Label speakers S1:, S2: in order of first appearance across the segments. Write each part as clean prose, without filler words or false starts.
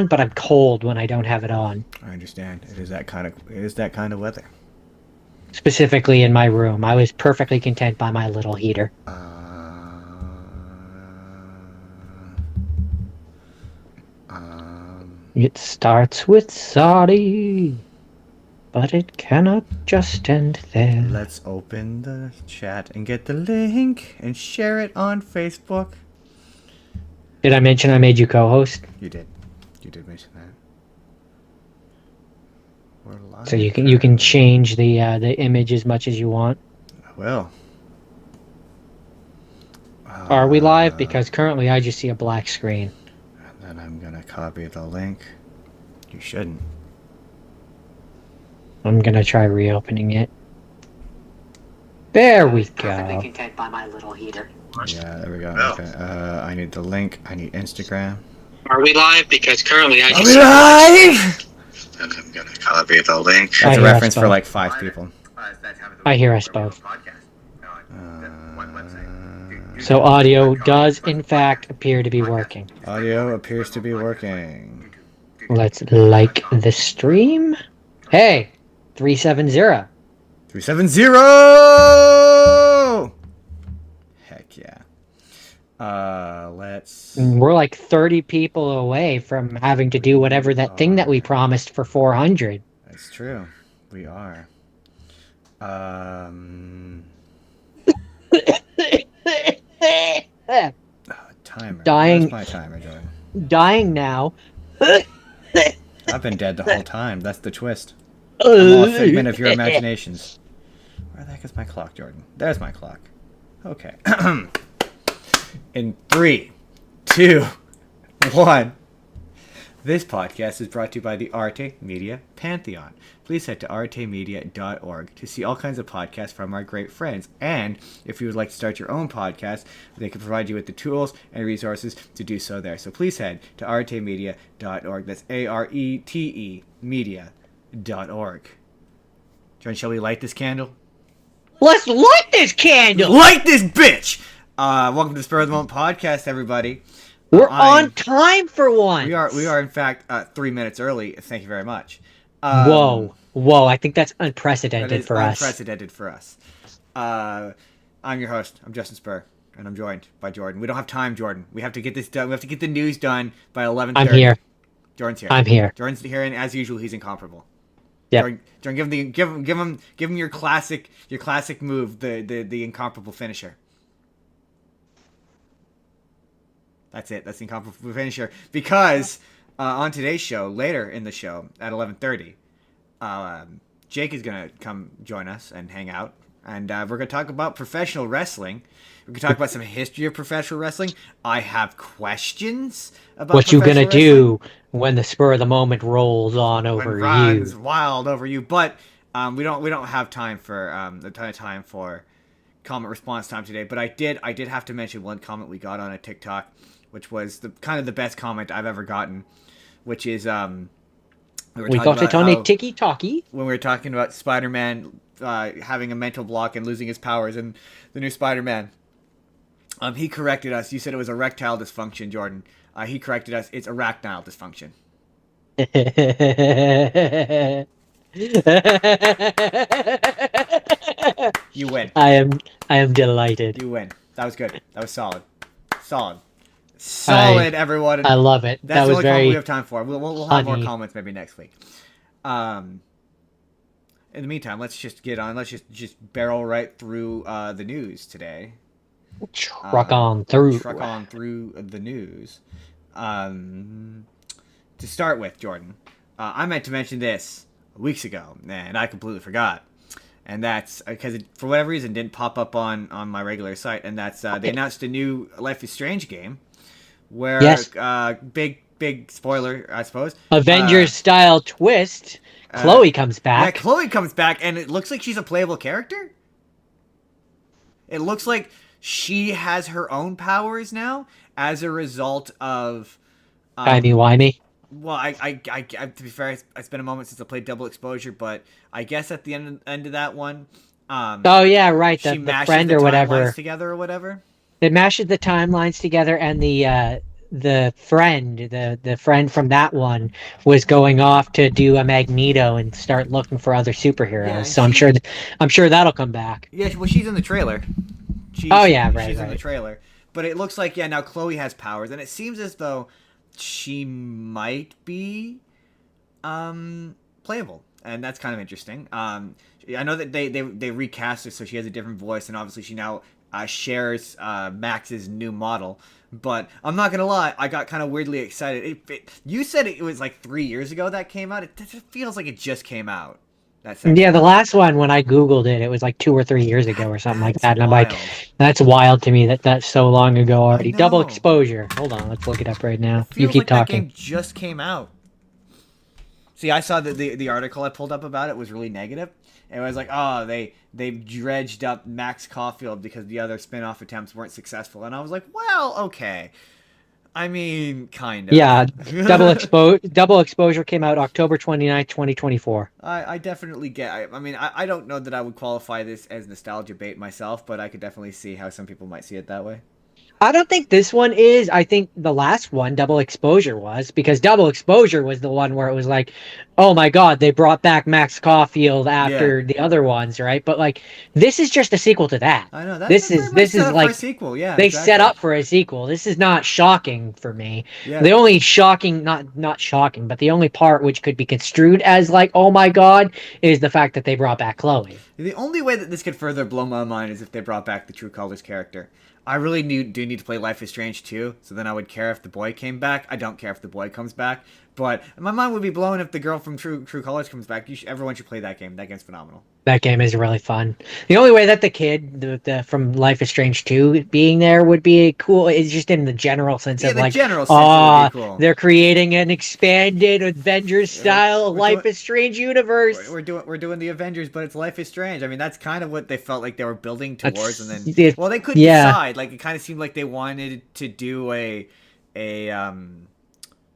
S1: but I'm cold when I don't have it on.
S2: I understand. It is that kind of weather.
S1: Specifically in my room, I was perfectly content by my little heater. It starts with sorry, but it cannot just end there.
S2: Let's open the chat and get the link and share it on Facebook.
S1: Did I mention I made you co-host?
S2: You did. You did mention that. We're live.
S1: So you can change the image as much as you want.
S2: I will.
S1: Are we live? Because currently I just see a black screen.
S2: And then I'm gonna copy the link. You shouldn't.
S1: I'm gonna try reopening it. There we go.
S3: Perfectly content by my little heater.
S2: Yeah, there we go. Okay. I need the link. I need Instagram.
S3: Are we live? Because currently I
S2: Are
S3: just...
S2: we live? And I'm gonna copy the link. That's a
S1: hear us
S2: reference for
S1: both.
S2: like 5 people.
S1: I hear us both. So audio does in fact appear to be working.
S2: Audio appears to be working.
S1: Let's like the stream. Hey, 370.
S2: 370! Heck yeah. Let's...
S1: We're like 30 people away from having to do whatever that thing that we promised for 400.
S2: That's true. We are. Timer.
S1: Dying.
S2: Where's my timer, Jordan?
S1: Dying now.
S2: I've been dead the whole time. That's the twist. I'm all a figment of your imaginations. Where the heck is my clock, Jordan? There's my clock. Okay. In 3, 2, 1. This podcast is brought to you by the Arte Media Pantheon. Please head to artemedia.org to see all kinds of podcasts from our great friends. And if you would like to start your own podcast, they can provide you with the tools and resources to do so there. So please head to artemedia.org. That's ARETE media.org. John, shall we light this candle?
S1: Let's light this candle!
S2: Light this bitch! Welcome to the Spur of the Moment podcast, everybody.
S1: We're on time for once.
S2: We are in fact 3 minutes early. Thank you very much.
S1: Whoa! I think that's unprecedented for us.
S2: Unprecedented for us. I'm your host. I'm Justin Spurr, and I'm joined by Jordan. We don't have time, Jordan. We have to get this done. We have to get the news done by 11:30.
S1: I'm here.
S2: Jordan's here.
S1: I'm here.
S2: Jordan's here, and as usual, he's incomparable.
S1: Yep.
S2: Jordan, give him your classic move, the incomparable finisher. That's it. That's the incomparable finisher. Because on today's show, later in the show at 11:30, Jake is gonna come join us and hang out, and we're gonna talk about professional wrestling. We're gonna talk about some history of professional wrestling. I have questions about
S1: what you gonna
S2: wrestling.
S1: do when the spur of the moment rolls on over
S2: When runs
S1: you.
S2: wild over you, but we don't have time for a ton of time for comment response time today. But I did have to mention one comment we got on a TikTok, which was the best comment I've ever gotten, which is
S1: We got it on a tiki-talkie.
S2: when we were talking about Spider-Man having a mental block and losing his powers in the new Spider-Man. He corrected us. You said it was erectile dysfunction, Jordan. He corrected us. It's arachnile dysfunction. You win.
S1: I am delighted.
S2: You win. That was good. That was solid. Solid, everyone.
S1: I love it.
S2: That's
S1: That
S2: the
S1: was
S2: only comment
S1: very
S2: we have time for. We'll have more
S1: funny.
S2: comments maybe next week. In the meantime, let's just get on. Let's just barrel right through the news today.
S1: truck on through.
S2: Truck on through the news. To start with, Jordan, I meant to mention this weeks ago, and I completely forgot. And that's because it, for whatever reason, didn't pop up on my regular site. And that's they announced a new Life is Strange game, where
S1: Yes.
S2: big spoiler, I suppose.
S1: Avengers style twist. Chloe comes
S2: Yeah,
S1: back.
S2: Chloe comes back, and it looks like she's a playable character. It looks like she has her own powers now as a result of.
S1: Timey-wimey.
S2: Well, I to be fair, it's been a moment since I played Double Exposure, but I guess at the end of that one,
S1: Oh yeah, right.
S2: she
S1: The
S2: mashes
S1: friend
S2: the
S1: or
S2: timelines
S1: whatever.
S2: together or whatever.
S1: It mashes the timelines together, and the the friend from that one was going off to do a Magneto and start looking for other superheroes.
S2: Yeah, and
S1: So I'm sure that'll come back.
S2: Yeah, well, she's in the trailer.
S1: Oh yeah, right,
S2: She's in
S1: right.
S2: the trailer. But it looks like, yeah, now Chloe has powers, and it seems as though she might be playable, and that's kind of interesting. I know that they recast her, so she has a different voice, and obviously she now shares Max's new model. But I'm not gonna lie, I got kind of weirdly excited. You said it was like 3 years ago that came out. It feels like it just came out.
S1: Yeah, the last one, when I Googled it, it was like 2 or 3 years ago or something like that. And I'm
S2: wild.
S1: like, that's wild to me that's so long ago already.
S2: know.
S1: Double exposure. Hold on, let's look it up right now. You keep
S2: Like that
S1: talking.
S2: game just came out. See, I saw that the article I pulled up about it was really negative. And it was like, oh, they dredged up Max Caulfield because the other spin-off attempts weren't successful. And I was like, well, okay. I mean, kind of.
S1: Yeah, Double Exposure came out October 29th, 2024.
S2: I definitely get. I mean, I don't know that I would qualify this as nostalgia bait myself, but I could definitely see how some people might see it that way.
S1: I don't think this one is. I think the last one, Double Exposure, was, because Double Exposure was the one where it was like, oh my god, they brought back Max Caulfield after the other ones, right? But like, this is just a sequel to that.
S2: I know
S1: this is like
S2: for a sequel. Yeah,
S1: they
S2: exactly.
S1: set up for a sequel. This is not shocking for me.
S2: Yeah.
S1: The only shocking, not shocking, but the only part which could be construed as like, oh my god, is the fact that they brought back Chloe.
S2: The only way that this could further blow my mind is if they brought back the True Colors character. I really do need to play Life is Strange 2, so then I would care if the boy came back. I don't care if the boy comes back, but my mind would be blown if the girl from True Colors comes back. Everyone should play that game. That game's phenomenal.
S1: That game is really fun. The only way that the kid the from Life is Strange 2 being there would be cool is just in the general sense of like, cool. They're creating an expanded Avengers style Life is Strange universe.
S2: We're doing the Avengers, but it's Life is Strange. I mean, that's kind of what they felt like they were building towards, and then they couldn't decide. Like, it kind of seemed like they wanted to do a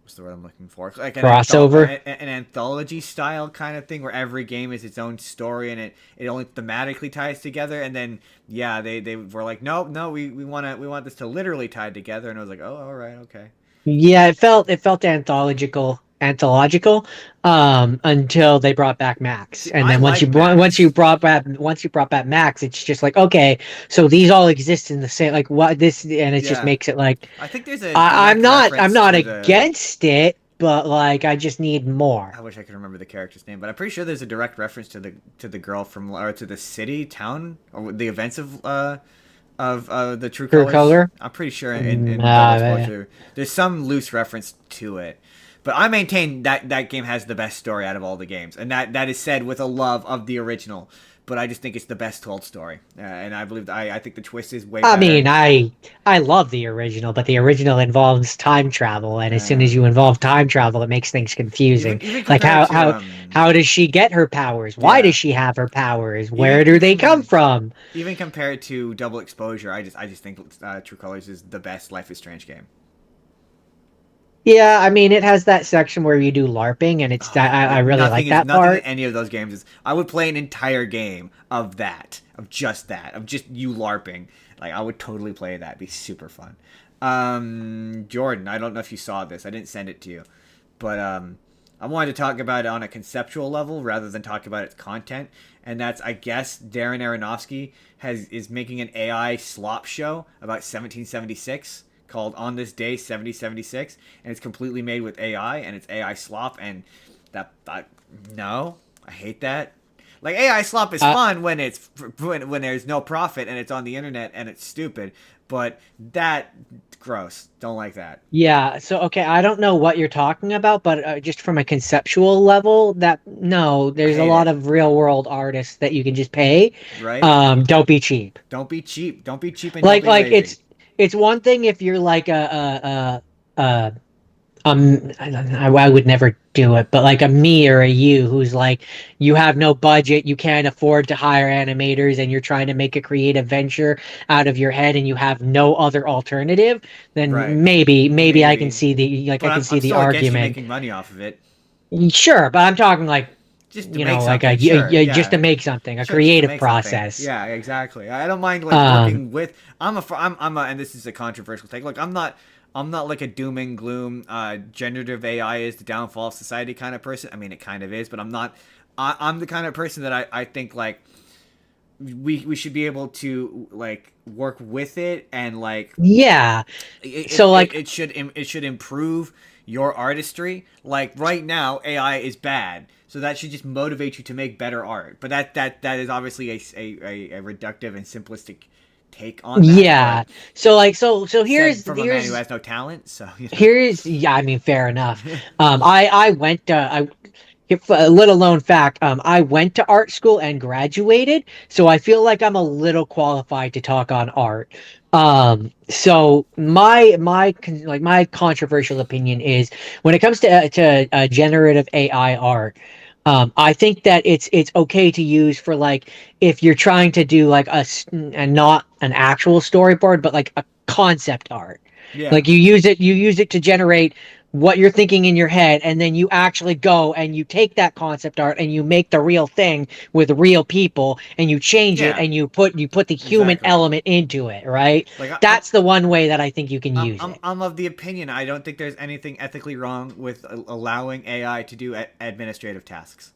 S2: what's the word I'm looking for? Like an
S1: crossover,
S2: an anthology style kind of thing where every game is its own story and it only thematically ties together. And then they were like, no, we want this to literally tie together. And I was like, oh, all right, okay.
S1: Yeah, it felt anthological until they brought back Max, and then once you brought back Max, it's just like, okay, so these all exist in the same, like, what this, and it just makes it like,
S2: I think there's
S1: I'm not against it, but like, I just need more.
S2: I wish I could remember the character's name, but I'm pretty sure there's a direct reference to the girl from, or to the city, town, or the events of the True Color. I'm pretty sure in Double Exposure, there's some loose reference to it. But I maintain that game has the best story out of all the games, and that is said with a love of the original. But I just think it's the best told story, and I think the twist is way better.
S1: I mean, I love the original, but the original involves time travel, and as soon as you involve time travel, it makes things confusing.
S2: Even
S1: like how does she get her powers? Why does she have her powers? Where do they come from?
S2: Even compared to Double Exposure, I just think True Colors is the best Life is Strange game.
S1: Yeah, I mean, it has that section where you do LARPing, and it's I really like that part.
S2: Nothing in any of those games is. I would play an entire game of just you LARPing. Like, I would totally play that. It'd be super fun. Jordan, I don't know if you saw this. I didn't send it to you, but I wanted to talk about it on a conceptual level rather than talk about its content. And that's, I guess, Darren Aronofsky is making an AI slop show about 1776. Called On This Day 7076, and it's completely made with AI, and it's AI slop, and no, I hate that. Like, AI slop is fun when there's no profit and it's on the internet and it's stupid, but that gross. Don't like that.
S1: Yeah. So okay, I don't know what you're talking about, but just from a conceptual level, there's a lot of real world artists that you can just pay.
S2: Right.
S1: Don't be cheap.
S2: Don't be cheap. Don't be cheap. And
S1: like
S2: lazy.
S1: It's one thing if you're like I would never do it, but like a me or a you who's like, you have no budget, you can't afford to hire animators, and you're trying to make a creative venture out of your head, and you have no other alternative, then maybe I can see the
S2: I'm
S1: the argument.
S2: Making money off of it.
S1: Sure, but I'm talking like,
S2: just
S1: to just to make something, a creative process.
S2: Something. Yeah, exactly. I don't mind working with. And this is a controversial take. Look, I'm not I'm not like a doom and gloom, generative AI is the downfall of society kind of person. I mean, it kind of is, but I'm not. I'm the kind of person that I think like we should be able to like work with it and like
S1: Yeah. So like
S2: it should improve your artistry. Like right now, AI is bad, so that should just motivate you to make better art. But that is obviously a reductive and simplistic take on that.
S1: yeah.
S2: But
S1: So like so
S2: said from a man who has no talent, so you know.
S1: yeah, I mean fair enough. I went to I if a little known fact, I went to art school and graduated, so I feel like I'm a little qualified to talk on art. So my controversial opinion is when it comes to generative AI art, I think that it's okay to use for like if you're trying to do like and not an actual storyboard, but like a concept art.
S2: Yeah.
S1: Like you use it to generate what you're thinking in your head, and then you actually go and you take that concept art and you make the real thing with real people, and you change it
S2: Yeah.
S1: and you put the human
S2: Exactly.
S1: element into it, right?
S2: Like
S1: That's the one way that I think you can use it.
S2: I'm of the opinion I don't think there's anything ethically wrong with allowing AI to do administrative tasks.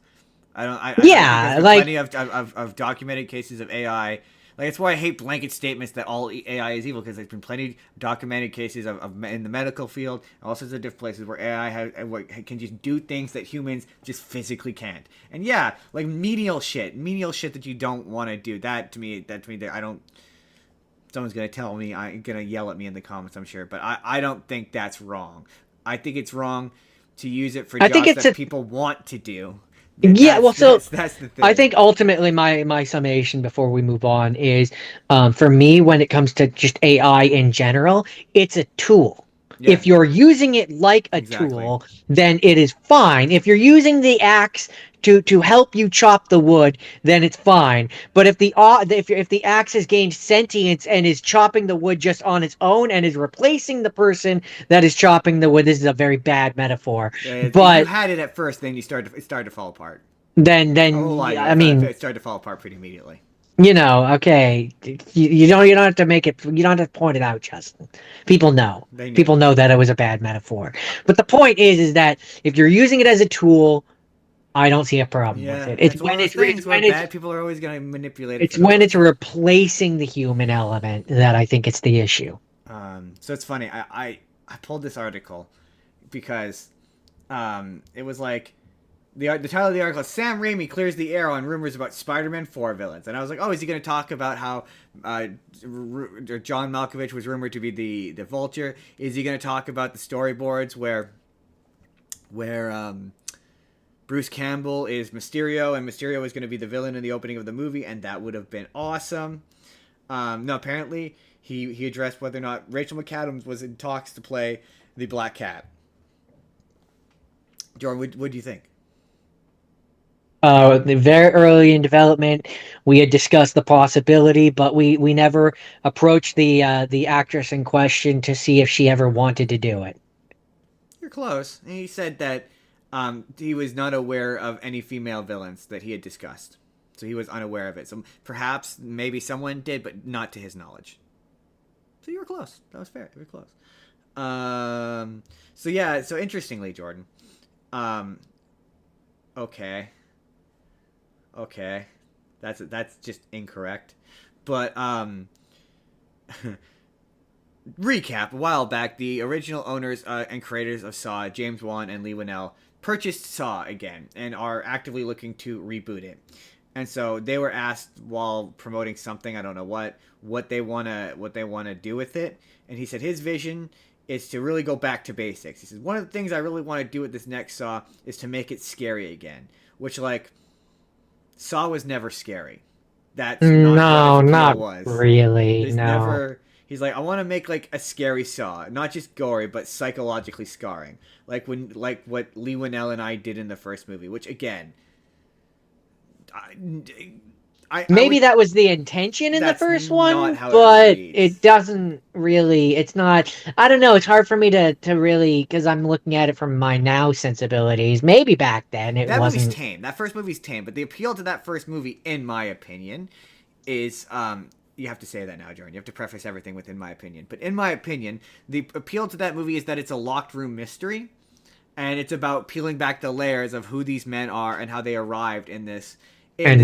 S2: I think
S1: Yeah,
S2: there's been
S1: like
S2: plenty of documented cases of AI. Like that's why I hate blanket statements that all AI is evil, because there's been plenty documented cases of in the medical field and all sorts of different places where can just do things that humans just physically can't. And yeah, like menial shit that you don't want to do. That to me, I don't. Someone's gonna tell me, I'm gonna yell at me in the comments, I'm sure, but I don't think that's wrong. I think it's wrong to use it for
S1: I think
S2: jobs
S1: it's
S2: that
S1: a
S2: people want to do.
S1: yeah, well, so
S2: That's the thing.
S1: I think ultimately my summation before we move on is, for me, when it comes to just AI in general, it's a tool.
S2: Yeah,
S1: If you're using it like a
S2: exactly.
S1: tool, then it is fine. If you're using the axe to help you chop the wood, then it's fine. But if the axe has gained sentience and is chopping the wood just on its own and is replacing the person that is chopping the wood, this is a very bad metaphor.
S2: You
S1: But
S2: had it at first, then it started to fall apart. I
S1: then
S2: won't lie to you.
S1: I mean,
S2: It started to fall apart pretty immediately.
S1: okay, you don't have to make it. You don't have to point it out, Justin. People know.
S2: They knew.
S1: People know that it was a bad metaphor. But the point is that if you're using it as a tool, I don't see a problem with
S2: Yeah,
S1: it.
S2: it's one of those things where bad people are always going to manipulate it.
S1: It's when it's replacing the human element that I think it's the issue.
S2: So it's funny. I pulled this article because it was like the title of the article is Sam Raimi clears the air on rumors about Spider-Man 4 villains. And I was like, oh, is he going to talk about how John Malkovich was rumored to be the Vulture? Is he going to talk about the storyboards where Bruce Campbell is Mysterio and Mysterio is going to be the villain in the opening of the movie, and that would have been awesome. No, apparently he addressed whether or not Rachel McAdams was in talks to play the Black Cat. Jordan, what do you think?
S1: Very early in development, we had discussed the possibility, but we never approached the actress in question to see if she ever wanted to do it.
S2: You're close. He said that he was not aware of any female villains that he had discussed. So he was unaware of it. So perhaps, maybe someone did, but not to his knowledge. So you were close. That was fair. You were close. So yeah, so interestingly, Jordan. Okay. That's just incorrect. But recap, a while back, the original owners and creators of Saw, James Wan and Lee Winnell, purchased Saw again and are actively looking to reboot it. And so they were asked while promoting something, I don't know what they wanna do with it. And he said his vision is to really go back to basics. He says one of the things I really want to do with this next Saw is to make it scary again. Which, like, Saw was never scary. That's
S1: No,
S2: not
S1: not
S2: was.
S1: really.
S2: There's
S1: No.
S2: never. He's like, I want to make like a scary Saw, not just gory, but psychologically scarring, like what Lee Winnell and I did in the first movie. Which again,
S1: Maybe that was the intention in the first one,
S2: how
S1: but
S2: reads.
S1: it doesn't really. It's not. I don't know. It's hard for me to really, because I'm looking at it from my now sensibilities. Maybe back then it
S2: That
S1: wasn't.
S2: movie's tame. That first movie's tame, but the appeal to that first movie, in my opinion, is you have to say that now, Jordan. You have to preface everything with "in my opinion." But in my opinion, the appeal to that movie is that it's a locked room mystery, and it's about peeling back the layers of who these men are and how they arrived in this
S1: why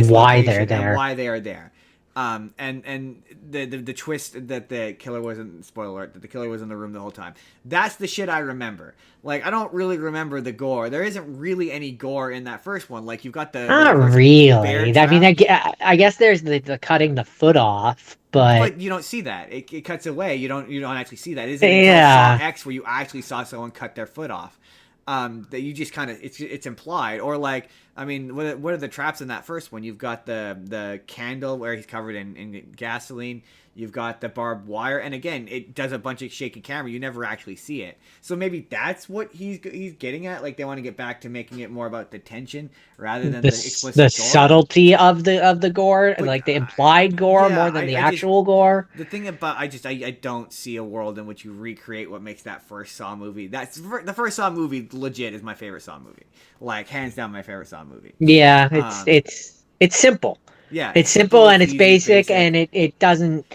S1: they're
S2: location
S1: there.
S2: and why they are there. And the twist that the killer wasn't, spoiler alert, that the killer was in the room the whole time. That's the shit I remember. Like, I don't really remember the gore. There isn't really any gore in that first one. Like, you've got the
S1: Not really. I mean, I guess there's the cutting the foot off, but
S2: you don't see that. It cuts away. You don't actually see that. It isn't until
S1: Yeah.
S2: Saw X where you actually saw someone cut their foot off. That you just kind of, it's implied. Or like, I mean, what are the traps in that first one? You've got the candle where he's covered in gasoline. You've got the barbed wire, and again, it does a bunch of shaky camera. You never actually see it. So maybe that's what he's getting at. Like, they want to get back to making it more about the tension rather than the explicit
S1: the
S2: gore.
S1: subtlety of the gore,
S2: But,
S1: like the implied gore
S2: yeah,
S1: more than the
S2: I
S1: actual gore.
S2: The thing about I don't see a world in which you recreate what makes that first Saw movie. That's the first Saw movie. Legit is my favorite Saw movie. Like, hands down, my favorite Saw movie.
S1: Yeah, it's simple.
S2: Yeah,
S1: It's simple and it's
S2: easy,
S1: basic, and it doesn't.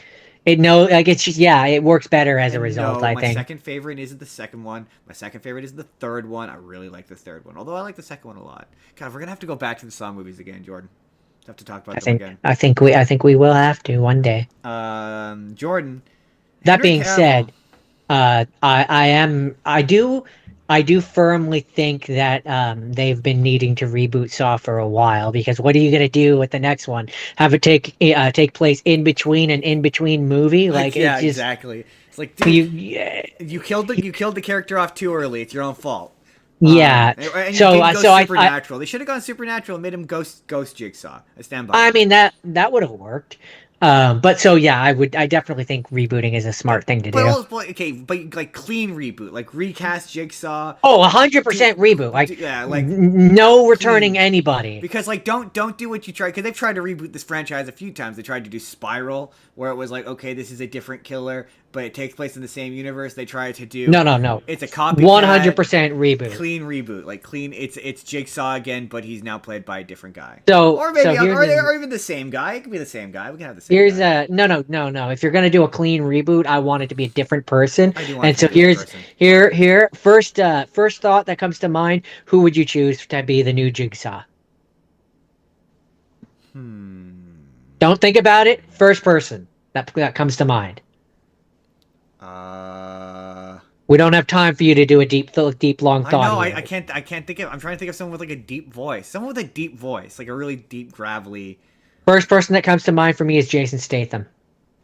S1: It's just, it works better as a result.
S2: No,
S1: I
S2: my
S1: think.
S2: second favorite isn't the second one. My second favorite is the third one. I really like the third one, although I like the second one a lot. God, we're gonna have to go back to the Saw movies again, Jordan. Have to talk about them again.
S1: I think we will have to one day.
S2: Jordan.
S1: That being
S2: Cavill.
S1: said, I do firmly think that they've been needing to reboot Saw for a while, because what are you gonna do with the next one? Have it take place in between an in between movie? Like,
S2: yeah,
S1: it's just,
S2: exactly. It's like, dude, you killed the character off too early. It's your own fault.
S1: Yeah.
S2: And
S1: So
S2: you didn't go
S1: so
S2: Supernatural. They should have gone Supernatural and made him ghost Jigsaw. I stand by.
S1: I mean, that would have worked. But so yeah, I definitely think rebooting is a smart thing to do.
S2: But like clean reboot, like recast Jigsaw.
S1: Oh, 100% reboot. Like,
S2: yeah, like
S1: no returning anybody.
S2: Because like don't do what you tried, because they've tried to reboot this franchise a few times. They tried to do Spiral, where it was like, okay, this is a different killer, but it takes place in the same universe. They tried to do
S1: No.
S2: It's a copy.
S1: 100% reboot.
S2: Clean reboot, like clean. It's Jigsaw again, but he's now played by a different guy.
S1: So
S2: or maybe
S1: so
S2: or even the same guy. It could be the same guy. We can have the same.
S1: Here's
S2: guy.
S1: No. If you're gonna do a clean reboot, I want it to be a different person.
S2: I do want
S1: And
S2: it
S1: so
S2: to be a different person.
S1: First thought that comes to mind: who would you choose to be the new Jigsaw? Don't think about it. First person that comes to mind. We don't have time for you to do a deep, long thought.
S2: I know.
S1: Here.
S2: I can't think of. I'm trying to think of someone with like a deep voice. Someone with a deep voice, like a really deep, gravelly.
S1: First person that comes to mind for me is Jason Statham.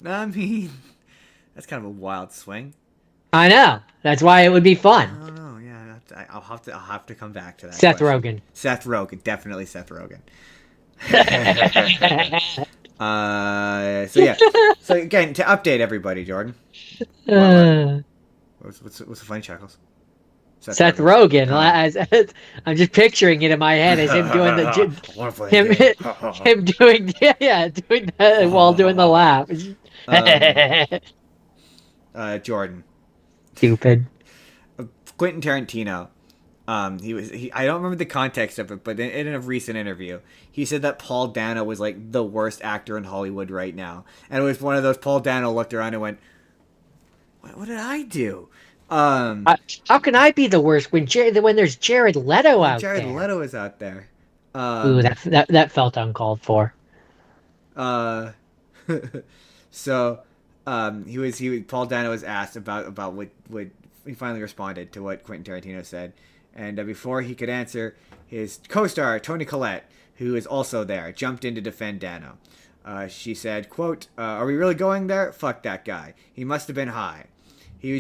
S2: I mean, that's kind of a wild swing.
S1: I know. That's why it would be fun.
S2: I don't know. Yeah, I'll have to come back to that.
S1: Seth
S2: question.
S1: Rogen.
S2: Seth Rogen, definitely Seth Rogen. So again, to update everybody, Jordan. What's the funny chuckles?
S1: Seth Rogen. I'm just picturing it in my head as him doing doing that while doing the laugh.
S2: Jordan.
S1: Stupid.
S2: Quentin Tarantino. I don't remember the context of it, but in a recent interview, he said that Paul Dano was like the worst actor in Hollywood right now, and it was one of those. Paul Dano looked around and went, "What did I do?"
S1: How can I be the worst when there's Jared Leto out there?
S2: Jared Leto is out there.
S1: Ooh, that felt uncalled for.
S2: So, Paul Dano was asked about what he finally responded to what Quentin Tarantino said, and before he could answer, his co-star Toni Collette, who is also there, jumped in to defend Dano. She said, "Quote: Are we really going there? Fuck that guy. He must have been high. It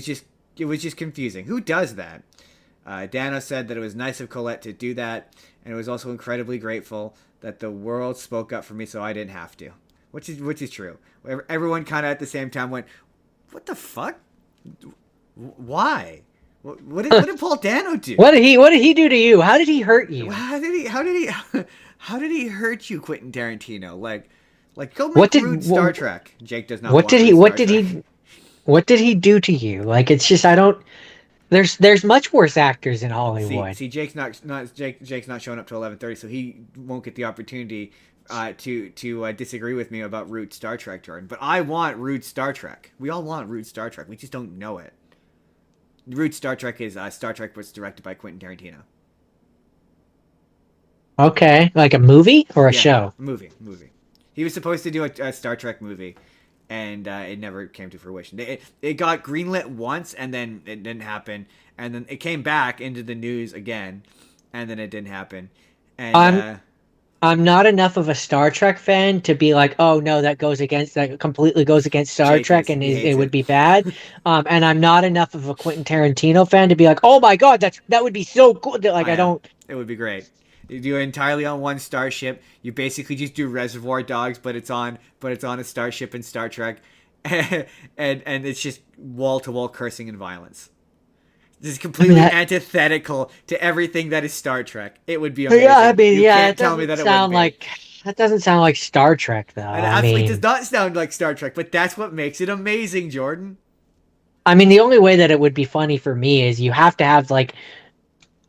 S2: was just confusing. Who does that?" Dano said that it was nice of Collette to do that, and it was also incredibly grateful that the world spoke up for me, so I didn't have to. Which is true. Everyone kind of at the same time went, "What the fuck? Why? What did Paul Dano do?
S1: What did he do to you? How did he hurt you?
S2: How did he hurt you, Quentin Tarantino? Like go make rude Star Trek. Jake does not. What did
S1: he do to you? Like, it's just, I don't. There's much worse actors in Hollywood.
S2: See, Jake's not showing up till 11:30, so he won't get the opportunity to disagree with me about Root Star Trek, Jordan, but I want Root Star Trek. We all want Root Star Trek. We just don't know it. Root Star Trek is Star Trek was directed by Quentin Tarantino.
S1: Okay, like a movie or a show?
S2: Movie. He was supposed to do a Star Trek movie, and it never came to fruition. It got greenlit once, and then it didn't happen, and then it came back into the news again, and then it didn't happen. And
S1: I'm not enough of a Star Trek fan to be like, oh no, that completely goes against Star Trek, and it would be bad. And I'm not enough of a Quentin Tarantino fan to be like, oh my god, that would be so cool. Like I don't.
S2: It would be great. You do it entirely on one starship. You basically just do Reservoir Dogs, but it's on a starship in Star Trek, and it's just wall to wall cursing and violence. This is completely antithetical to everything that is Star Trek. It would be amazing.
S1: Yeah, I mean,
S2: you can't tell me that it wouldn't be.
S1: That doesn't sound like Star Trek, though.
S2: It absolutely does not sound like Star Trek, but that's what makes it amazing, Jordan.
S1: I mean, the only way that it would be funny for me is you have to have like.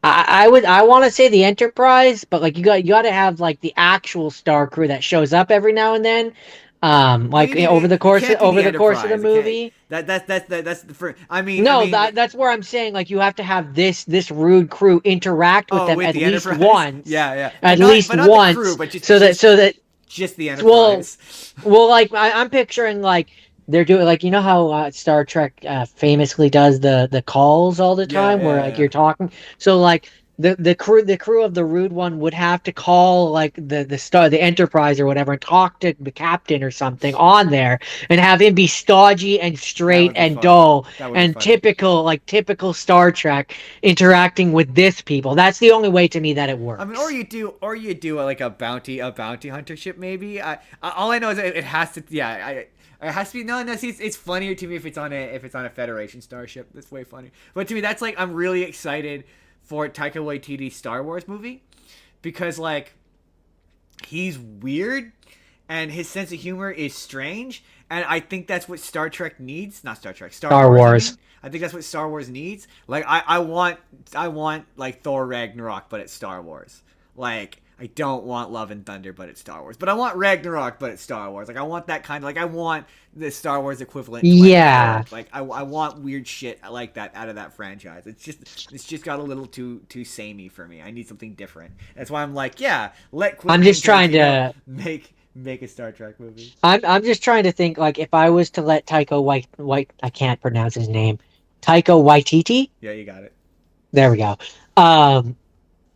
S1: I want to say the Enterprise, but like you got to have like the actual star crew that shows up every now and then, over the course of the movie.
S2: That's the first.
S1: That's where I'm saying like you have to have this rude crew interact with them at least once.
S2: Yeah.
S1: At least once,
S2: crew, but just,
S1: so that
S2: just the Enterprise.
S1: Well, like I'm picturing like. They're doing like you know how Star Trek famously does the calls all the time where like you're talking. So like the crew of the Rude One would have to call like the Enterprise or whatever and talk to the captain or something on there and have him be stodgy and straight and dull and typical Star Trek interacting with this people. That's the only way to me that it works.
S2: I mean, or you do like a bounty hunter ship maybe. All I know is it has to. It has to be no. See, it's funnier to me if it's on a Federation starship. That's way funnier. But to me, that's like I'm really excited for Taika Waititi's Star Wars movie because like he's weird and his sense of humor is strange, and I think that's what Star Trek needs. Not Star Trek. Star Wars. I think that's what Star Wars needs. Like I want like Thor Ragnarok, but it's Star Wars. Like. I don't want Love and Thunder, but it's Star Wars. But I want Ragnarok, but it's Star Wars. Like I want that kind of I want the Star Wars equivalent.
S1: Yeah.
S2: Like I want weird shit like that out of that franchise. It's just got a little too samey for me. I need something different. That's why I'm like, yeah, let Quentin
S1: I'm just trying to
S2: make a Star Trek movie.
S1: I'm just trying to think like if I was to let Taika I can't pronounce his name. Taika Waititi?
S2: Yeah, you got it.
S1: There we go.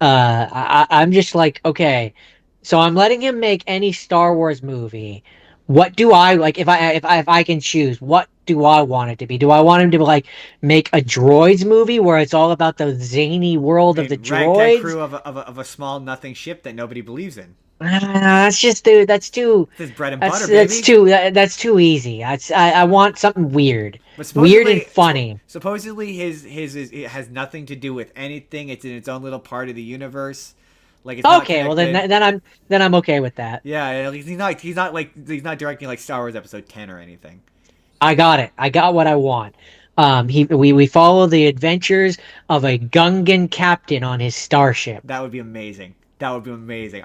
S1: I'm just like, okay, so I'm letting him make any Star Wars movie. What do I like if I can choose? What do I want it to be? Do I want him to like make a droids movie where it's all about the zany world of the droids?
S2: Ragtag crew of a small nothing ship that nobody believes in.
S1: That's just dude. That's too.
S2: This is bread and butter, baby.
S1: That's too easy. I want something weird, weird and funny.
S2: Supposedly, his it has nothing to do with anything. It's in its own little part of the universe. Like it's
S1: okay, well then I'm okay with that.
S2: Yeah, he's not directing like Star Wars Episode 10 or anything.
S1: I got it. I got what I want. We follow the adventures of a Gungan captain on his starship.
S2: That would be amazing. I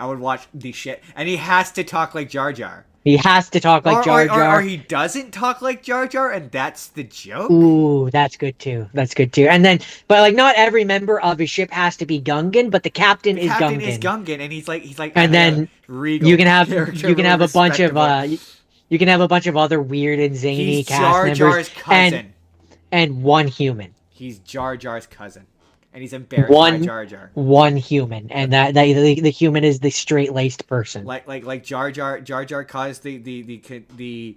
S2: would watch the shit. And he has to talk like Jar Jar.
S1: He has to talk like Jar Jar.
S2: Or he doesn't talk like Jar Jar, and that's the joke?
S1: Ooh, that's good too. And then, but like not every member of his ship has to be Gungan, but the captain is Gungan. The captain
S2: is Gungan, and he's like
S1: and then you can have a bunch of other weird and zany cast members.
S2: Jar Jar's cousin.
S1: And one human.
S2: He's Jar Jar's cousin. And he's embarrassed by Jar Jar.
S1: One human, and that the human is the straight-laced person.
S2: Like Jar Jar caused the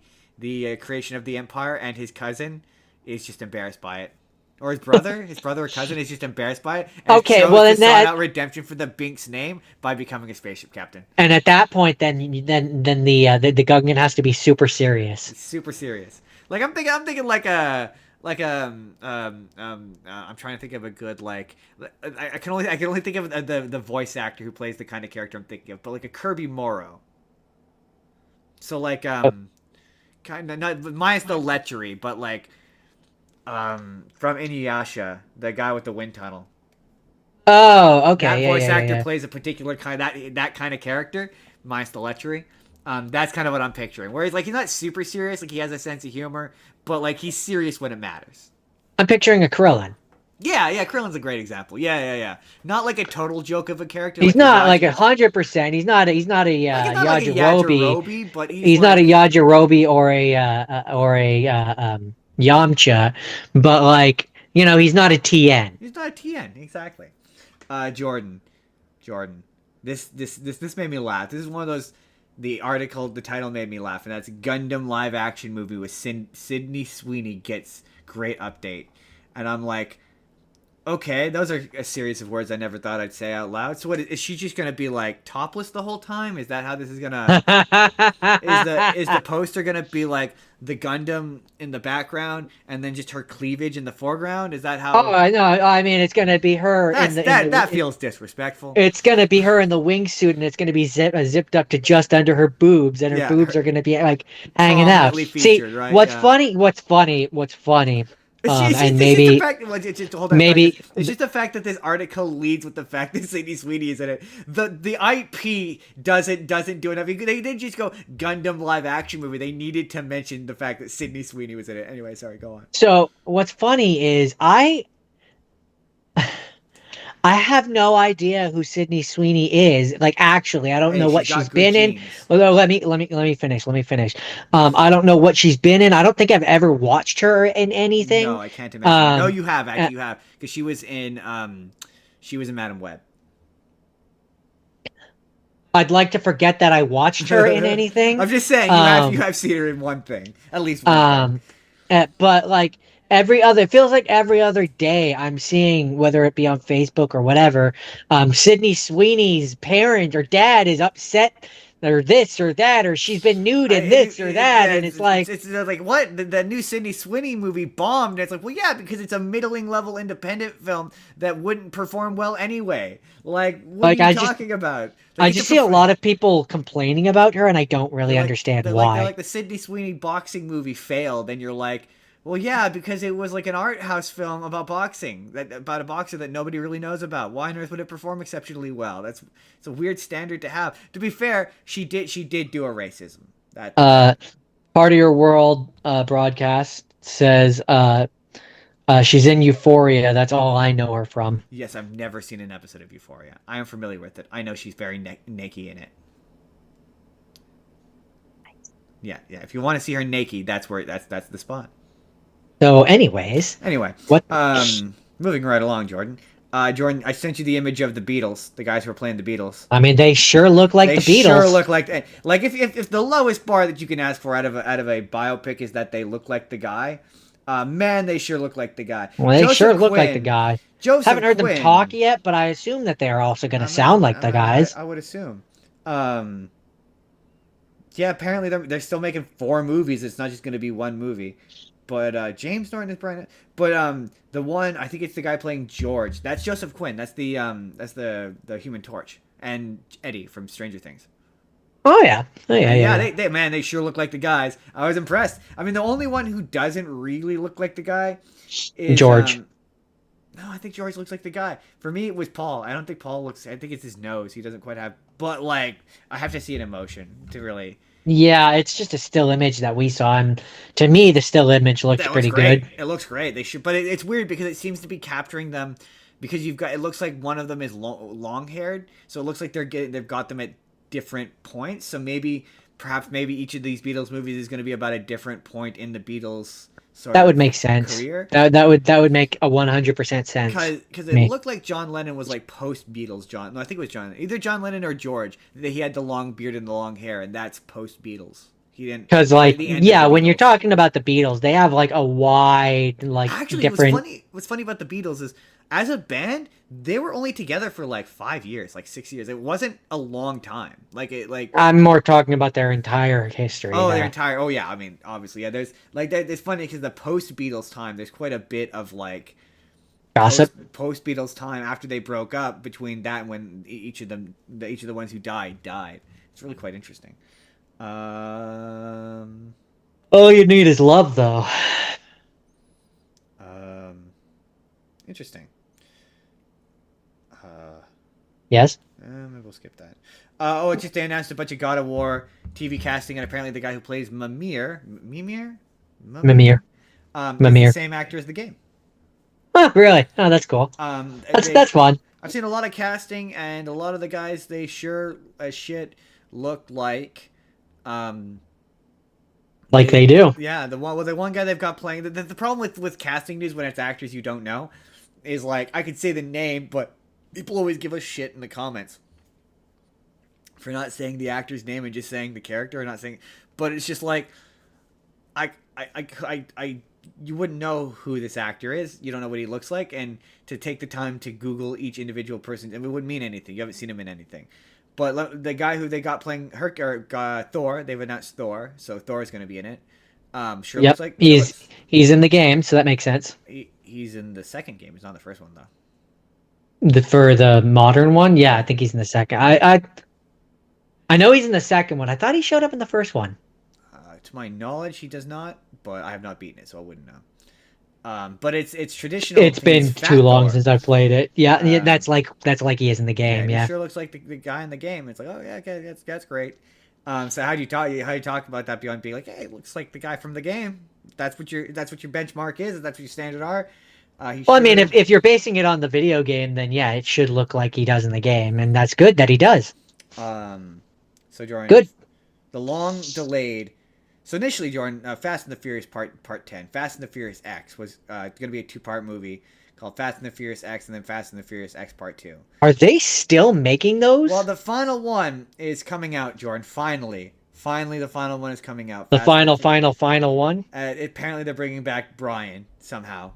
S2: creation of the Empire, and his cousin is just embarrassed by it, or his brother or cousin is just embarrassed by it. And
S1: okay, well then
S2: sought out redemption for the Bink's name by becoming a spaceship captain.
S1: And at that point, then the Gungan has to be super serious.
S2: It's super serious. Like I'm thinking like a. I'm trying to think of a good I can only think of the voice actor who plays the kind of character I'm thinking of, but like a Kirby Morrow. So like kind of not minus the lechery, but like from Inuyasha, the guy with the wind tunnel.
S1: Oh, okay.
S2: That voice actor plays a particular kind that kind of character, minus the lechery. That's kind of what I'm picturing. Whereas like he's not super serious, like he has a sense of humor, but like he's serious when it matters.
S1: I'm picturing a Krillin.
S2: Yeah, Krillin's a great example. Yeah. Not like a total joke of a character.
S1: He's
S2: like
S1: not like 100%. He's not a
S2: like it's not like a
S1: Yajirobe.
S2: Yajirobe, but
S1: He's not a Yajirobe or a Yamcha, but like he's not a TN.
S2: He's not a TN, exactly. Jordan. This made me laugh. This is one of those. The title made me laugh, and that's Gundam live action movie with Sydney Sweeney gets great update, and I'm like, okay, those are a series of words I never thought I'd say out loud. So what is she just gonna be like topless the whole time? Is that how this is gonna? is the poster gonna be like the Gundam in the background and then just her cleavage in the foreground? Is that how?
S1: Oh, I know. I mean, it's gonna be her.
S2: That feels disrespectful.
S1: It's gonna be her in the wingsuit, and it's gonna be zipped up to just under her boobs, and her boobs are gonna be like hanging out.
S2: Featured,
S1: See,
S2: right?
S1: what's funny? And maybe
S2: it's just the fact that this article leads with the fact that Sydney Sweeney is in it. The IP doesn't do enough. They didn't just go Gundam live action movie. They needed to mention the fact that Sydney Sweeney was in it. Anyway, sorry, go on.
S1: So what's funny is I have no idea who Sydney Sweeney is. Like, actually, I don't know what she's been in. Although, let me finish. I don't know what she's been in. I don't think I've ever watched her in anything.
S2: No, I can't imagine. No, you have. Actually, you have, because she was in Madam Web.
S1: I'd like to forget that I watched her in anything.
S2: I'm just saying, you have seen her in one thing, at least one thing.
S1: But like. It feels like every other day I'm seeing, whether it be on Facebook or whatever, Sydney Sweeney's parent or dad is upset or this or that, or she's been nude in this or that, and it's like
S2: what? The new Sydney Sweeney movie bombed. It's like, well, yeah, because it's a middling level independent film that wouldn't perform well anyway. Like, what are you talking about?
S1: I just see a lot of people complaining about her, and I don't really understand why.
S2: Like the Sydney Sweeney boxing movie failed, and you're like, well, yeah, because it was like an art house film about boxing, about a boxer that nobody really knows about. Why on earth would it perform exceptionally well? It's a weird standard to have. To be fair, she did do a racism.
S1: Part of Your World broadcast says she's in Euphoria. That's all I know her from.
S2: Yes, I've never seen an episode of Euphoria. I am familiar with it. I know she's very naked in it. Yeah. If you want to see her naked, that's the spot.
S1: So, anyway,
S2: what? Moving right along, Jordan. Jordan, I sent you the image of the Beatles, the guys who were playing the Beatles.
S1: I mean, they sure look like the Beatles. They
S2: sure look like if the lowest bar that you can ask for out of a biopic is that they look like the guy, man, they sure look like the guy.
S1: Well, they sure look like the guy. Haven't heard them talk yet, but I assume that they are also going to sound like the guys.
S2: I would assume. Yeah, apparently they're still making 4 movies. It's not just going to be one movie. But James Norton is Brian. But the one, I think it's the guy playing George. That's Joseph Quinn. That's the Human Torch, and Eddie from Stranger Things.
S1: Oh yeah.
S2: They sure look like the guys. I was impressed. I mean, the only one who doesn't really look like the guy is
S1: George.
S2: No, I think George looks like the guy. For me, it was Paul. I don't think Paul looks. I think it's his nose. He doesn't quite have. But like, I have to see it in motion to really.
S1: Yeah, it's just a still image that we saw, and to me, the still image looks pretty good.
S2: It looks great. They should, but it's weird because it seems to be capturing them, because you've got. It looks like one of them is long haired, so it looks like they've got them at different points. So perhaps each of these Beatles movies is going to be about a different point in the Beatles.
S1: That would make sense. Career. That would make 100% sense.
S2: Because it looked like John Lennon was like post Beatles. No, I think it was either John Lennon or George. He had the long beard and the long hair, and that's post Beatles. He didn't.
S1: Because when you're talking about the Beatles, they have like a wide different.
S2: What's funny about the Beatles is, as a band, they were only together for like 5 years, like 6 years. It wasn't a long time.
S1: I'm more talking about their entire history.
S2: Their entire. Oh yeah, I mean, obviously, yeah. There's it's funny because the post Beatles time, there's quite a bit of like
S1: gossip.
S2: Post Beatles time after they broke up, between that and when each of the ones who died. It's really quite interesting.
S1: All you need is love, though.
S2: Interesting.
S1: Yes.
S2: Maybe we'll we'll skip that. It's just they announced a bunch of God of War TV casting, and apparently the guy who plays Mimir,
S1: Mimir.
S2: is the same actor as the game.
S1: Oh, really? Oh, that's cool. That's fun.
S2: I've seen a lot of casting, and a lot of the guys, they sure as shit look like
S1: they do.
S2: Yeah, the one guy they've got playing. The problem with casting news when it's actors you don't know is like I could say the name, but people always give us shit in the comments for not saying the actor's name and just saying the character or not saying. But it's just like you wouldn't know who this actor is. You don't know what he looks like, and to take the time to Google each individual person, it wouldn't mean anything. You haven't seen him in anything. But the guy who they got playing Thor, they've announced Thor, so Thor is going to be in it. Looks like
S1: he's in the game, so that makes sense.
S2: He's in the second game. He's not in the first one though.
S1: For the modern one, yeah, I think he's in the second. I know he's in the second one. I thought he showed up in the first one.
S2: To my knowledge, he does not, but I have not beaten it, so I wouldn't know. But it's traditional.
S1: It's been too long since I played it. Yeah, that's like he is in the game. Yeah,
S2: he sure looks like the guy in the game. It's like, oh yeah, okay, that's great. So how do you talk about that beyond being like, hey, it looks like the guy from the game? That's what your benchmark is. That's what your standard are.
S1: I mean, if you're basing it on the video game, then yeah, it should look like he does in the game, and that's good that he does.
S2: So Jordan,
S1: good.
S2: The long delayed. So initially, Jordan, Fast and the Furious Part 10, Fast and the Furious X was going to be a 2-part movie called Fast and the Furious X, and then Fast and the Furious X Part 2.
S1: Are they still making those?
S2: Well, the final one is coming out, Jordan. Finally, the final one is coming out.
S1: The final one.
S2: Apparently, they're bringing back Brian somehow.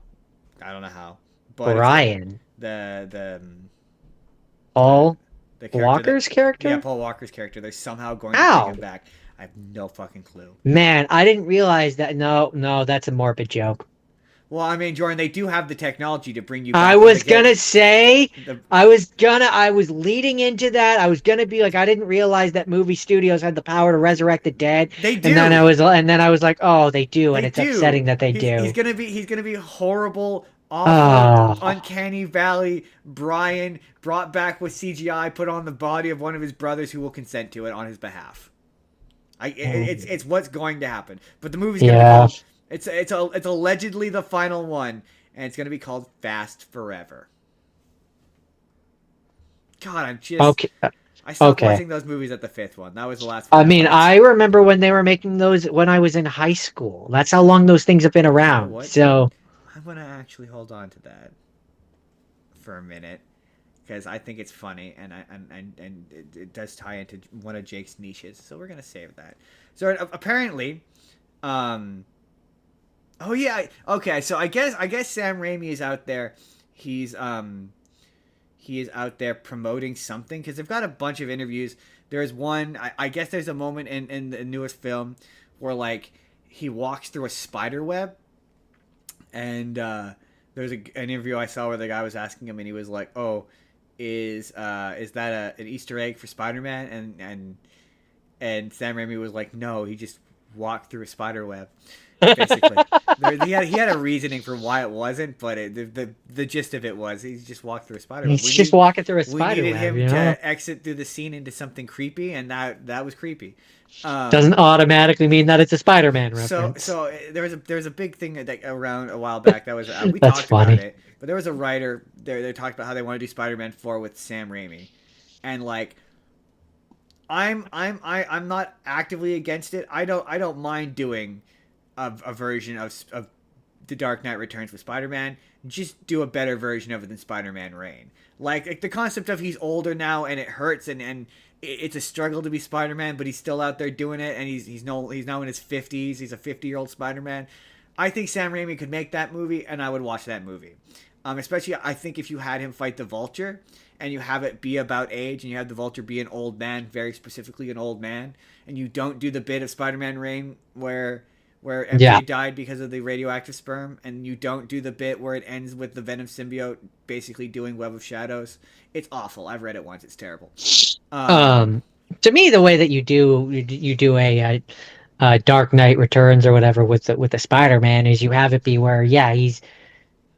S2: I don't know how. But
S1: Brian.
S2: The
S1: Paul Walker's character.
S2: Yeah, Paul Walker's character. They're somehow going to bring him back. I have no fucking clue.
S1: Man, I didn't realize that. No, that's a morbid joke.
S2: Well, I mean, Jordan, they do have the technology to bring you back.
S1: I was leading into that. I was gonna be like, I didn't realize that movie studios had the power to resurrect the dead.
S2: They do.
S1: And then I was like, oh, they do, and it's upsetting that they do.
S2: He's gonna be horrible, awful, uncanny valley. Brian brought back with CGI, put on the body of one of his brothers who will consent to it on his behalf. It's what's going to happen. But the movie's gonna be called, it's allegedly the final one, and it's gonna be called Fast Forever. God, I stopped watching those movies at the 5th one. That was the last one.
S1: I mean, I remember when they were making those when I was in high school. That's how long those things have been around. So
S2: I'm gonna actually hold on to that for a minute, because I think it's funny, and it does tie into one of Jake's niches, so we're gonna save that. So apparently, oh yeah, okay. So I guess Sam Raimi is out there. He is out there promoting something, because they've got a bunch of interviews. There's one. I guess there's a moment in the newest film where like he walks through a spider web, and there's an interview I saw where the guy was asking him, and he was like, "Oh, is that an Easter egg for Spider-Man?" And Sam Raimi was like, "No, he just walked through a spider web." Basically, he had a reasoning for why it wasn't, but the gist of it was he just walked through a spider web.
S1: He's just walking through a spider web.
S2: We needed him to exit through the scene into something creepy, and that was creepy.
S1: Doesn't automatically mean that it's a Spider-Man reference.
S2: So there was a big thing that around a while back that was we talked about it, but there was a writer they talked about how they want to do Spider-Man 4 with Sam Raimi, and like I'm not actively against it. I don't mind doing a version of The Dark Knight Returns with Spider-Man. Just do a better version of it than Spider-Man Reign. Like the concept of he's older now and it hurts and it's a struggle to be Spider-Man, but he's still out there doing it, and he's now in his 50s. He's a 50-year-old Spider-Man. I think Sam Raimi could make that movie, and I would watch that movie. Especially, I think if you had him fight the Vulture, and you have it be about age, and you have the Vulture be an old man, very specifically an old man, and you don't do the bit of Spider-Man Reign where MJ died because of the radioactive sperm, and you don't do the bit where it ends with the Venom symbiote basically doing Web of Shadows. It's awful. I've read it once. It's terrible.
S1: To me, the way that you do a Dark Knight Returns or whatever with the Spider-Man is you have it be where he's.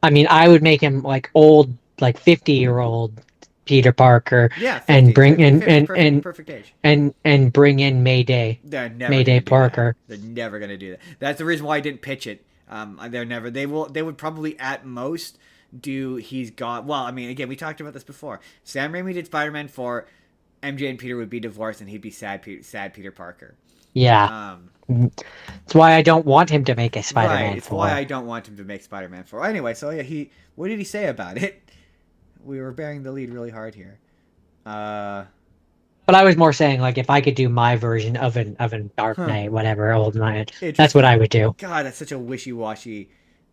S1: I mean, I would make him like old, like 50-year-old Peter Parker
S2: Yeah, 50,
S1: and bring
S2: 50, perfect age.
S1: and bring in Mayday.
S2: They're never
S1: Mayday
S2: gonna do
S1: Parker.
S2: that. They're never gonna do that. That's the reason why I didn't pitch it. They're never. They will. They would probably at most do. He's got. Well, I mean, again, we talked about this before. Sam Raimi did Spider-Man 4. MJ and Peter would be divorced, and he'd be sad Peter Parker.
S1: Yeah. That's why I don't want him to make a Spider-Man
S2: Right. It's
S1: 4.
S2: why I don't want him to make Spider-Man 4. Anyway, so yeah, what did he say about it? We were bearing the lead really hard here.
S1: But I was more saying, like, if I could do my version of an Dark Knight, whatever, Old Knight, that's what I would do.
S2: God, that's such a wishy-washy.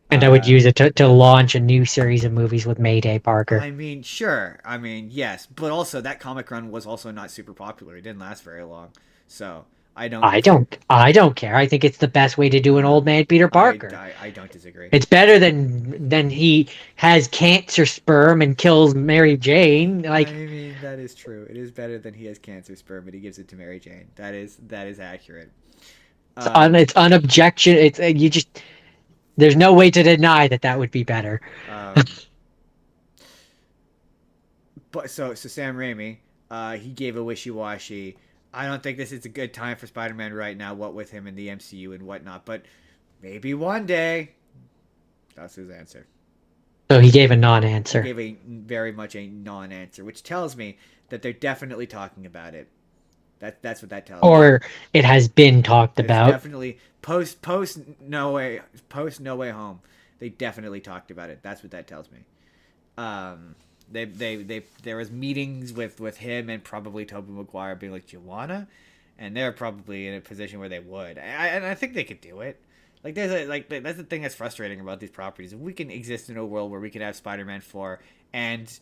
S1: And I would use it to launch a new series of movies with Mayday Parker.
S2: I mean, sure. I mean, yes. But also, that comic run was also not super popular. It didn't last very long. So, I don't
S1: care. I think it's the best way to do an old man Peter Parker.
S2: I don't disagree.
S1: It's better than he has cancer sperm and kills Mary Jane. Like,
S2: I mean, that is true. It is better than he has cancer sperm, but he gives it to Mary Jane. That is accurate.
S1: It's unobjection. It's you just. There's no way to deny that would be better.
S2: But so Sam Raimi, he gave a wishy-washy. I don't think this is a good time for Spider-Man right now. What with him in the MCU and whatnot, but maybe one day. That's his answer.
S1: So he gave a non-answer.
S2: He gave very much a non-answer, which tells me that they're definitely talking about it. That's what that tells me.
S1: Or it has been talked about.
S2: Definitely post No Way Home. They definitely talked about it. That's what that tells me. There was meetings with him and probably Tobey Maguire being like, "Do you wanna?" And they're probably in a position where they would. And I think they could do it. Like that's the thing that's frustrating about these properties. If we can exist in a world where we could have Spider-Man 4 and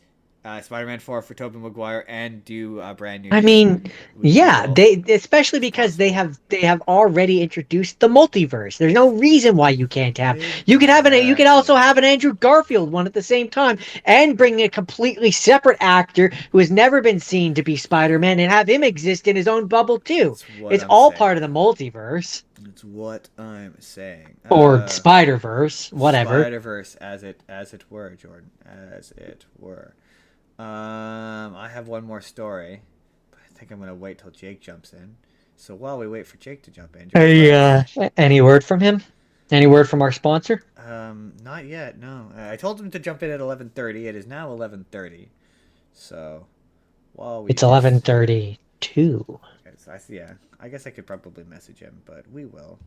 S2: Spider-Man 4 for Tobey Maguire and do a brand new.
S1: I mean, yeah, they especially because they have already introduced the multiverse. There's no reason why you can't have. You could also have an Andrew Garfield one at the same time and bring a completely separate actor who has never been seen to be Spider-Man and have him exist in his own bubble too. It's all part of the multiverse.
S2: It's what I'm saying.
S1: Or Spider-Verse, whatever.
S2: Spider-Verse, as it were, Jordan, as it were. I have one more story, but I think I'm gonna wait till Jake jumps in. So while we wait for Jake to jump in,
S1: any word from him? Any word from our sponsor?
S2: Not yet. No, I told him to jump in at 11:30. It is now 11:30. So it's
S1: 11:32.
S2: Yeah, I guess I could probably message him, but we will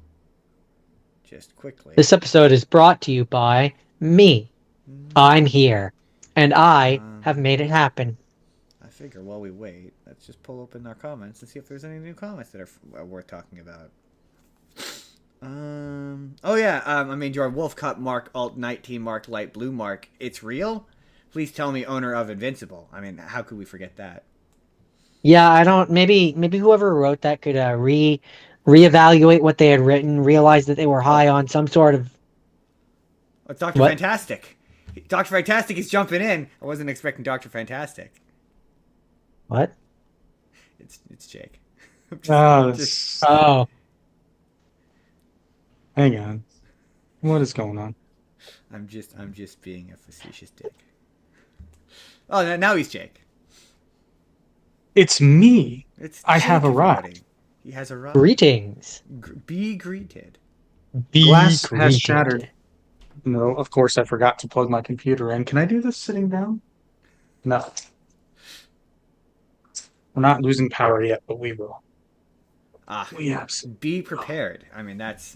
S2: just quickly.
S1: This episode is brought to you by me. I'm here. And I have made it happen.
S2: I figure while we wait, let's just pull open our comments and see if there's any new comments that are worth talking about. Oh yeah, I mean, your Wolf Cup mark alt 19 marked light blue mark. It's real? Please tell me owner of Invincible. I mean, how could we forget that?
S1: Yeah, I don't. Maybe whoever wrote that could reevaluate what they had written, realize that they were high on some sort of.
S2: It's Dr. Fantastic. Dr. Fantastic is jumping in. I wasn't expecting Dr. Fantastic.
S1: What?
S2: It's Jake.
S4: Oh. Hang on. What is going on?
S2: I'm just being a facetious dick. Oh, now he's Jake.
S4: It's me. I
S2: Jake
S4: have arrived.
S2: He has arrived.
S1: Greetings.
S2: Be greeted.
S4: Glass has shattered. No, of course I forgot to plug my computer in. Can I do this sitting down? No. We're not losing power yet, but we will.
S2: Be prepared. I mean, that's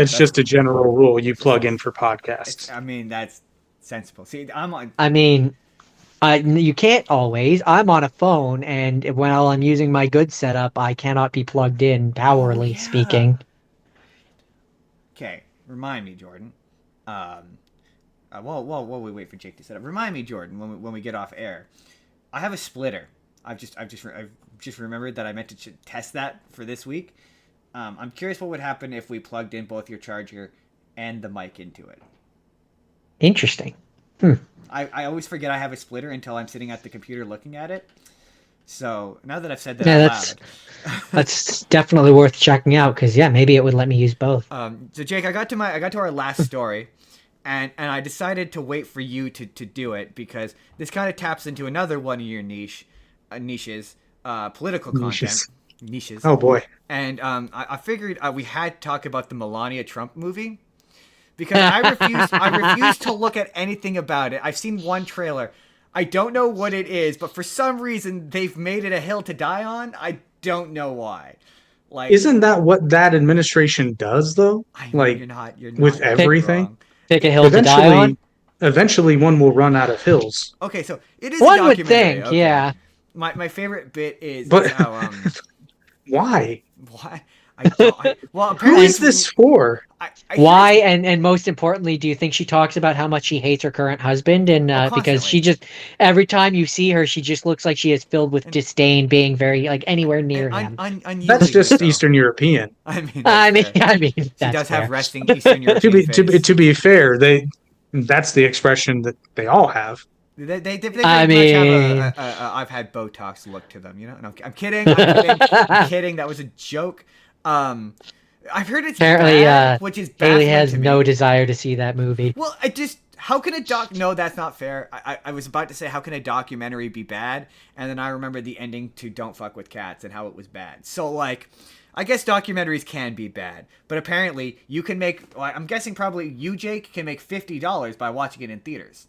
S4: just a general rule you plug in for podcasts.
S2: I mean, that's sensible. See, I'm on.
S1: I mean, you can't always. I'm on a phone, and while I'm using my good setup, I cannot be plugged in, powerly speaking.
S2: Okay, remind me, Jordan. While we wait for Jake to set up, remind me, Jordan, when we get off air, I have a splitter. I've just remembered that I meant to test that for this week. I'm curious what would happen if we plugged in both your charger and the mic into it.
S1: Interesting.
S2: I always forget I have a splitter until I'm sitting at the computer looking at it. So now that I've said that out loud,
S1: that's definitely worth checking out because maybe it would let me use both.
S2: So Jake, I got to our last story. And I decided to wait for you to do it because this kind of taps into another one of your niches, political content. Niches.
S4: Oh boy.
S2: And I figured we had to talk about the Melania Trump movie because I refuse to look at anything about it. I've seen one trailer. I don't know what it is, but for some reason they've made it a hill to die on. I don't know why. Like,
S4: isn't that what that administration does though?
S2: I know,
S4: like
S2: you're not
S4: with everything.
S2: wrong.
S1: Pick a hill to die on.
S4: Eventually, one will run out of hills.
S2: Okay, so it is
S1: One
S2: a
S1: would
S2: documentary.
S1: think,
S2: okay.
S1: yeah.
S2: My favorite bit is
S4: But
S2: how
S4: why?
S2: why
S4: Who
S2: apparently
S4: is this for?
S2: I
S1: Why and most importantly, do you think she talks about how much she hates her current husband? And because she just every time you see her, she just looks like she is filled with disdain, being very like anywhere near him.
S4: That's just Eastern European.
S2: I mean,
S1: she
S2: does have resting Eastern European face.
S4: to be fair, that's the expression that they all have.
S2: They very much have I've had Botox look to them, you know. No, I'm kidding. I'm kidding. That was a joke. I've heard it's
S1: apparently
S2: bad, which is
S1: Haley has
S2: to me.
S1: no desire to see that movie.
S2: Well, how can a no, that's not fair. I was about to say how can a documentary be bad, and then I remember the ending to Don't Fuck with Cats and how it was bad. So like, I guess documentaries can be bad, but apparently you can make. Well, I'm guessing probably you, Jake, can make $50 by watching it in theaters.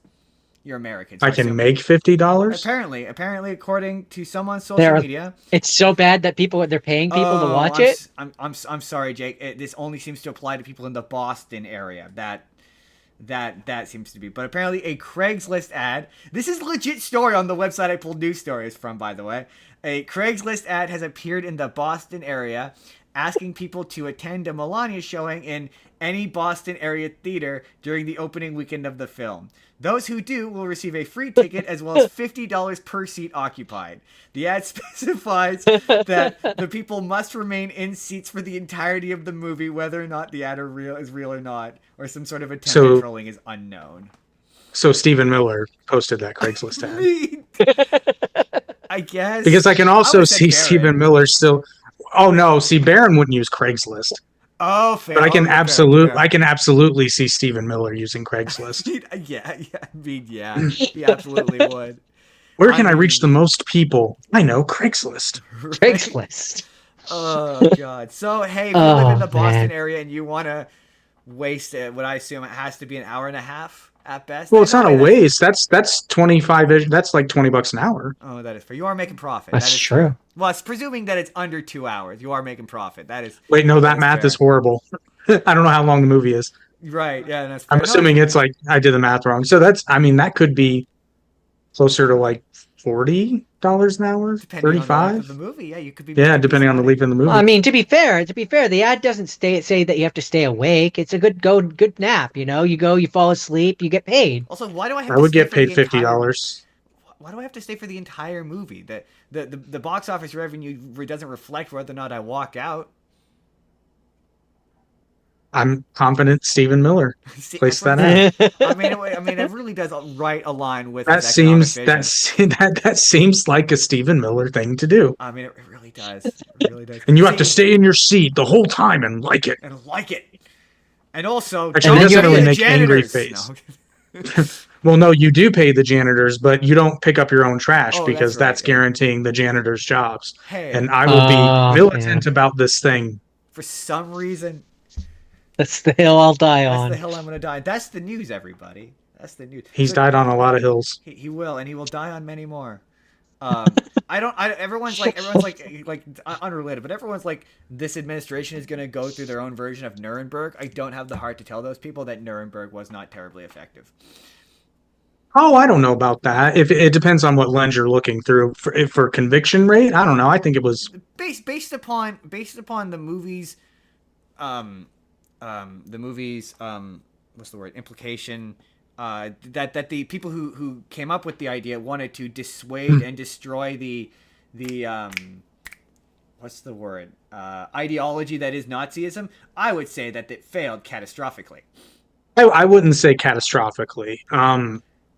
S2: You're American. So
S4: I can make $50.
S2: Apparently, according to someone's social media,
S1: it's so bad that they're paying people to watch it.
S2: I'm sorry, Jake. This only seems to apply to people in the Boston area. That seems to be. But apparently, a Craigslist ad. This is a legit story on the website I pulled news stories from, by the way. A Craigslist ad has appeared in the Boston area, asking people to attend a Melania showing in any Boston area theater during the opening weekend of the film. Those who do will receive a free ticket as well as $50 per seat occupied. The ad specifies that the people must remain in seats for the entirety of the movie, whether or not the ad is real or not, or some sort of attempt at trolling is unknown.
S4: So Stephen Miller posted that Craigslist
S2: ad. I guess.
S4: Because I can also see Stephen Miller still. Oh no, see Barron wouldn't use Craigslist.
S2: Oh, fair.
S4: But I can absolutely see Stephen Miller using Craigslist.
S2: Yeah, he absolutely would.
S4: Where can I reach the most people? I know, Craigslist.
S2: Right?
S1: Craigslist.
S2: Oh god. So hey, if you live in the Boston area and you want to waste it, what I assume it has to be an hour and a half at best.
S4: Well, it's not a waste. That's 25. That's like $20 an hour.
S2: Oh, that is fair. You are making profit.
S1: That's
S2: that is
S1: true.
S2: Fair. Well, it's presuming that it's under 2 hours. You are making profit. That is.
S4: Wait, no, that math is horrible. I don't know how long the movie is.
S2: Right. Yeah, that's fair.
S4: I'm assuming it's like I did the math wrong. So that could be closer to like $40 an hour,
S2: depending
S4: 35.
S2: On the length of the movie, yeah, you could be.
S4: Yeah, depending on the length of the movie.
S1: Well, I mean, to be fair, the ad doesn't say that you have to stay awake. It's a good nap. You know, you go, you fall asleep, you get paid.
S2: Also, why do I have?
S4: I would get paid $50.
S2: Why do I have to stay for the entire movie? The box office revenue doesn't reflect whether or not I walk out.
S4: I'm confident Stephen Miller placed that ad.
S2: I mean, it really does align with
S4: that. Seems like a Stephen Miller thing to do.
S2: I mean, it really does. It really does.
S4: And you have to stay in your seat the whole time and like it.
S2: And also,
S4: actually, he doesn't really make angry face. No. Well, no, you do pay the janitors, but you don't pick up your own trash because that's guaranteeing the janitors' jobs.
S2: Hey.
S4: And I will be militant about this thing.
S2: For some reason.
S1: That's the hill I'll die on.
S2: That's the hill I'm going to die. That's the news, everybody. That's the news.
S4: He's died on a lot of hills.
S2: He will, and he will die on many more. Everyone's like unrelated, but everyone's like, this administration is going to go through their own version of Nuremberg. I don't have the heart to tell those people that Nuremberg was not terribly effective.
S4: Oh, I don't know about that. If it depends on what lens you're looking through for conviction rate. I don't know. I think it was
S2: based upon the movies, what's the word? Implication. That the people who came up with the idea wanted to dissuade and destroy the what's the word? Ideology that is Nazism. I would say that it failed catastrophically.
S4: I wouldn't say catastrophically.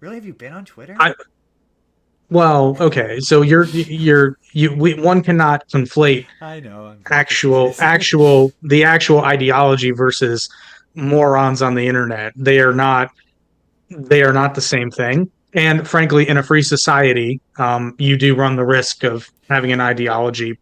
S2: Really? Have you been on Twitter?
S4: Well, okay. So one cannot conflate.
S2: I know.
S4: The actual ideology versus morons on the internet. They are not the same thing. And frankly, in a free society, you do run the risk of having an ideology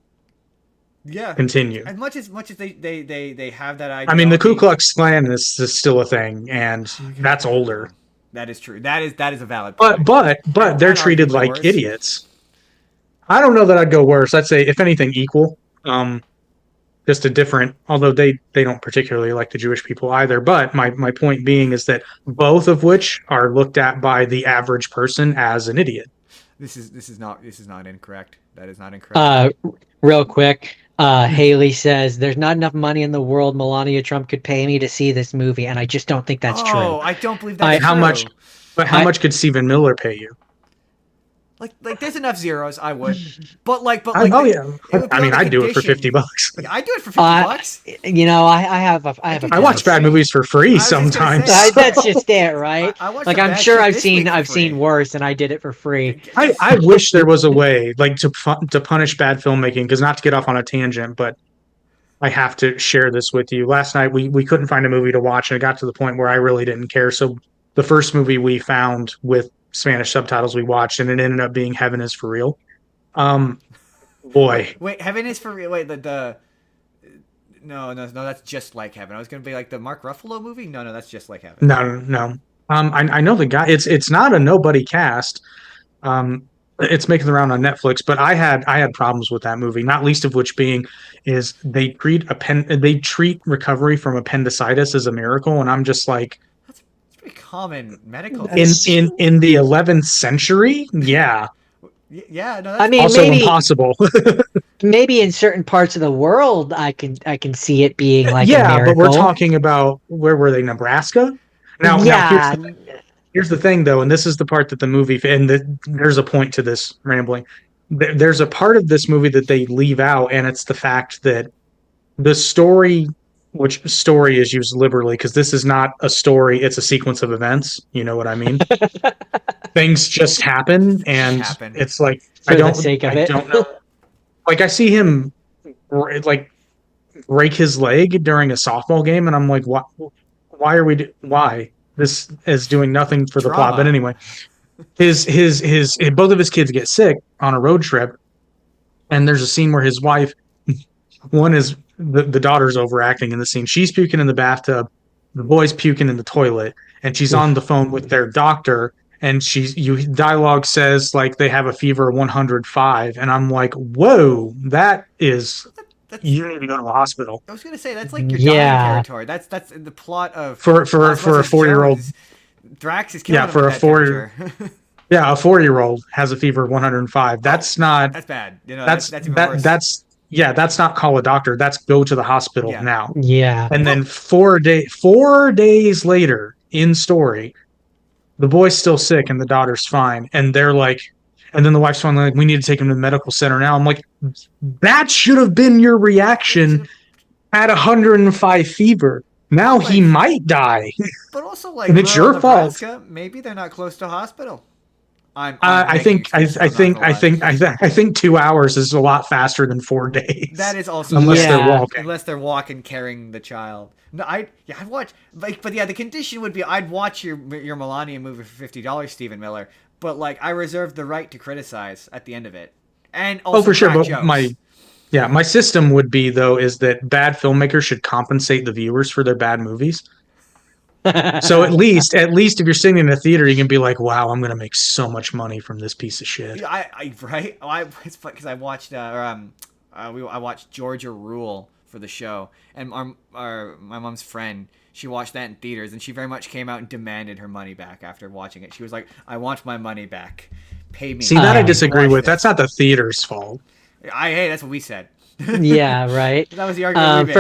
S4: continue.
S2: As much as they have that ideology.
S4: I mean, the Ku Klux Klan is still a thing, and that's older.
S2: That is true. That is a valid point.
S4: But they're treated like idiots. I don't know that I'd go worse. I'd say, if anything, equal. Just a different, although they don't particularly like the Jewish people either. But my point being is that both of which are looked at by the average person as an idiot.
S2: This is not incorrect. That is not incorrect.
S1: Real quick, Haley says there's not enough money in the world Melania Trump could pay me to see this movie, and I just don't think that's true.
S2: Oh, I don't believe that's true.
S4: How much could Stephen Miller pay you?
S2: Like there's enough zeros, I would. But yeah.
S4: I mean, I'd do it for $50.
S2: Yeah, I'd do it for $50.
S1: You know, I
S4: watch bad movies for free sometimes.
S1: That's just it, right? I'm sure I've seen worse, and I did it for free.
S4: I wish there was a way, like, to punish bad filmmaking, because not to get off on a tangent, but I have to share this with you. Last night we couldn't find a movie to watch, and it got to the point where I really didn't care. So the first movie we found with Spanish subtitles we watched, and it ended up being Heaven is for Real. Boy.
S2: Wait, Heaven is for Real. Wait, no, that's Just Like Heaven. I was gonna be like the Mark Ruffalo movie. No, that's Just Like Heaven.
S4: No. I know the guy. It's not a nobody cast. It's making the round on Netflix, but I had problems with that movie. Not least of which being is they treat recovery from appendicitis as a miracle, and I'm just like,
S2: pretty common medical
S4: in the 11th century. Yeah,
S2: no, that's
S1: I mean,
S4: also impossible.
S1: Maybe in certain parts of the world I can see it being like a miracle.
S4: But we're talking about, where were they? Nebraska. Now here's the thing though, and this is the part that the movie, and there's a point to this rambling. There's a part of this movie that they leave out, and it's the fact that the story, which story is used liberally, because this is not a story, it's a sequence of events. You know what I mean? Things just happen, and it's like, I don't know. Like, I see him like break his leg during a softball game, and I'm like, why? This is doing nothing for the plot. But anyway, his both of his kids get sick on a road trip, and there's a scene where his wife, one is the daughter's overacting in the scene. She's puking in the bathtub, the boy's puking in the toilet, and she's on the phone with their doctor, and dialogue says like they have a fever of 105, and I'm like, whoa, you need to go to the hospital.
S2: I was gonna say that's like your dying territory. That's the plot of
S4: for a 4-year-old.
S2: Drax is killing him for a 4-year.
S4: Yeah, a 4-year-old has a fever of 105. That's not.
S2: That's bad. You know, that's even worse.
S4: That's not call a doctor. That's go to the hospital now.
S1: Yeah.
S4: And then 4 days later in story, the boy's still sick and the daughter's fine. And they're like, and then the wife's finally like, we need to take him to the medical center now. I'm like, that should have been your reaction at 105 fever. Now he might die.
S2: But also, like,
S4: and it's your fault.
S2: Maybe they're not close to a hospital.
S4: I think 2 hours is a lot faster than 4 days.
S2: That is also unless they're walking carrying the child. No, I'd watch the condition would be I'd watch your Melania movie for $50, Stephen Miller. But like, I reserve the right to criticize at the end of it, and also
S4: for sure. But
S2: jokes.
S4: my system would be though is that bad filmmakers should compensate the viewers for their bad movies. So at least if you're sitting in a theater, you can be like, "Wow, I'm gonna make so much money from this piece of shit."
S2: It's because I watched I watched Georgia Rule for the show, and my mom's friend, she watched that in theaters, and she very much came out and demanded her money back after watching it. She was like, "I want my money back. Pay me."
S4: See, that I disagree with. That's not the theater's fault.
S2: Hey, that's what we said.
S1: Yeah, right.
S2: That was the argument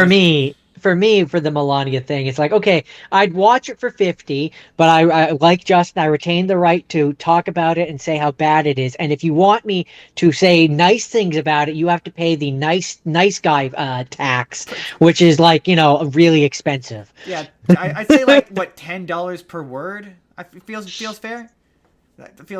S1: for me, for the Melania thing, it's like, okay, I'd watch it for 50, but I like Justin, I retain the right to talk about it and say how bad it is. And if you want me to say nice things about it, you have to pay the nice guy tax, which is like, really expensive.
S2: Yeah, I'd say like what, $10 per word. Feels fair.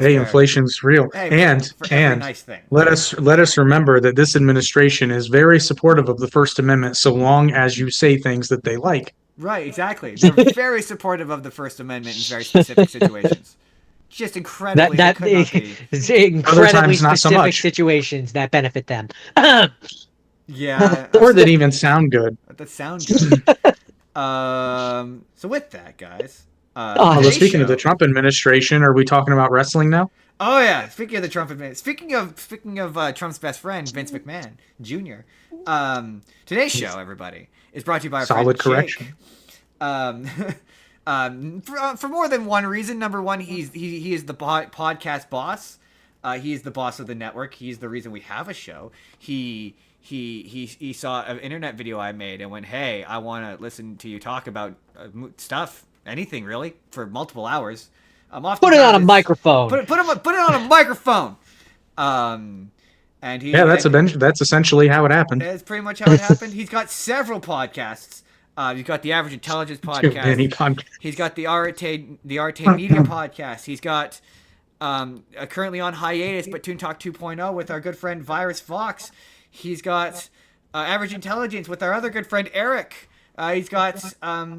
S4: Hey, inflation's real.
S2: Hey,
S4: and
S2: nice thing.
S4: let us remember that this administration is very supportive of the First Amendment so long as you say things that they like.
S2: Right, exactly. They're very supportive of the First Amendment in very specific situations. Just incredibly,
S1: That
S2: it could not be.
S1: is
S4: Other
S1: incredibly
S4: times, not so
S1: specific
S4: much.
S1: situations that benefit them.
S2: Yeah,
S4: Or that even sound good.
S2: that sound good. So with that, guys,
S1: Oh,
S4: Although
S2: today's
S4: speaking of the
S2: show-
S4: Trump administration, are we talking about wrestling now?
S2: Oh yeah, speaking of the Trump administration, speaking of Trump's best friend Vince McMahon Jr. Today's show, everybody, is brought to you by our
S4: Solid
S2: friend
S4: correction.
S2: Jake. For more than one reason. Number one, he is the podcast boss. He is the boss of the network. He's the reason we have a show. He saw an internet video I made and went, "Hey, I want to listen to you talk about stuff, anything really, for multiple hours."
S1: put it on a microphone.
S2: Put it on a microphone. And he
S4: That's essentially how it happened.
S2: that's pretty much how it happened. He's got several podcasts. He's got the Average Intelligence
S4: Too many
S2: podcast.
S4: podcasts.
S2: He's got the Arte Media podcast. He's got currently on hiatus, but Toon Talk 2.0 with our good friend Virus Fox. He's got Average Intelligence with our other good friend Eric. He's got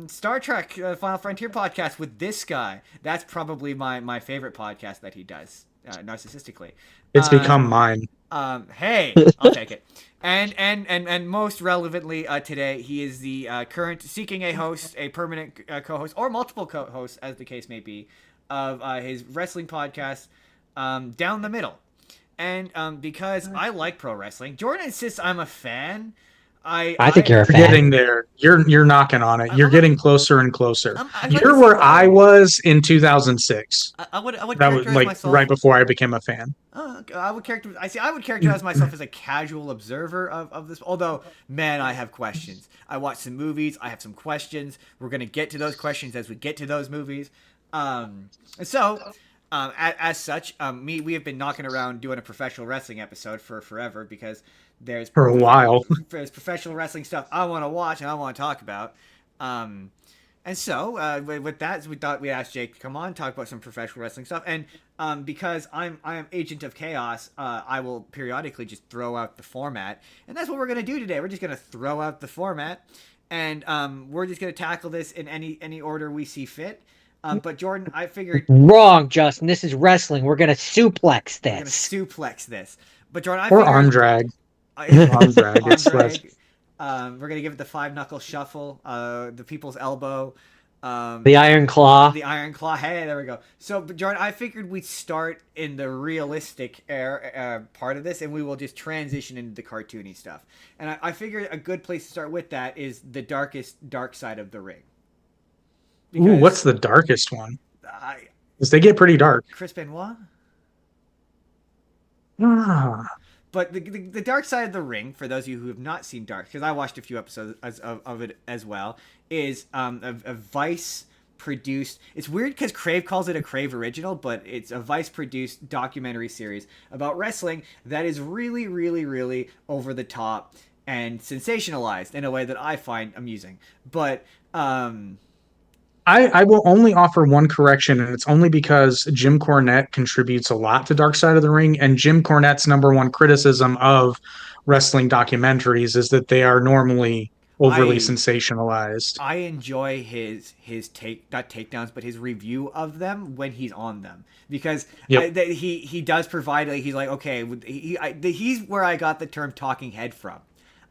S2: Star Trek Final Frontier podcast with this guy. That's probably my favorite podcast that he does, narcissistically.
S4: It's become mine.
S2: Hey, I'll take it. And most relevantly today, he is the current seeking a host, a permanent co-host, or multiple co-hosts, as the case may be, of his wrestling podcast, Down the Middle. And because I like pro wrestling, Jordan insists I'm a fan.
S1: I think you're a
S4: You're
S1: fan.
S4: getting there. You're knocking on it. You're getting closer and closer.
S2: I'd like to
S4: You're
S2: see
S4: where
S2: more.
S4: I was in 2006.
S2: I would
S4: That was
S2: characterize
S4: like
S2: myself
S4: right before I became a fan.
S2: I would characterize myself as a casual observer of this. Although, man, I have questions. I watched some movies. I have some questions. We're gonna get to those questions as we get to those movies. And so, as such, we have been knocking around doing a professional wrestling episode for forever because there's
S4: For a while.
S2: there's professional wrestling stuff I want to watch and I want to talk about. And so, with that, we thought we'd ask Jake to come on, talk about some professional wrestling stuff. And because I am Agent of Chaos, I will periodically just throw out the format. And that's what we're going to do today. We're just going to throw out the format. And we're just going to tackle this in any order we see fit. But Jordan, I figured...
S1: Wrong, Justin. This is wrestling. We're gonna suplex
S2: We're going to
S1: this.
S2: suplex this. But Jordan, I
S4: Or
S2: figured...
S4: arm drag.
S2: Arm
S4: drag, it's less-
S2: We're going to give it the 5-knuckle shuffle, the people's elbow...
S1: The Iron Claw.
S2: The Iron Claw. Hey, there we go. So, but Jordan, I figured we'd start in the realistic part of this, and we will just transition into the cartoony stuff. And I figured a good place to start with that is the dark side of the ring.
S4: Ooh, what's the darkest one?
S2: I,
S4: Because they get pretty dark.
S2: Chris Benoit?
S4: Ah.
S2: But the dark side of the ring, for those of you who have not seen Dark, because I watched a few episodes of it as well, is a Vice produced. It's weird because Crave calls it a Crave original, but it's a Vice produced documentary series about wrestling that is really, really, really over the top and sensationalized in a way that I find amusing. But
S4: I will only offer one correction, and it's only because Jim Cornette contributes a lot to Dark Side of the Ring, and Jim Cornette's number one criticism of wrestling documentaries is that they are normally overly sensationalized.
S2: I enjoy his not takedowns, but his review of them when he's on them, because he does provide, like, he's like, okay, he's where I got the term talking head from.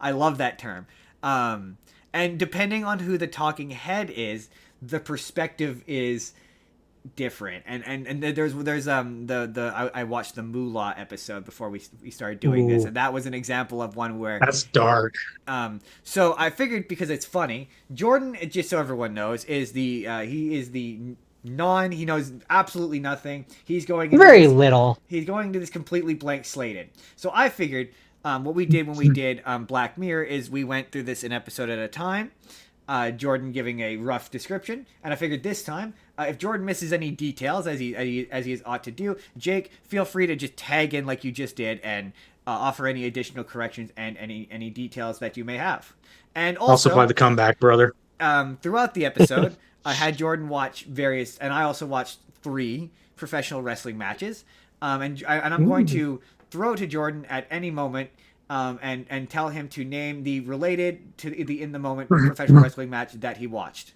S2: I love that term. And depending on who the talking head is, the perspective is different. And there's I watched the Moolah episode before we started doing this, and that was an example of one where
S4: That's dark.
S2: So I figured, because it's funny, Jordan, just so everyone knows, is he knows absolutely nothing. He's going
S1: Very little.
S2: He's going to this completely blank slated. So I figured what we did when we did Black Mirror is we went through this an episode at a time. Jordan giving a rough description, and I figured this time, if Jordan misses any details, as he is ought to do, Jake, feel free to just tag in like you just did and offer any additional corrections and any details that you may have. And also,
S4: I'll supply the comeback, brother.
S2: Throughout the episode, I had Jordan watch various, and I also watched 3 professional wrestling matches, and I'm going to throw to Jordan at any moment and tell him to name the related to the in the moment professional wrestling match that he watched,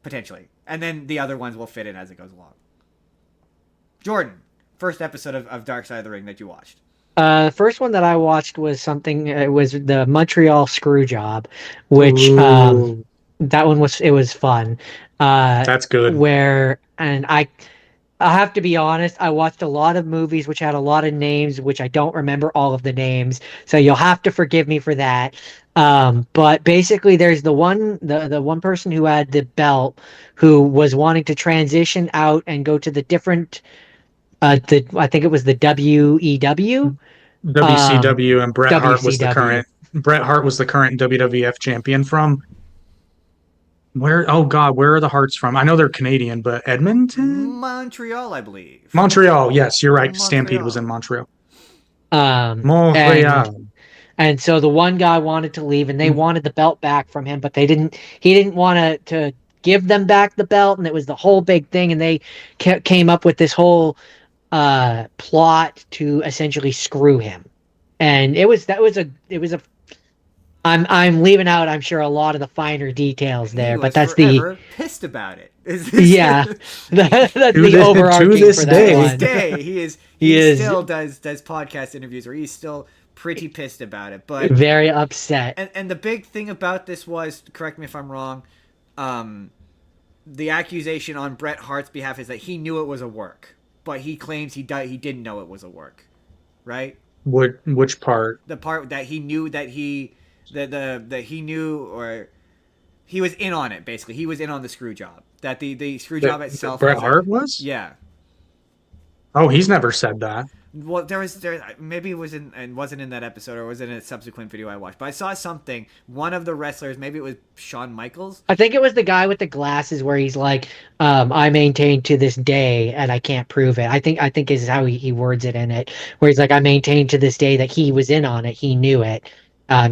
S2: potentially, and then the other ones will fit in as it goes along. Jordan, first episode of Dark Side of the Ring that you watched.
S1: The first one that I watched was something. It was the Montreal Screwjob, which that one was fun.
S4: That's good.
S1: I'll have to be honest, I watched a lot of movies which had a lot of names, which I don't remember all of the names, so you'll have to forgive me for that. But basically, there's the one person who had the belt, who was wanting to transition out and go to the different, I think it was the WEW,
S4: WCW, and Bret Hart was the
S1: WCW.
S4: current. Bret Hart was the current WWF champion from. Where? Oh God, where are the Harts from? I know they're Canadian, but Edmonton,
S2: Montreal, I believe.
S4: Montreal. Yes, you're right.
S2: Montreal.
S4: Stampede was in Montreal.
S1: Montreal. And so the one guy wanted to leave, and they wanted the belt back from him, but he didn't want to give them back the belt, and it was the whole big thing, and they came up with this whole plot to essentially screw him. And I'm leaving out, I'm sure, a lot of the finer details there, but that's
S2: pissed about it.
S1: Yeah, that's the overarching
S4: to this
S1: for that
S4: day.
S1: one.
S2: To this day, he still does podcast interviews where he's still pretty pissed about it, but
S1: very upset.
S2: And the big thing about this was, correct me if I'm wrong, the accusation on Bret Hart's behalf is that he knew it was a work, but he claims he didn't know it was a work, right?
S4: Which part?
S2: The part that he knew that he knew, or he was in on it. Basically, he was in on the screw job. That the screw job itself.
S4: Bret Hart was?
S2: Yeah.
S4: Oh, he's never said that.
S2: Well, maybe it wasn't in that episode, or was it in a subsequent video I watched. But I saw something. One of the wrestlers, maybe it was Shawn Michaels.
S1: I think it was the guy with the glasses where he's like, "I maintain to this day, and I can't prove it." I think is how he words it in it, where he's like, "I maintain to this day that he was in on it. He knew it.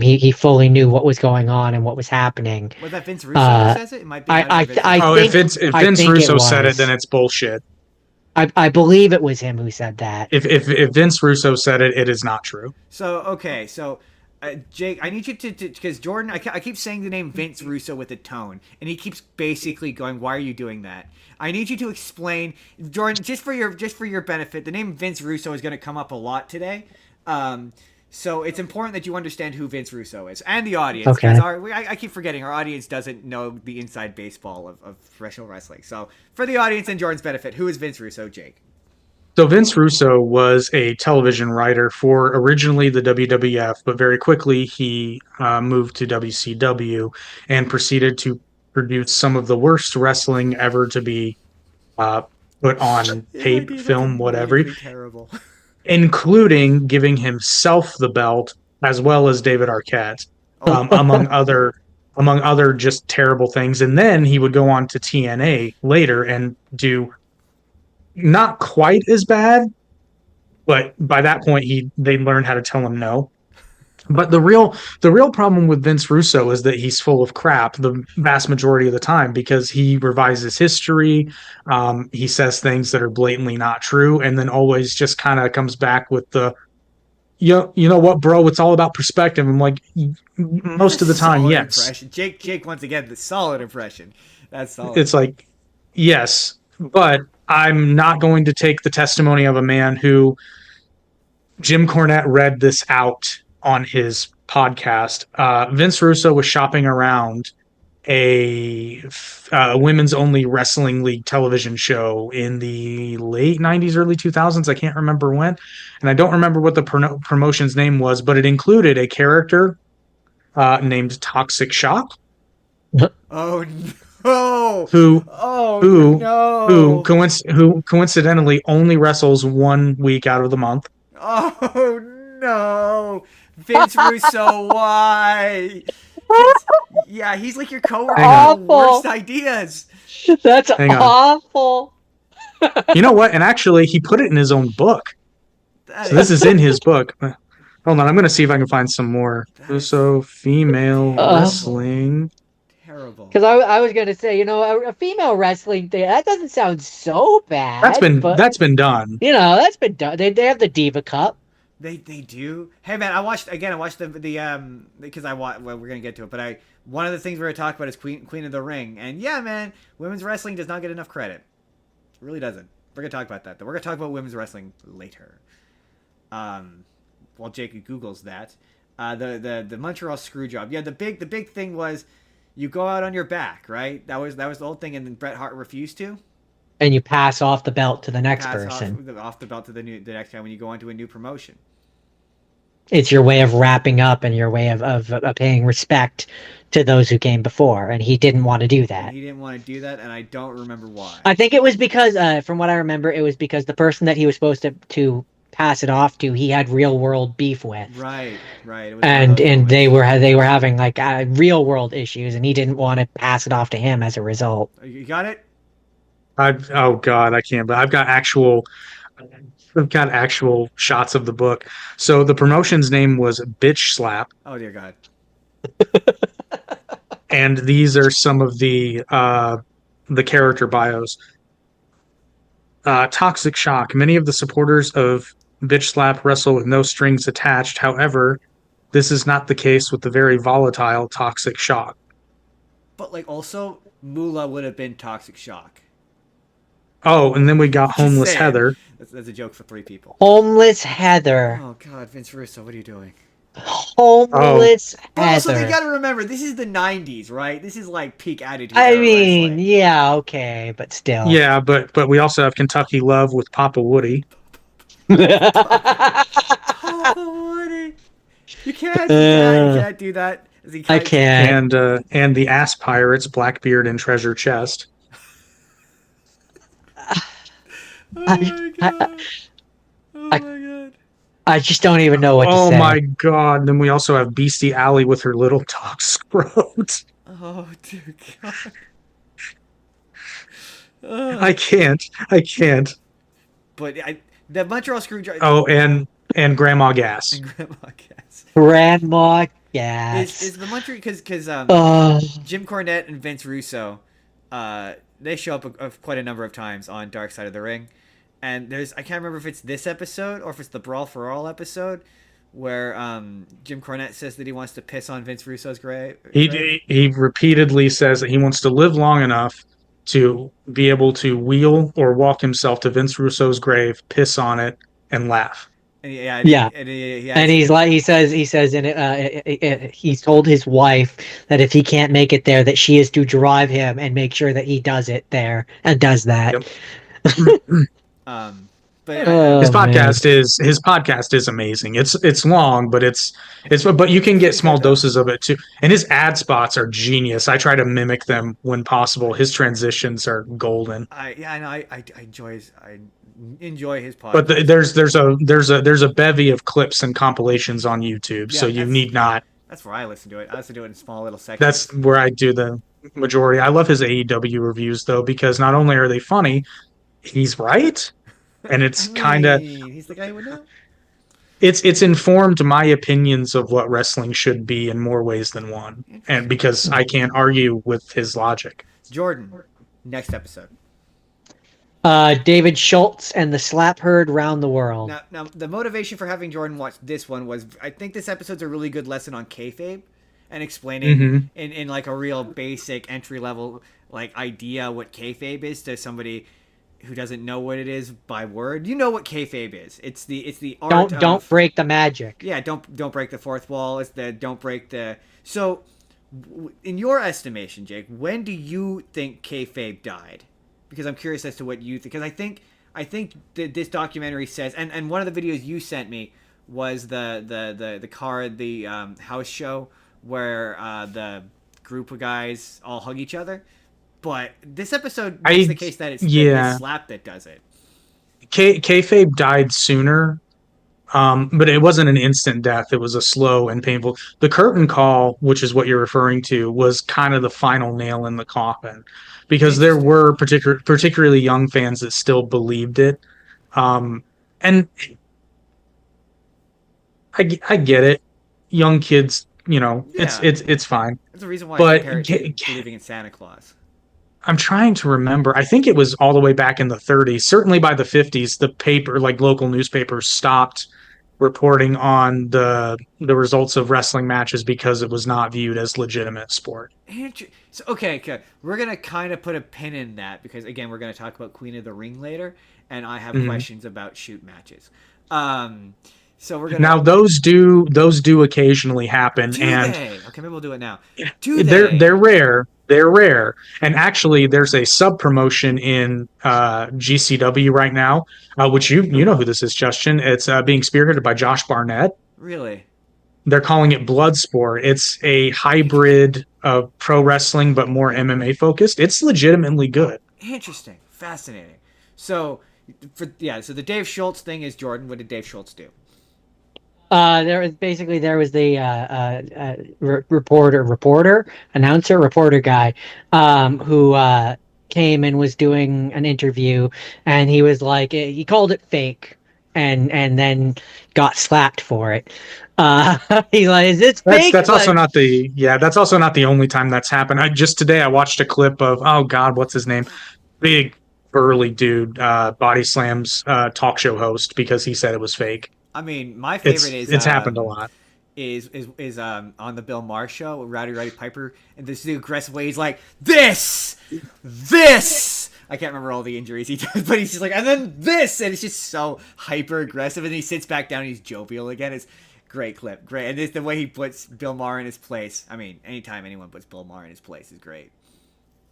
S1: He fully knew what was going on and what was happening."
S2: Was that Vince Russo who says it? It might be.
S4: If Vince Russo said it, then it's bullshit.
S1: I believe it was him who said that.
S4: If Vince Russo said it, it is not true.
S2: So Jake, I need you to because Jordan, I keep saying the name Vince Russo with a tone, and he keeps basically going, "Why are you doing that?" I need you to explain, Jordan, just for your benefit. The name Vince Russo is going to come up a lot today. So it's important that you understand who Vince Russo is, and the audience.
S1: Okay.
S2: I keep forgetting our audience doesn't know the inside baseball of professional wrestling. So for the audience and Jordan's benefit, who is Vince Russo, Jake?
S4: So Vince Russo was a television writer for originally the WWF, but very quickly he moved to WCW and proceeded to produce some of the worst wrestling ever to be put on tape, film, whatever.
S2: Really terrible.
S4: Including giving himself the belt as well as David Arquette, among other just terrible things. And then he would go on to TNA later and do not quite as bad, but by that point they learned how to tell him no. But the real problem with Vince Russo is that he's full of crap the vast majority of the time, because he revises history. He says things that are blatantly not true, and then always just kind of comes back with the, you know what, bro? It's all about perspective. I'm like, most of the time, yes.
S2: Impression. Jake, once again, the solid impression. That's solid.
S4: It's like, yes, but I'm not going to take the testimony of a man who Jim Cornette read this out on his podcast. Vince Russo was shopping around a women's only wrestling league television show in the late 90s, early 2000s. I can't remember when. And I don't remember what the promotion's name was, but it included a character named Toxic Shock.
S2: Oh, no.
S4: Who coincidentally only wrestles 1 week out of the month.
S2: Oh, no. Vince Russo, why? Yeah, he's like your coworker with the worst ideas.
S1: That's awful.
S4: You know what? And actually, he put it in his own book. So this is in his book. Hold on, I'm going to see if I can find some more. Russo female wrestling.
S2: Terrible.
S1: Because I was going to say, a female wrestling thing, that doesn't sound so bad.
S4: That's been done.
S1: That's been done. They have the Diva Cup.
S2: They do. Hey man, I watched the because we're gonna get to it, but one of the things we're gonna talk about is Queen of the Ring, and yeah, man, women's wrestling does not get enough credit. It really doesn't. We're gonna talk about that though. We're gonna talk about women's wrestling later. While Jake Googles that, the Montreal Screwjob. Yeah, the big thing was you go out on your back, right? That was the whole thing, and then Bret Hart refused to.
S1: And you pass off the belt to the next person.
S2: Off the belt to the next guy when you go into a new promotion.
S1: It's your way of wrapping up and your way of paying respect to those who came before, and he didn't want to do that.
S2: He didn't want to do that, and I don't remember why.
S1: I think it was because, from what I remember, it was because the person that he was supposed to pass it off to, he had real world beef with.
S2: Right. It was
S1: and they were having like real world issues, and he didn't want to pass it off to him as a result.
S2: You got it?
S4: Oh God, I can't. But I've got actual shots of the book. So the promotion's name was Bitch Slap.
S2: Oh dear God.
S4: And these are some of the character bios. Toxic Shock. Many of the supporters of Bitch Slap wrestle with no strings attached. However, this is not the case with the very volatile Toxic Shock.
S2: But like also, Moolah would have been Toxic Shock.
S4: Oh, and then we got Homeless Heather.
S2: That's a joke for 3 people.
S1: Homeless Heather.
S2: Oh God, Vince Russo, what are you doing?
S1: Homeless Heather.
S2: But also, you gotta remember, this is the 90s, right? This is like peak attitude.
S1: I mean, wrestling. Yeah, okay, but still.
S4: Yeah, but we also have Kentucky Love with Papa Woody.
S2: Papa Woody. You can't do that.
S1: I can't.
S4: And the Ass Pirates, Blackbeard and Treasure Chest.
S2: Oh my God. Oh my God.
S1: I just don't even know what to say.
S4: Oh my God. Then we also have Beastie Alley with her little dog Scroat.
S2: Oh dear God.
S4: I can't.
S2: But the Montreal Screwdriver.
S4: Oh, and Grandma Gas.
S2: And Grandma Gas.
S1: Grandma Gas.
S2: Is the Montreal because Jim Cornette and Vince Russo, they show up quite a number of times on Dark Side of the Ring, and I can't remember if it's this episode or if it's the Brawl for All episode where Jim Cornette says that he wants to piss on Vince Russo's grave.
S4: He repeatedly says that he wants to live long enough to be able to wheel or walk himself to Vince Russo's grave, piss on it, and laugh.
S2: And
S1: he says in it, he's told his wife that if he can't make it there, that she is to drive him and make sure that he does it there and does that.
S4: Yep.
S2: But
S4: his podcast is amazing. It's long, but but you can get small doses of it too. And his ad spots are genius. I try to mimic them when possible. His transitions are golden.
S2: I enjoy his podcast.
S4: But there's a bevy of clips and compilations on YouTube, so you need not.
S2: That's where I listen to it. I listen to it in small little sections.
S4: That's where I do the majority. I love his AEW reviews though, because not only are they funny, he's right. And it's kind of
S2: he's the guy who would know.
S4: It's informed my opinions of what wrestling should be in more ways than one, and because I can't argue with his logic.
S2: Jordan, next episode.
S1: David Schultz and the Slap Herd Round the World.
S2: Now, the motivation for having Jordan watch this one was I think this episode's a really good lesson on kayfabe and explaining in like a real basic entry level like idea what kayfabe is to somebody who doesn't know what it is by word. You know what kayfabe is. It's the art
S1: don't break the magic.
S2: Yeah, don't break the fourth wall. It's the don't break the. So, in your estimation, Jake, when do you think kayfabe died? Because I'm curious as to what you think. Because I think that this documentary says, and one of the videos you sent me was the house show where the group of guys all hug each other. But this episode makes the case that it's the slap that does it.
S4: Kayfabe died sooner, but it wasn't an instant death. It was a slow and painful. The curtain call, which is what you're referring to, was kind of the final nail in the coffin, because there were particularly young fans that still believed it. And I get it. Young kids, it's fine.
S2: There's a reason why
S4: but
S2: believing in Santa Claus.
S4: I'm trying to remember. I think it was all the way back in the 30s. Certainly by the 50s, the paper, like local newspapers, stopped reporting on the results of wrestling matches because it was not viewed as legitimate sport.
S2: So, okay. We're going to kind of put a pin in that because, again, we're going to talk about Queen of the Ring later, and I have questions about shoot matches. So we're gonna
S4: now those do occasionally happen, and
S2: okay, maybe we'll do it now.
S4: They're rare. They're rare, and actually, there's a sub promotion in GCW right now, which you know who this is, Justin. It's being spearheaded by Josh Barnett.
S2: Really?
S4: They're calling it Bloodsport. It's a hybrid of pro wrestling, but more MMA focused. It's legitimately good.
S2: Interesting, fascinating. So, so the Dave Schultz thing is Jordan. What did Dave Schultz do?
S1: There was the reporter guy, who came and was doing an interview, and he was like, he called it fake, and then got slapped for it. He's like, "Is this fake?"
S4: That's also not the only time that's happened. Just today I watched a clip of what's his name, big burly dude, body slams talk show host because he said it was fake.
S2: I mean, my favorite
S4: it's happened a lot.
S2: Is on the Bill Maher show with Rowdy Piper, and this the aggressive way he's like this. I can't remember all the injuries he does, but he's just like, and then this, and it's just so hyper aggressive, and he sits back down and he's jovial again. It's great clip, great, and it's the way he puts Bill Maher in his place. I mean, anytime anyone puts Bill Maher in his place is great.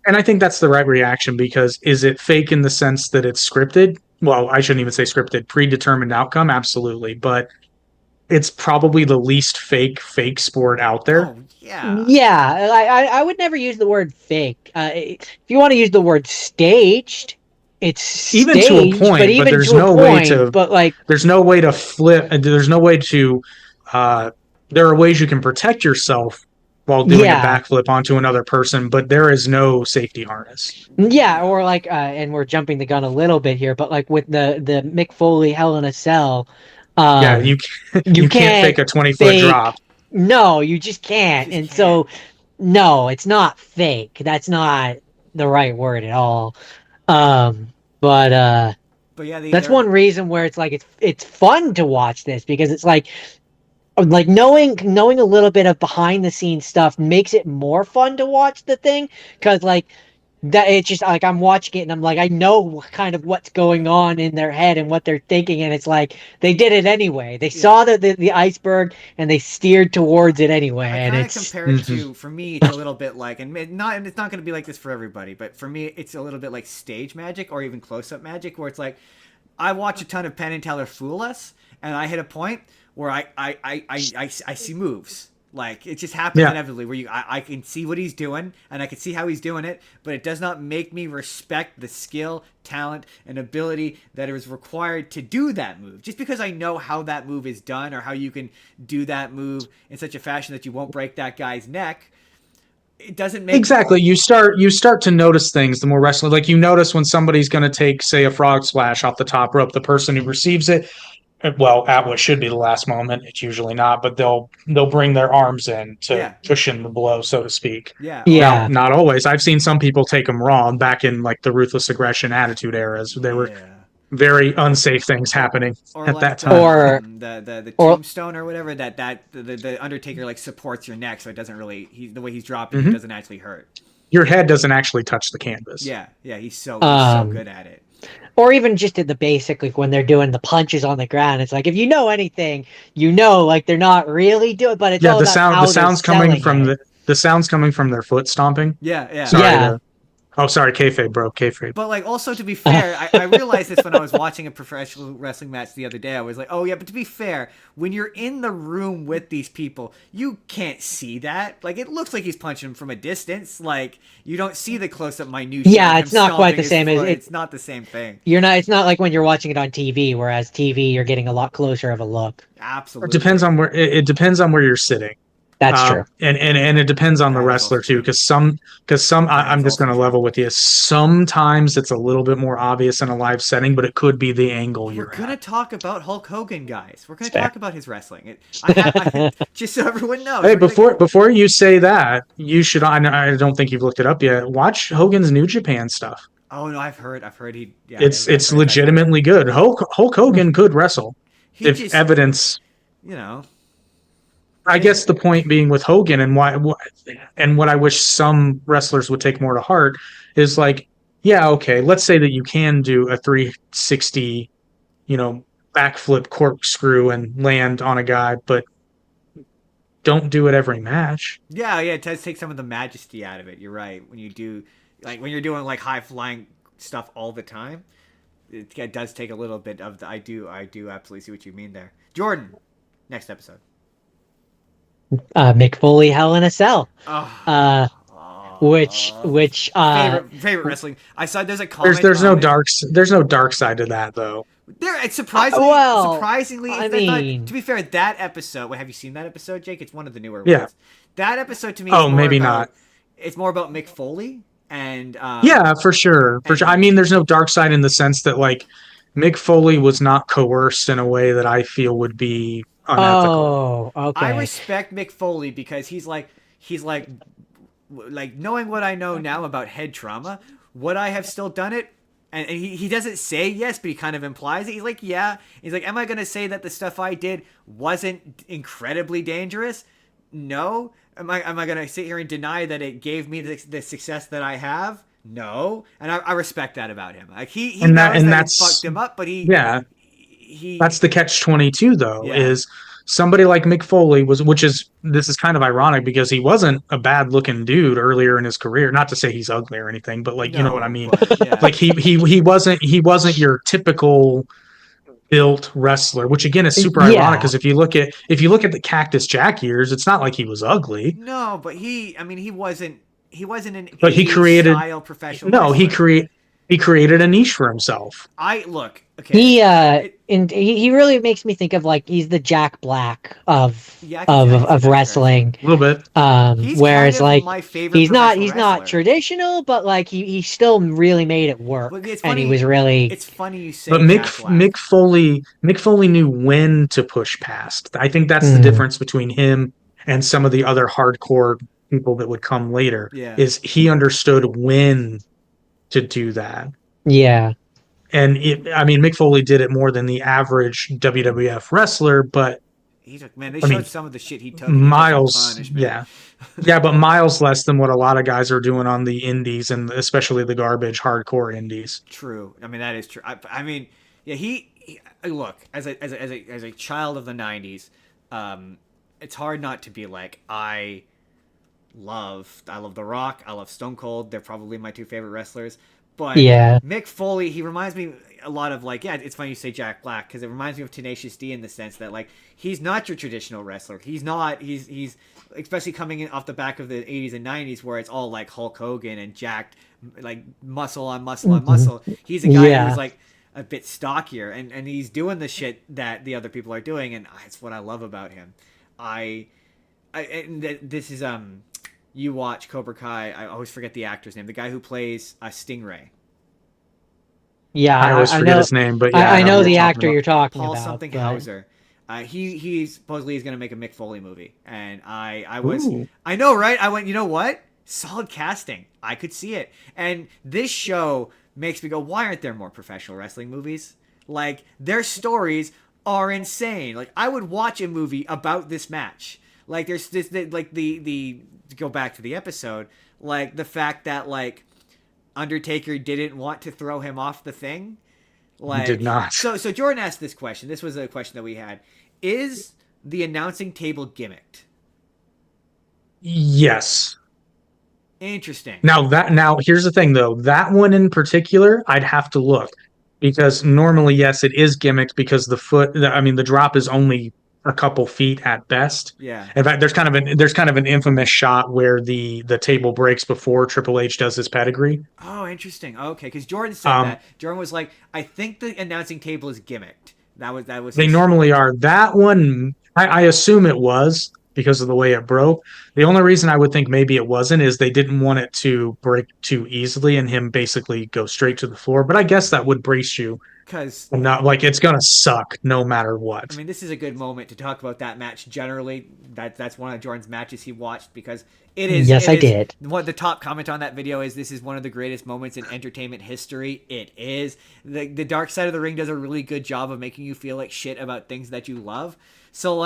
S4: And I think that's the right reaction because is it fake in the sense that it's scripted? Well, I shouldn't even say scripted, predetermined outcome, absolutely. But it's probably the least fake sport out there.
S2: Oh, yeah.
S1: Yeah, I would never use the word fake. If you want to use the word staged, it's
S4: even
S1: staged,
S4: to a point, but there's no way to. But like, there's no way to flip. There's no way to. There are ways you can protect yourself while doing a backflip onto another person, but there is no safety harness.
S1: Yeah, or like, and we're jumping the gun a little bit here, but like with the Mick Foley Hell in a Cell,
S4: you can't fake a 20-foot drop.
S1: No, you just can't. And so, no, it's not fake. That's not the right word at all. But yeah, that's one reason where it's like it's fun to watch this because it's like knowing a little bit of behind the scenes stuff makes it more fun to watch the thing because like that it's just like I'm watching it and I'm like I know kind of what's going on in their head and what they're thinking, and it's like they did it anyway. They saw the iceberg and they steered towards it anyway.
S2: I kind of compare it to, for me, it's a little bit like, and it's not going to be like this for everybody, but for me it's a little bit like stage magic or even close-up magic, where it's like I watch a ton of Penn and Teller fool us, and I hit a point where I see moves. Like, it just happens inevitably where I can see what he's doing and I can see how he's doing it, but it does not make me respect the skill, talent, and ability that is required to do that move. Just because I know how that move is done or how you can do that move in such a fashion that you won't break that guy's neck, it doesn't make
S4: exactly. You start to notice things the more wrestling. Like, you notice when somebody's going to take, say, a frog splash off the top rope, the person who receives it, well, at what should be the last moment, it's usually not, but they'll bring their arms in to cushion the blow, so to speak.
S2: Yeah.
S4: Now, not always. I've seen some people take them raw back in like the ruthless aggression attitude eras. There were very unsafe things happening at that time.
S1: Or
S2: the tombstone or whatever that the Undertaker like supports your neck, so it doesn't really the way he's dropping it doesn't actually hurt.
S4: Your head doesn't actually touch the canvas.
S2: Yeah, he's so good at it.
S1: Or even just at the basic, like when they're doing the punches on the ground, it's like if you know anything, you know, like they're not really doing, but it's all about how
S4: the sounds coming from the sounds coming from their foot stomping.
S2: Yeah.
S4: Sorry, kayfabe, bro, kayfabe.
S2: But like, also to be fair, I realized this when I was watching a professional wrestling match the other day. I was like, oh yeah, but to be fair, when you're in the room with these people, you can't see that. Like, it looks like he's punching them from a distance. Like, you don't see the close-up minutiae.
S1: Yeah, it's not quite the same as
S2: it's not the same thing.
S1: It's not like when you're watching it on TV, whereas TV you're getting a lot closer of a look.
S2: Absolutely.
S4: It depends on where you're sitting.
S1: That's true.
S4: And it depends on the wrestler too, because some I'm just going to level with you. Sometimes it's a little bit more obvious in a live setting, but it could be the angle you're at.
S2: We're going to talk about Hulk Hogan, guys. We're going to talk about his wrestling. Just so everyone knows.
S4: Hey, before you say that, you should. I don't think you've looked it up yet. Watch Hogan's New Japan stuff.
S2: Oh no, I've heard he. Yeah,
S4: it's legitimately good. Hulk Hogan could wrestle. if
S2: just,
S4: evidence.
S2: you know.
S4: I guess the point being with Hogan and what I wish some wrestlers would take more to heart is like, yeah, okay, let's say that you can do a 360, backflip corkscrew and land on a guy, but don't do it every match.
S2: Yeah, it does take some of the majesty out of it. You're right. When you do, like, when you're doing like high flying stuff all the time, it does take a little bit of the. I do absolutely see what you mean there, Jordan. Next episode.
S1: Mick Foley, Hell in a Cell.
S2: Oh.
S1: Which
S2: favorite wrestling. I saw there's a comment.
S4: There's no dark side to that though.
S2: It's surprisingly.
S1: I mean,
S2: to be fair, that episode. Wait, have you seen that episode, Jake? It's one of the newer
S4: Yeah.
S2: ones. That episode to me.
S4: Oh, maybe not.
S2: It's more about Mick Foley and.
S4: Yeah, for sure. I mean, there's no dark side in the sense that like Mick Foley was not coerced in a way that I feel would be unethical.
S1: Oh, okay.
S2: I respect Mick Foley because he's like knowing what I know now about head trauma, would I have still done it? And he doesn't say yes, but he kind of implies it. He's like, yeah. He's like, am I going to say that the stuff I did wasn't incredibly dangerous? No. Am I going to sit here and deny that it gave me the success that I have? No. And I respect that about him. Like he knows that it fucked him up, but that's the catch-22 though, is somebody like Mick Foley this is kind of ironic because he wasn't a bad looking dude earlier in his career. Not to say he's ugly or anything, but like, you know what I mean? Yeah.
S4: Like he wasn't your typical built wrestler, which again is super ironic because if you look at the Cactus Jack years, it's not like he was ugly.
S2: No, but he wasn't an
S4: but he created
S2: style professional
S4: wrestler. He created a niche for himself.
S1: Okay. He really makes me think of like he's the Jack Black of wrestling
S4: a little bit.
S1: Whereas
S2: kind of
S1: like
S2: my favorite
S1: he's not
S2: wrestler.
S1: traditional, but like he still really made it work. And he was really.
S2: It's funny you say.
S4: But Mick Foley knew when to push past. I think that's the difference between him and some of the other hardcore people that would come later.
S2: Yeah.
S4: Is he understood when to do that.
S1: Yeah.
S4: And Mick Foley did it more than the average WWF wrestler, but
S2: they showed some of the shit he took.
S4: Miles, yeah, but miles less than what a lot of guys are doing on the indies and especially the garbage hardcore indies.
S2: True. I mean, that is true. He look as a child of the '90s. It's hard not to be like I love The Rock. I love Stone Cold. They're probably my two favorite wrestlers. But Mick Foley, he reminds me a lot of like, it's funny you say Jack Black because it reminds me of Tenacious D in the sense that like he's not your traditional wrestler. He's not. He's especially coming in off the back of the 80s and 90s where it's all like Hulk Hogan and jacked, like muscle on muscle on muscle. He's a guy who's like a bit stockier and he's doing the shit that the other people are doing, and it's what I love about him. This is you watch Cobra Kai. I always forget the actor's name. The guy who plays Stingray.
S1: Yeah,
S4: I always forget his name, but
S1: I know the actor you're talking
S2: Paul
S1: about.
S2: Something Hauser. He supposedly is going to make a Mick Foley movie, and I know, right? I went, you know what? Solid casting. I could see it, and this show makes me go, why aren't there more professional wrestling movies? Like their stories are insane. Like I would watch a movie about this match. Like there's this, like the to go back to the episode, like the fact that like Undertaker didn't want to throw him off the thing. Like,
S4: he did not.
S2: So Jordan asked this question. This was a question that we had. Is the announcing table gimmicked?
S4: Yes.
S2: Interesting.
S4: Now here's the thing though. That one in particular, I'd have to look because normally, yes, it is gimmicked because the drop is only a couple feet at best.
S2: Yeah.
S4: In fact, there's kind of an infamous shot where the table breaks before Triple H does his pedigree.
S2: Oh, interesting. Okay, because Jordan said that. Jordan was like, I think the announcing table is gimmicked. That was.
S4: They normally are. That one, I assume it was because of the way it broke. The only reason I would think maybe it wasn't is they didn't want it to break too easily and him basically go straight to the floor. But I guess that would brace you
S2: Because
S4: not like it's gonna suck no matter what.
S2: I mean, this is a good moment to talk about that match generally. That's one of Jordan's matches he watched because it is.
S1: Yes, I did.
S2: What the top comment on that video is: this is one of the greatest moments in entertainment history. It is. The Dark Side of the Ring does a really good job of making you feel like shit about things that you love. So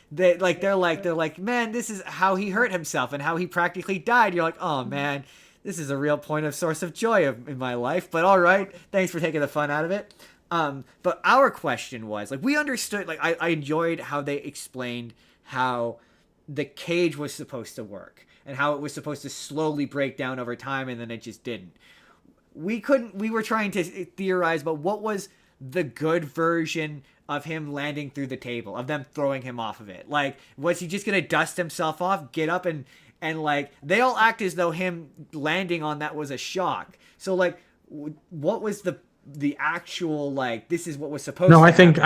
S2: they're like, man, this is how he hurt himself and how he practically died. You're like, oh man, this is a real point of source of joy in my life. But all right, thanks for taking the fun out of it. But our question was, like, we understood, like, I enjoyed how they explained how the cage was supposed to work and how it was supposed to slowly break down over time, and then it just didn't. We were trying to theorize about what was the good version of him landing through the table, of them throwing him off of it. Like, was he just going to dust himself off, get up, and like, they all act as though him landing on that was a shock. So, like, what was the actual, like, this is what was supposed to happen?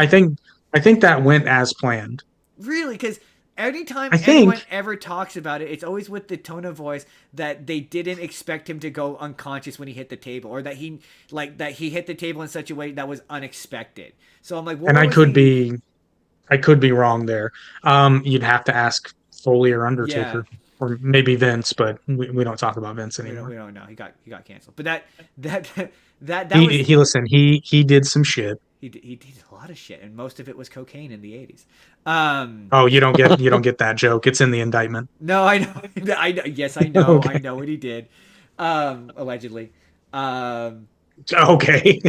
S4: I think that went as planned.
S2: Really? Because anytime anyone ever talks about it, it's always with the tone of voice that they didn't expect him to go unconscious when he hit the table, or that he hit the table in such a way that was unexpected. So I'm like,
S4: and I could be wrong there. You'd have to ask Foley or Undertaker, or maybe Vince, but we don't talk about Vince anymore.
S2: We don't know. He got canceled. But
S4: he did some shit.
S2: He did a lot of shit, and most of it was cocaine in the 80s.
S4: Oh, you don't get that joke. It's in the indictment.
S2: No, I know. Yes, I know.
S4: Okay.
S2: I know what he did. Allegedly.
S4: Okay.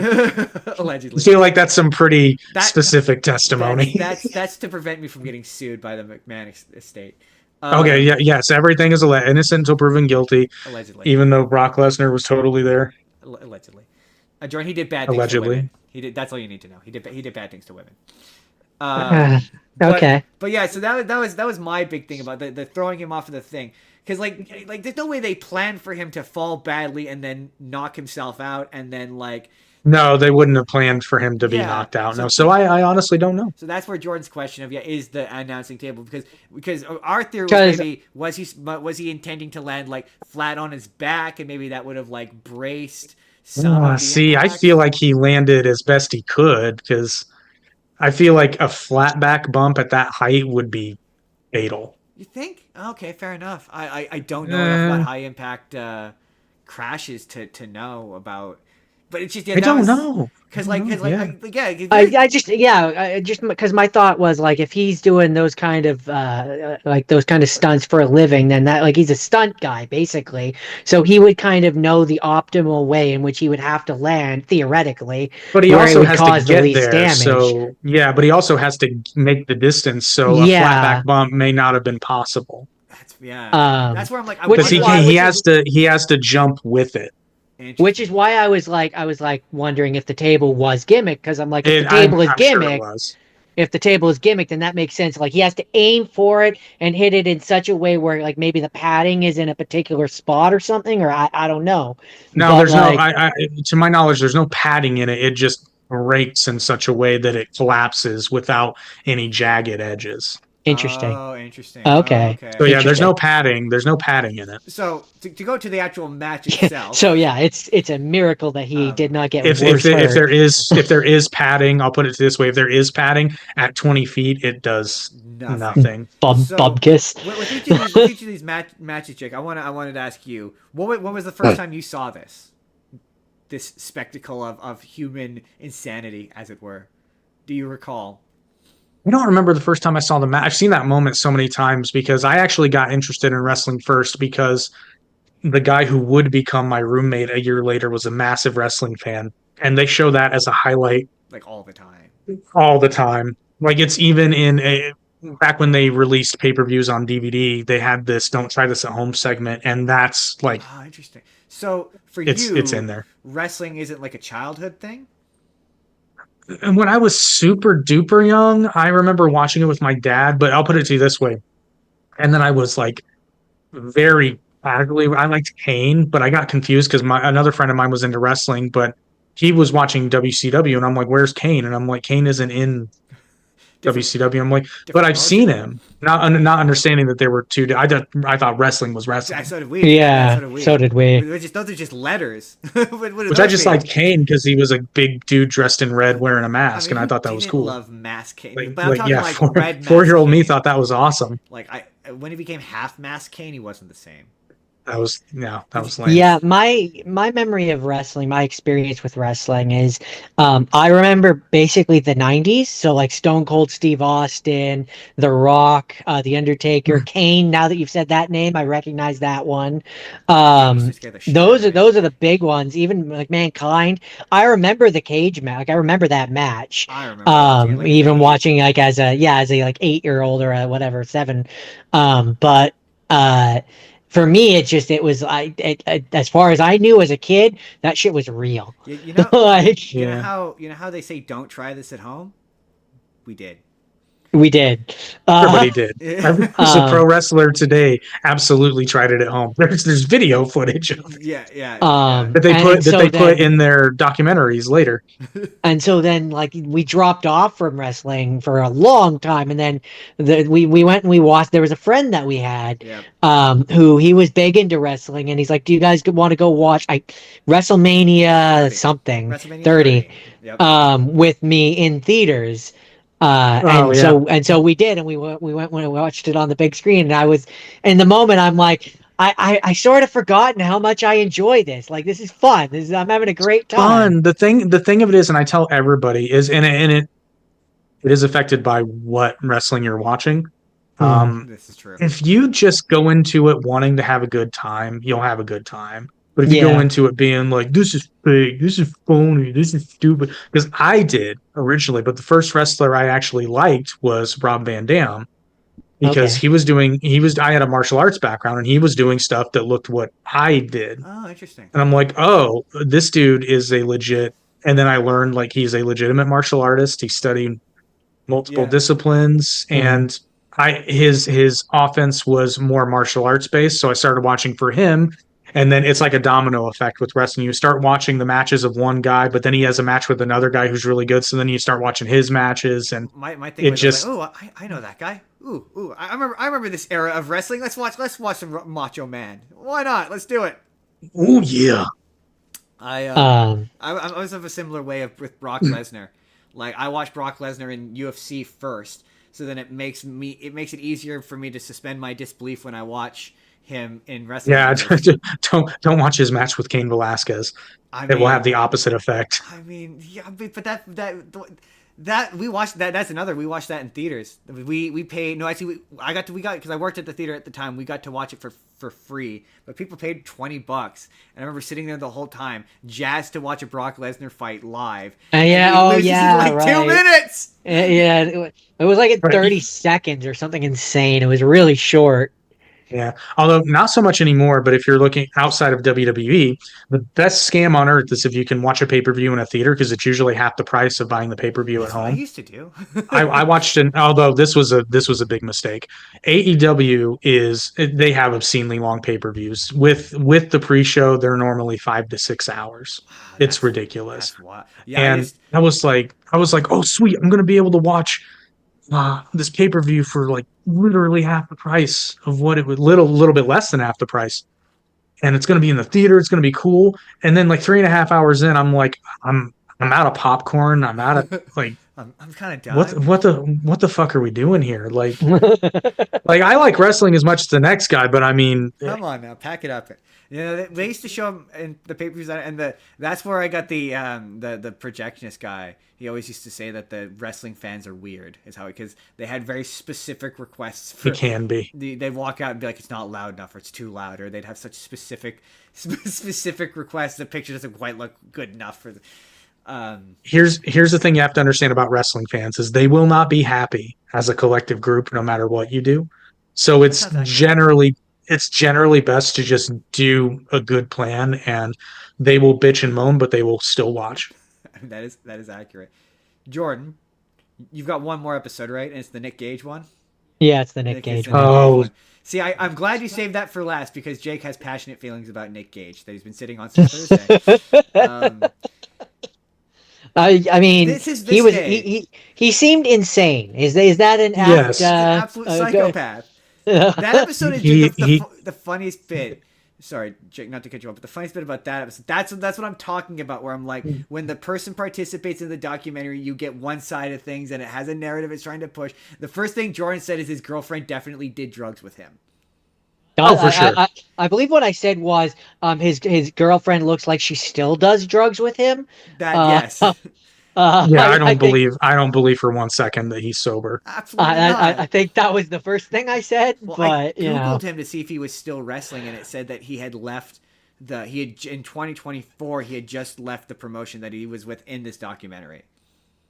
S2: Allegedly.
S4: I feel like that's some pretty specific testimony.
S2: That's to prevent me from getting sued by the McMahon estate.
S4: Okay. Yeah. Yes. Everything is innocent until proven guilty.
S2: Allegedly.
S4: Even though Brock Lesnar was totally there.
S2: Allegedly. Jordan, he did bad things to women. He did. That's all you need to know. He did bad things to women.
S1: Okay.
S2: But yeah, so that was my big thing about the throwing him off of the thing, because like there's no way they planned for him to fall badly and then knock himself out and then like.
S4: No, they wouldn't have planned for him to be knocked out. So I honestly don't know.
S2: So that's where Jordan's question of is the announcing table, because our theory was maybe was he intending to land like flat on his back, and maybe that would have like braced some.
S4: I feel like he landed as best he could, because I feel like a flat back bump at that height would be fatal.
S2: You think? Okay, fair enough. I don't know enough about high impact crashes to know about. But it's just
S4: I don't know.
S2: Because
S1: just because my thought was like, if he's doing those kind of stunts for a living, then that, like, he's a stunt guy basically, so he would kind of know the optimal way in which he would have to land theoretically.
S4: But he also has to get there. Damage. So yeah, but he also has to make the distance. So a flat back bump may not have been possible.
S2: That's where I'm like,
S4: because he has to jump with it.
S1: Which is why I was like wondering if the table was gimmick, because I'm like, if the table is gimmick, if the table is gimmick, then that makes sense. Like, he has to aim for it and hit it in such a way where, like, maybe the padding is in a particular spot or something, or I don't know.
S4: No, but there's to my knowledge, there's no padding in it. It just breaks in such a way that it collapses without any jagged edges.
S1: Interesting.
S2: Oh, interesting.
S1: Okay.
S4: So yeah, there's no padding. There's no padding in it.
S2: So to go to the actual match itself.
S1: So yeah, it's a miracle that he did not get
S4: if there is padding, I'll put it this way: if there is padding at 20 feet, it does nothing.
S1: Bubkiss.
S2: With each of these matches, Jake, I wanted to ask you, what was the first time you saw this spectacle of human insanity, as it were? Do you recall?
S4: I don't remember the first time I saw the match. I've seen that moment so many times, because I actually got interested in wrestling first because the guy who would become my roommate a year later was a massive wrestling fan. And they show that as a highlight.
S2: Like all the time.
S4: All the time. Like, it's even back when they released pay-per-views on DVD, they had this "Don't Try This at Home" segment. And that's like...
S2: Oh, interesting. So for
S4: it's in there.
S2: Wrestling isn't like a childhood thing?
S4: And when I was super duper young, I remember watching it with my dad, but I'll put it to you this way. And then I was like very badly, I liked Kane, but I got confused because another friend of mine was into wrestling, but he was watching WCW, and I'm like, where's Kane? And I'm like, Kane isn't in WCW. I'm like, but
S2: different
S4: I've seen
S2: promotion.
S4: him, not understanding that there were two. I thought wrestling was wrestling,
S2: So did we.
S1: Yeah,
S2: so did we.
S1: so did we.
S2: Those are just letters. What do
S4: which I
S2: those
S4: just
S2: mean?
S4: liked Kane because he was a big dude dressed in red wearing a mask, and I
S2: who
S4: thought that was
S2: didn't
S4: cool.
S2: love Mask Kane?
S4: Like,
S2: But I'm talking
S4: yeah,
S2: like red Mask
S4: 4-year-old me
S2: Kane.
S4: thought that was awesome.
S2: Like when he became half Mask Kane, he wasn't the same.
S4: That was lame.
S1: Yeah, my memory of wrestling, my experience with wrestling is, I remember basically the '90s. So like Stone Cold Steve Austin, The Rock, The Undertaker, Kane. Now that you've said that name, I recognize that one.
S2: Used to scare the shit out of me.
S1: Those are the big ones. Even like Mankind. I remember the cage match. Like I remember that match.
S2: I remember watching it, like,
S1: Even
S2: baby.
S1: watching like as a like 8-year-old or a whatever 7. But for me, it was as far as I knew as a kid, that shit was real.
S2: You know,
S1: Like,
S2: you know how they say don't try this at home? We did.
S1: we did.
S4: Everybody did.
S2: Yeah.
S4: Every pro wrestler today absolutely tried it at home. There's video footage of it
S2: Yeah.
S4: that they
S1: And
S4: put
S1: so
S4: put
S1: then-
S4: in their documentaries later.
S1: And so then, like, we dropped off from wrestling for a long time, and then we went and we watched. There was a friend that we had,
S2: Yeah.
S1: who he was big into wrestling, and he's like, "Do you guys want to go watch WrestleMania
S2: 30.
S1: something
S2: WrestleMania
S1: 30
S2: Yep.
S1: with me in theaters?" So we did, and we went when we watched it on the big screen, and I was in the moment. I'm like, I sort of forgotten how much I enjoy this. Like, this is fun. I'm having a great time.
S4: Fun. The thing of it is, and I tell everybody is, and it is affected by what wrestling you're watching.
S2: This is true.
S4: If you just go into it wanting to have a good time, you'll have a good time. But if you go
S1: Yeah.
S4: into it being like, this is fake, this is phony, this is stupid, because I did originally, but the first wrestler I actually liked was Rob Van Dam, because
S1: Okay.
S4: I had a martial arts background, and he was doing stuff that looked what I did.
S2: Oh, interesting.
S4: And I'm like, oh, this dude is a legit. And then I learned like he's a legitimate martial artist. He studied multiple
S2: Yeah.
S4: disciplines, and his offense was more martial arts based. So I started watching for him. And then it's like a domino effect with wrestling. You start watching the matches of one guy, but then he has a match with another guy who's really good. So then you start watching his matches, and
S2: My thing
S4: it
S2: was
S4: just
S2: like, oh, I know that guy. Ooh, I remember this era of wrestling. Let's watch some Macho Man. Why not? Let's do it.
S4: oh yeah.
S2: I was of a similar way with Brock Lesnar. Like, I watched Brock Lesnar in UFC first, so then it makes it easier for me to suspend my disbelief when I watch him in wrestling.
S4: Yeah, don't watch his match with Cain Velasquez. It will have the opposite effect.
S2: I mean, yeah, but that we watched that. That's another. We watched that in theaters. We paid. No, actually, we got because I worked at the theater at the time. We got to watch it for free, but people paid $20, and I remember sitting there the whole time, jazzed to watch a Brock Lesnar fight live.
S1: Yeah,
S2: and he loses in like 2 minutes.
S1: Yeah, it was like at 30 seconds or something insane. It was really short.
S4: Yeah, although not so much anymore. But if you're looking outside of WWE, the best scam on earth is if you can watch a pay-per-view in a theater, because it's usually half the price of buying the pay-per-view at
S2: That's what I
S4: home.
S2: used to do.
S4: I watched it, although this was a big mistake. AEW they have obscenely long pay-per-views. With the pre-show, they're normally 5 to 6 hours. It's ridiculous.
S2: That's wild. Yeah,
S4: And I was like, oh sweet, I'm gonna be able to watch this pay-per-view for like literally half the price of what it would, little bit less than half the price, and it's going to be in the theater, it's going to be cool. And then like 3.5 hours in, I'm like, I'm out of popcorn, I'm out of like
S2: I'm kind of done.
S4: what the fuck are we doing here? Like I like wrestling as much as the next guy, but I mean,
S2: Come on now, pack it up. You know, they used to show them in the pay-per-views, and that's where I got the projectionist guy. He always used to say that the wrestling fans are weird, is how, because they had very specific requests for.
S4: it can be.
S2: They'd walk out and be like, it's not loud enough, or it's too loud, or they'd have such specific requests. The picture doesn't quite look good enough for.
S4: Here's the thing you have to understand about wrestling fans is they will not be happy as a collective group no matter what you do. So it's generally best to just do a good plan, and they will bitch and moan, but they will still watch.
S2: That is accurate. Jordan, you've got one more episode, right? And it's the Nick Gage one.
S1: Yeah, it's the Nick Gage one.
S4: Oh,
S2: see, I'm glad you saved that for last, because Jake has passionate feelings about Nick Gage that he's been sitting on since Thursday.
S1: I mean,
S2: This is
S1: he
S2: this
S1: was
S2: day.
S1: he seemed insane. Is that an apt?
S4: Yes.
S2: He's an absolute psychopath. That episode is the funniest bit. Sorry, Jake, not to cut you off, but the funniest bit about that episode, that's what I'm talking about, where I'm like, when the person participates in the documentary, you get one side of things, and it has a narrative it's trying to push. The first thing Jordan said is his girlfriend definitely did drugs with him.
S4: Oh, for sure.
S1: I believe what I said was his girlfriend looks like she still does drugs with him.
S2: That, yes.
S4: Yeah, I don't
S1: think,
S4: believe for 1 second that he's sober.
S2: Absolutely not.
S1: I think that was the first thing I said,
S2: Well,
S1: but
S2: I
S1: you know.
S2: Googled him to see if he was still wrestling, and it said that he had left in 2024, he had just left the promotion that he was with in this documentary.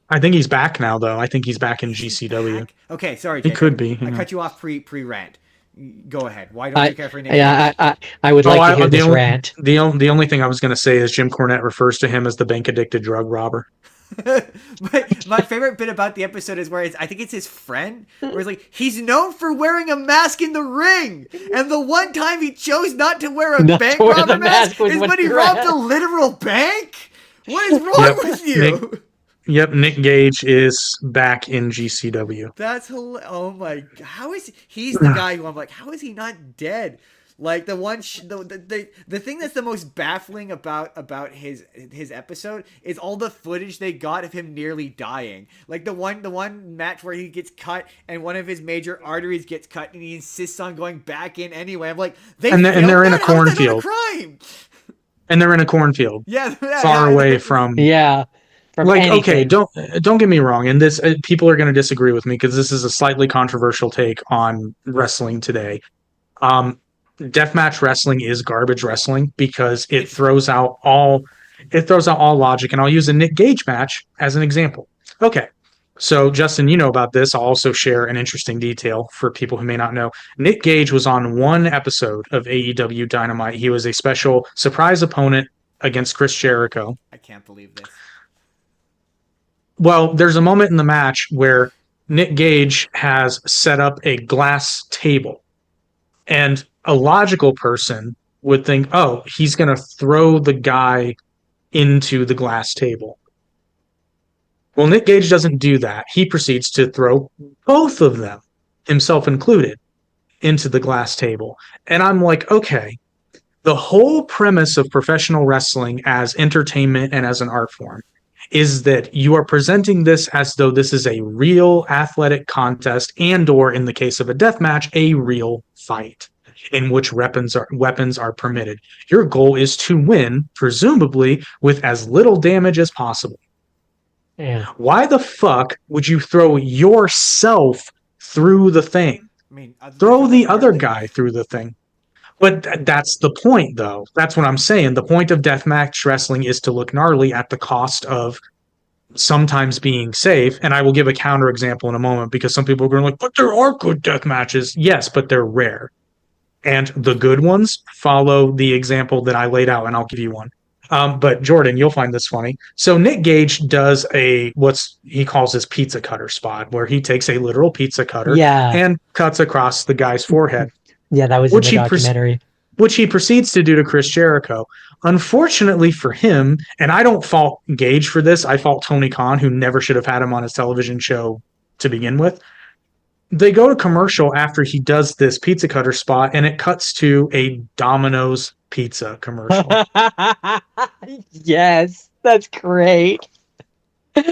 S4: I think he's back now, though. I think he's back in GCW.
S2: Back? Okay, sorry,
S4: He
S2: Jake.
S4: could be.
S2: I
S4: Yeah.
S2: cut you off pre-rant. Go ahead. Why don't you care for Nick?
S1: I would like to hear this rant.
S4: The only thing I was going to say is Jim Cornette refers to him as the bank addicted drug robber.
S2: My favorite bit about the episode is where I think it's his friend, where he's like, he's known for wearing a mask in the ring, and the one time he chose not to wear a bank robber mask is when he robbed a literal bank. What is wrong with you?
S4: Nick Gage is back in GCW.
S2: That's hilarious. Oh my god, how is he's the guy who I'm like, how is he not dead? Like the one, the thing that's the most baffling about his episode is all the footage they got of him nearly dying. Like the one match where he gets cut and one of his major arteries gets cut and he insists on going back in anyway. I'm like,
S4: and they're in a cornfield.
S2: Crime.
S4: And they're in a cornfield.
S2: Yeah,
S4: far away from.
S1: Yeah.
S4: Like,
S1: anything.
S4: Okay, don't get me wrong, and this people are going to disagree with me because this is a slightly controversial take on wrestling today. Deathmatch wrestling is garbage wrestling because it throws out all logic, and I'll use a Nick Gage match as an example. Okay, so Justin, you know about this. I'll also share an interesting detail for people who may not know. Nick Gage was on one episode of AEW Dynamite. He was a special surprise opponent against Chris Jericho.
S2: I can't believe this.
S4: Well, there's a moment in the match where Nick Gage has set up a glass table. And a logical person would think, oh, he's going to throw the guy into the glass table. Well, Nick Gage doesn't do that. He proceeds to throw both of them, himself included, into the glass table. And I'm like, okay, the whole premise of professional wrestling as entertainment and as an art form is that you are presenting this as though this is a real athletic contest and, or in the case of a death match, a real fight in which weapons are permitted. Your goal is to win, presumably with as little damage as possible.
S1: Yeah.
S4: Why the fuck would you throw yourself through the thing?
S2: I mean,
S4: throw the other guy through the thing. But that's the point, though. That's what I'm saying. The point of deathmatch wrestling is to look gnarly at the cost of sometimes being safe. And I will give a counterexample in a moment because some people are going like, but there are good death matches. Yes, but they're rare. And the good ones follow the example that I laid out, and I'll give you one. But Jordan, you'll find this funny. So Nick Gage does what's he calls his pizza cutter spot, where he takes a literal pizza cutter and cuts across the guy's forehead.
S1: Yeah, that was in the documentary.
S4: Which he proceeds to do to Chris Jericho. Unfortunately for him, and I don't fault Gage for this, I fault Tony Khan, who never should have had him on his television show to begin with. They go to commercial after he does this pizza cutter spot, and it cuts to a Domino's pizza commercial.
S1: Yes, that's great.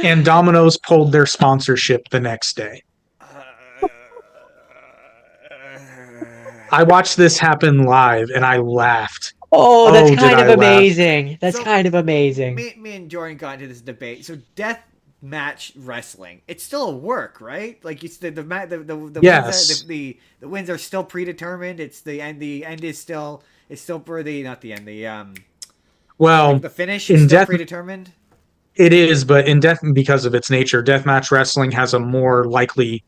S4: And Domino's pulled their sponsorship the next day. I watched this happen live, and I laughed.
S1: Oh, that's kind of amazing. That's kind of amazing.
S2: Me and Jordan got into this debate. So death match wrestling, it's still a work, right? Like it's the
S4: yes.
S2: wins are still predetermined. It's the end. The end is still for the not the end. The finish is still predetermined.
S4: It is, but in death, because of its nature, deathmatch wrestling has a more likely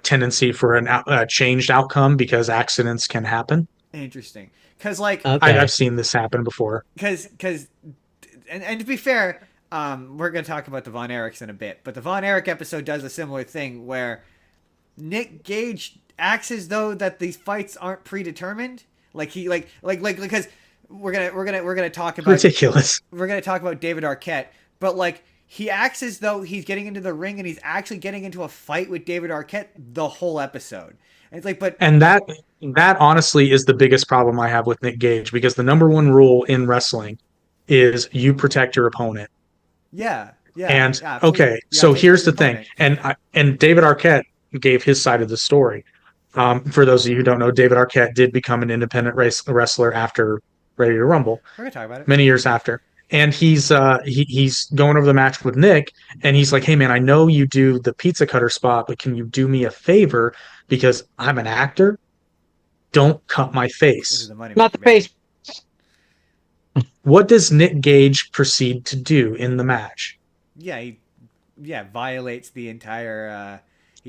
S4: tendency for a changed outcome because accidents can happen.
S2: Interesting, because like
S4: I've seen this happen before.
S2: Because and to be fair, we're going to talk about the Von Erichs in a bit, but the Von Erich episode does a similar thing where Nick Gage acts as though that these fights aren't predetermined. Like he like because we're gonna talk about
S4: ridiculous.
S2: We're gonna talk about David Arquette, but like he acts as though he's getting into the ring and he's actually getting into a fight with David Arquette the whole episode. And it's like, but
S4: And that honestly is the biggest problem I have with Nick Gage, because the number one rule in wrestling is you protect your opponent.
S2: yeah.
S4: And
S2: Absolutely.
S4: okay, so here's the thing, and David Arquette gave his side of the story. For those of you who don't know, David Arquette did become an independent wrestler after Ready to Rumble.
S2: We're gonna talk about it.
S4: Many years after, and he's going over the match with Nick, and he's like, "Hey man, I know you do the pizza cutter spot, but can you do me a favor? Because I'm an actor. Don't cut my
S2: This is
S4: face."
S2: the money
S1: Not the
S2: maker, baby.
S1: face.
S4: What does Nick Gage proceed to do in the match?
S2: Yeah, he violates the entire.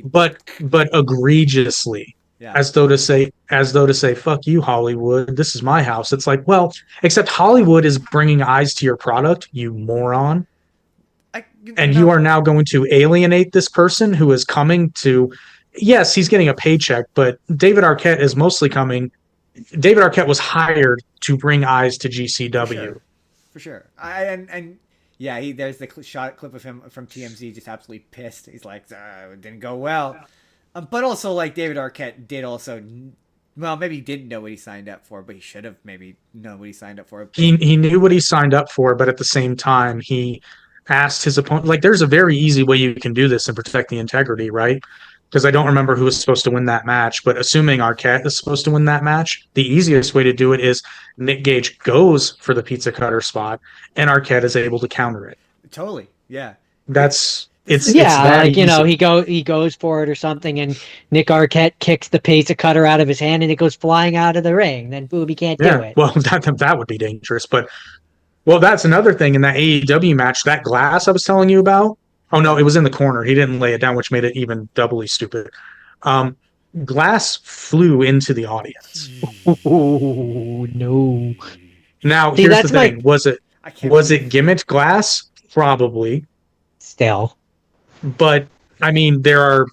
S4: But egregiously.
S2: Yeah.
S4: As though to say, fuck you, Hollywood. This is my house. It's like, well, except Hollywood is bringing eyes to your product, you moron. And you are now going to alienate this person who is coming to. Yes, he's getting a paycheck, but David Arquette is mostly coming. David Arquette was hired to bring eyes to GCW.
S2: For sure. There's the clip of him from TMZ just absolutely pissed. He's like, it didn't go well. But also, like, David Arquette did also, well, maybe he didn't know what he signed up for, but he should have maybe known what he signed up for.
S4: He knew what he signed up for, but at the same time, he asked his opponent, like, there's a very easy way you can do this and protect the integrity, right? Because I don't remember who was supposed to win that match, but assuming Arquette is supposed to win that match, the easiest way to do it is Nick Gage goes for the pizza cutter spot, and Arquette is able to counter it.
S2: Totally, yeah.
S4: It's
S1: like, you know, he goes for it or something, and Nick Arquette kicks the pizza cutter out of his hand, and it goes flying out of the ring. Then Booby can't do it.
S4: Well, that would be dangerous. But that's another thing in that AEW match. That glass I was telling you about. Oh no, it was in the corner. He didn't lay it down, which made it even doubly stupid. Glass flew into the audience.
S1: Oh no!
S4: Now here's the thing: was it gimmicked glass? Probably.
S1: Still.
S4: But I mean, there are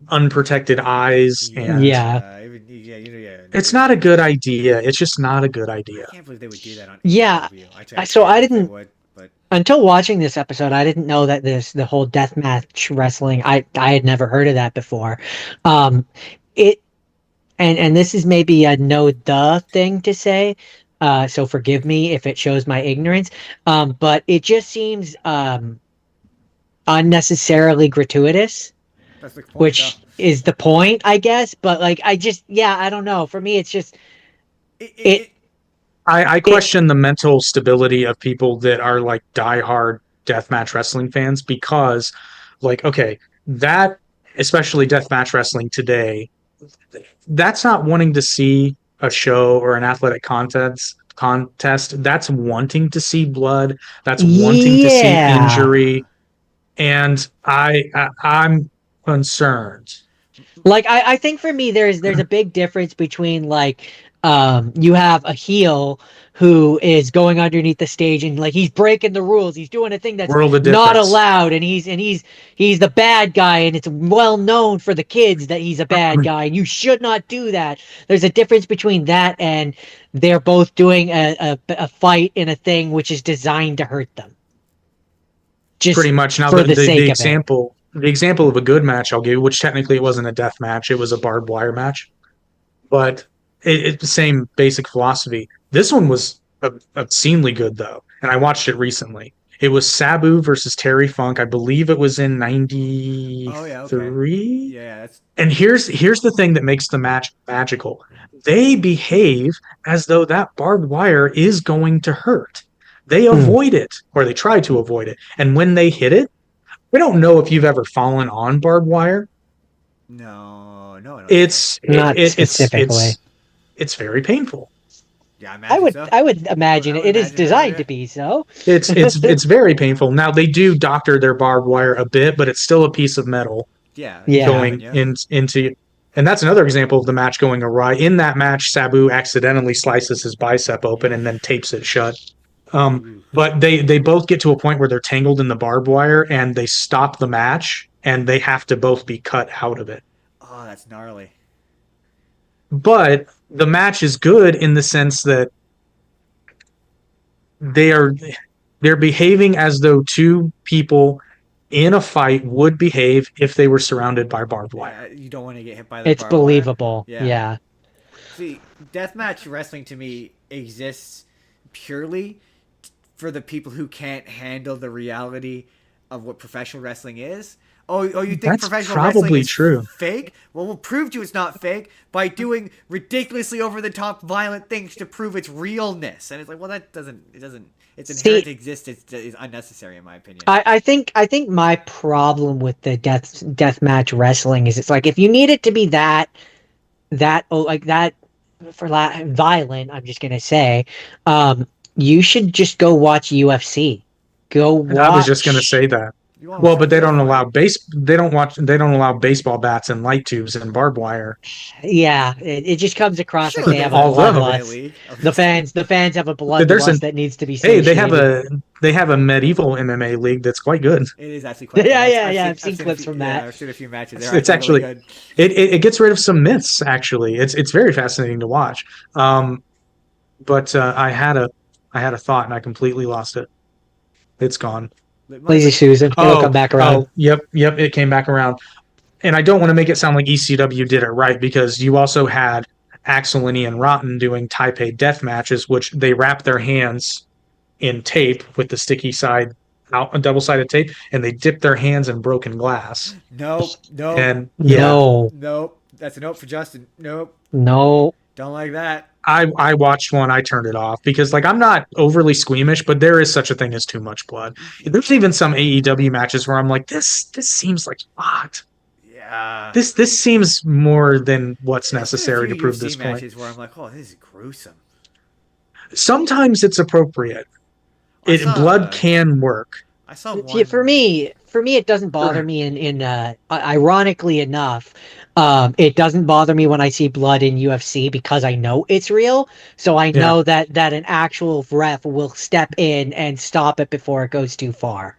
S4: unprotected eyes, and it's not a good idea. It's just not a good idea.
S2: I can't believe they would do that on
S1: AEW. So I didn't. Until watching this episode, I didn't know that the whole deathmatch wrestling. I had never heard of that before. And this is maybe a no duh thing to say. So forgive me if it shows my ignorance. But it just seems unnecessarily gratuitous,
S2: That's the point,
S1: which is the point, I guess. But like, I don't know. For me, it's just
S4: I question the mental stability of people that are like diehard deathmatch wrestling fans, because, like, okay, that, especially deathmatch wrestling today, that's not wanting to see a show or an athletic contest. That's wanting to see blood. That's wanting to see injury. And I'm concerned.
S1: Like, I think for me, there's a big difference between, like, you have a heel who is going underneath the stage and, like, he's breaking the rules. He's doing a thing that's not allowed, and he's the bad guy, and it's well known for the kids that he's a bad guy, and you should not do that. There's a difference between that and they're both doing a fight in a thing which is designed to hurt them. Just
S4: pretty much. Now the example of a good match I'll give you, which technically it wasn't a death match, it was a barbed wire match, but it's the same basic philosophy. This one was obscenely good though, and I watched it recently. It was Sabu versus Terry Funk. I believe it was in '93.
S2: Oh yeah, okay. Yeah,
S4: and here's the thing that makes the match magical. They behave as though that barbed wire is going to hurt. They avoid it, or they try to avoid it. And when they hit it, we don't know if you've ever fallen on barbed wire.
S2: No, I don't.
S4: It's
S1: not specifically.
S4: It's very painful.
S2: Yeah,
S1: I would imagine it is designed to be so.
S4: It's very painful. Now they do doctor their barbed wire a bit, but it's still a piece of metal. Going into. And that's another example of the match going awry. In that match, Sabu accidentally slices his bicep open and then tapes it shut. But they both get to a point where they're tangled in the barbed wire and they stop the match and they have to both be cut out of it.
S2: Oh, that's gnarly.
S4: But the match is good in the sense that They're behaving as though two people in a fight would behave if they were surrounded by barbed wire.
S2: Yeah, you don't want to get hit by the
S1: It's
S2: barbed wire.
S1: believable. Yeah.
S2: See, deathmatch wrestling to me exists purely for the people who can't handle the reality of what professional wrestling is. Oh, you think
S4: That's
S2: professional
S4: probably
S2: wrestling is
S4: true.
S2: fake? Well, we'll prove to you it's not fake by doing ridiculously over-the-top violent things to prove its realness. And it's like, well, it doesn't. Its inherent existence is unnecessary, in my opinion.
S1: I think my problem with the deathmatch wrestling is it's like if you need it to be that violent, I'm just gonna say, you should just go watch UFC. Go watch.
S4: I was just gonna say that. Well, but they don't allow They don't allow baseball bats and light tubes and barbed wire.
S1: Yeah, it just comes across like they have a
S4: Although-
S1: bloodlust. The fans have a bloodlust that needs to be
S4: Hey,
S1: satiated.
S4: they have a medieval MMA league that's quite good.
S2: It is actually quite good.
S1: I've seen clips from that.
S2: Yeah, I've seen a few matches.
S4: It's actually
S2: really good.
S4: It gets rid of some myths. Actually, it's very fascinating to watch. But I had a thought and I completely lost it. It's gone.
S1: Lazy Susan. It'll come back around.
S4: Yep. It came back around. And I don't want to make it sound like ECW did it right because you also had Axel and Ian Rotten doing Taipei death matches, which they wrap their hands in tape with the sticky side out, a double-sided tape, and they dip their hands in broken glass.
S2: Nope.
S4: And
S2: Nope. That's a nope for Justin. Nope.
S1: No.
S2: Don't like that.
S4: I watched one, I turned it off because like I'm not overly squeamish, but there is such a thing as too much blood. There's even some AEW matches where I'm like, this seems like fucked.
S2: Yeah.
S4: This seems more than what's necessary to prove this point.
S2: Matches where I'm like, oh, this is gruesome.
S4: Sometimes it's appropriate. Blood can work.
S2: I saw one.
S1: For me, it doesn't bother me. Ironically enough, it doesn't bother me when I see blood in UFC because I know it's real. So I know that an actual ref will step in and stop it before it goes too far.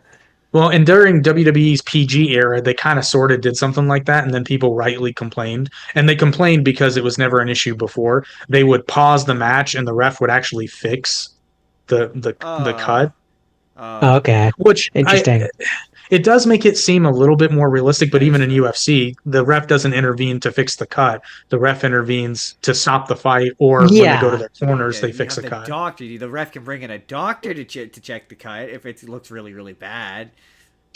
S4: Well, and during WWE's PG era, they kind of sort of did something like that, and then people rightly complained. And they complained because it was never an issue before. They would pause the match, and the ref would actually fix the cut.
S1: Okay.
S4: Which
S1: interesting.
S4: It does make it seem a little bit more realistic, but even in UFC, the ref doesn't intervene to fix the cut. The ref intervenes to stop the fight, or when they go to their corners, they fix the cut.
S2: The ref can bring in a doctor to check the cut if it looks really, really bad.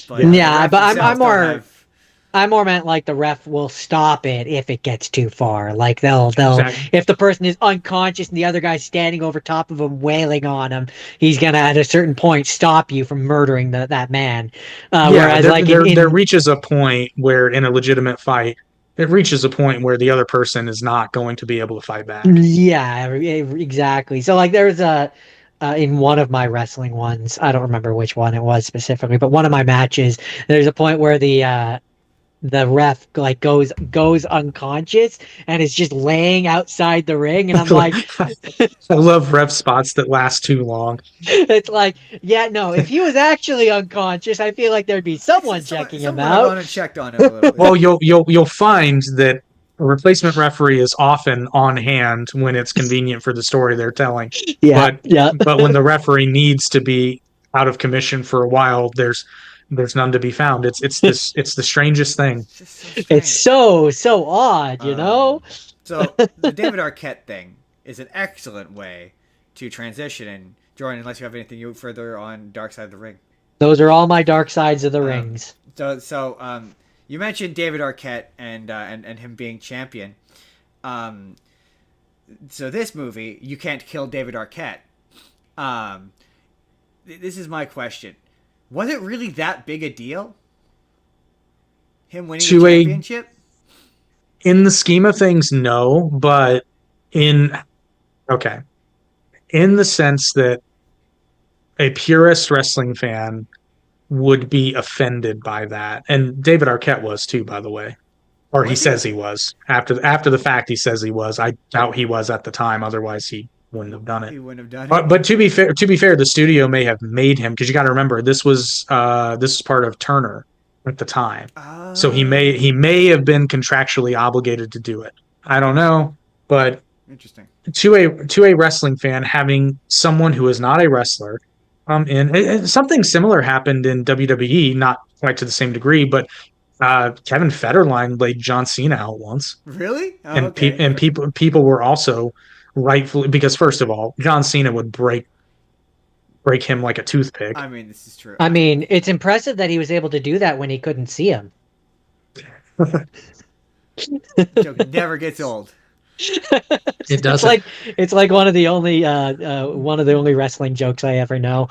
S1: But I more meant like the ref will stop it if it gets too far. Like they'll if the person is unconscious and the other guy's standing over top of him wailing on him, he's gonna at a certain point stop you from murdering that man. Whereas
S4: there reaches a point where in a legitimate fight, it reaches a point where the other person is not going to be able to fight back.
S1: Yeah, exactly. So like there's in one of my wrestling ones, I don't remember which one it was specifically, but one of my matches, there's a point where the ref like goes unconscious and is just laying outside the ring, and I'm like,
S4: I love ref spots that last too long.
S1: It's like, yeah, no, if he was actually unconscious, I feel like there'd be someone checking him out.
S2: Someone checked on him a little bit.
S4: Well, you'll find that a replacement referee is often on hand when it's convenient for the story they're telling. But when the referee needs to be out of commission for a while, there's none to be found. It's the strangest thing.
S1: It's so odd, you know?
S2: So the David Arquette thing is an excellent way to transition. And Jordan, unless you have anything further on Dark Side of the Ring.
S1: Those are all my Dark Sides of the Rings.
S2: So you mentioned David Arquette and him being champion. So this movie, You Can't Kill David Arquette. This is my question. Was it really that big a deal? Him winning the championship?
S4: In the scheme of things, no. But in the sense that a purist wrestling fan would be offended by that. And David Arquette was too, by the way. Or he says he was. After the fact, he says he was. I doubt he was at the time. Otherwise, he wouldn't have done it.
S2: He wouldn't have done it.
S4: But to be fair, the studio may have made him, because you got to remember this was part of Turner at the time, so he may have been contractually obligated to do it. I don't know, but
S2: interesting.
S4: To a wrestling fan, having someone who is not a wrestler Something similar happened in WWE, not quite to the same degree, but Kevin Federline laid John Cena out once,
S2: Really? Oh,
S4: and
S2: okay.
S4: people were also rightfully, because first of all, John Cena would break him like a toothpick.
S2: I mean, this is true.
S1: I mean, it's impressive that he was able to do that when he couldn't see him.
S2: Joke never gets old.
S4: It doesn't.
S1: It's like one of the only wrestling jokes I ever know.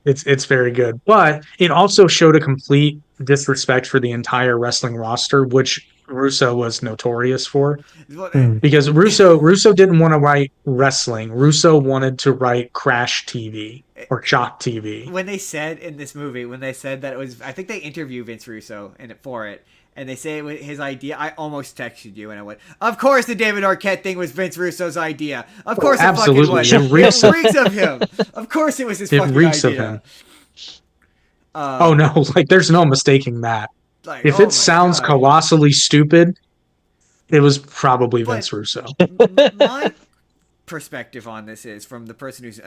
S4: It's very good, but it also showed a complete disrespect for the entire wrestling roster, which Russo was notorious for. Because Russo didn't want to write wrestling. Russo wanted to write Crash TV or Shock TV.
S2: When they said in this movie, when they said that it was, I think they interviewed Vince Russo for it, and they say it was his idea. I almost texted you and I went, "Of course, the David Arquette thing was Vince Russo's idea. Of course, it fucking was. It reeks of him. Of course, it was his fucking idea. It reeks of him.
S4: Oh no, like there's no mistaking that. Like, if it sounds colossally stupid, it was probably Vince Russo.
S2: My perspective on this is from the person who's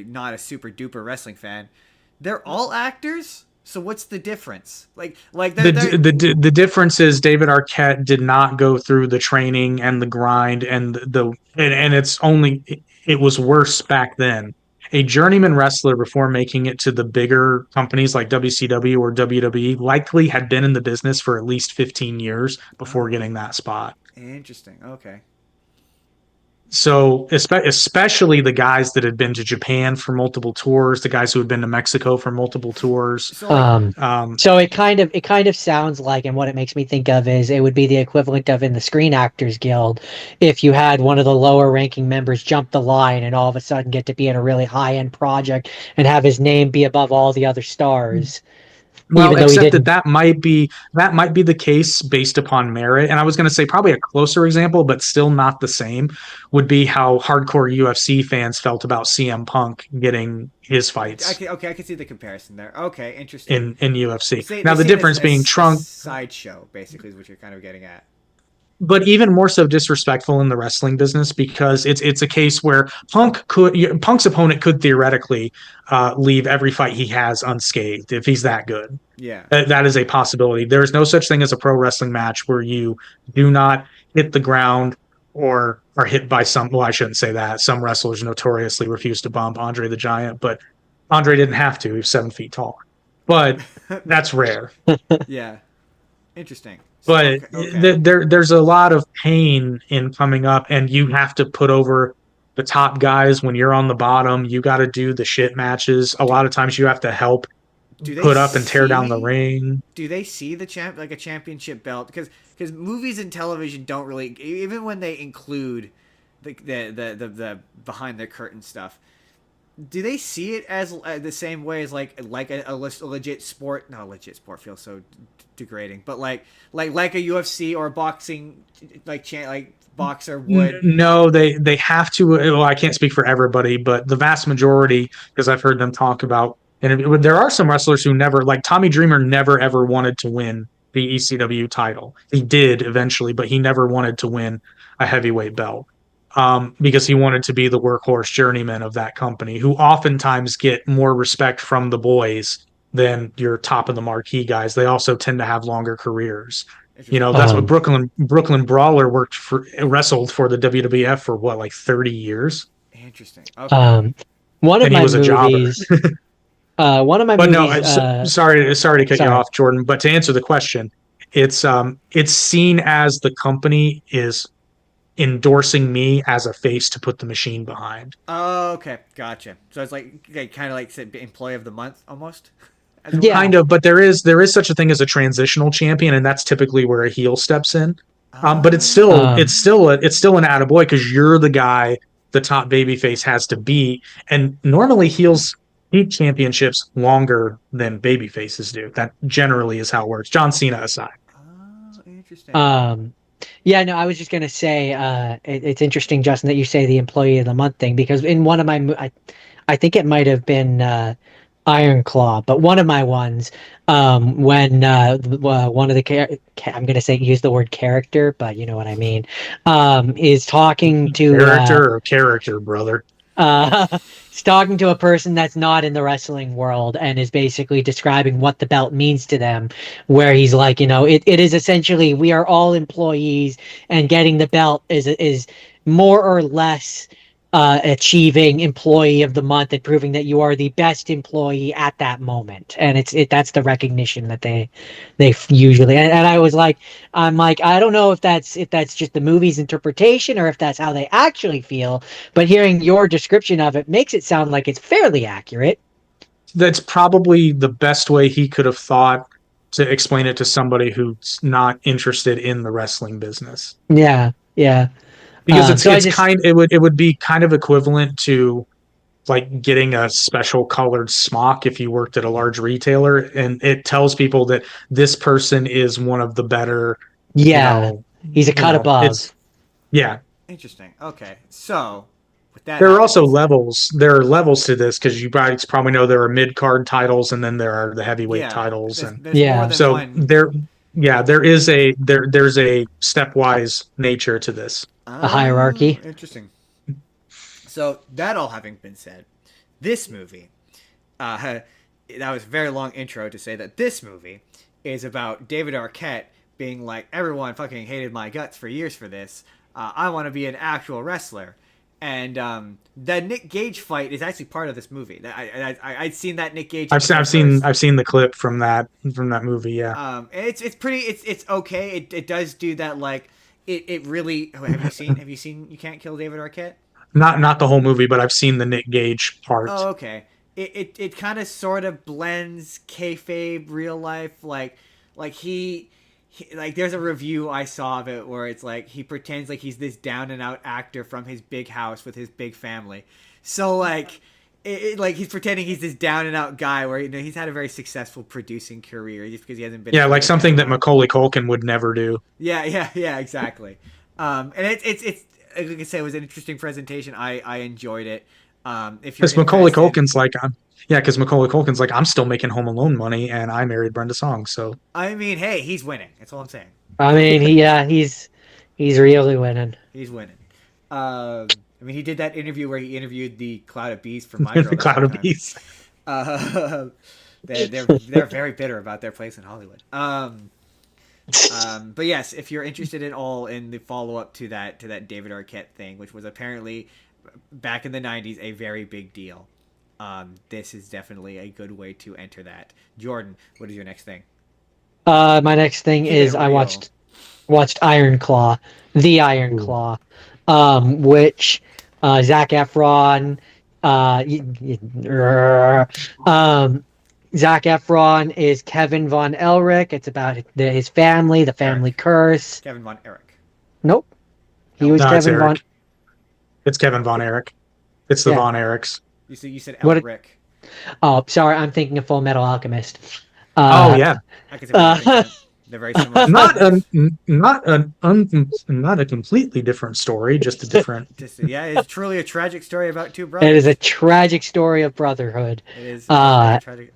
S2: not a super duper wrestling fan. They're all actors. So what's the difference?
S4: The difference is David Arquette did not go through the training and the grind and it was worse back then. A journeyman wrestler before making it to the bigger companies like WCW or WWE likely had been in the business for at least 15 years before getting that spot.
S2: Interesting. Okay.
S4: So especially the guys that had been to Japan for multiple tours, the guys who had been to Mexico for multiple tours.
S1: So it kind of sounds like, and what it makes me think of is it would be the equivalent of in the Screen Actors Guild, if you had one of the lower ranking members jump the line and all of a sudden get to be in a really high end project and have his name be above all the other stars.
S4: Well, except that might be the case based upon merit. And I was going to say probably a closer example, but still not the same, would be how hardcore UFC fans felt about CM Punk getting his fights.
S2: Okay, I can see the comparison there. Okay, interesting.
S4: In UFC. Now the difference being Trunk
S2: sideshow basically is what you're kind of getting at.
S4: But even more so disrespectful in the wrestling business, because it's a case where Punk's opponent could theoretically leave every fight he has unscathed if he's that good.
S2: Yeah,
S4: that is a possibility. There is no such thing as a pro wrestling match where you do not hit the ground or are hit by some. Well, I shouldn't say that. Some wrestlers notoriously refuse to bump Andre the Giant, but Andre didn't have to. He was 7 feet tall, but that's rare.
S2: Yeah, interesting.
S4: But there's a lot of pain in coming up, and you have to put over the top guys when you're on the bottom. You got to do the shit matches. A lot of times you have to help put up and tear down the ring.
S2: Do they see the a championship belt? Because movies and television don't really, even when they include the behind the curtain stuff. Do they see it as the same way as like a legit sport? No, legit sport feels so degrading, but like a UFC or a boxing boxer would.
S4: No, they have to. Well, I can't speak for everybody, but the vast majority, because I've heard them talk about, and there are some wrestlers who never, like Tommy Dreamer, never ever wanted to win the ECW title. He did eventually, but he never wanted to win a heavyweight belt. Because he wanted to be the workhorse journeyman of that company, who oftentimes get more respect from the boys than your top of the marquee guys. They also tend to have longer careers. You know, that's what Brooklyn Brawler wrestled for the WWF for what, like 30 years.
S2: Interesting. Okay.
S1: One of my movies.
S4: Sorry to cut you off, Jordan. But to answer the question, it's seen as the company is endorsing me as a face to put the machine behind.
S2: Oh, okay, gotcha. So it's like kind of like employee of the month almost.
S4: Yeah, kind of. But there is such a thing as a transitional champion, and that's typically where a heel steps in. But it's still an attaboy because you're the guy the top babyface has to beat, and normally heels keep championships longer than babyfaces do. That generally is how it works. John Cena aside.
S2: Oh, interesting.
S1: Yeah, no, I was just gonna say it's interesting, Justin, that you say the employee of the month thing, because in one of my, I think it might have been Iron Claw, but one of my ones, when one of the I'm gonna use the word character, but you know what I mean, is talking to
S4: character, brother.
S1: He's talking to a person that's not in the wrestling world and is basically describing what the belt means to them, where he's like, it is essentially we are all employees, and getting the belt is more or less achieving employee of the month and proving that you are the best employee at that moment. And that's the recognition that they usually, and I'm like, I don't know if that's just the movie's interpretation or if that's how they actually feel, but hearing your description of it makes it sound like it's fairly accurate.
S4: That's probably the best way he could have thought to explain it to somebody who's not interested in the wrestling business.
S1: Yeah, yeah.
S4: Because it would be kind of equivalent to like getting a special colored smock if you worked at a large retailer, and it tells people that this person is one of the better.
S1: Yeah, he's a cut above.
S4: Yeah.
S2: Interesting. Okay, so with that,
S4: there are also levels. There are levels to this because you guys probably know there are mid card titles and then there are the heavyweight titles,
S2: there's
S4: and
S2: more than one.
S4: there's a stepwise nature to this.
S1: A hierarchy.
S2: Interesting. So that all having been said, this movie, that was a very long intro to say that this movie is about David Arquette being like, everyone fucking hated my guts for years for this. I want to be an actual wrestler. And the Nick Gage fight is actually part of this movie. I'd seen that Nick Gage.
S4: I've seen the clip from that movie. Yeah.
S2: It's pretty. It's okay. It does do that. Like it really. Have you seen You Can't Kill David Arquette?
S4: Not the whole movie, but I've seen the Nick Gage part.
S2: Oh, okay. It kind of sort of blends kayfabe, real life, like he like there's a review I saw of it where it's like he pretends like he's this down and out actor from his big house with his big family. So like like he's pretending he's this down and out guy where he's had a very successul producing career just because he hasn't been.
S4: Yeah, like something that Macaulay Culkin would never do.
S2: Yeah, exactly. And it's like I said, it was an interesting presentation. I enjoyed it. Because
S4: Macaulay Culkin's like, I'm still making Home Alone money, and I married Brenda Song. So
S2: I mean, hey, he's winning. That's all I'm saying.
S1: I mean, he's really winning.
S2: He's winning. I mean, he did that interview where he interviewed the Cloud of Bees for My Girl.
S4: The Cloud of Bees.
S2: They're very bitter about their place in Hollywood. But yes, if you're interested at all in the follow up to that David Arquette thing, which was apparently back in the 90s a very big deal, this is definitely a good way to enter that. Jordan, what is your next thing?
S1: My next thing is I watched Iron Claw, the Iron Claw, which Zac Efron, Zac Efron is Kevin Von Erich. It's about his family, the family curse.
S2: Kevin Von Erich.
S1: Nope. He was Kevin Von.
S4: It's Kevin Von Erich. It's the Von Erichs.
S2: You said Elric.
S1: Oh, sorry. I'm thinking of Full Metal Alchemist.
S4: Yeah.
S2: I can say they're very similar.
S4: Not a completely different story, just a different.
S2: It's truly a tragic story about two brothers.
S1: It is a tragic story of brotherhood.
S2: It is tragic.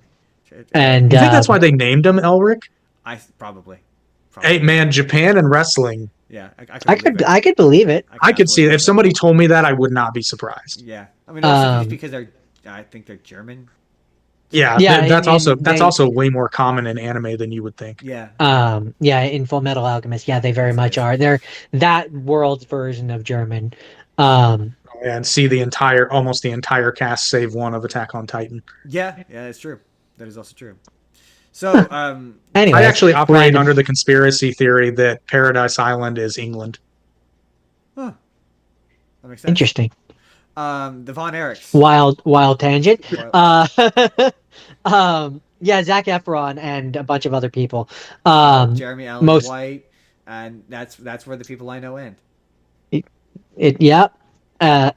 S1: And
S4: you think that's why they named him Elric?
S2: Probably.
S4: Hey man, Japan and wrestling.
S2: Yeah,
S1: I could believe it.
S4: I could see it. If somebody told me that, I would not be surprised.
S2: Yeah, I mean, also because I think they're German.
S4: Yeah, that's also way more common in anime than you would think.
S2: Yeah.
S1: In Full Metal Alchemist, they very much are. They're that world's version of German.
S4: And see almost the entire cast save one of Attack on Titan.
S2: Yeah, that's true. That is also true. So,
S1: anyway,
S4: I actually operate under the conspiracy theory that Paradise Island is England.
S2: Huh. That makes sense.
S1: Interesting.
S2: The Von Erichs.
S1: Wild tangent. Zac Efron and a bunch of other people.
S2: Jeremy Allen White, and that's where the people I know end.
S1: But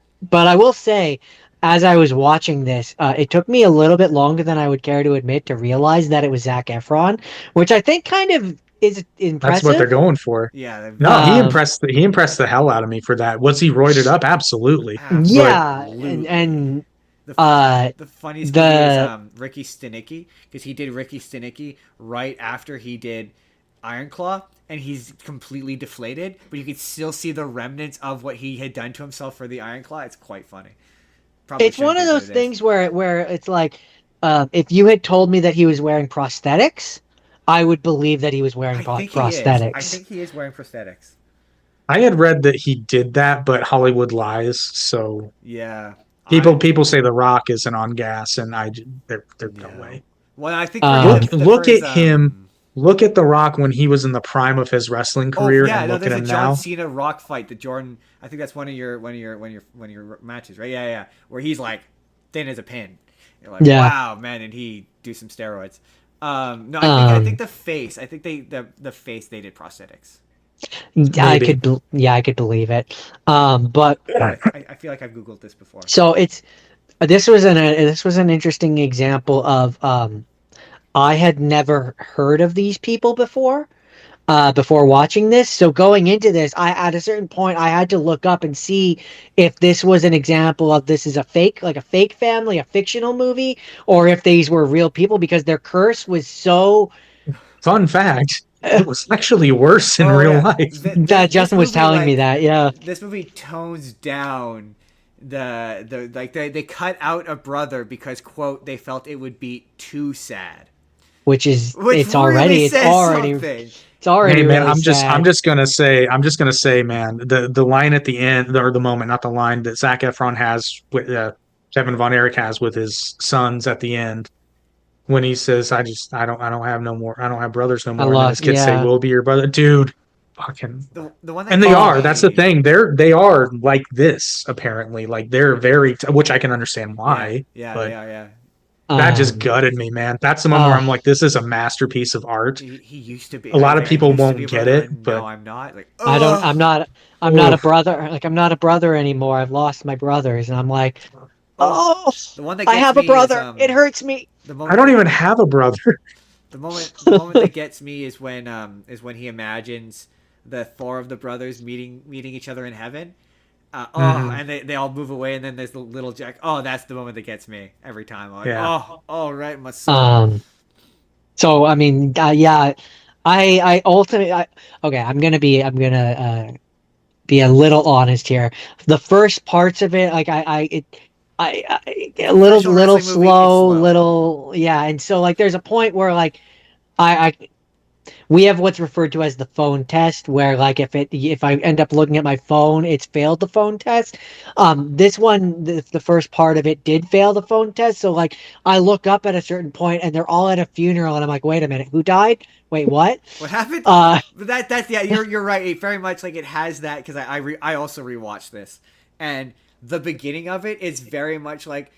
S1: I will say, as I was watching this, it took me a little bit longer than I would care to admit to realize that it was Zac Efron, which I think kind of is impressive.
S4: That's what they're going for.
S2: Yeah.
S4: No, he impressed the hell out of me for that. Was he roided up? Absolutely.
S1: Yeah, and
S2: the funniest thing is Ricky Stenicki, because he did Ricky Stenicki right after he did Iron Claw, and he's completely deflated, but you could still see the remnants of what he had done to himself for the Iron Claw. It's quite funny. Probably
S1: It's one
S2: shouldn't
S1: of
S2: be, but
S1: those
S2: it is.
S1: things where it's like, if you had told me that he was wearing prosthetics, I would believe that he was wearing
S2: I think he is. I
S1: prosthetics.
S2: think he is wearing prosthetics.
S4: I had read that he did that, but Hollywood lies. So
S2: Yeah.
S4: people say The Rock isn't on gas, and there's no
S2: Yeah.
S4: way.
S2: Well, I think
S4: Look at him. Look at The Rock when he was in the prime of his wrestling
S2: Oh
S4: career,
S2: yeah,
S4: and
S2: no,
S4: look at
S2: there's a
S4: him
S2: John
S4: now.
S2: Cena Rock fight. The Jordan, I think that's one of your matches, right? Yeah, yeah. Where he's like thin as a pin. You're like,
S1: Yeah.
S2: wow, man, and he do some steroids. No, I think the face. I think the face they did prosthetics.
S1: I
S4: Maybe.
S1: I could believe it. But
S2: I feel like I've googled this before.
S1: so this was an interesting example of I had never heard of these people before watching this. So going into this, I at a certain point I had to look up and see if this was an example of this is a fake family, a fictional movie, or if these were real people because their curse was so.
S4: Fun fact: it was actually worse in
S2: Oh,
S4: real
S2: yeah.
S4: life.
S1: That Justin was telling me that, yeah.
S2: This movie tones down the like they cut out a brother because quote they felt it would be too sad.
S1: Which is
S2: Which
S1: it's already
S2: says something.
S1: it's already
S4: Hey man,
S1: really sad.
S4: I'm just gonna say, man, the line at the end, or the moment, not the line that Zac Efron has with Kevin Von Erich has with his sons at the end, when he says, I don't have no more, I don't have brothers no
S1: I
S4: more," and then his
S1: lost,
S4: kids say,
S1: yeah.
S4: "We'll be your brother," dude. Fucking,
S2: The one that
S4: and they
S2: gets
S4: are. That's the
S2: me-
S4: thing. They are like this apparently. Like they're very, which I can understand why,
S2: Yeah,
S4: but
S2: yeah.
S4: that just
S1: Um,
S4: gutted me, man. That's the one where I'm like, this is a masterpiece of art.
S2: He used to be.
S4: A lot of
S2: He
S4: people
S2: used to be
S4: won't
S2: a
S4: get
S2: brother,
S4: it,
S2: and
S4: but
S2: no, I'm not. Like,
S1: I don't. I'm not a
S4: oof.
S1: brother. Like I'm not a brother anymore. I've lost my brothers, and I'm like, oh,
S2: the one that
S1: I
S2: gets
S1: have a
S2: me is
S1: brother. It hurts me.
S2: the
S4: I
S2: moment
S4: don't even have a brother.
S2: the moment that gets me is when he imagines the four of the brothers meeting each other in heaven. And they all move away, and then there's the little Jack. Oh, that's the moment that gets me every time. I'm like,
S4: Yeah.
S2: right, my soul.
S1: So I mean, yeah, I ultimately, okay. I'm gonna be a little honest here. The first parts of it, like a
S2: Professional
S1: little
S2: wrestling movie, it's
S1: slow,
S2: slow.
S1: little, yeah. And so like, there's a point where like, I we have what's referred to as the phone test, where like if I end up looking at my phone, it's failed the phone test. This one, the first part of it did fail the phone test. So like I look up at a certain point and they're all at a funeral and I'm like, wait a minute, who died? Wait, what?
S2: What happened?
S1: Uh,
S2: That's yeah. You're right. It very much like it has that because I also rewatched this, and the beginning of it is very much like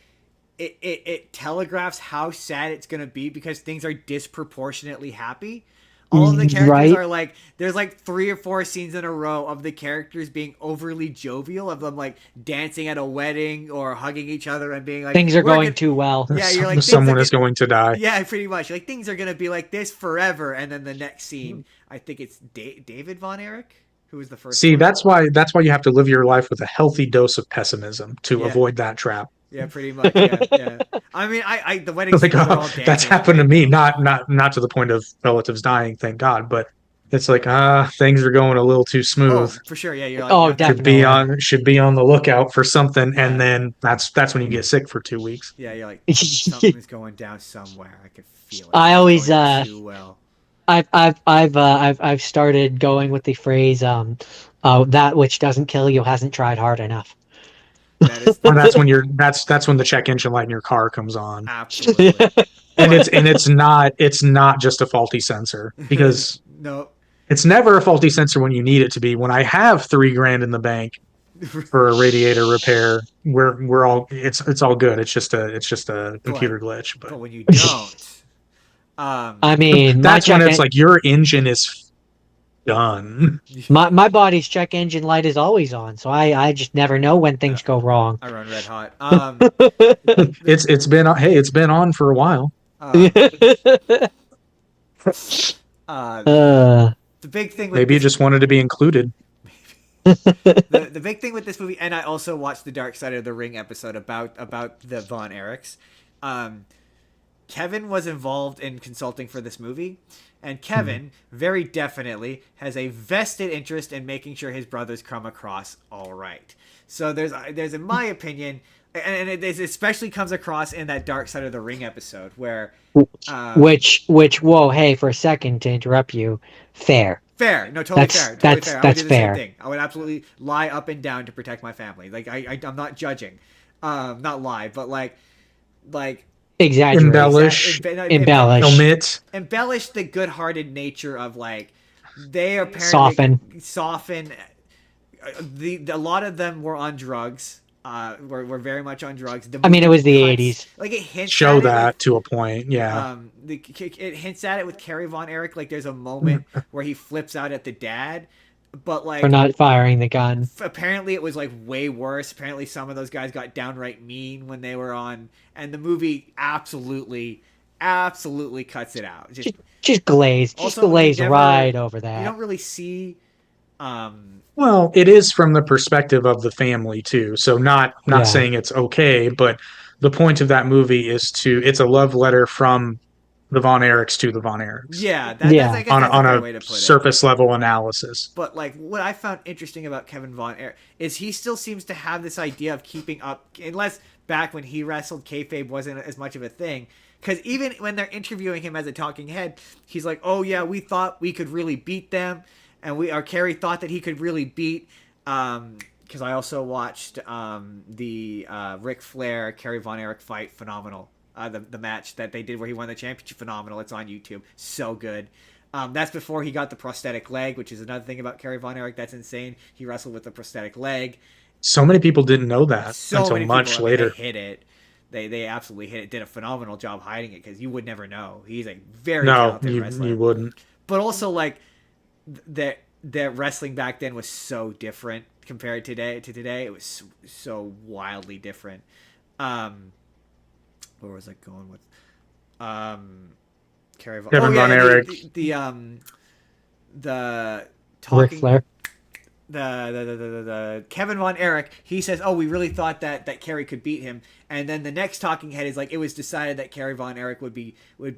S2: it telegraphs how sad it's gonna be because things are disproportionately happy. All of the characters
S1: right.
S2: are like there's like 3 or 4 scenes in a row of the characters being overly jovial, of them like dancing at a wedding or hugging each other and being like
S1: Things are
S2: "We're
S1: going
S2: gonna-"
S1: too well.
S2: Yeah, you're like
S4: Someone is going to die.
S2: Yeah, pretty much. Like things are gonna be like this forever, and then the next scene, I think it's David Von Erich, who was the first.
S4: See,
S2: one.
S4: that's why you have to live your life with a healthy dose of pessimism to
S2: Yeah.
S4: avoid that trap.
S2: Yeah, pretty much. Yeah. I mean, I the wedding
S4: Like,
S2: scenes are all dancing.
S4: that's happened to me, not to the point of relatives dying, thank God, but it's like things are going a little too
S2: Oh,
S4: smooth.
S2: for sure. Yeah, you're like,
S1: Oh,
S2: yeah,
S1: definitely.
S4: Should be on the lookout for something,
S2: Yeah.
S4: and then that's when you get sick for 2 weeks.
S2: Yeah, you're like something's going down somewhere. I can feel it.
S1: I
S2: It's
S1: always
S2: going too well.
S1: I've started going with the phrase that which doesn't kill you hasn't tried hard enough.
S2: That is
S4: Or that's when the check engine light in your car comes on.
S2: absolutely.
S4: And it's not just a faulty sensor, because
S2: No.
S4: it's never a faulty sensor when you need it to be. When I have $3,000 in the bank for a radiator repair, we're all it's all good. It's just a computer glitch.
S2: But
S4: But
S2: when you don't,
S1: I mean,
S4: that's when it's like your engine is done.
S1: my body's check engine light is always on, so I just never know when things go wrong.
S2: I run red hot.
S4: It's been on for a while.
S2: The big thing with
S4: Maybe you just wanted to be included.
S2: the big thing with this movie, and I also watched the Dark Side of the Ring episode about the Von Erichs. Kevin was involved in consulting for this movie, and Kevin very definitely has a vested interest in making sure his brothers come across all right. So there's in my opinion, and it especially comes across in that Dark Side of the Ring episode where,
S1: which whoa, hey, for a second to interrupt you, fair.
S2: Fair, no, totally fair. Totally fair. I would do the
S1: fair.
S2: same thing. I would absolutely lie up and down to protect my family. Like I'm not judging, not lie, but like
S1: exaggerate,
S4: embellish,
S2: embellish the good-hearted nature of like they apparently soften. A lot of them were on drugs. Were very much on drugs.
S1: I mean, it was the 80s.
S2: Like it hints
S4: show
S2: at
S4: that
S2: it
S4: to a point, yeah.
S2: It hints at it with Kerry Von Erich. Like there's a moment where he flips out at the dad, but like
S1: for not firing the gun.
S2: Apparently, it was like way worse. Apparently, some of those guys got downright mean when they were on, and the movie absolutely cuts it out.
S1: Just glazed right over that.
S2: You don't really see.
S4: Well, it is from the perspective of the family too. So not saying it's okay, but the point of that movie is it's a love letter from the Von Erichs to the Von Erichs.
S2: Yeah, that's
S4: on
S2: a
S4: a
S2: way to put
S4: surface level analysis.
S2: But like what I found interesting about Kevin Von Erich is he still seems to have this idea of keeping up, unless back when he wrestled, kayfabe wasn't as much of a thing. Because even when they're interviewing him as a talking head, he's like, "Oh yeah, we thought we could really beat them." And Kerry thought that he could really beat, because I also watched the Ric Flair Kerry Von Erich fight. Phenomenal. The match that they did where he won the championship. Phenomenal. It's on YouTube. So good. That's before he got the prosthetic leg, which is another thing about Kerry Von Erich that's insane. He wrestled with a prosthetic leg.
S4: So many people didn't know that until much later.
S2: They hit it. They absolutely hit it. Did a phenomenal job hiding it because you would never know. He's a very talented wrestler.
S4: You wouldn't.
S2: But also like that wrestling back then was so different compared to today. It was so wildly different. Where was I going with Kevin Von Erich? The talking
S1: Ric Flair.
S2: The Kevin Von Erich, he says, "Oh, we really thought that Kerry could beat him," and then the next talking head is like, "It was decided that Kerry Von Erich would be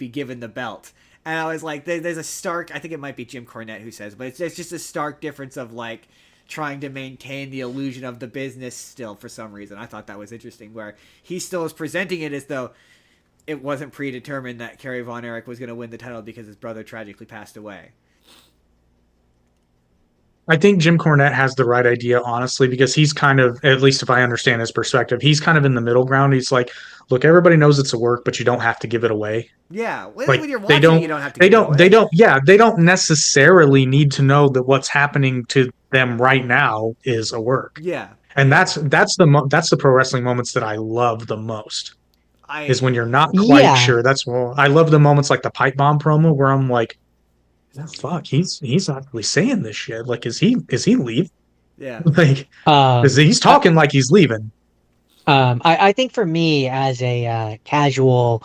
S2: given the belt." And I was like, there's a stark, I think it might be Jim Cornette who says, but it's just a stark difference of like trying to maintain the illusion of the business still for some reason. I thought that was interesting, where he still is presenting it as though it wasn't predetermined that Kerry Von Erich was going to win the title because his brother tragically passed away.
S4: I think Jim Cornette has the right idea, honestly, because he's kind of, at least if I understand his perspective, he's kind of in the middle ground. He's like, look, everybody knows it's a work, but you don't have to give it away.
S2: Yeah,
S4: like,
S2: when you're watching, you don't have to give it away.
S4: They don't necessarily need to know that what's happening to them right now is a work.
S2: Yeah.
S4: And that's the pro wrestling moments that I love the most. Is when you're not quite sure. I love the moments like the pipe bomb promo where I'm like, oh, fuck, he's actually saying this shit. Like, is he leaving?
S2: Yeah.
S4: Like, he's talking like he's leaving.
S1: I think for me as a casual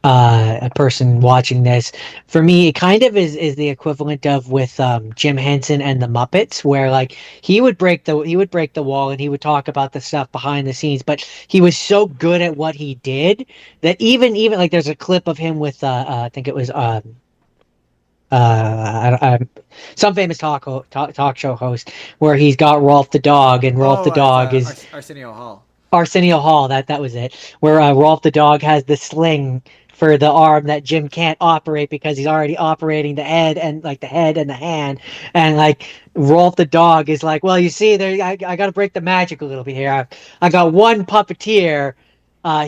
S1: a person watching this, for me it kind of is the equivalent of with Jim Henson and the Muppets, where like he would break the wall and he would talk about the stuff behind the scenes, but he was so good at what he did that even like there's a clip of him with I think it was some famous talk show host where he's got Rolf the dog, and Rolf the dog is
S2: Arsenio Hall.
S1: Arsenio Hall, that was it. Where Rolf the dog has the sling for the arm that Jim can't operate because he's already operating the head and the hand, and like Rolf the dog is like, well, you see, I got to break the magic a little bit here. I got one puppeteer.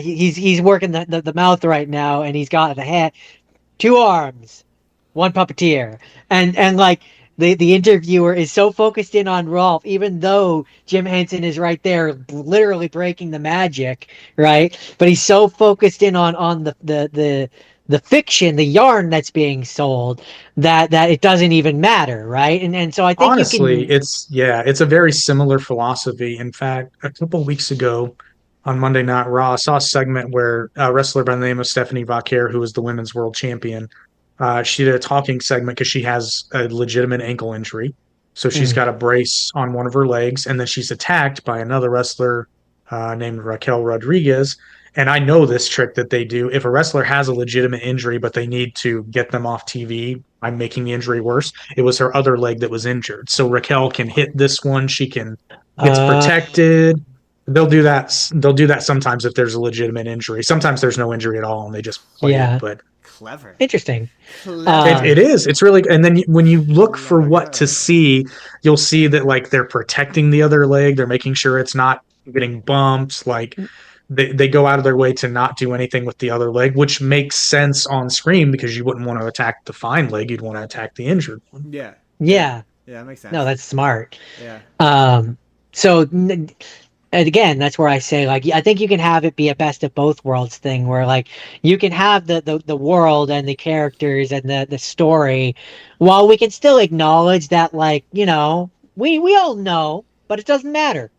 S1: He's working the mouth right now, and he's got the head, 2 arms, 1 puppeteer, and like. The interviewer is so focused in on Rolf, even though Jim Henson is right there, literally breaking the magic, right? But he's so focused in on the fiction, the yarn that's being sold, that it doesn't even matter, right? And so I think
S4: honestly, it's a very similar philosophy. In fact, a couple weeks ago on Monday Night Raw, I saw a segment where a wrestler by the name of Stephanie Vaquer, who was the women's world champion. She did a talking segment because she has a legitimate ankle injury. So she's got a brace on one of her legs, and then she's attacked by another wrestler named Raquel Rodriguez. And I know this trick that they do. If a wrestler has a legitimate injury, but they need to get them off TV, I'm making the injury worse. It was her other leg that was injured. So Raquel can hit this one. She gets protected. They'll do that. They'll do that sometimes if there's a legitimate injury. Sometimes there's no injury at all, and they just play it. But
S2: clever,
S1: interesting.
S4: It is. It's really. And then when you look for what to see, you'll see that like they're protecting the other leg. They're making sure it's not getting bumped. Like they go out of their way to not do anything with the other leg, which makes sense on screen because you wouldn't want to attack the fine leg. You'd want to attack the injured one.
S2: Yeah.
S1: Yeah.
S2: Yeah, that makes sense.
S1: No, that's smart.
S2: Yeah.
S1: So and again, that's where I say, like, I think you can have it be a best of both worlds thing where, like, you can have the world and the characters and the story while we can still acknowledge that, like, you know, we all know, but it doesn't matter.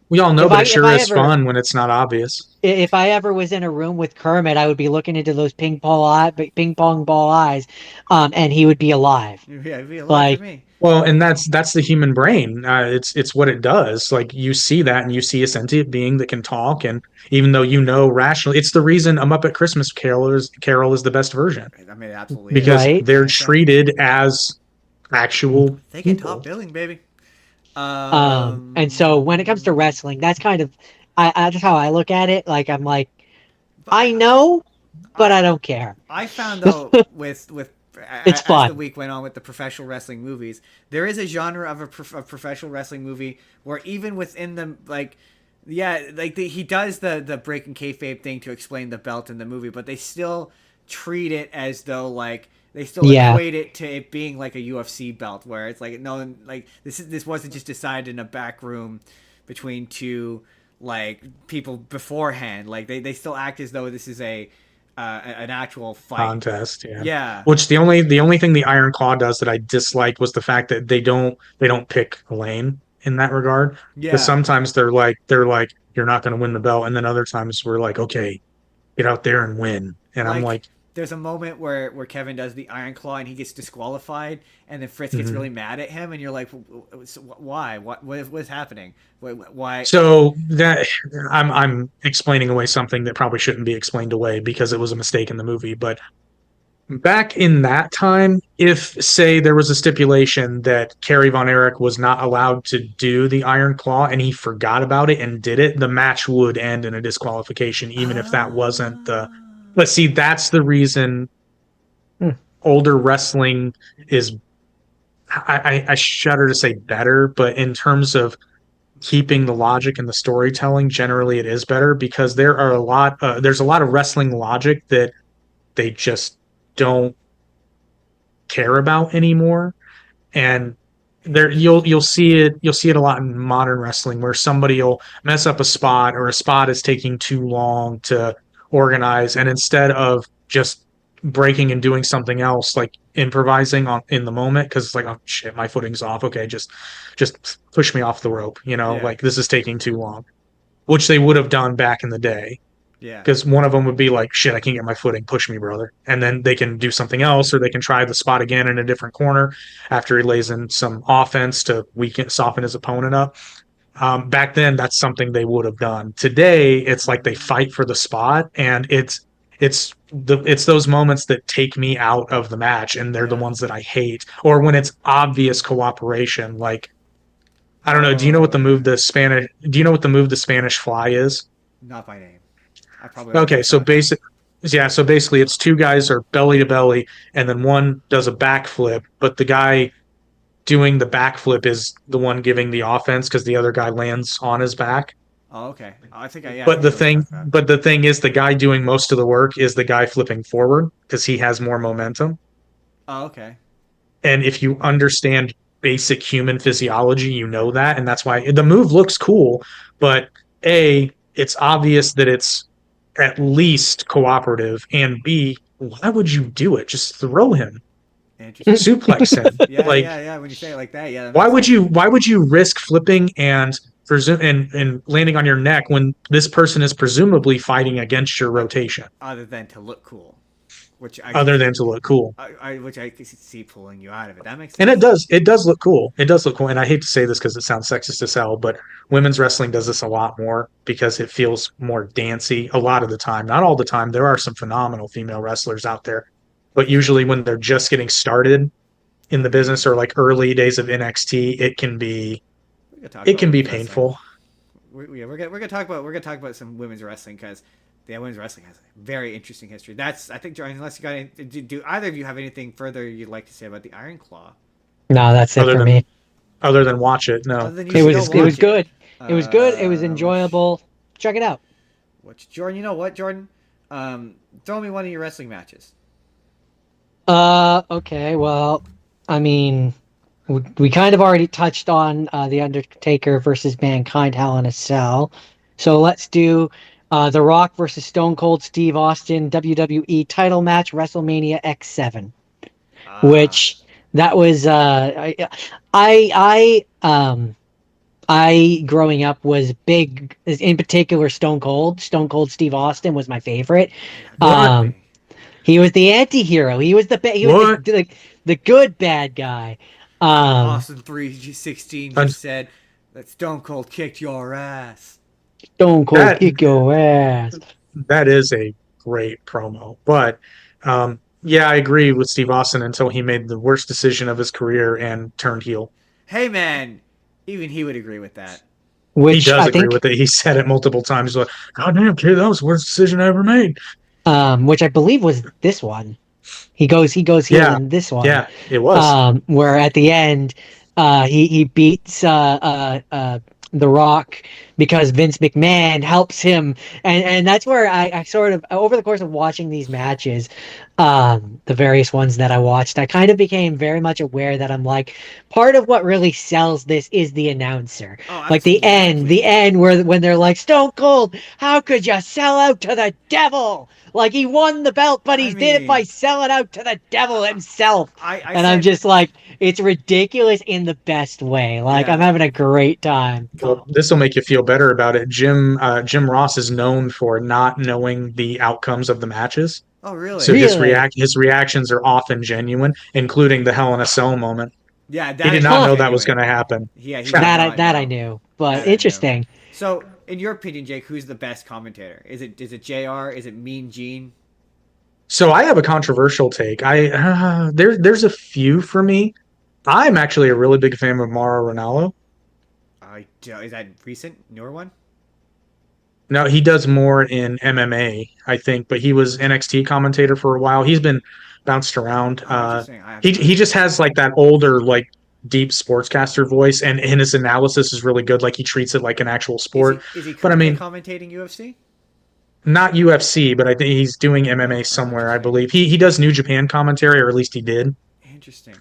S4: We all know, but it sure is fun when it's not obvious.
S1: If I ever was in a room with Kermit, I would be looking into those ping pong ball eyes, and he would be alive.
S2: Yeah, it'd be alive
S1: like,
S2: for me.
S4: Well, and that's the human brain. It's what it does. Like you see that, and you see a sentient being that can talk, and even though you know rationally, it's the reason a Muppet Christmas Carol is the best version.
S2: I mean, absolutely,
S4: because they're treated as actual.
S2: They get top billing, baby.
S1: And so when it comes to wrestling, that's kind of that's how I look at it. Like I'm like, I know, but I don't care.
S2: I found though with
S1: it's fun.
S2: As the week went on with the professional wrestling movies, there is a genre of a professional wrestling movie where even within them, like, yeah, like he does the breaking kayfabe thing to explain the belt in the movie, but they still treat it as though like. They still equate it to it being like a UFC belt, where it's like no, like this wasn't just decided in a back room between two like people beforehand. Like they still act as though this is an actual fight
S4: contest.
S2: Yeah.
S4: Which the only thing the Iron Claw does that I disliked was the fact that they don't pick a lane in that regard.
S2: Yeah.
S4: Because sometimes they're like you're not going to win the belt, and then other times we're like, okay, get out there and win. And I'm like.
S2: There's a moment where Kevin does the Iron Claw and he gets disqualified, and then Fritz gets really mad at him, and you're like, why? What's happening? Why?
S4: So that I'm explaining away something that probably shouldn't be explained away because it was a mistake in the movie. But back in that time, if say there was a stipulation that Kerry Von Erich was not allowed to do the Iron Claw and he forgot about it and did it, the match would end in a disqualification, even if that wasn't the. But see, that's the reason older wrestling is, I shudder to say better, but in terms of keeping the logic and the storytelling, generally it is better because there's a lot of wrestling logic that they just don't care about anymore. And there you'll see it a lot in modern wrestling where somebody will mess up a spot or a spot is taking too long to organize, and instead of just breaking and doing something else, like improvising in the moment, because it's like, oh shit, my footing's off, okay, just push me off the rope, like this is taking too long, which they would have done back in the day. Because one of them would be like, shit, I can't get my footing, push me, brother, and then they can do something else, or they can try the spot again in a different corner after he lays in some offense to soften his opponent up. Back then, that's something they would have done. Today, it's like they fight for the spot, and it's those moments that take me out of the match, and they're the ones that I hate. Or when it's obvious cooperation, like I don't know. Do you know what the move the Spanish Fly is?
S2: Not by name. I probably
S4: okay. So basically, it's two guys are belly to belly, and then one does a backflip, but the guy doing the backflip is the one giving the offense because the other guy lands on his back.
S2: Oh, okay. I think
S4: But the thing is, the guy doing most of the work is the guy flipping forward because he has more momentum.
S2: Oh, okay.
S4: And if you understand basic human physiology, you know that, and that's why the move looks cool. But A, it's obvious that it's at least cooperative, and B, why would you do it? Just throw him. Suplex him.
S2: Yeah. When you say it like that, yeah.
S4: Why would you risk flipping and landing on your neck when this person is presumably fighting against your rotation?
S2: Other than to look cool. which I
S4: other than to look cool.
S2: which I can see pulling you out of it. That makes sense.
S4: And it does look cool. It does look cool. And I hate to say this because it sounds sexist as hell, but women's wrestling does this a lot more because it feels more dancey a lot of the time. Not all the time. There are some phenomenal female wrestlers out there, but usually when they're just getting started in the business or like early days of NXT, it can be painful.
S2: We're gonna talk about some women's wrestling because women's wrestling has a very interesting history. I think, Jordan, unless you got any, do either of you have anything further you'd like to say about the Iron Claw?
S1: No, that's it for me.
S4: Other than watch it, no.
S1: It was good. It was good. It was enjoyable. Check it out.
S2: Jordan, you know what, Jordan? Throw me one of your wrestling matches.
S1: Okay. Well, I mean, we kind of already touched on The Undertaker versus Mankind Hell in a Cell. So let's do The Rock versus Stone Cold Steve Austin WWE title match, WrestleMania X7. Which that was I growing up was big, in particular Stone Cold Steve Austin was my favorite. He was the anti-hero. He was the good bad guy.
S2: Austin 3G16 just said that Stone Cold kicked your ass.
S1: Stone Cold kick your ass.
S4: That is a great promo. But yeah, I agree with Steve Austin until he made the worst decision of his career and turned heel.
S2: Hey man, even he would agree with that.
S4: He does agree with it. He said it multiple times. Like, God damn, kid, that was the worst decision I ever made.
S1: Which I believe was this one. He goes heel in this one.
S4: Yeah, it was.
S1: Where at the end, he beats The Rock because Vince McMahon helps him, and that's where I sort of, over the course of watching these matches, the various ones that I watched, I kind of became very much aware that I'm like, part of what really sells this is the announcer. Like the end where when they're like, Stone Cold, how could you sell out to the devil? Like, he won the belt, but he did it by selling out to the devil himself. I'm just like, it's ridiculous in the best way. Like, I'm having a great time.
S4: Well, this will make you feel better about it. Jim Ross is known for not knowing the outcomes of the matches.
S2: Oh, really?
S4: So his reactions are often genuine, including the Hell in a Cell moment.
S2: Yeah,
S4: he did not know that was going to happen.
S2: Yeah,
S1: that I knew, but interesting.
S2: So, in your opinion, Jake, who's the best commentator? Is it JR? Is it Mean Gene?
S4: So I have a controversial take. There's a few for me. I'm actually a really big fan of Mauro Ranallo.
S2: Is that recent, newer one?
S4: No, he does more in MMA, I think, but he was NXT commentator for a while. He's been bounced around. He just has like that older, like deep sportscaster voice, and his analysis is really good. Like, he treats it like an actual sport.
S2: Is he commentating UFC?
S4: Not UFC, but I think he's doing MMA somewhere, I believe. He does New Japan commentary, or at least he did.
S2: Interesting.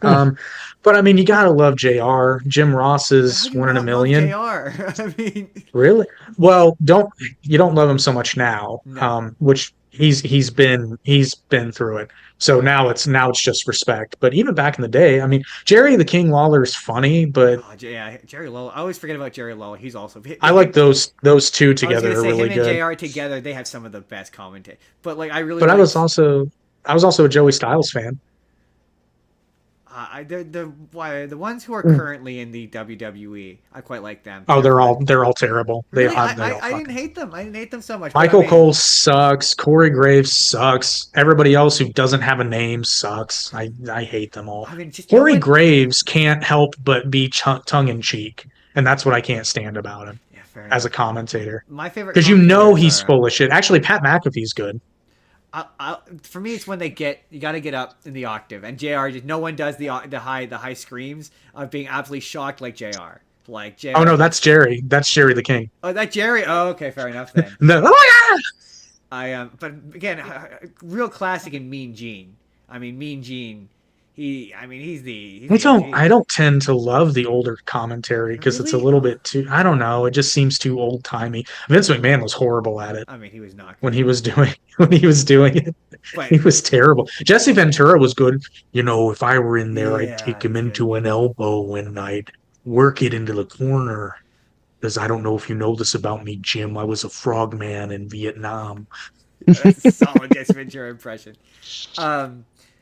S4: But I mean, you gotta love JR. Jim Ross is one in a million.
S2: JR? I mean,
S4: really? Well, you don't love him so much now,
S2: no.
S4: Which he's been through it. So now it's just respect. But even back in the day, I mean, Jerry the King Lawler is funny, but
S2: Jerry Lawler. I always forget about Jerry Lawler. He's also.
S4: I like those two together. Are really
S2: him
S4: good.
S2: And JR together, they have some of the best commentary. But like, I was
S4: also a Joey Styles fan.
S2: The ones who are currently in the WWE, I quite like them.
S4: Oh, they're all terrible.
S2: Really? I didn't hate them. I didn't hate them so much.
S4: Michael Cole sucks. Corey Graves sucks. Everybody else who doesn't have a name sucks. I hate them all. Corey Graves can't help but be tongue in cheek, and that's what I can't stand about him as a commentator.
S2: My favorite,
S4: because he's full of shit. Actually, Pat McAfee's good.
S2: For me, it's when you got to get up in the octave, and JR no one does the high screams of being absolutely shocked like JR. Like JR.
S4: Oh no, that's Jerry. That's Jerry the King.
S2: Oh, that Jerry. Oh, okay, fair enough then.
S4: No, oh my
S2: God! But again, real classic in Mean Gene. I mean, Mean Gene.
S4: I don't tend to love the older commentary because it's a little bit too. I don't know. It just seems too old timey. Vince McMahon was horrible at it.
S2: I mean, he was not good.
S4: when he was doing it. But he was terrible. Jesse Ventura was good. If I were in there, I'd take him into an elbow and I'd work it into the corner. Because I don't know if you know this about me, Jim. I was a frogman in Vietnam.
S2: That's a solid Jesse Ventura impression.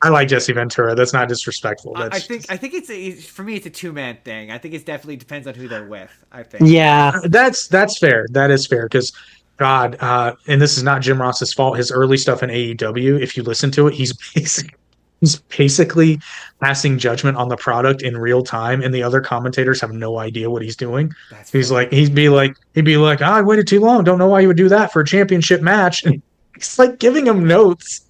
S4: I like Jesse Ventura. That's not disrespectful. That's
S2: I think for me it's a 2-man thing. I think it definitely depends on who they're with. I think.
S1: Yeah.
S4: that's fair. That is fair because God, and this is not Jim Ross's fault. His early stuff in AEW, if you listen to it, he's basically passing judgment on the product in real time, and the other commentators have no idea what he's doing.
S2: That's
S4: He's
S2: funny.
S4: like, he'd be like, oh, I waited too long. Don't know why you would do that for a championship match. And he's like giving him notes.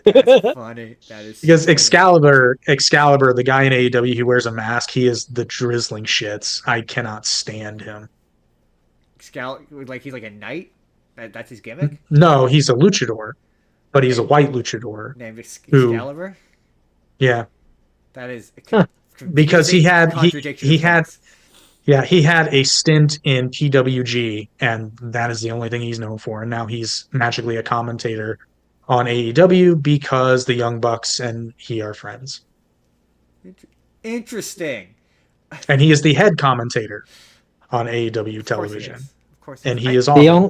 S2: That's funny. That is
S4: Because
S2: so funny.
S4: Excalibur, the guy in AEW who wears a mask, he is the drizzling shits. I cannot stand him.
S2: Like he's like a knight. That's his gimmick.
S4: No, he's a luchador, but he's a
S2: Okay.
S4: white luchador.
S2: Named
S4: Who,
S2: Excalibur.
S4: yeah,
S2: That is
S1: Huh.
S4: because
S2: confusing contradiction
S4: he
S2: of
S4: had
S2: thoughts.
S4: yeah he had a stint in PWG, and that is the only thing he's known for. And now he's magically a commentator on AEW because the Young Bucks and he are friends,
S2: Interesting.
S4: and he is the head commentator on AEW
S2: Of course he
S4: television,
S2: is. Of course he
S4: and
S2: is.
S4: he is
S1: The,
S4: awesome.
S1: on,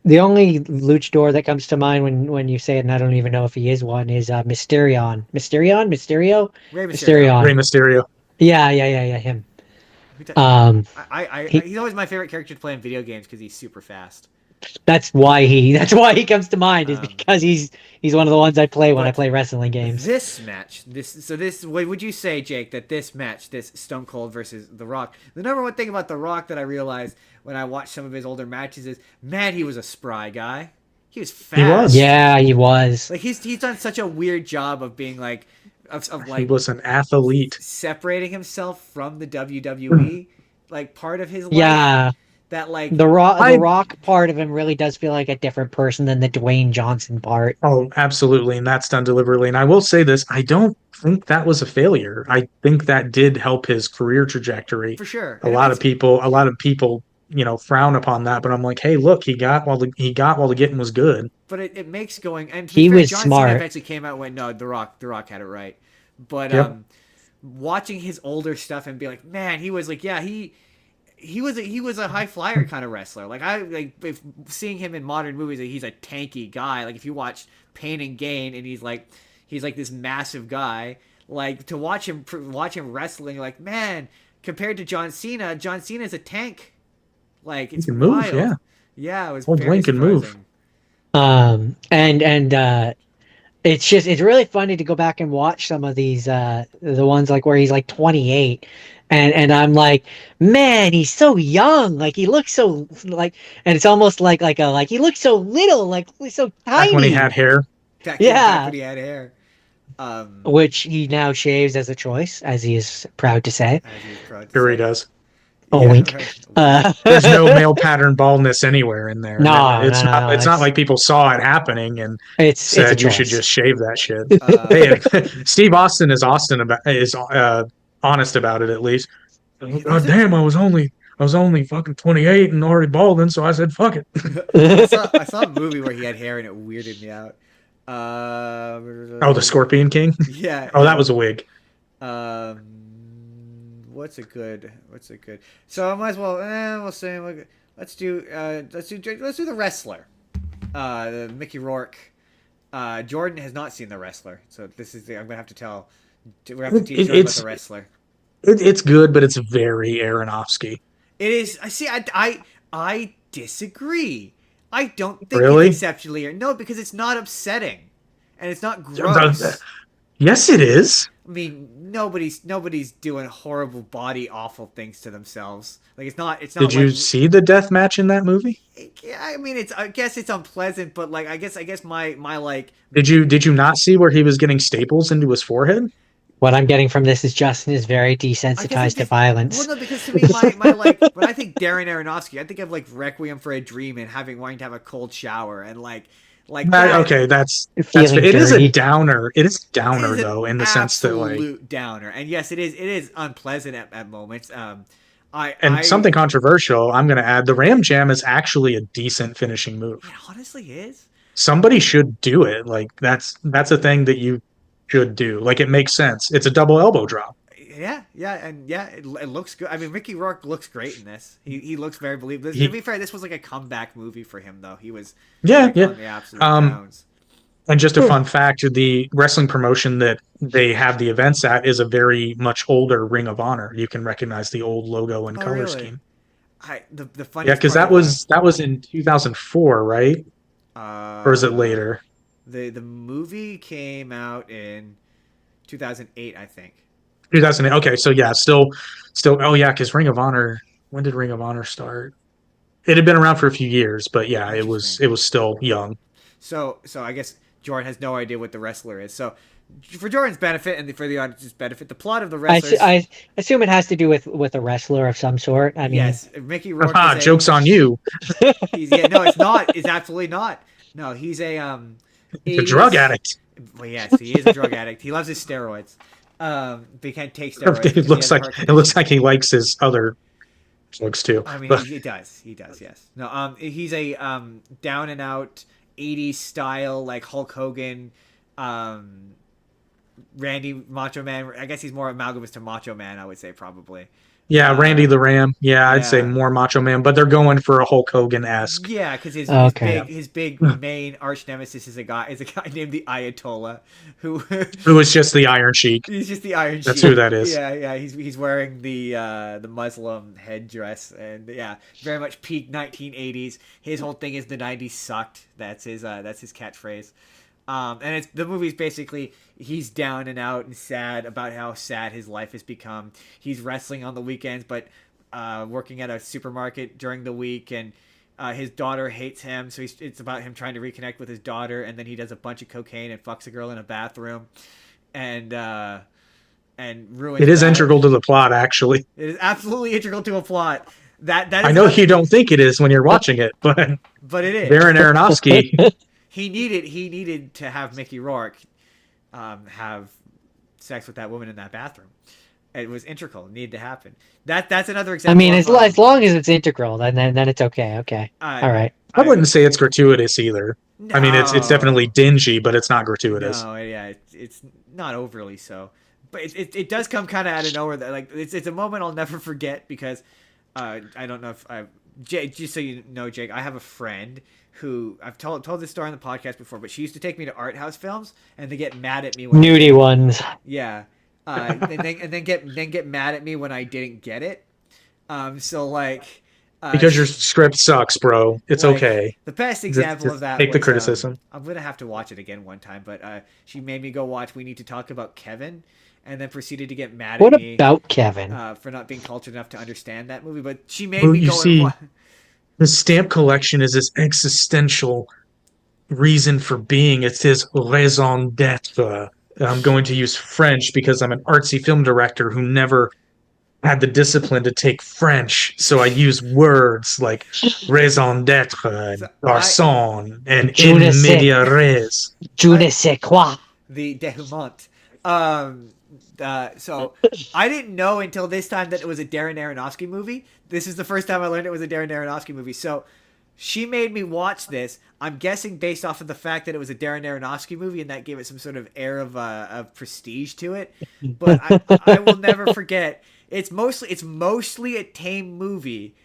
S1: the only luchador that comes to mind when you say it, and I don't even know if he is one, is Mysterion. Mysterio?
S2: Rey Mysterio.
S1: Mysterion.
S4: Rey Mysterio.
S1: Yeah, him.
S2: Who does-
S1: Um, he-
S2: he's always my favorite character to play in video games because he's super fast.
S1: that's why he comes to mind, is
S2: Um,
S1: because he's one of the ones I play when I
S2: but
S1: play wrestling games.
S2: This match, what would you say, Jake, that this match, this Stone Cold versus The Rock, the number one thing about The Rock that I realized when I watched some of his older matches is, man, he was a spry guy. He was fast.
S4: He was.
S1: Yeah, he was.
S2: Like he's done such a weird job of being like, of
S4: He
S2: like
S4: was an athlete.
S2: separating himself from the WWE, like part of his life.
S1: Yeah,
S2: That like
S1: the Rock part of him really does feel like a different person than the Dwayne Johnson part.
S4: Oh, absolutely. And that's done deliberately. And I will say this, I don't think that was a failure. I think that did help his career trajectory.
S2: for sure.
S4: A lot of people, frown upon that, but I'm like, hey, look, he got while the getting was good.
S2: But it makes going, and to
S1: He
S2: be fair,
S1: was
S2: John
S1: smart.
S2: Cena eventually came out and went, no, The Rock had it right. But
S4: Yep.
S2: watching his older stuff and be like, man, he was like, yeah, he was a high flyer kind of wrestler. Like if seeing him in modern movies, like, he's a tanky guy. Like if you watch Pain and Gain, and he's like this massive guy. Like to watch him wrestling, you're like, man, compared to John Cena's a tank. Like it's
S4: can move,
S2: wild.
S4: yeah.
S2: It was
S4: Old
S2: very
S4: Link can move.
S2: surprising.
S1: And it's really funny to go back and watch some of these the ones like where he's like 28, and I'm like, man, he's so young, like he looks so like, and it's almost like he looks so little, like he's so tiny.
S4: Back when he had hair.
S2: Back
S1: Yeah.
S2: when he had hair.
S1: Which he now shaves as a choice, as he is proud to say.
S2: As he was proud to
S4: Sure he
S2: say.
S4: does.
S1: Oh,
S2: Yeah,
S1: wink.
S2: right.
S4: There's no male pattern baldness anywhere in there.
S1: No,
S4: it's
S1: no,
S4: not.
S1: no,
S4: It's not like people saw it happening and
S1: It's a
S4: said you should
S1: choice.
S4: just shave that shit.
S2: Uh,
S4: Hey, Steve Austin is honest about it at least. Oh damn! I was only fucking 28 and already balding, so I said fuck it.
S2: I saw a movie where he had hair and it weirded me out.
S4: Oh, the Scorpion King.
S2: Yeah.
S4: Oh, that was a wig.
S2: What's a good? So I might as well. We'll say let's do the wrestler. Mickey Rourke. Jordan has not seen the wrestler, so this is I'm gonna have to tell. We're gonna have to teach Jordan about the wrestler.
S4: It's good, but it's very Aronofsky.
S2: It is. I see. I disagree. I don't think
S4: Really?
S2: it's exceptionally no, because it's not upsetting, and it's not gross.
S4: Yes, it is.
S2: I mean, nobody's doing horrible body awful things to themselves. Like it's not.
S4: Did you see the death match in that movie?
S2: Yeah, I mean, I guess it's unpleasant, but like I guess my like.
S4: Did you not see where he was getting staples into his forehead?
S1: What I'm getting from this is Justin is very
S2: I guess
S1: desensitized to violence.
S2: Well, no, because to me, my like when I think Darren Aronofsky, I think of like Requiem for a Dream and wanting to have a cold shower and like that.
S4: Okay, that's
S1: Feeling
S4: it is a
S1: dirty.
S4: downer. It is a
S2: It
S4: downer
S2: is an
S4: though, in the sense that like
S2: absolute downer, and yes, it is unpleasant at moments.
S4: Something controversial. I'm going to add the Ram Jam is actually a decent finishing move.
S2: It honestly is.
S4: Somebody should do it. Like that's a thing that you should do. Like it makes sense. It's a double elbow drop.
S2: it looks good. I mean, Mickey Rourke looks great in this. He looks very believable. To be fair, this was like a comeback movie for him, though. He was on the absolute downs.
S4: And just a fun fact, the wrestling promotion that they have the events at is a very much older Ring of Honor. You can recognize the old logo and color scheme.
S2: The funniest
S4: because that was in 2004, right? Or is it later?
S2: The movie came out in 2008, I think.
S4: 2008. Okay, so yeah, still. Oh yeah, because Ring of Honor. When did Ring of Honor start? It had been around for a few years, but yeah, it was still young.
S2: So I guess Jordan has no idea what the wrestler is. So for Jordan's benefit and for the audience's benefit, the plot of the wrestler.
S1: I assume it has to do with a wrestler of some sort. I mean,
S2: yes, Mickey Rourke.
S4: Joke's on you.
S2: No, it's not. It's absolutely not. No, he's a
S4: drug addict.
S2: Well, yes, he is a drug addict. He loves his steroids. But he can't take steroids.
S4: It looks like he likes his other drugs too.
S2: I mean, he does. He does. Yes. No. He's a down and out 80s style like Hulk Hogan, Randy Macho Man. I guess he's more amalgamous to Macho Man, I would say probably.
S4: Yeah, Randy the Ram. Yeah, I'd say more Macho Man, but they're going for a Hulk Hogan-esque.
S2: Yeah, because his big main arch nemesis is a guy named the Ayatollah, who
S4: is just the Iron Sheik.
S2: He's just the Iron Sheik.
S4: That's who that is.
S2: Yeah. He's wearing the Muslim headdress, and very much peak 1980s. His whole thing is the 90s sucked. That's his catchphrase. And the movie's basically he's down and out and sad about how sad his life has become. He's wrestling on the weekends, but working at a supermarket during the week, and his daughter hates him. So it's about him trying to reconnect with his daughter, and then he does a bunch of cocaine and fucks a girl in a bathroom, and ruins.
S4: It is integral to the plot, actually.
S2: It is absolutely integral to a plot. That
S4: I know you don't think it is when you're watching it, but
S2: it is.
S4: Darren Aronofsky.
S2: He needed to have Mickey Rourke have sex with that woman in that bathroom. It was integral. It needed to happen. That's another example.
S1: I mean, as long as it's integral, then it's okay. Okay, all right.
S4: I wouldn't say it's gratuitous either. No. I mean, it's definitely dingy, but it's not gratuitous.
S2: No, yeah, it's not overly so. But it does come kind of out of nowhere. That like it's a moment I'll never forget because I don't know if Jake, just so you know, Jake, I have a friend who I've told this story on the podcast before, but she used to take me to art house films, and they get mad at me when
S1: nudie ones.
S2: Yeah, and then get mad at me when I didn't get it. So like,
S4: because your script sucks, bro. It's like, okay.
S2: The best example of that.
S4: Take the criticism.
S2: I'm gonna have to watch it again one time, but she made me go watch We Need to Talk About Kevin, and then proceeded to get mad at me.
S1: What about Kevin?
S2: For not being cultured enough to understand that movie, but she made me go and watch.
S4: The stamp collection is this existential reason for being. It's his raison d'être. I'm going to use French because I'm an artsy film director who never had the discipline to take French. So I use words like raison d'être and garçon and in media res.
S1: Je ne sais quoi.
S2: The dénouement. So I didn't know until this time that it was a Darren Aronofsky movie. This is the first time I learned it was a Darren Aronofsky movie. So she made me watch this. I'm guessing based off of the fact that it was a Darren Aronofsky movie, and that gave it some sort of air of prestige to it. But I will never forget. It's mostly a tame movie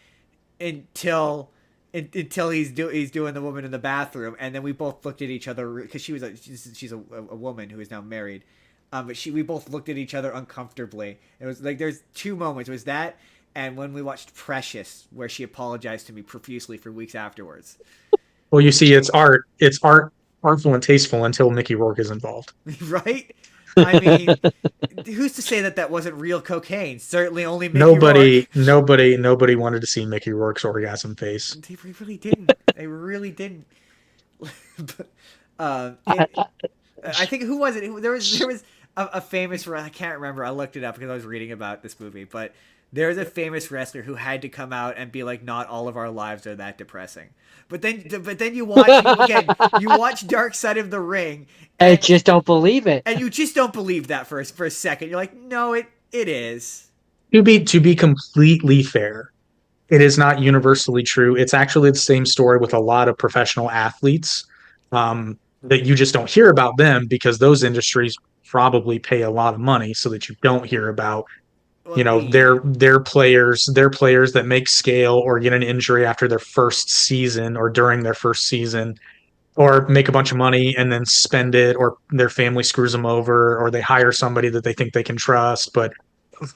S2: until he's doing the woman in the bathroom, and then we both looked at each other because she's a woman who is now married. But we both looked at each other uncomfortably. It was like there's two moments. It was that, and when we watched Precious, where she apologized to me profusely for weeks afterwards.
S4: Well, you see, it's art. It's artful and tasteful until Mickey Rourke is involved.
S2: Right? I mean, who's to say that wasn't real cocaine? Certainly only Mickey Rourke.
S4: Nobody wanted to see Mickey Rourke's orgasm face.
S2: They really didn't. They really didn't. I think who was it? There was a famous. I can't remember. I looked it up because I was reading about this movie, but there's a famous wrestler who had to come out and be like, "Not all of our lives are that depressing." But then you watch Dark Side of the Ring,
S1: and I just don't believe it.
S2: And you just don't believe that for a second. You're like, no, it is.
S4: To be completely fair, it is not universally true. It's actually the same story with a lot of professional athletes. That you just don't hear about them because those industries probably pay a lot of money so that you don't hear about
S2: Well,
S4: they're players that make scale or get an injury after their first season or during their first season, or make a bunch of money and then spend it, or their family screws them over, or they hire somebody that they think they can trust. But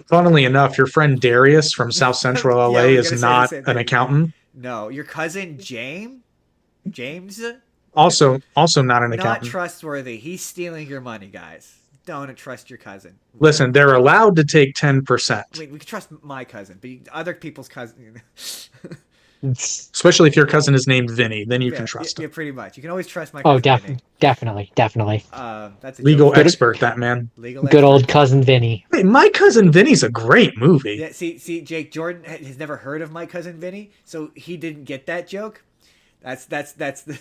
S4: funnily enough, your friend Darius from South Central
S2: yeah, I
S4: LA
S2: was
S4: is
S2: gonna say the
S4: not
S2: same
S4: an
S2: thing.
S4: accountant.
S2: No, your cousin James,
S4: Also not an
S2: not
S4: accountant.
S2: trustworthy. He's stealing your money, guys. Don't trust your cousin.
S4: Listen, they're allowed to take 10%.
S2: I mean, we can trust my cousin, but other people's cousin.
S4: Especially if your cousin is named Vinny, then you can trust him.
S2: Yeah, pretty much. You can always trust my
S1: Oh,
S2: cousin. Vinny.
S1: definitely.
S2: That's a
S4: Legal
S2: joke.
S4: expert, that man.
S2: Legal
S1: Good
S2: expert.
S1: old cousin Vinny.
S4: Hey, My Cousin Vinny's a great movie.
S2: Yeah, see, Jake Jordan has never heard of My Cousin Vinny, so he didn't get that joke. That's the.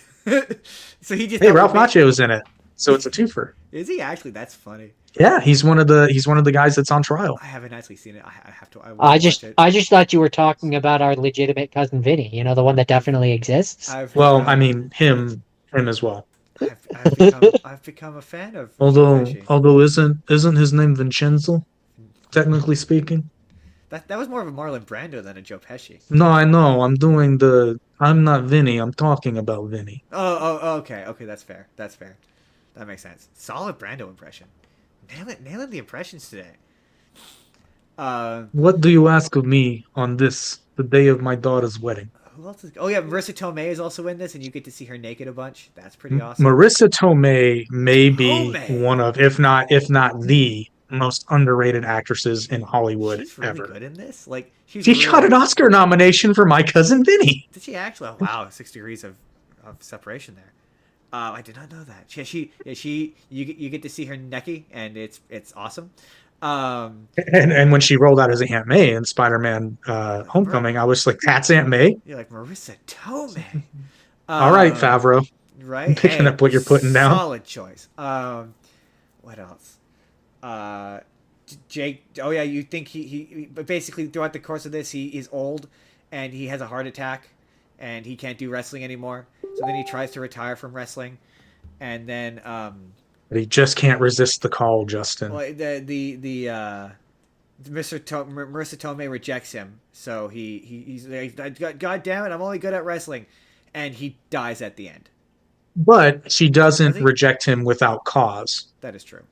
S2: So he just.
S4: Hey, Ralph Macchio's in it, so it's a twofer.
S2: Is he actually? That's funny.
S4: Yeah, he's one of the guys that's on trial.
S2: I haven't actually seen it. I have to.
S1: I just thought you were talking about our legitimate cousin Vinny. You know, the one that definitely exists.
S4: I mean him as well.
S2: I've become a fan of.
S4: Although isn't his name Vincenzo, technically speaking?
S2: That was more of a Marlon Brando than a Joe Pesci.
S4: No, I know. I'm not Vinny. I'm talking about Vinny.
S2: Oh, okay, that's fair. That makes sense. Solid Brando impression. Nailing the impressions today.
S4: What do you ask of me on the day of my daughter's wedding?
S2: Who else is? Oh yeah, Marissa Tomei is also in this, and you get to see her naked a bunch. That's pretty awesome.
S4: Marissa Tomei may be one of, if not the most underrated actresses in Hollywood
S2: She's really
S4: ever.
S2: good in this. Like
S4: She got an Oscar nomination for My Cousin Vinny.
S2: Did she actually? Oh, wow, 6 degrees of separation there. I did not know that. You get to see her necky, and it's awesome.
S4: And when she rolled out as Aunt May in Spider-Man Homecoming, I was like, that's Aunt May?
S2: You're like, Marissa Tomei.
S4: All right, Favreau.
S2: Right?
S4: I'm picking up what you're putting down.
S2: Solid choice. What else? Jake. Oh yeah, you think but basically throughout the course of this, he is old and he has a heart attack and he can't do wrestling anymore. So then he tries to retire from wrestling, and then
S4: But he just can't resist the call, Justin.
S2: well, Marissa Tomei rejects him. So he's like, God damn it, I'm only good at wrestling, and he dies at the end.
S4: But she doesn't
S2: Does he?
S4: reject him without cause.
S2: That is true.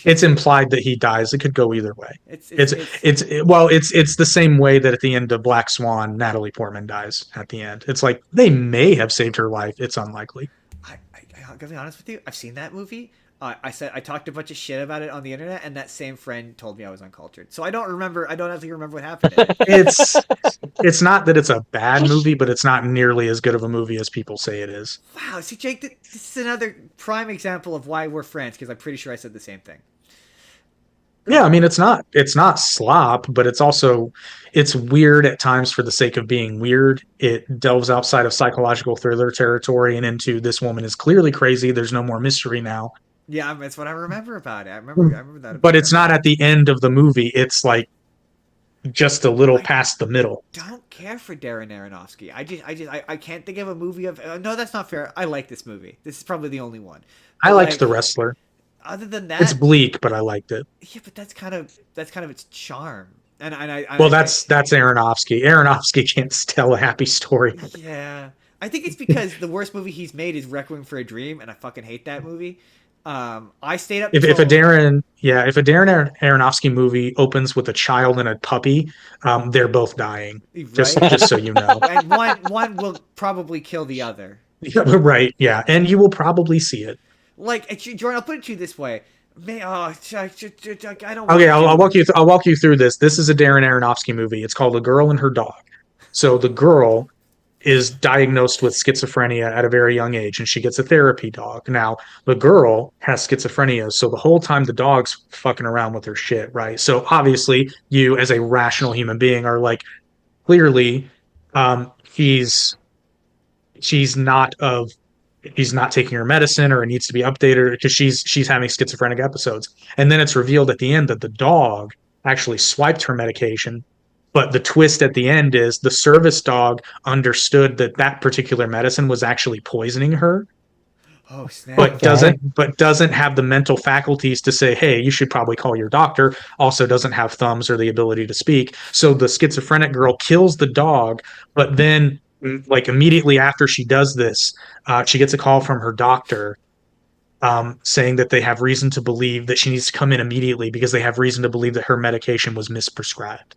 S4: It's implied that he dies. It could go either way.
S2: It's
S4: the same way that at the end of Black Swan, Natalie Portman dies at the end. It's like they may have saved her life. It's unlikely.
S2: I'll be honest with you. I've seen that movie. I talked a bunch of shit about it on the internet, and that same friend told me I was uncultured. So I don't actually remember what happened.
S4: It's not that it's a bad movie, but it's not nearly as good of a movie as people say it is.
S2: Wow, see, Jake, this is another prime example of why we're friends, because I'm pretty sure I said the same thing.
S4: Yeah, I mean it's not slop, but it's weird at times for the sake of being weird. It delves outside of psychological thriller territory and into this woman is clearly crazy. There's no more mystery now.
S2: Yeah, that's what I remember about it. I remember that.
S4: But it's not at the end of the movie. It's like just a little past the middle.
S2: Don't care for Darren Aronofsky. I can't think of a movie of. No, that's not fair. I like this movie. This is probably the only one. But
S4: I liked The Wrestler.
S2: Other than that,
S4: it's bleak, but I liked it.
S2: Yeah, but that's kind of its charm. That's
S4: Aronofsky. Aronofsky can't tell a happy story.
S2: Yeah, I think it's because the worst movie he's made is Requiem for a Dream, and I fucking hate that movie. I stayed up.
S4: If a Darren Aronofsky movie opens with a child and a puppy, they're both dying. Right? Just so you know.
S2: And one will probably kill the other.
S4: Right? Yeah, and you will probably see it.
S2: Like, Jordan, I'll put it to you this way. I don't.
S4: Okay, I'll walk you through this. This is a Darren Aronofsky movie. It's called A Girl and Her Dog. So the girl is diagnosed with schizophrenia at a very young age, and she gets a therapy dog. Now, the girl has schizophrenia, so the whole time the dog's fucking around with her shit, right? So obviously, you as a rational human being are like, clearly, he's not taking her medicine, or it needs to be updated because she's having schizophrenic episodes. And then it's revealed at the end that the dog actually swiped her medication. But the twist at the end is the service dog understood that particular medicine was actually poisoning her.
S2: Oh snap!
S4: but
S1: Okay.
S4: doesn't have the mental faculties to say, hey, you should probably call your doctor. Also doesn't have thumbs or the ability to speak. So the schizophrenic girl kills the dog, but then like immediately after she does this, she gets a call from her doctor saying that they have reason to believe that she needs to come in immediately because they have reason to believe that her medication was misprescribed.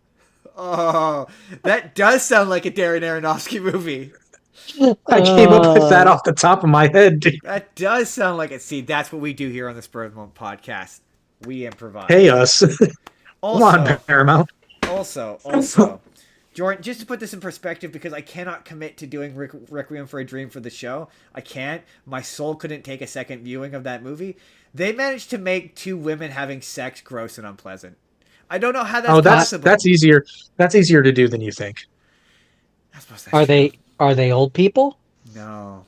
S2: Oh, that does sound like a Darren Aronofsky movie.
S4: I came up with that off the top of my head, dude.
S2: That does sound like it. See, that's what we do here on the Spur of the Moment podcast. We improvise.
S4: Pay us. Come on,
S2: Also,
S4: Paramount.
S2: also, Jordan, just to put this in perspective, because I cannot commit to doing Requiem for a Dream for the show. I can't. My soul couldn't take a second viewing of that movie. They managed to make two women having sex gross and unpleasant. I don't know how that's possible.
S4: That's easier. That's easier to do than you think.
S2: I suppose that's
S1: Are
S2: true.
S1: they old people?
S2: No.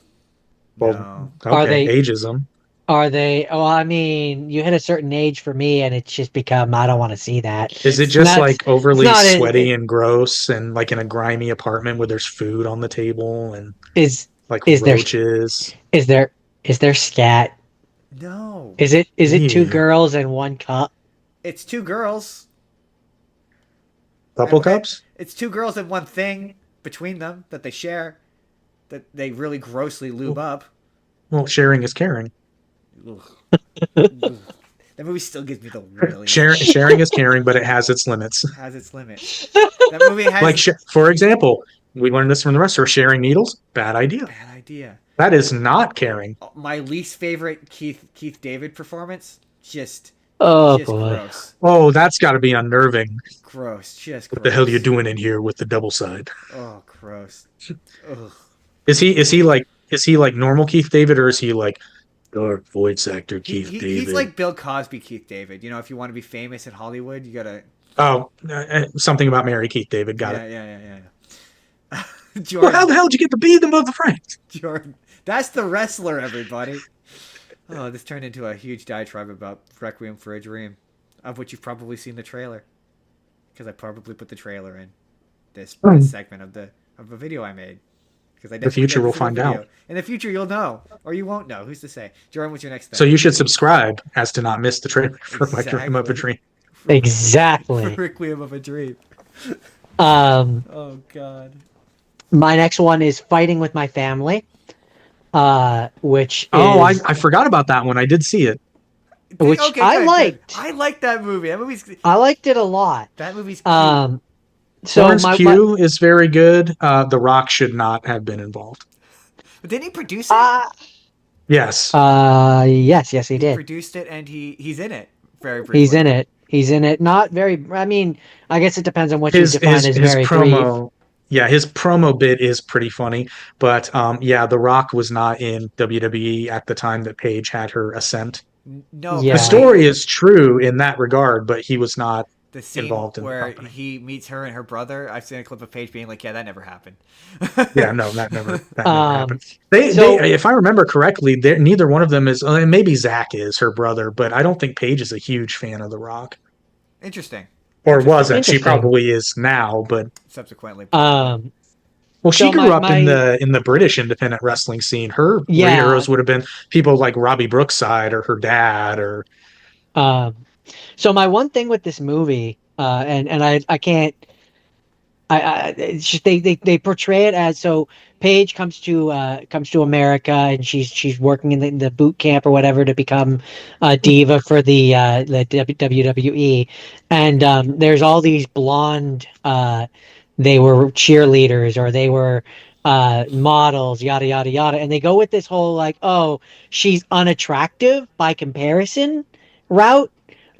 S4: Well,
S2: No.
S4: okay,
S1: Are they-
S4: ageism.
S1: Are they? Well, I mean, you hit a certain age for me, and it's just become I don't want to see that.
S4: Is it just
S1: That's-
S4: like overly
S1: it's not
S4: sweaty and gross and like in a grimy apartment where there's food on the table and
S1: Is
S4: like
S1: Is there-
S4: roaches?
S1: is there scat?
S2: No.
S1: Is it two
S4: Yeah.
S1: girls and one cup?
S2: It's two girls.
S4: Couple
S2: And-
S4: cups?
S2: It's two girls and one thing between them that they share. That they really grossly lube up.
S4: Well, sharing is caring.
S2: Ugh. Ugh. That movie still gives me the really
S4: Sharing is caring, but it has its limits.
S2: has its limit. That movie has
S4: Like, for example, we learned this from the restaurant. Sharing needles, bad idea.
S2: bad idea.
S4: That is not caring.
S2: My least favorite Keith David performance. Just
S1: Oh
S2: just
S1: boy.
S2: gross.
S4: Oh, that's got to be unnerving.
S2: Gross. Just
S4: What
S2: gross.
S4: the hell are you doing in here with the double side?
S2: Oh, gross. Ugh.
S4: Is he like normal Keith David, or is he like dark voice actor Keith David?
S2: He's like Bill Cosby Keith David. You know, if you want to be famous in Hollywood, you gotta.
S4: Something about Mary Keith David. Got it.
S2: Yeah.
S4: Well,
S2: Jordan,
S4: how the hell did you get the beat above the Franks?
S2: Jordan, that's the wrestler, everybody. Oh, this turned into a huge diatribe about Requiem for a Dream, of which you've probably seen the trailer, because I probably put the trailer in this segment of a video I made. Because
S4: The future will find
S2: video.
S4: out.
S2: In the future, you'll know, or you won't know. Who's to say? Jordan, what's your next thing?
S4: So you should subscribe as to not miss the trailer for Requiem of a Dream.
S1: Exactly.
S2: Requiem of a Dream.
S1: Um,
S2: Oh God.
S1: my next one is Fighting with My Family, which is,
S4: I forgot about that one. I did see it.
S1: Which I liked.
S2: I liked that movie.
S1: I liked it a lot.
S2: That movie's cute.
S1: So
S4: Florence
S1: my
S4: Pugh is very good. The Rock should not have been involved.
S2: But didn't he produce it?
S4: Yes.
S1: Yes, he
S2: He
S1: did.
S2: produced it, and he's in it very briefly.
S1: He's in it. Not very. I mean, I guess it depends on what you define as very
S4: promo. Yeah, his promo bit is pretty funny. But The Rock was not in WWE at the time that Paige had her ascent.
S2: No,
S1: Yeah.
S4: The story is true in that regard, but he was not.
S2: the scene
S4: involved in the
S2: where
S4: company.
S2: he meets her and her brother. I've seen a clip of Paige being like, "Yeah, that never happened."
S4: Yeah, no, that never happened.
S1: So-
S4: They, if I remember correctly, neither one of them is. Maybe Zach is her brother, but I don't think Paige is a huge fan of The Rock,
S2: Interesting.
S4: or wasn't. She
S1: Interesting.
S4: probably is now, but
S2: Subsequently.
S4: well, she
S1: So
S4: grew
S1: my-
S4: up in the British independent wrestling scene. Her
S1: Yeah.
S4: heroes would have been people like Robbie Brookside or her dad, or
S1: So my one thing with this movie, and I can't, it's just they portray it as, so Paige comes to America, and she's working in the boot camp or whatever to become a diva for the WWE, and there's all these blonde, they were cheerleaders or they were models, yada yada yada, and they go with this whole like, oh, she's unattractive by comparison route.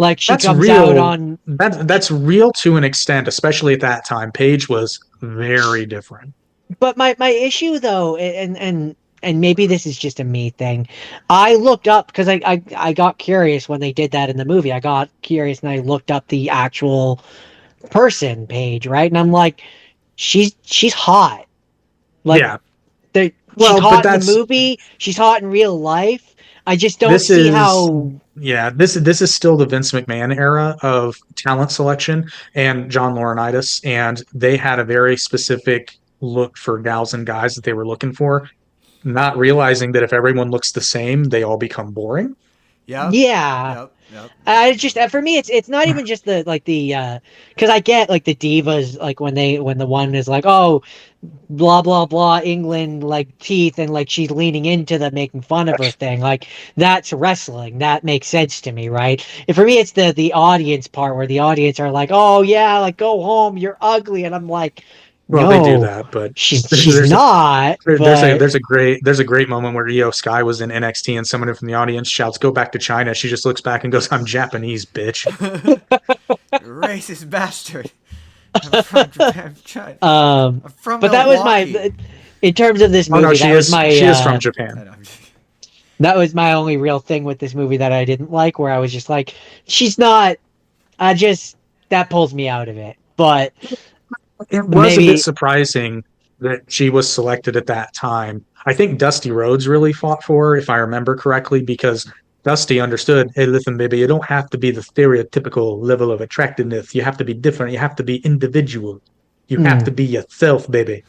S1: Like she
S4: That's
S1: comes
S4: real.
S1: out on
S4: that's real to an extent, especially at that time. Paige was very different.
S1: But my issue though, and maybe this is just a me thing, I looked up because I got curious when they did that in the movie. I got curious and I looked up the actual person Paige, right? And I'm like, she's hot. Like
S4: Yeah.
S1: she's
S4: Well, but
S1: hot in
S4: that's-
S1: the movie. She's hot in real life. I just don't
S4: This
S1: see
S4: is-
S1: how.
S4: Yeah, this is still the Vince McMahon era of talent selection and John Laurinaitis, and they had a very specific look for gals and guys that they were looking for. not realizing that if everyone looks the same, they all become boring.
S2: Yep.
S1: Yeah.
S2: Yep.
S1: Just for me, it's not even just the because I get like the divas, like when the one is like, oh, blah blah blah, England, like teeth, and like she's leaning into the making fun of her thing, like that's wrestling, that makes sense to me, right? And for me, it's the audience part where the audience are like, oh yeah, like go home, you're ugly, and I'm like,
S4: Well, they do
S1: no,
S4: that, but
S1: she's not, but
S4: there's a great moment where Io Sky was in NXT and someone from the audience shouts, "Go back to China." She just looks back and goes, "I'm Japanese, bitch."
S2: Racist bastard. I'm from Japan, China.
S1: um,
S2: I'm from
S1: but that was
S2: Milwaukee.
S1: my in terms of this
S4: Oh
S1: movie,
S4: no,
S1: that was my
S4: she is from
S2: I
S4: Japan.
S2: know, I'm just-
S1: that was my only real thing with this movie that I didn't like, where I was just like, she's not. I just that pulls me out of it. But
S4: It was a
S1: maybe
S4: bit surprising that she was selected at that time. I think Dusty Rhodes really fought for her, if I remember correctly, because Dusty understood, hey, listen, baby, you don't have to be the stereotypical level of attractiveness. You have to be different. You have to be individual. You have to be yourself, baby.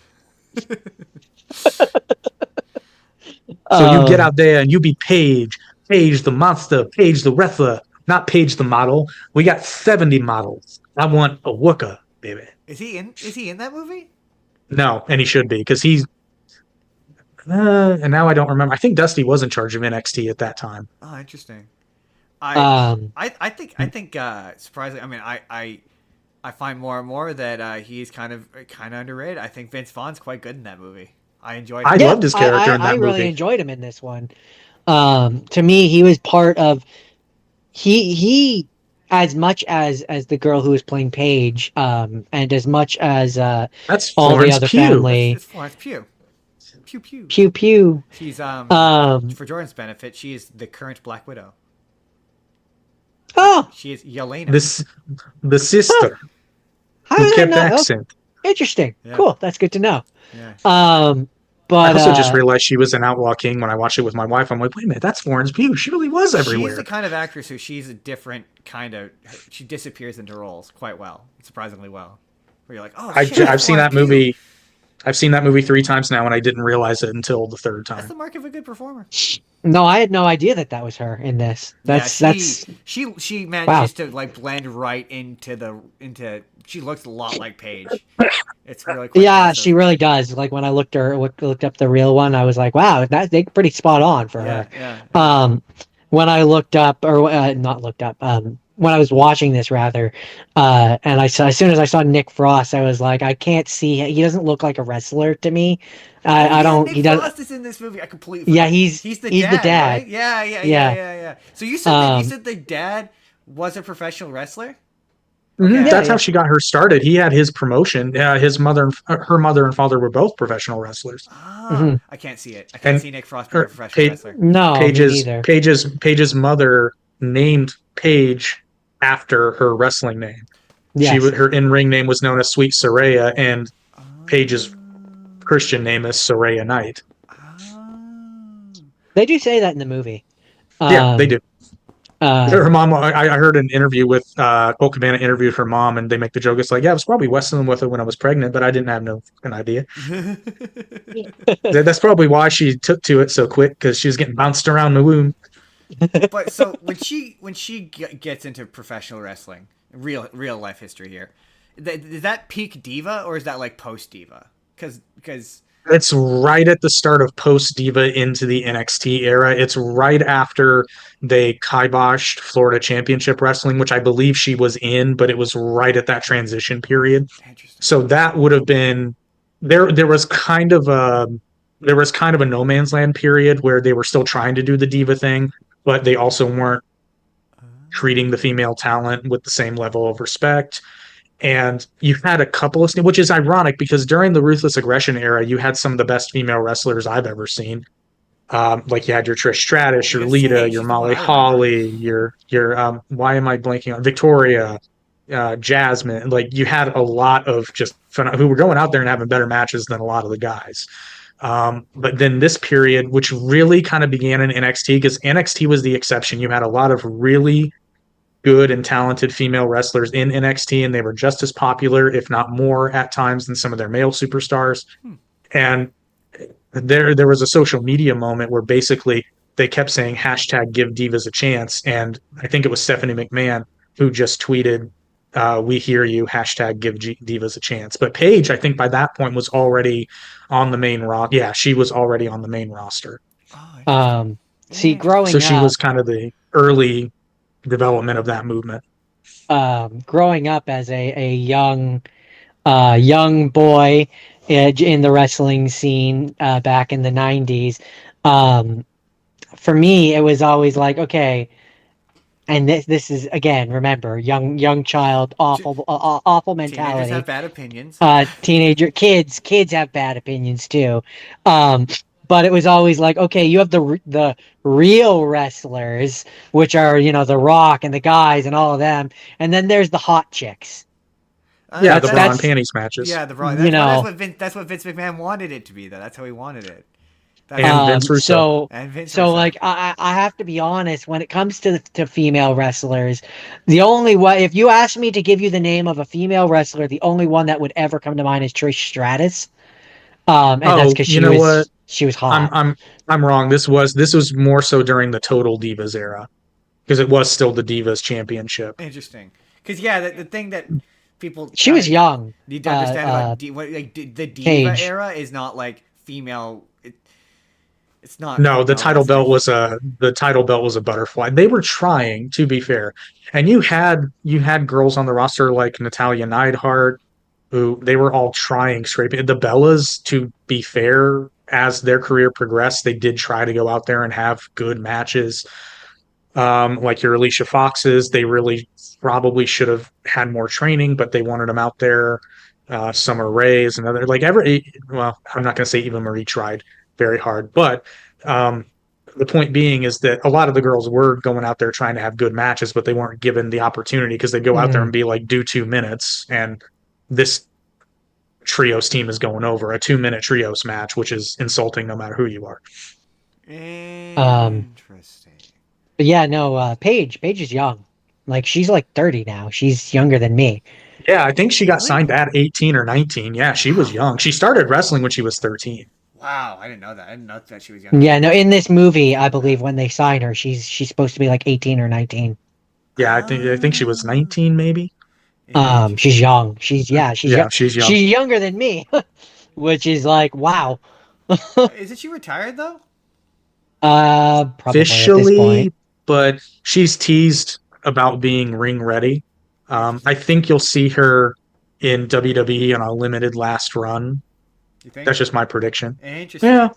S4: So you get out there and you be Paige, Paige the monster, Paige the wrestler, not Paige the model. We got 70 models. I want a worker, baby.
S2: Is he in that movie?
S4: No, and he should be because he's. And now I don't remember. I think Dusty was in charge of NXT at that time.
S2: Oh, interesting.
S1: Um,
S2: I think surprisingly, I mean, I find more and more that he's kind of underrated. I think Vince Vaughn's quite good in that movie. I enjoyed him.
S4: I loved his character in that
S1: I really
S4: movie.
S1: enjoyed him in this one. To me, he was part of he as much as the girl who was playing Paige, and as much as
S4: That's
S1: all the
S4: Florence
S1: other
S4: Pugh.
S1: family.
S2: It's Florence Pugh. Pew pew.
S1: Pew pew.
S2: She's for Jordan's benefit, she is the current Black Widow.
S1: Oh,
S2: She is Yelena.
S4: The sister
S1: how
S4: who
S1: did I
S4: kept
S1: not?
S4: accent.
S1: Oh, interesting.
S2: Yeah.
S1: Cool. That's good to know.
S2: Yeah.
S1: But
S4: I also just realized she was in Outlaw King when I watched it with my wife. I'm like, wait a minute, that's Florence Pugh. She really was everywhere.
S2: She's the kind of actress who she's a different kind of. She disappears into roles quite well, surprisingly well. Where you're like, oh, shit,
S4: I've seen that
S2: Florence Pugh.
S4: movie. I've seen that movie 3 times now, and I didn't realize it until the 3rd
S2: That's
S4: time.
S2: the mark of a good performer.
S1: no, I had no idea that was her in this. That's
S2: She manages to like blend right into. She looks a lot like Paige. It's really quite
S1: yeah,
S2: impressive.
S1: she really does. Like when I looked up the real one, I was like, wow, they're pretty spot on for her.
S2: Yeah.
S1: When I looked up, or not looked up, when I was watching this rather, and as soon as I saw Nick Frost, I was like, I can't see. He doesn't look like a wrestler to me. I don't.
S2: Nick
S1: He does.
S2: Frost is in this movie. I completely.
S1: Yeah,
S2: forgot.
S1: he's
S2: the
S1: the
S2: dad.
S1: dad.
S2: Right? Yeah. So you said the dad was a professional wrestler.
S4: Mhm,
S2: Okay.
S4: that's how she got her started. He had his promotion. Her mother and father were both professional wrestlers.
S2: I can't see it. I can't
S4: And
S2: see Nick Frost being a professional wrestler.
S1: No, me neither.
S4: Paige's mother named Paige after her wrestling name.
S1: Yes.
S4: Her in-ring name was known as Sweet Saraya, and Paige's Christian name is Saraya Knight.
S1: They do say that in the movie.
S4: Yeah, they do. Her mom, I heard an interview with Colt Cabana interviewed her mom, and they make the joke. It's like, yeah, I was probably wrestling with her when I was pregnant, but I didn't have no fucking idea. That's probably why she took to it so quick, because she was getting bounced around the womb.
S2: But so when she gets into professional wrestling, real life history here, is that peak diva or is that like post diva? Because
S4: It's right at the start of post Diva into the NXT era. It's right after they kiboshed Florida Championship Wrestling, which I believe she was in, but it was right at that transition period.
S2: interesting.
S4: So that would have been there was kind of a no man's land period where they were still trying to do the diva thing, but they also weren't treating the female talent with the same level of respect. And you had a couple of, which is ironic because during the Ruthless Aggression era, you had some of the best female wrestlers I've ever seen. Like you had your Trish Stratus, your Lita, your Molly Holly, your why am I blanking on Victoria, Jasmine? Like you had a lot of just who were going out there and having better matches than a lot of the guys. But then this period, which really kind of began in NXT, because NXT was the exception. You had a lot of really good and talented female wrestlers in NXT, and they were just as popular, if not more, at times than some of their male superstars. And there was a social media moment where basically they kept saying hashtag give divas a chance, and I think it was Stephanie McMahon who just tweeted, "We hear you," hashtag give divas a chance. But Paige, I think by that point was already on the main roster. Yeah, she was already on the main roster.
S2: Oh, interesting.
S1: See,
S2: Interesting.
S4: So
S1: growing
S4: she
S1: up,
S4: was kind of the early development of that movement.
S1: growing up as a young boy in the wrestling scene back in the 90s, um, for me, it was always like, okay, and this is again, remember, young child, awful
S2: Teenagers have
S1: mentality.
S2: bad opinions.
S1: Teenager kids have bad opinions too. Um, but it was always like, okay, you have the real wrestlers, which are, The Rock and the guys and all of them, and then there's the hot chicks.
S4: Yeah,
S1: That's
S4: the bra and
S1: that's
S4: panties matches.
S2: Yeah, the Raw.
S1: you know
S2: That's what Vince McMahon wanted it to be, though. That's how he wanted it. That's
S4: And Vince Russo.
S2: and Vince
S1: So
S2: Russo.
S1: like I have to be honest, when it comes to female wrestlers, the only way, if you ask me to give you the name of a female wrestler, the only one that would ever come to mind is Trish Stratus. And that's
S4: Oh,
S1: because
S4: you know what?
S1: she was
S4: I'm
S1: hot.
S4: I'm wrong. This was more so during the Total Divas era because it was still the Divas Championship.
S2: Interesting. Because yeah, the thing that people
S1: She was young.
S2: need to understand about the diva
S1: Paige.
S2: era is not like female. It's not.
S4: No, the
S2: female
S4: title belt
S2: wrestling.
S4: was a butterfly. They were trying, to be fair, and you had girls on the roster like Natalia Neidhart, who they were all trying scraping. The Bellas, to be fair, as their career progressed, they did try to go out there and have good matches. Like your Alicia Foxes, they really probably should have had more training, but they wanted them out there. Summer Rae's and other like well, I'm not going to say Eva Marie tried very hard, but um, the point being is that a lot of the girls were going out there trying to have good matches, but they weren't given the opportunity because they go out there and be like, do 2 minutes, and this trios team is going over a 2 minute trios match, which is insulting no matter who you are.
S2: Interesting.
S1: But yeah, no, Paige is young. Like she's like 30 now. She's younger than me.
S4: Yeah, I think she got
S2: Really?
S4: signed at 18 or 19. Yeah, she was young. She started wrestling when she was 13.
S2: Wow, I didn't know that. I didn't know that she was young.
S1: Yeah, no, in this movie, I believe when they sign her, she's supposed to be like 18 or 19.
S4: Yeah, I think she was 19 maybe.
S1: She's young. She's young.
S4: She's young.
S1: She's younger than me, which is like, wow.
S2: Isn't she retired though?
S1: Probably at this
S4: Officially,
S1: point.
S4: but she's teased about being ring ready. I think you'll see her in WWE on a limited last run.
S2: You think?
S4: That's just my prediction.
S2: Interesting.
S4: Yeah,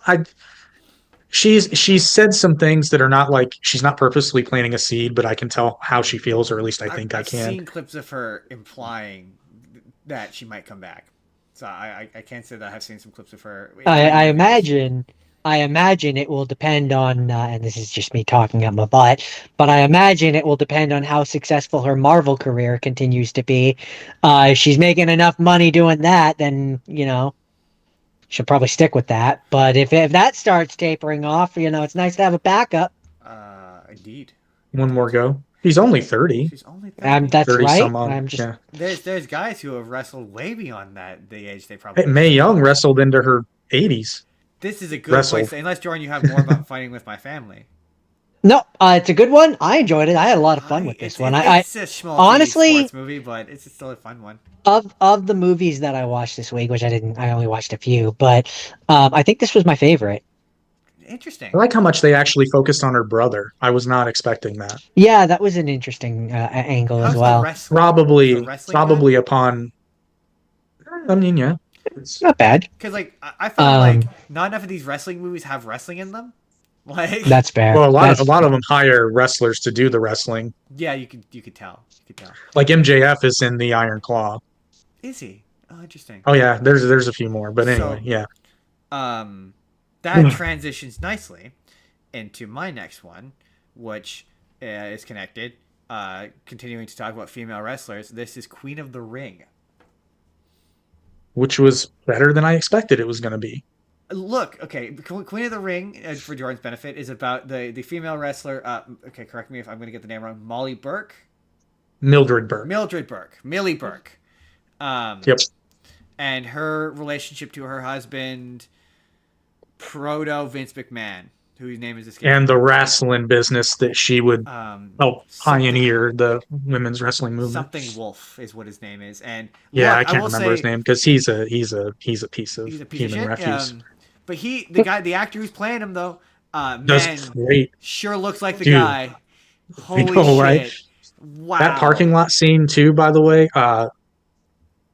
S4: she's said some things that are not like she's not purposely planting a seed, but I can tell how she feels, or at least I think
S2: I've
S4: I can.
S2: seen clips of her implying that she might come back. So I can't say that I've seen some clips of her.
S1: I imagine it will depend on, and this is just me talking out my butt, but I imagine it will depend on how successful her Marvel career continues to be. If she's making enough money doing that, then, she'll probably stick with that. But if that starts tapering off, it's nice to have a backup.
S2: Indeed.
S4: One more go. She's only 30.
S2: She's only 30.
S1: That's
S4: 30
S1: right.
S4: some odd.
S1: I'm just,
S4: Yeah.
S2: There's guys who have wrestled way beyond the age they probably.
S4: Hey, Mae Young wrestled into her 80s.
S2: This is a good
S4: wrestled.
S2: place. Unless Jordan, you have more about fighting with my family.
S1: No, it's a good one. I enjoyed it. I had a lot of fun with this one.
S2: It's a small
S1: honestly,
S2: sports movie, but it's still a fun one.
S1: Of the movies that I watched this week, which I only watched a few, but I think this was my favorite.
S2: Interesting.
S4: I like how much they actually focused on her brother. I was not expecting that.
S1: Yeah, that was an interesting angle as well.
S4: Probably upon. I mean, yeah,
S1: it's not bad.
S2: Because I found not enough of these wrestling movies have wrestling in them. Like
S1: that's fair.
S4: Well, a lot of them hire wrestlers to do the wrestling.
S2: Yeah, you could tell.
S4: Like MJF is in the Iron Claw.
S2: Is he? Oh, interesting.
S4: Oh yeah, there's a few more, but anyway, yeah.
S2: That transitions nicely into my next one, which is connected. Continuing to talk about female wrestlers, this is Queen of the Ring,
S4: which was better than I expected it was going to be.
S2: Look, okay, Queen of the Ring, for Jordan's benefit, is about the female wrestler. Okay, correct me if I'm going to get the name wrong. Molly Burke.
S4: Mildred Burke.
S2: Millie Burke.
S4: Yep.
S2: And her relationship to her husband proto Vince McMahon, whose name is escaping.
S4: And the wrestling business that she would help
S2: Something-
S4: pioneer the women's wrestling movement.
S2: Something Wolf is what his name is, and
S4: Yeah,
S2: look,
S4: I can't
S2: will
S4: remember his
S2: say
S4: name because he's a piece of
S2: he's a piece
S4: human
S2: of shit.
S4: refuse.
S2: But the actor who's playing him though,
S4: Does
S2: man,
S4: great.
S2: sure looks like the
S4: Dude.
S2: guy. Holy
S4: know,
S2: shit!
S4: right?
S2: Wow.
S4: That parking lot scene too, by the way,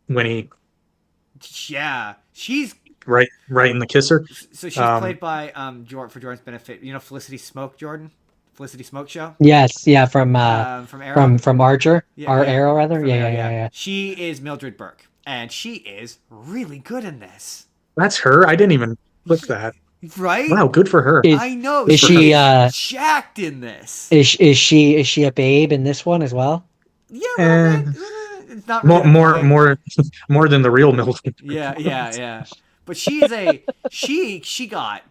S4: when he
S2: Yeah, she's
S4: right in the kisser.
S2: so she's played by for Jordan's benefit. You know Felicity Smoke, Jordan. Felicity Smoke show.
S1: Yes, yeah, from
S2: Arrow.
S1: from Archer,
S2: Yeah, yeah.
S1: Arrow rather.
S2: From
S1: Yeah,
S2: Arrow,
S1: yeah.
S2: She is Mildred Burke, and she is really good in this.
S4: That's her. I didn't even look that.
S2: Right?
S4: Wow, good for her.
S1: Is-
S2: I know.
S1: is she,
S2: jacked in this?
S1: Is she a babe in this one as well?
S2: Yeah, a little bit. It's not really
S4: more than the real Mildred.
S2: Yeah. But she's she got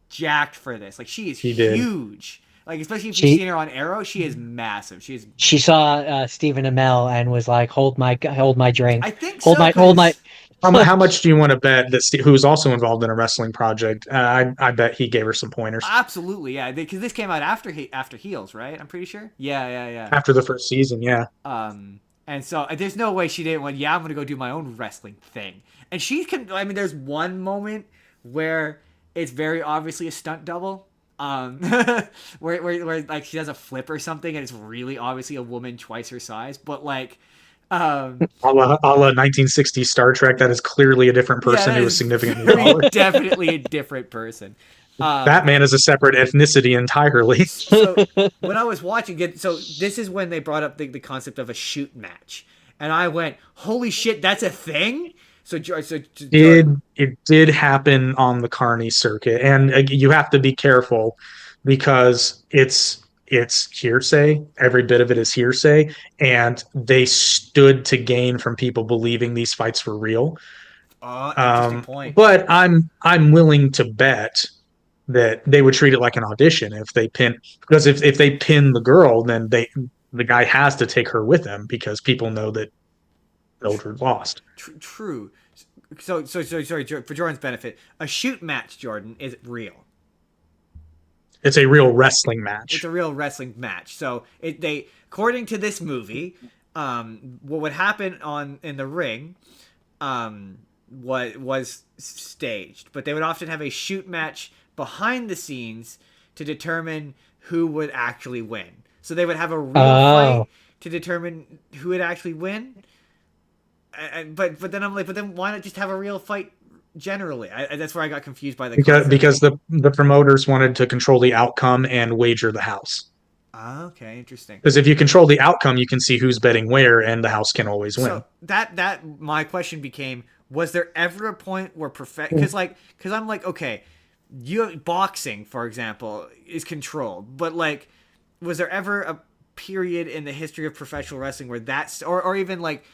S2: jacked for this. Like she is huge. Like especially if you've seen her on Arrow, she is massive.
S1: She saw Stephen Amell and was like, "Hold my drink."
S2: I think
S1: hold my.
S4: How much do you want to bet that who's also involved in a wrestling project? I bet he gave her some pointers.
S2: Absolutely, yeah. Because this came out after Heels, right? I'm pretty sure. Yeah.
S4: After the first season, yeah.
S2: And so there's no way she didn't went, yeah, I'm going to go do my own wrestling thing. And she can, I mean, there's one moment where it's very obviously a stunt double. Where like she does a flip or something and it's really obviously a woman twice her size. But like, a la
S4: 1960s Star Trek, that is clearly a different person who was significantly taller.
S2: Definitely a different person.
S4: Batman is a separate ethnicity entirely.
S2: So when I was watching it, so this is when they brought up the concept of a shoot match, and I went, "Holy shit, that's a thing!"
S4: It did happen on the Carney circuit, and you have to be careful because it's hearsay. Every bit of it is hearsay, and they stood to gain from people believing these fights were real.
S2: Interesting point.
S4: But I'm willing to bet that they would treat it like an audition if they because if they pin the girl, then the guy has to take her with him because people know that Mildred lost.
S2: True. So sorry, for Jordan's benefit, a shoot match, Jordan, is real.
S4: It's a real wrestling match.
S2: It's a real wrestling match. So according to this movie, what would happen in the ring, was staged, but they would often have a shoot match behind the scenes to determine who would actually win. So they would have a real fight to determine who would actually win. But then I'm like, but then why not just have a real fight generally? That's where I got confused by
S4: because the promoters wanted to control the outcome and wager the house.
S2: Okay, interesting.
S4: Because if you control the outcome, you can see who's betting where, and the house can always win.
S2: So that my question became: was there ever a point where because I'm like, okay, boxing, for example, is controlled, but like, was there ever a period in the history of professional wrestling where that's or even like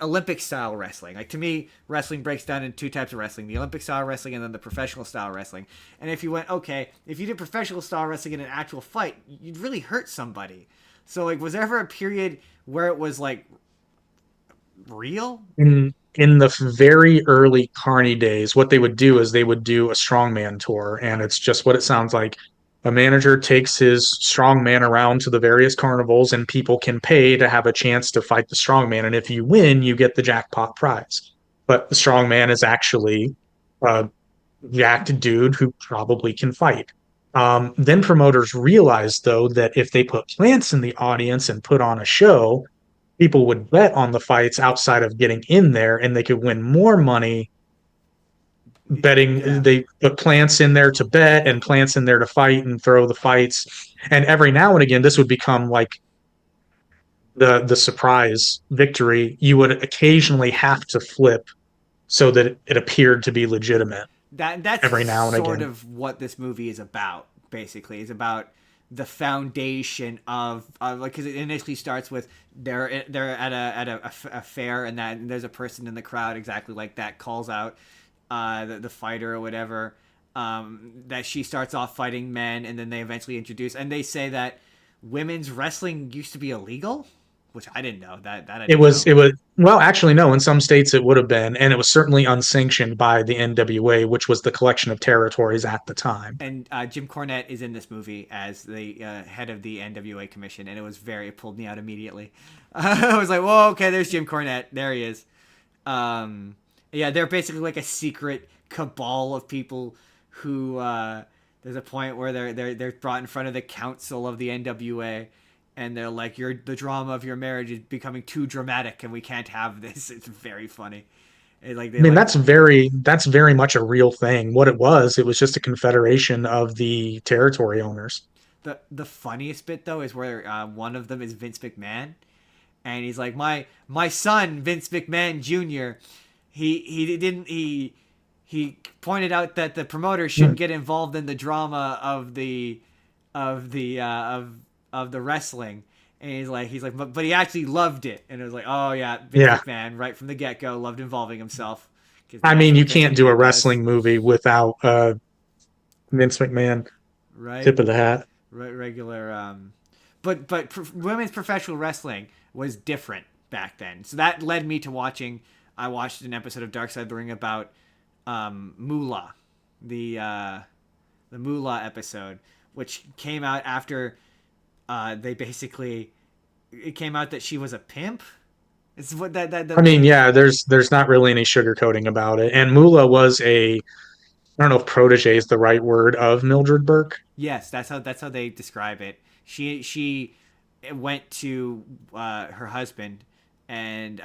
S2: Olympic style wrestling? Like, to me, wrestling breaks down into two types of wrestling: the Olympic style wrestling and then the professional style wrestling. And if you went, okay, if you did professional style wrestling in an actual fight, you'd really hurt somebody. So like, was there ever a period where it was like real?
S4: In the very early Carney days, what they would do is they would do a strongman tour, and it's just what it sounds like. A manager takes his strongman around to the various carnivals, and people can pay to have a chance to fight the strongman. And if you win, you get the jackpot prize. But the strongman is actually a jacked dude who probably can fight. Then promoters realized, though, that if they put plants in the audience and put on a show, people would bet on the fights outside of getting in there, and they could win more money betting. They put plants in there to bet and plants in there to fight and throw the fights. And every now and again, this would become like the surprise victory. You would occasionally have to flip so that it appeared to be legitimate.
S2: That's
S4: every now and
S2: sort
S4: again.
S2: of what this movie is about, basically. It's about the foundation of like, because it initially starts with they're at a fair, and there's a person in the crowd exactly like that calls out the fighter or whatever, that she starts off fighting men, and then they eventually introduce, and they say that women's wrestling used to be illegal. which I didn't know. That I
S4: It
S2: didn't
S4: was
S2: know.
S4: it was well, actually no, in some states it would have been, and it was certainly unsanctioned by the NWA, which was the collection of territories at the time.
S2: And Jim Cornette is in this movie as the head of the NWA commission, and it pulled me out immediately. I was like, whoa, okay, there's Jim Cornette. There he is. Yeah, they're basically like a secret cabal of people who there's a point where they're brought in front of the council of the NWA, and they're like, the drama of your marriage is becoming too dramatic, and we can't have this. It's very funny.
S4: That's very much a real thing. What it was just a confederation of the territory owners.
S2: The funniest bit though is where one of them is Vince McMahon, and he's like, my son Vince McMahon Jr. He pointed out that the promoter shouldn't get involved in the drama of the wrestling, and he's like, but he actually loved it, and it was like, oh yeah, Vince McMahon right from the get go loved involving himself.
S4: I mean, you can't do a wrestling movie without Vince McMahon.
S2: Right.
S4: Tip of the hat.
S2: Regular. But women's professional wrestling was different back then, so that led me to watching. I watched an episode of Dark Side of the Ring about Moolah, the Moolah episode, which came out after it came out that she was a pimp. It's what that
S4: I mean, yeah, there's not really any sugarcoating about it. And Moolah was I don't know if protege is the right word, of Mildred Burke.
S2: Yes, that's how they describe it. She went to her husband and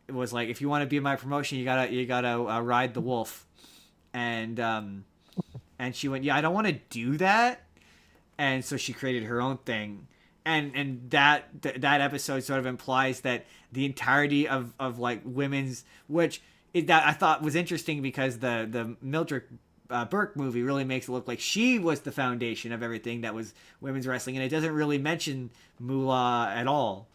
S2: it was like, if you want to be in my promotion, you gotta ride the wolf. And she went, yeah, I don't want to do that. And so she created her own thing. And that episode sort of implies that the entirety of like women's, that I thought was interesting, because the Mildred Burke movie really makes it look like she was the foundation of everything that was women's wrestling, and it doesn't really mention Moolah at all.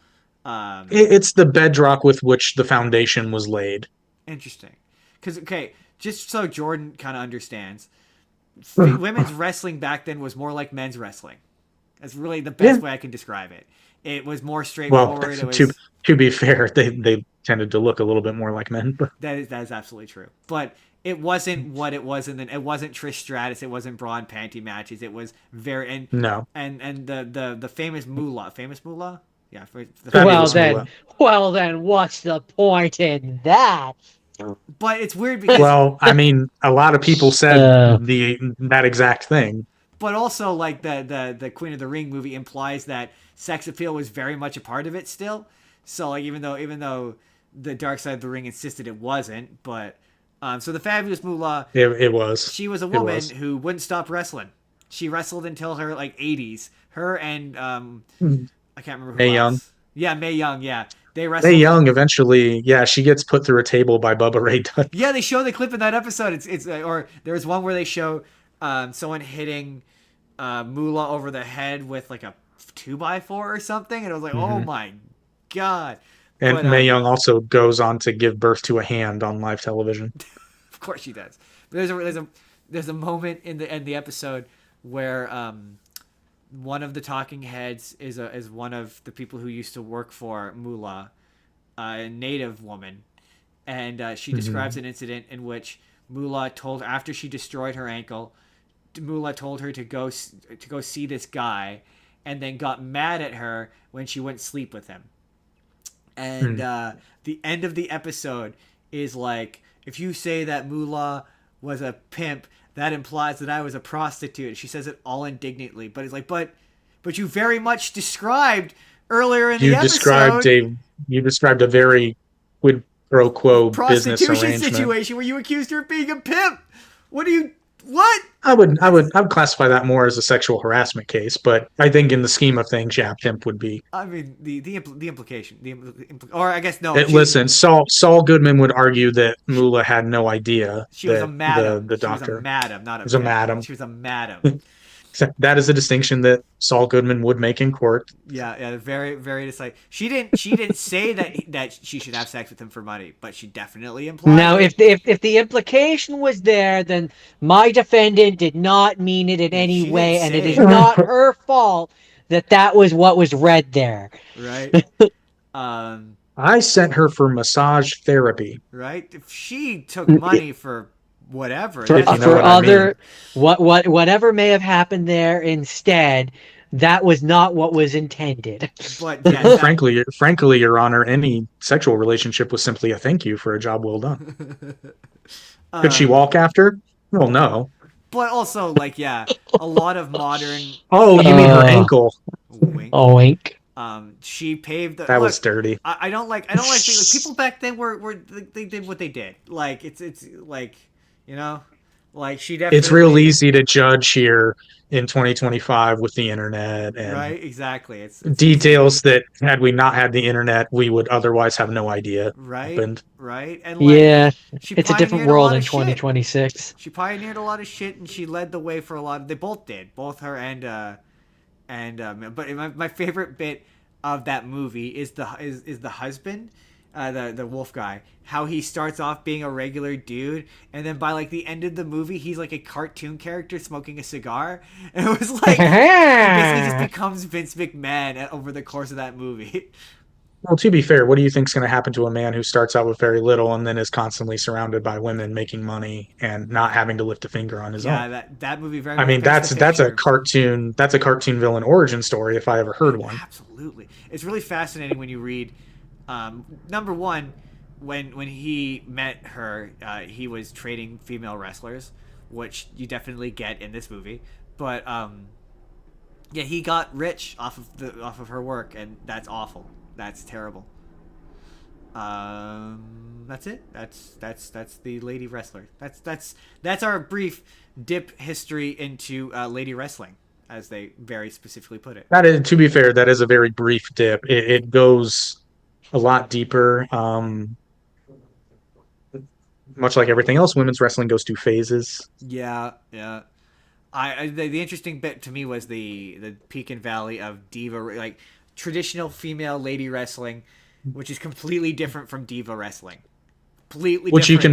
S4: It's the bedrock with which the foundation was laid.
S2: Interesting, because just so Jordan kind of understands, women's wrestling back then was more like men's wrestling. That's really the best way I can describe it. It was more straightforward.
S4: Well, to be fair, they tended to look a little bit more like men. But
S2: that is absolutely true. But it wasn't what it was, and then it wasn't Trish Stratus. It wasn't bra and panty matches. It was very
S4: no.
S2: And the famous Moolah, yeah.
S1: Well then, what's the point in that?
S2: But it's weird because,
S4: well, I mean, a lot of people said that exact thing.
S2: But also, like the Queen of the Ring movie implies that sex appeal was very much a part of it still. So like even though the Dark Side of the Ring insisted it wasn't, but so the fabulous Moolah,
S4: it was.
S2: She was a woman who wouldn't stop wrestling. She wrestled until her like 80s. Her and I can't remember who
S4: Mae
S2: else.
S4: Young.
S2: Yeah, Mae Young. Yeah, they wrestled.
S4: Mae Young eventually, she gets put through a table by Bubba Ray Dudley.
S2: Yeah, they show the clip in that episode. It's or there was one where they show someone hitting Moolah over the head with like a 2x4 or something, and it was like, oh my god.
S4: And Mae Young also goes on to give birth to a hand on live television.
S2: Of course she does. But there's a moment in the episode where one of the talking heads is one of the people who used to work for Moolah, a native woman, and she describes an incident in which Moolah told, after she destroyed her ankle, Moolah told her to go see this guy, and then got mad at her when she went sleep with him. And the end of the episode is like, if you say that Moolah was a pimp, that implies that I was a prostitute. She says it all indignantly, but it's like, but you very much described earlier in the episode.
S4: You described a very quid pro quo business
S2: prostitution
S4: arrangement
S2: situation where you accused her of being a pimp. What?
S4: I would classify that more as a sexual harassment case, but I think in the scheme of things, pimp would be.
S2: I mean, the implication, or I guess no.
S4: Listen, Saul Goodman would argue that Moolah had no idea.
S2: She was a madam.
S4: The doctor.
S2: She was a madam, not a.
S4: Was a madam.
S2: She was a madam.
S4: That is a distinction that Saul Goodman would make in court.
S2: Yeah, very, very decisive. She didn't say that she should have sex with him for money, but she definitely implied.
S1: Now, if the implication was there, then my defendant did not mean it in any way, and it is not her fault that was what was read there.
S2: Right.
S4: I sent her for massage therapy.
S2: Right. If she took money for whatever,
S4: For-
S2: then
S4: you know
S1: For
S4: what I
S1: other whatever may have happened there instead, that was not what was intended.
S2: but yeah,
S4: Frankly, Your Honor, any sexual relationship was simply a thank you for a job well done. Could she walk after? Well, no.
S2: But also, like, yeah, a lot of modern
S4: Oh, you mean her ankle?
S2: wink.
S1: Oh, wink.
S2: She paved the.
S4: That
S2: look,
S4: was dirty.
S2: I don't like people back then were they did what they did. Like it's like, you know, like she definitely.
S4: It's real easy to judge here in 2025 with the internet and
S2: right, exactly. It's
S4: details that had we not had the internet, we would otherwise have no idea
S2: right,
S4: happened.
S2: right, and like,
S1: Yeah,
S2: she
S1: it's a different
S2: pioneered
S1: world
S2: lot
S1: in
S2: of shit.
S1: 2026.
S2: She pioneered a lot of shit, and she led the way for a lot of. They both did, both her but my favorite bit of that movie is the husband, the wolf guy. How he starts off being a regular dude, and then by like the end of the movie, he's like a cartoon character smoking a cigar, and it was like he basically just becomes Vince McMahon over the course of that movie.
S4: Well, to be fair, what do you think is going to happen to a man who starts out with very little and then is constantly surrounded by women making money and not having to lift a finger on his own?
S2: that movie very.
S4: I mean,
S2: much
S4: that's a cartoon villain origin story if I ever heard one.
S2: Absolutely, it's really fascinating when you read. Number one, when he met her, he was trading female wrestlers, which you definitely get in this movie. But yeah, he got rich off of her work, and that's awful. That's terrible. That's it. That's the lady wrestler. That's our brief dip history into lady wrestling, as they very specifically put it.
S4: That is, to be fair, that is a very brief dip. It goes a lot deeper. Much like everything else, women's wrestling goes through phases.
S2: Yeah. The interesting bit to me was the peak and valley of diva, like traditional female lady wrestling, which is completely different from diva wrestling. Completely
S4: Which
S2: different.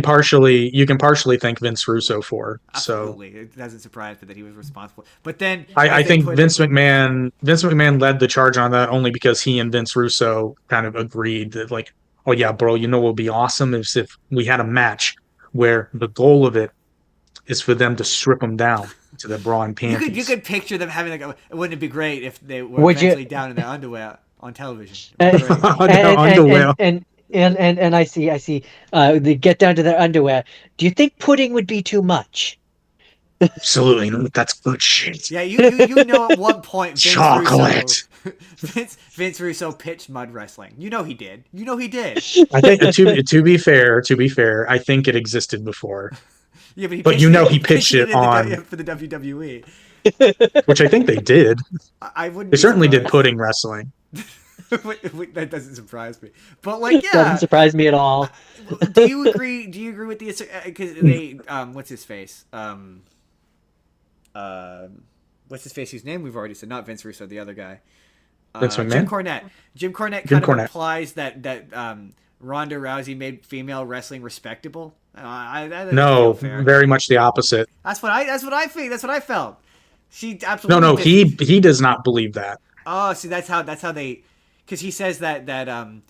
S4: you can partially thank Vince Russo for.
S2: Absolutely.
S4: So
S2: It doesn't surprise me that he was responsible. But then
S4: I think Vince McMahon led the charge on that only because he and Vince Russo kind of agreed that, like, oh yeah, bro, you know what would be awesome is if we had a match where the goal of it is for them to strip them down to their bra and panties.
S2: You could picture them having like wouldn't it be great if they were eventually down in their underwear on television?
S1: And I see. They get down to their underwear. Do you think pudding would be too much?
S4: Absolutely not. That's good shit.
S2: Yeah, you know at one point
S4: Chocolate.
S2: Vince Russo pitched mud wrestling. You know he did.
S4: I think to be fair, I think it existed before.
S2: Yeah,
S4: but he pitched it on
S2: for the WWE,
S4: which I think they did.
S2: I wouldn't.
S4: They certainly did pudding wrestling.
S2: That doesn't surprise me. But like, yeah,
S1: doesn't surprise me at all.
S2: Do you agree with the because they what's his face what's his face whose name we've already said, not Vince Russo, the other guy, Jim Cornette kind of implies that Ronda Rousey made female wrestling respectable.
S4: No, very much the opposite.
S2: That's what I think. That's what I felt. She absolutely
S4: no. He does not believe that.
S2: Oh, see, that's how they, because he says that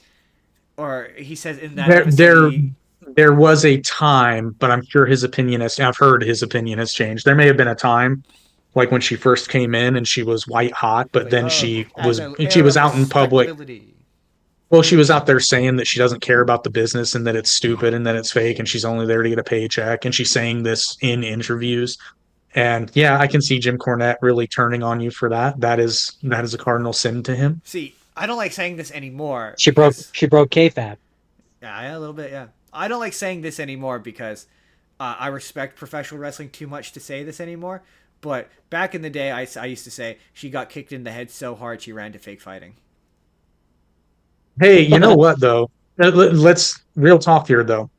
S2: or he says in that
S4: there was a time, but I'm sure I've heard his opinion has changed. There may have been a time, like when she first came in and she was white hot, but then she was out in public. Well, she was out there saying that she doesn't care about the business and that it's stupid and that it's fake and she's only there to get a paycheck. And she's saying this in interviews. And yeah, I can see Jim Cornette really turning on you for that. That is a cardinal sin to him.
S2: See, I don't like saying this anymore.
S1: She broke Kayfabe.
S2: Yeah, a little bit, yeah. I don't like saying this anymore because I respect professional wrestling too much to say this anymore. But back in the day, I used to say she got kicked in the head so hard she ran to fake fighting.
S4: Hey, you know what, though? Let's real talk here, though.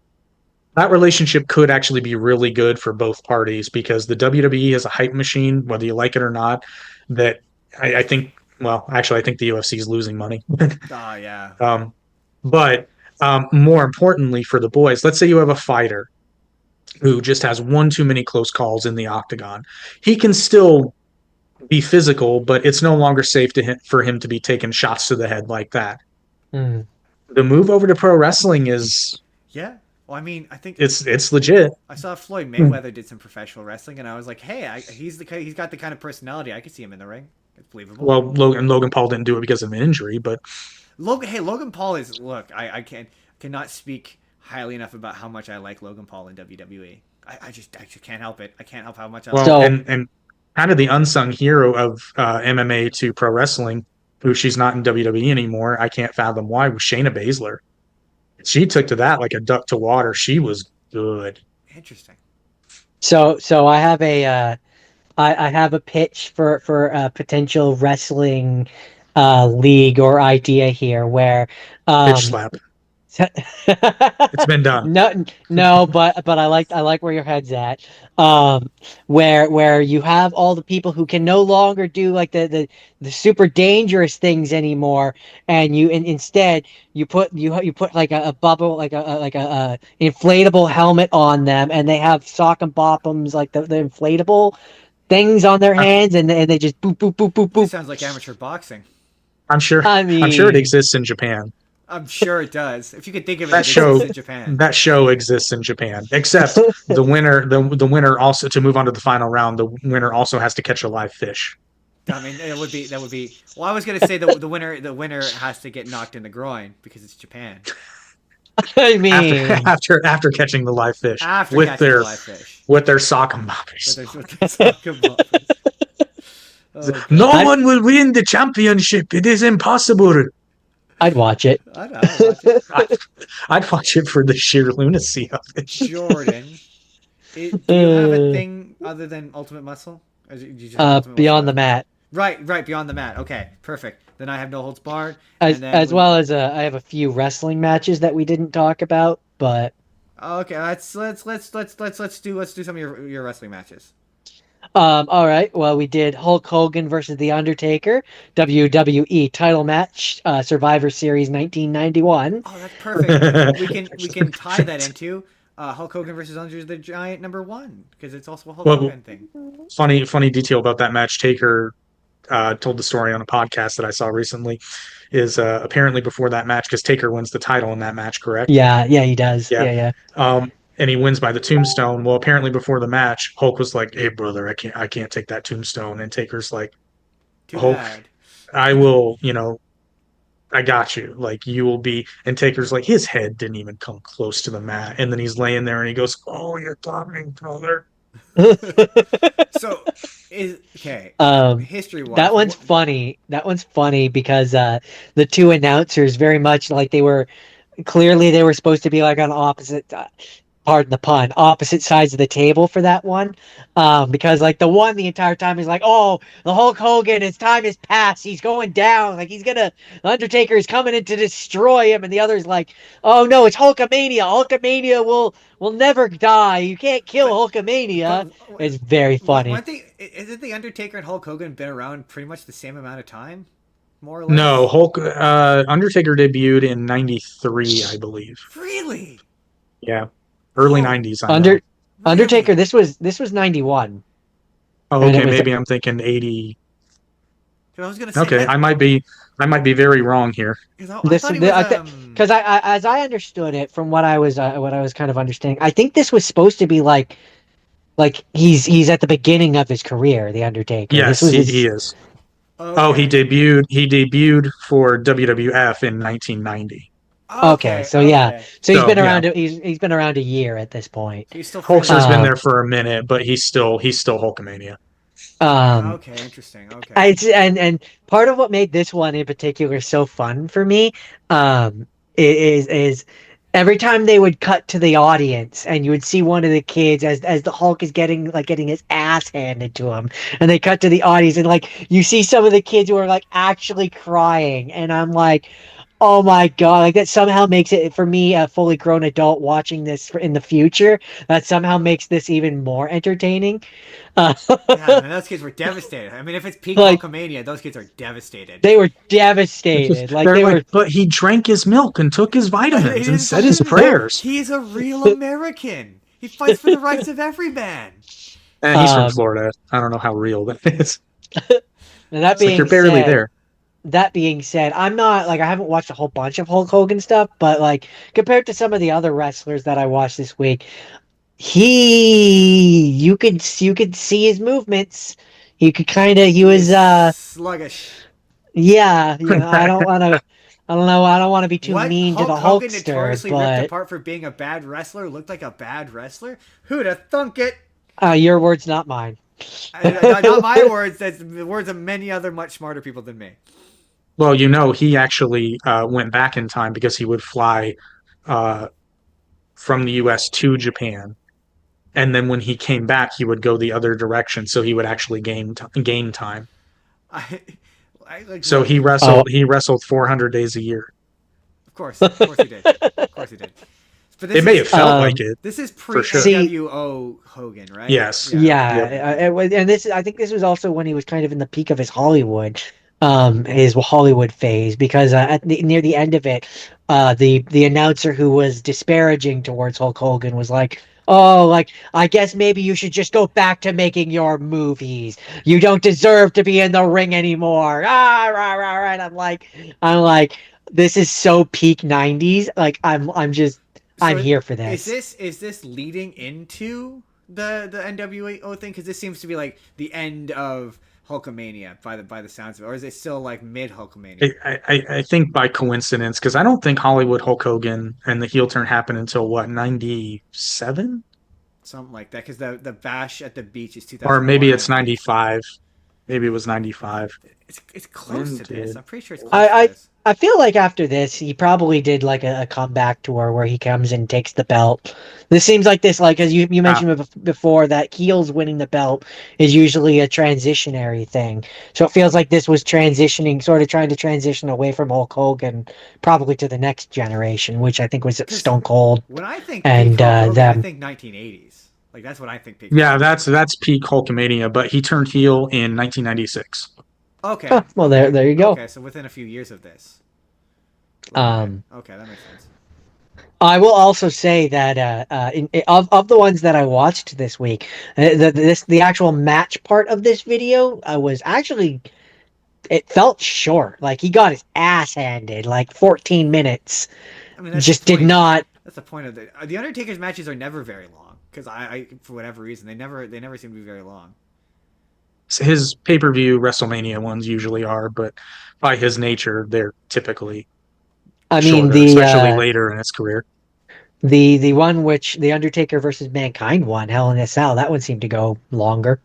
S4: That relationship could actually be really good for both parties because the WWE is a hype machine, whether you like it or not, that I think, well, actually, I think the UFC is losing money.
S2: Oh, yeah.
S4: But more importantly for the boys, let's say you have a fighter who just has one too many close calls in the octagon. He can still be physical, but it's no longer safe for him to be taking shots to the head like that.
S1: Mm.
S4: The move over to pro wrestling is
S2: Yeah. Well, I mean, I think
S4: it's legit.
S2: I saw Floyd Mayweather did some professional wrestling, and I was like, hey, he's got the kind of personality I could see him in the ring. It's believable.
S4: Well, Logan Paul didn't do it because of an injury, but
S2: Logan Paul is I cannot speak highly enough about how much I like Logan Paul in WWE. I just can't help it. I can't help how much I like.
S4: well, and kind of the unsung hero of MMA to pro wrestling, who she's not in WWE anymore. I can't fathom why. Was Shayna Baszler. She took to that like a duck to water. She was good.
S2: Interesting.
S1: So I have I have a pitch for a potential wrestling league or idea here where
S4: Bitch slap. It's been done.
S1: No, but I like where your head's at. Where you have all the people who can no longer do like the super dangerous things anymore, and instead you put like a bubble, like a inflatable helmet on them, and they have sock and bottoms like the inflatable things on their hands, and they just boop boop boop boop boop.
S2: This sounds like amateur boxing.
S4: I'm sure it exists in Japan.
S2: I'm sure it does. If you could think of it,
S4: That
S2: it
S4: show
S2: exists in Japan.
S4: That show exists in Japan. Except the winner also, to move on to the final round, the winner also has to catch a live fish.
S2: I mean, that would be. Well, I was gonna say the winner has to get knocked in the groin because it's Japan.
S1: I mean,
S4: after catching the live fish
S2: With their
S4: sock and boppers.
S2: No
S4: one will win the championship. It is impossible.
S1: I'd watch it.
S2: I'd watch it.
S4: I'd watch it for the sheer lunacy of it.
S2: Jordan, do you have a thing other than Ultimate Muscle? Or do you just have Ultimate
S1: Beyond
S2: Muscle?
S1: the Mat.
S2: Right, Beyond the Mat. Okay, perfect. Then I have No Holds Barred.
S1: As well as I have a few wrestling matches that we didn't talk about, but
S2: okay, let's do some of your wrestling matches.
S1: all right. Well, we did Hulk Hogan versus The Undertaker, WWE title match, Survivor Series 1991.
S2: Oh, that's perfect. we can tie that into Hulk Hogan versus Andre the Giant #1 because it's also a Hulk Hogan thing.
S4: Funny detail about that match. Taker told the story on a podcast that I saw recently. Is apparently before that match, because Taker wins the title in that match, correct?
S1: Yeah, he does. Yeah.
S4: And he wins by the tombstone. Well, apparently before the match, Hulk was like, "Hey, brother, I can't take that tombstone." And Taker's like,
S2: Too
S4: "Hulk,
S2: bad.
S4: I will, I got you. Like, you will be." And Taker's like, his head didn't even come close to the mat. And then he's laying there and he goes, "Oh, you're talking, brother."
S2: So history wise,
S1: that one's funny. That one's funny because the two announcers very much like they were supposed to be like on opposite. Pardon the pun, opposite sides of the table for that one. Because like the one the entire time is like, oh, the Hulk Hogan, his time has passed. He's going down. Like the Undertaker is coming in to destroy him. And the other's like, oh no, it's Hulkamania. Hulkamania will never die. You can't kill Hulkamania. It's very funny.
S2: One thing, isn't the Undertaker and Hulk Hogan been around pretty much the same amount of time? More or less?
S4: No, Undertaker debuted in '93, I believe.
S2: Really?
S4: Yeah. Early 90s.
S1: Undertaker, this was 91.
S4: Oh, okay. Maybe I'm thinking 80.
S2: I was gonna say
S4: okay, I might be very wrong here.
S1: Because as I understood it from what I was kind of understanding, I think this was supposed to be like he's at the beginning of his career, the Undertaker.
S4: Yes, he is. Okay. Oh, he debuted for WWF in 1990.
S1: Okay, so he's been around. Yeah. He's been around a year at this point.
S4: Hulkster's been there for a minute, but he's still Hulkamania.
S2: Okay, interesting. Okay,
S1: and part of what made this one in particular so fun for me, is every time they would cut to the audience and you would see one of the kids as the Hulk is getting his ass handed to him, and they cut to the audience and like you see some of the kids who are like actually crying, and I'm like, oh my God, like that somehow makes it, for me, a fully grown adult watching this in the future, that somehow makes this even more entertaining.
S2: Yeah, man, those kids were devastated. I mean, if it's peak Hulkamania, those kids are devastated.
S1: They were devastated.
S4: But he drank his milk and took his vitamins and said his prayers.
S2: He is a real American. He fights for the rights of every man.
S4: He's from
S1: Um,
S4: Florida. I don't know how real that is.
S1: and that
S4: It's like you're
S1: being
S4: barely
S1: said,
S4: there.
S1: I'm not like I haven't watched a whole bunch of Hulk Hogan stuff, but like compared to some of the other wrestlers that I watched this week, you could see his movements. He
S2: He is
S1: was
S2: sluggish.
S1: yeah, I don't know, I don't want to be too
S2: What?
S1: mean to the
S2: Hulk Hogan
S1: Hulkster,
S2: notoriously ripped
S1: but
S2: apart for being a bad wrestler, looked like a bad wrestler? Who'd have thunk it?
S1: your words, not mine.
S2: Not my words, that's the words of many other much smarter people than me.
S4: Well, he actually went back in time because he would fly uh, from the U.S. to Japan, and then when he came back, he would go the other direction, so he would actually gain time.
S2: I, I like
S4: So
S2: look.
S4: he
S1: Oh,
S4: wrestled 400 days a year.
S2: Of course he did. Of course he did. But
S4: It may have felt like
S1: um,
S4: it
S2: this is
S4: for
S2: pre
S4: sure.
S1: see,
S2: NWO Hogan, right?
S4: Yes.
S2: Yeah. Okay.
S4: Yep.
S1: yeah, and I think this was also when he was kind of in the peak of his Hollywood phase, because near the end of it, the announcer who was disparaging towards Hulk Hogan was like, "Oh, like I guess maybe you should just go back to making your movies. You don't deserve to be in the ring anymore." Ah, rah, rah, rah. And I'm like, this is so peak '90s. Like I'm
S2: So
S1: here for
S2: is
S1: this.
S2: this leading into the NWO thing? Because this seems to be like the end of Hulkamania by the sounds of it, or is it still like mid Hulkamania?
S4: I think by coincidence, because I don't think Hollywood Hulk Hogan and the heel turn happened until what, 97?
S2: Something like that. Because the bash at the beach is
S4: Or
S2: 2001.
S4: maybe it's
S2: I think
S4: 95. Maybe it was 95.
S2: it's close to this.
S4: Ended.
S2: I'm pretty sure it's close to
S1: I, I
S2: this.
S1: I feel like after this, he probably did like a comeback tour where he comes and takes the belt. This seems like this, like as you
S4: Ah,
S1: mentioned before, that heels winning the belt is usually a transitionary thing. So it feels like this was transitioning, sort of trying to transition away from Hulk Hogan, probably to the next generation, which I think was
S2: Because
S1: Stone Cold
S2: when I think peak
S1: and
S2: Hulk Hogan, I
S1: them.
S2: think 1980s. Like that's what I think peak Hulk
S4: yeah,
S2: Hogan.
S4: that's peak Hulkamania, but he turned heel in 1996.
S2: Okay,
S1: Huh, well,
S2: okay,
S1: there you go.
S2: okay. So within a few years of this, a little bit.
S1: Um,
S2: Okay, that makes sense.
S1: I will also say that of the ones that I watched this week, the actual match part of this video was actually, it felt short. Like he got his ass handed, like 14 minutes.
S2: I mean, that's the
S1: Just did
S2: point.
S1: not.
S2: That's the point of the Undertaker's matches are never very long because I for whatever reason they never seem to be very long.
S4: His pay-per-view WrestleMania ones usually are, but by his nature, they're typically
S1: I mean
S4: shorter, especially later in his career.
S1: the one which the Undertaker versus Mankind one, Hell in a Cell, that one seemed to go longer.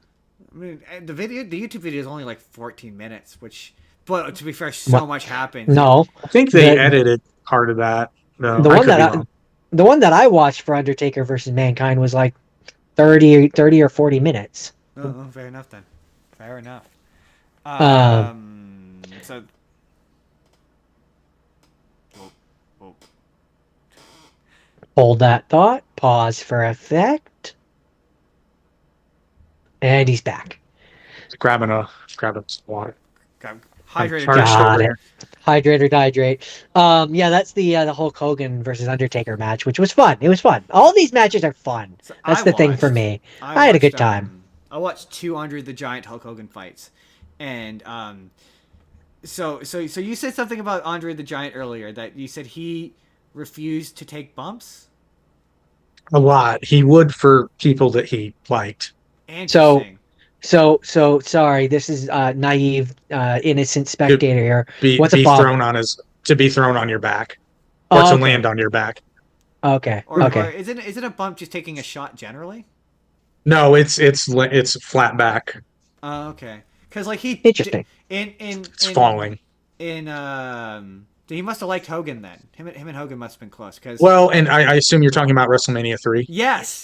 S2: I mean, and the YouTube video is only like 14 minutes, which, but to be fair, so
S1: What?
S2: much happens.
S1: No,
S4: I think they
S1: the
S4: edited part of that. No,
S1: the
S4: I
S1: one
S4: could
S1: that
S4: be
S1: I,
S4: wrong.
S1: the one that I watched for Undertaker versus Mankind was like 30 or 40 minutes.
S2: Oh, fair enough then. Fair enough.
S1: Um,
S2: So. Oh, oh.
S1: Hold that thought. Pause for effect. And he's back.
S4: Grabbing some water.
S2: Got
S4: I'm
S2: hydrated.
S4: parched
S2: Guy.
S1: Got
S4: over
S1: it.
S4: here.
S1: Hydrate or dihydrate. Yeah, that's the Hulk Hogan versus Undertaker match, which was fun. It was fun. All these matches are fun.
S2: So
S1: That's the thing for me. I had a good time.
S2: I watched 200 the Giant Hulk Hogan fights, and so you said something about Andre the Giant earlier that you said he refused to take bumps.
S4: A lot. He would for people that he liked.
S1: So
S2: Interesting.
S1: so sorry. This is naive, innocent spectator here.
S4: Be
S1: What's a
S4: be
S1: bump?
S4: thrown on his to be thrown on your back or
S1: Oh,
S4: to
S1: okay.
S4: land on your back.
S1: Okay.
S2: Or
S1: Okay.
S2: is it a bump just taking a shot generally?
S4: No, it's flat back.
S2: Oh, okay. Because like
S1: Interesting.
S4: It's falling.
S2: He must have liked Hogan then. Him and Hogan must have been close. Cause
S4: Well, and I assume you're talking about WrestleMania 3.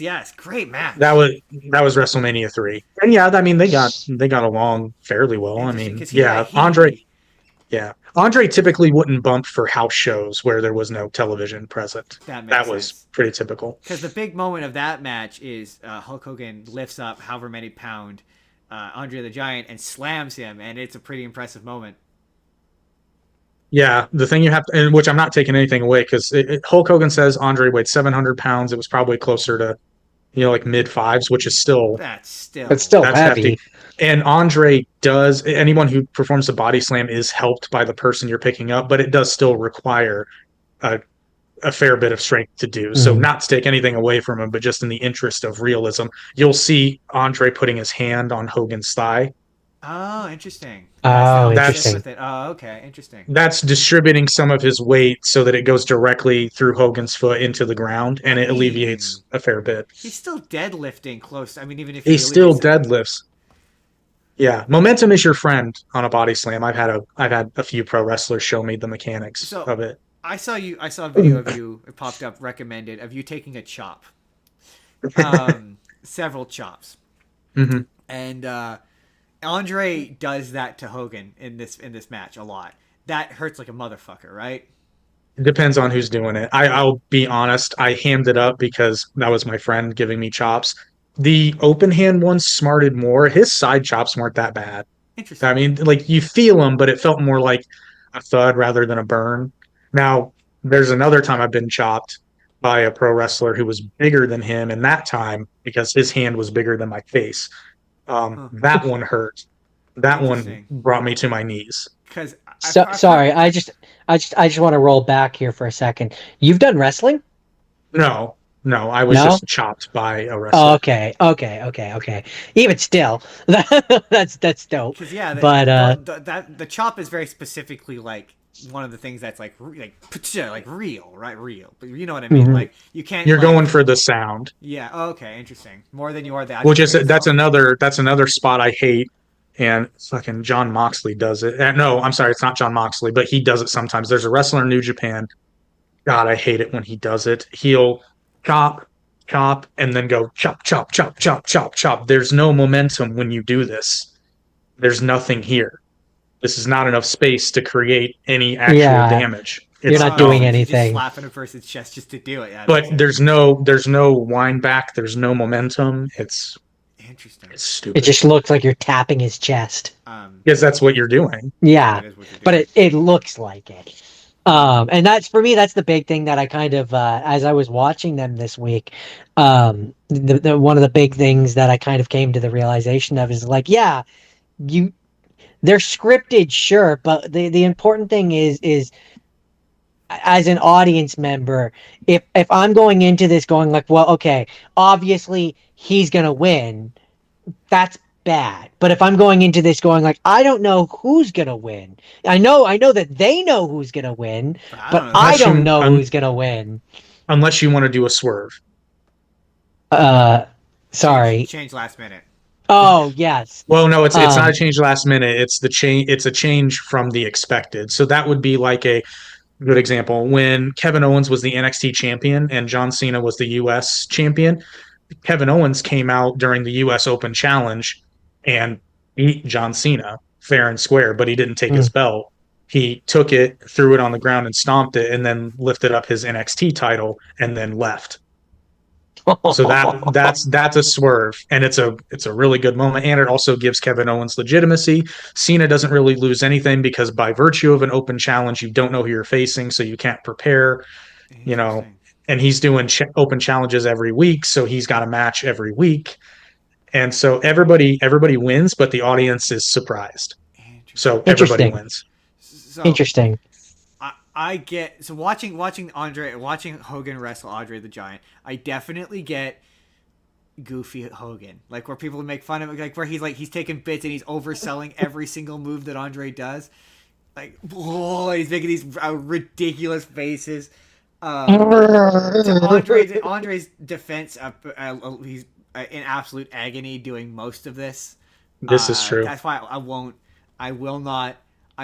S2: yes, great match.
S4: That was WrestleMania 3. And yeah, I mean they got along fairly well. I
S2: Interesting,
S4: mean,
S2: 'cause
S4: yeah, Andre typically wouldn't bump for house shows where there was no television present.
S2: That makes
S4: That was
S2: sense.
S4: pretty typical.
S2: Because the big moment of that match is Hulk Hogan lifts up however many pound Andre the Giant and slams him, and it's a pretty impressive moment.
S4: Yeah, the thing you have to, and which I'm not taking anything away because Hulk Hogan says Andre weighed 700 pounds. It was probably closer to like mid fives, which is still
S2: That's still.
S1: It's still
S4: that's
S1: heavy.
S4: hefty. And Andre does, anyone who performs a body slam is helped by the person you're picking up, but it does still require a, a fair bit of strength to do. So,
S1: Mm.
S4: not to take anything away from him, but just in the interest of realism, you'll see Andre putting his hand on Hogan's thigh.
S2: Oh, interesting.
S1: Oh,
S2: That's
S4: interesting.
S2: with it. Oh, okay, interesting.
S4: That's distributing some of his weight so that it goes directly through Hogan's foot into the ground, and it
S2: I mean,
S4: alleviates a fair bit.
S2: He's still deadlifting close. I mean, even if
S4: He
S2: he
S4: still
S2: alleviates it.
S4: deadlifts. Yeah, momentum is your friend on a body slam. I've had a few pro wrestlers show me the mechanics
S2: So
S4: of it.
S2: I saw a video of you. It popped up recommended of you taking a chop. Several chops.
S4: Hmm.
S2: And Andre does that to Hogan in this match a lot. That hurts like a motherfucker, right?
S4: It depends on who's doing it. I'll be honest. I hammed it up because that was my friend giving me chops. The open hand one smarted more. His side chops weren't that bad.
S2: Interesting.
S4: I mean, like you feel them, but it felt more like a thud rather than a burn. Now, there's another time I've been chopped by a pro wrestler who was bigger than him, and that time because his hand was bigger than my face.
S2: Huh.
S4: That one hurt. That one
S2: Interesting.
S4: brought me to my knees.
S2: Because
S1: Sorry, I just want to roll back here for a second. You've done wrestling?
S4: No, no, I was
S1: No?
S4: just chopped by a
S1: Oh,
S4: wrestler.
S1: okay. Even still, that's dope.
S2: Because yeah,
S1: But
S2: the chop is very specifically like one of the things that's like real, right? Real, but you know what I mean.
S1: Mhm.
S2: Like you can't.
S4: You're
S2: like,
S4: going for the sound,
S2: Yeah. Oh, okay. Interesting. More than you are the.
S4: which is
S2: actual
S4: that's
S2: itself.
S4: another spot I hate. And fucking John Moxley does it. No, I'm sorry, it's not John Moxley, but he does it sometimes. There's a wrestler in New Japan. God, I hate it when he does it. He'll chop, chop, and then go chop, chop, chop, chop, chop, chop. There's no momentum when you do this. There's nothing here. This is not enough space to create any actual
S1: Yeah.
S4: damage.
S1: You're
S4: It's
S1: not
S2: Oh,
S1: doing
S2: so
S4: dumb.
S2: he's just
S1: anything.
S2: slapping a person's chest just to do it. Yeah,
S4: But there's no wind back. There's no momentum. It's
S2: interesting.
S4: stupid.
S1: It just looks like you're tapping his chest.
S4: Because that's what you're doing.
S1: Yeah,
S2: That is what you're
S1: but
S2: doing.
S1: it looks like it. And that's for me. That's the big thing that I kind of, as I was watching them this week, the one of the big things that I kind of came to the realization of is like, yeah, they're scripted, sure, but the important thing is as an audience member, if I'm going into this going like, well, okay, obviously he's gonna win, that's bad. But if I'm going into this going like, I don't know who's gonna win. I know that they know who's gonna win, but I
S4: Unless
S1: don't
S4: you-
S1: know who's gonna win.
S4: Unless you want to do a swerve.
S1: Sorry.
S2: Change last minute.
S1: Oh yes.
S4: Well, no, it's not a
S1: Um,
S4: change last minute. It's the change. It's a change from the expected. So that would be like a good example when Kevin Owens was the NXT champion and John Cena was the US champion. Kevin Owens came out during the US Open Challenge and beat John Cena fair and square, but he didn't take his belt. He took it, threw it on the ground and stomped it, and then lifted up his NXT title and then left. So that's a swerve, and it's a really good moment, and it also gives Kevin Owens legitimacy. Cena doesn't really lose anything because by virtue of an open challenge, you don't know who you're facing, so you can't prepare. You know,
S2: Interesting.
S4: and he's doing open challenges every week, so he's got a match every week, and so everybody wins, but the audience is surprised. So everybody
S1: Interesting.
S4: wins.
S2: So
S1: Interesting.
S2: I get watching watching Hogan wrestle Andre the Giant. I definitely get goofy Hogan, like where people make fun of it, like where he's taking bits and he's overselling every single move that Andre does. Like, whoa, he's making these ridiculous faces. To Andre's defense, he's in absolute agony doing most of this.
S4: This is true.
S2: That's why I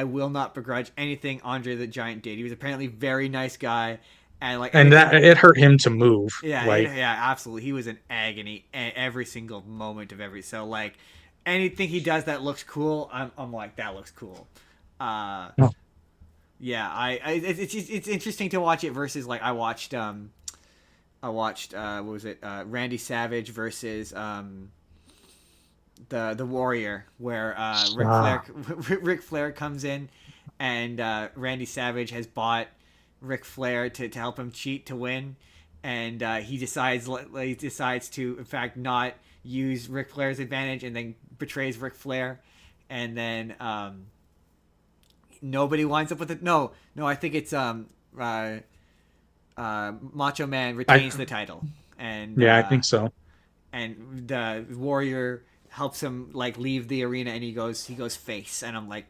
S2: will not begrudge anything Andre the Giant did. He was apparently a very nice guy, and
S4: that it hurt him to move.
S2: yeah,
S4: like,
S2: yeah, absolutely. He was in agony every single moment of every. So like, anything he does that looks cool, I'm like, that looks cool.
S1: No.
S2: Yeah, it's interesting to watch it versus like I watched what was it, Randy Savage versus the Warrior, where Ric Flair comes in, and Randy Savage has bought Ric Flair to help him cheat to win, and he decides to in fact not use Ric Flair's advantage, and then betrays Ric Flair, and then nobody winds up with it. No, I think it's Macho Man retains the title, and
S4: I think so.
S2: And the Warrior helps him like leave the arena, and he goes face, and I'm like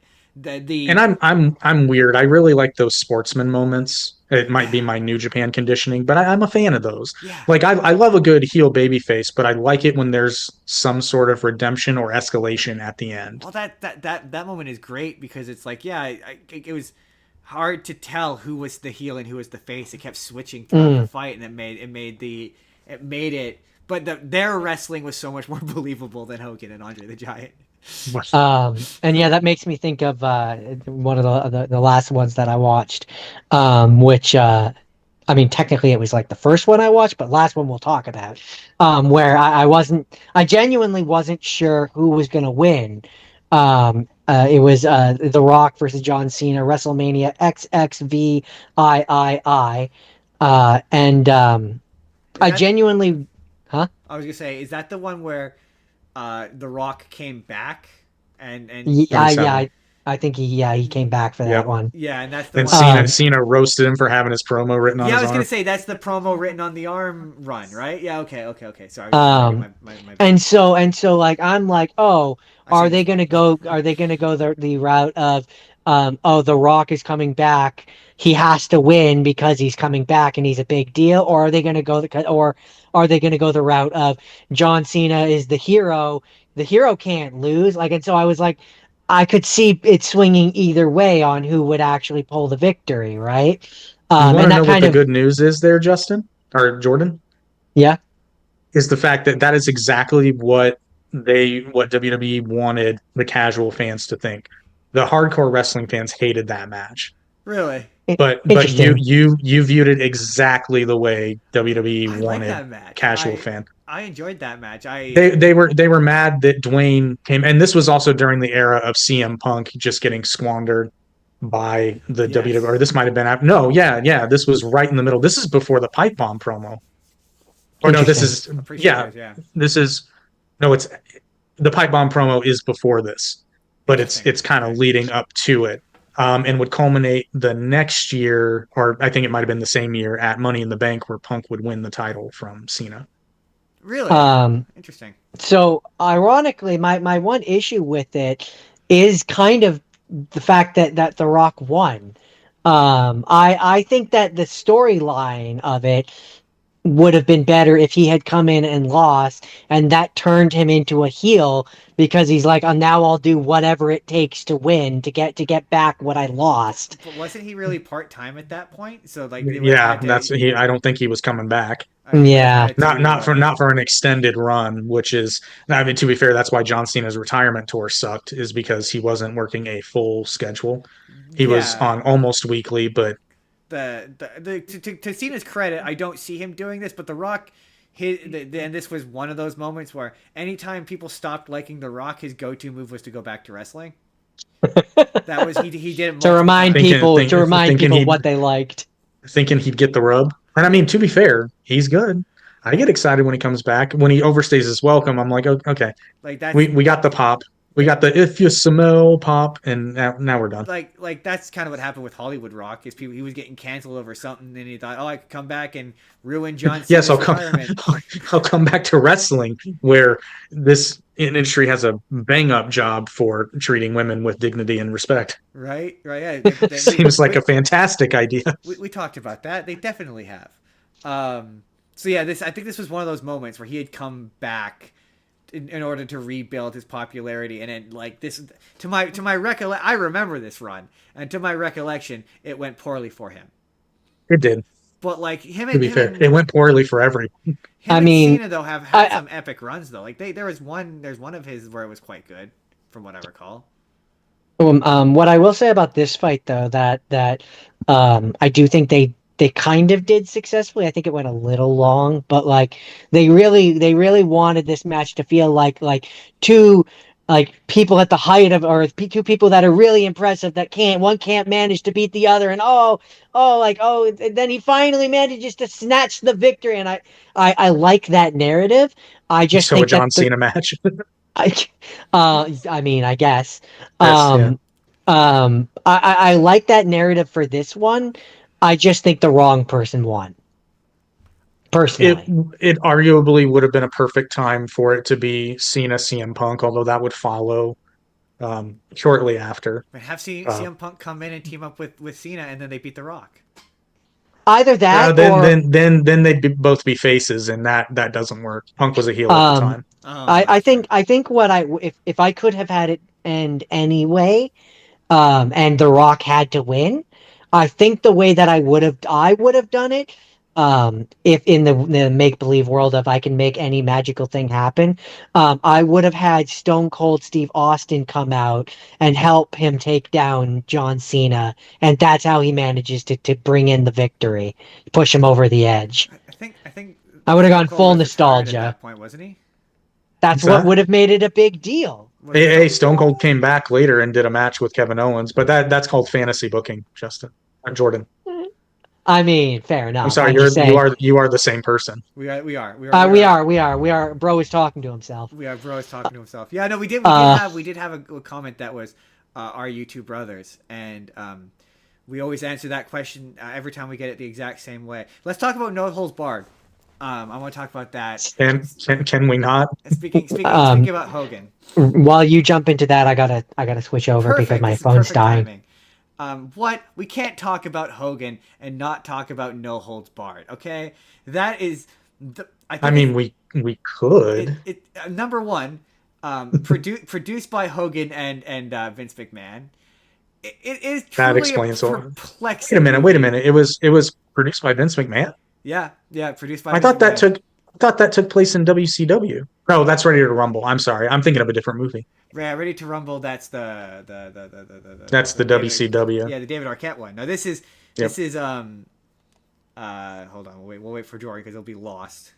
S4: And I'm weird. I really like those sportsman moments. It might be my New Japan conditioning, but I'm a fan of those.
S2: Yeah.
S4: Like I love a good heel baby face, but I like it when there's some sort of redemption or escalation at the end.
S2: Well, that moment is great because it's like, it was hard to tell who was the heel and who was the face. It kept switching throughout the fight, and it made it. But their wrestling was so much more believable than Hogan and Andre the Giant.
S1: And yeah, that makes me think of one of the last ones that I watched, which I mean, technically it was like the first one I watched, but last one we'll talk about, where I genuinely wasn't sure who was going to win. It was The Rock versus John Cena, WrestleMania XXVIII, and I genuinely, huh?
S2: I was gonna say, is that the one where The Rock came back and
S1: yeah, I think he came back for that one.
S2: Yeah, and that's the
S4: one. Cena roasted him for having his promo written on his arm.
S2: Yeah, I was gonna say that's the promo written on the arm run, right? Yeah, okay. Sorry.
S1: And so like I'm like, oh, are they gonna go the route of The Rock is coming back, he has to win because he's coming back and he's a big deal, or are they gonna go the route of John Cena is the hero can't lose, like, and so I was like, I could see it swinging either way on who would actually pull the victory, right?
S4: You want to know what the good news is there, Justin? Or Jordan?
S1: Yeah.
S4: Is the fact that is exactly what WWE wanted the casual fans to think. The hardcore wrestling fans hated that match.
S2: Really?
S4: But you viewed it exactly the way WWE wanted casual fan.
S2: I enjoyed that match.
S4: They were mad that Dwayne came, and this was also during the era of CM Punk just getting squandered by the WWE. Or this might have been this was right in the middle. This is before the pipe bomb promo. Or no, this is it's the pipe bomb promo is before this, but it's kind of leading up to it. And would culminate the next year, or I think it might have been the same year, at Money in the Bank, where Punk would win the title from Cena.
S2: Really? Interesting.
S1: So, ironically, my one issue with it is kind of the fact that The Rock won. I think that the storyline of it would have been better if he had come in and lost, and that turned him into a heel because he's like, now I'll do whatever it takes to win to get back what I lost.
S2: But wasn't he really part-time at that point? So like,
S4: I don't think he was coming back. Not for an extended run, which is, I mean, to be fair, that's why John Cena's retirement tour sucked, is because he wasn't working a full schedule. He was on almost weekly, but
S2: to Cena's credit, I don't see him doing this, but The Rock, and this was one of those moments where anytime people stopped liking The Rock, his go-to move was to go back to wrestling. That was he did it
S1: to remind people what they liked,
S4: thinking he'd get the rub. And I mean, to be fair, he's good. I get excited when he comes back. When he overstays his welcome, I'm like, okay, like that. We got the pop. We got the if you smell pop, and now we're done.
S2: Like that's kind of what happened with Hollywood Rock. Is he was getting canceled over something, and he thought, I could come back and ruin John Cena's retirement.
S4: I'll come back to wrestling, where this industry has a bang up job for treating women with dignity and respect.
S2: Right. Yeah.
S4: Seems like a fantastic idea.
S2: We talked about that. They definitely have. So yeah, I think this was one of those moments where he had come back in order to rebuild his popularity, and then like this, to my I remember this run, and to my recollection, it went poorly for him.
S4: It did,
S2: but like
S4: it went poorly for everyone.
S2: Cena though have had some epic runs though. Like there's one of his where it was quite good, from what I recall.
S1: What I will say about this fight though, that I do think they kind of did successfully. I think it went a little long, but like they really wanted this match to feel like two like people at the height of, or two people that are really impressive that one can't manage to beat the other, and and then he finally manages to snatch the victory, and I like that narrative. I just
S4: So a
S1: think that
S4: John Cena match.
S1: I, I mean, I guess,
S4: Yes, yeah.
S1: I like that narrative for this one. I just think the wrong person won.
S4: It
S1: Personally,
S4: it arguably would have been a perfect time for it to be Cena CM Punk, although that would follow shortly after.
S2: But have
S4: Uh,
S2: CM Punk come in and team up with Cena, and then they beat The Rock.
S1: either that
S4: then
S1: or
S4: both be faces, and that doesn't work. Punk was a heel at the
S1: um,
S4: time.
S2: Oh,
S1: I think what if I could have had it end anyway, and The Rock had to win, I think the way that I would have done it, if in the make believe world of I can make any magical thing happen, I would have had Stone Cold Steve Austin come out and help him take down John Cena, and that's how he manages to bring in the victory, push him over the edge.
S2: I think
S1: I would have
S2: Stone
S1: gone
S2: Cold
S1: full
S2: was retired at
S1: nostalgia.
S2: that point, wasn't he?
S1: That's
S4: What's
S1: what
S4: that?
S1: would have made it a big deal.
S4: Hey, Stone Cold came back later and did a match with Kevin Owens, but that's called fantasy booking, Justin. Jordan.
S1: I mean, fair
S4: I'm
S1: enough.
S4: sorry,
S1: I'm just saying.
S4: you are the same person.
S2: We are.
S1: We are. Bro is talking to himself.
S2: We are. Bro is talking to himself. Yeah, no, we did have a comment that was, "Are you two brothers?" And we always answer that question every time we get it the exact same way. Let's talk about No Holds Barred. I want to talk about that.
S4: Can we not?
S2: Speaking about Hogan.
S1: While you jump into that, I gotta switch over because my phone's dying.
S2: Timing. What we can't talk about Hogan and not talk about No Holds Barred. Okay, that is
S4: I mean, we could.
S2: Number one, produced by Hogan and Vince McMahon. It is truly
S4: That explains all.
S2: perplexing.
S4: Wait a minute. It was produced by Vince McMahon.
S2: Yeah, produced by.
S4: I thought that took place in WCW. No, that's Ready to Rumble. I'm sorry, I'm thinking of a different movie.
S2: Yeah, Ready to Rumble. That's the
S4: That's the WCW.
S2: Yeah, the David Arquette one. No, this is hold on, we'll wait for Jory because it'll be lost.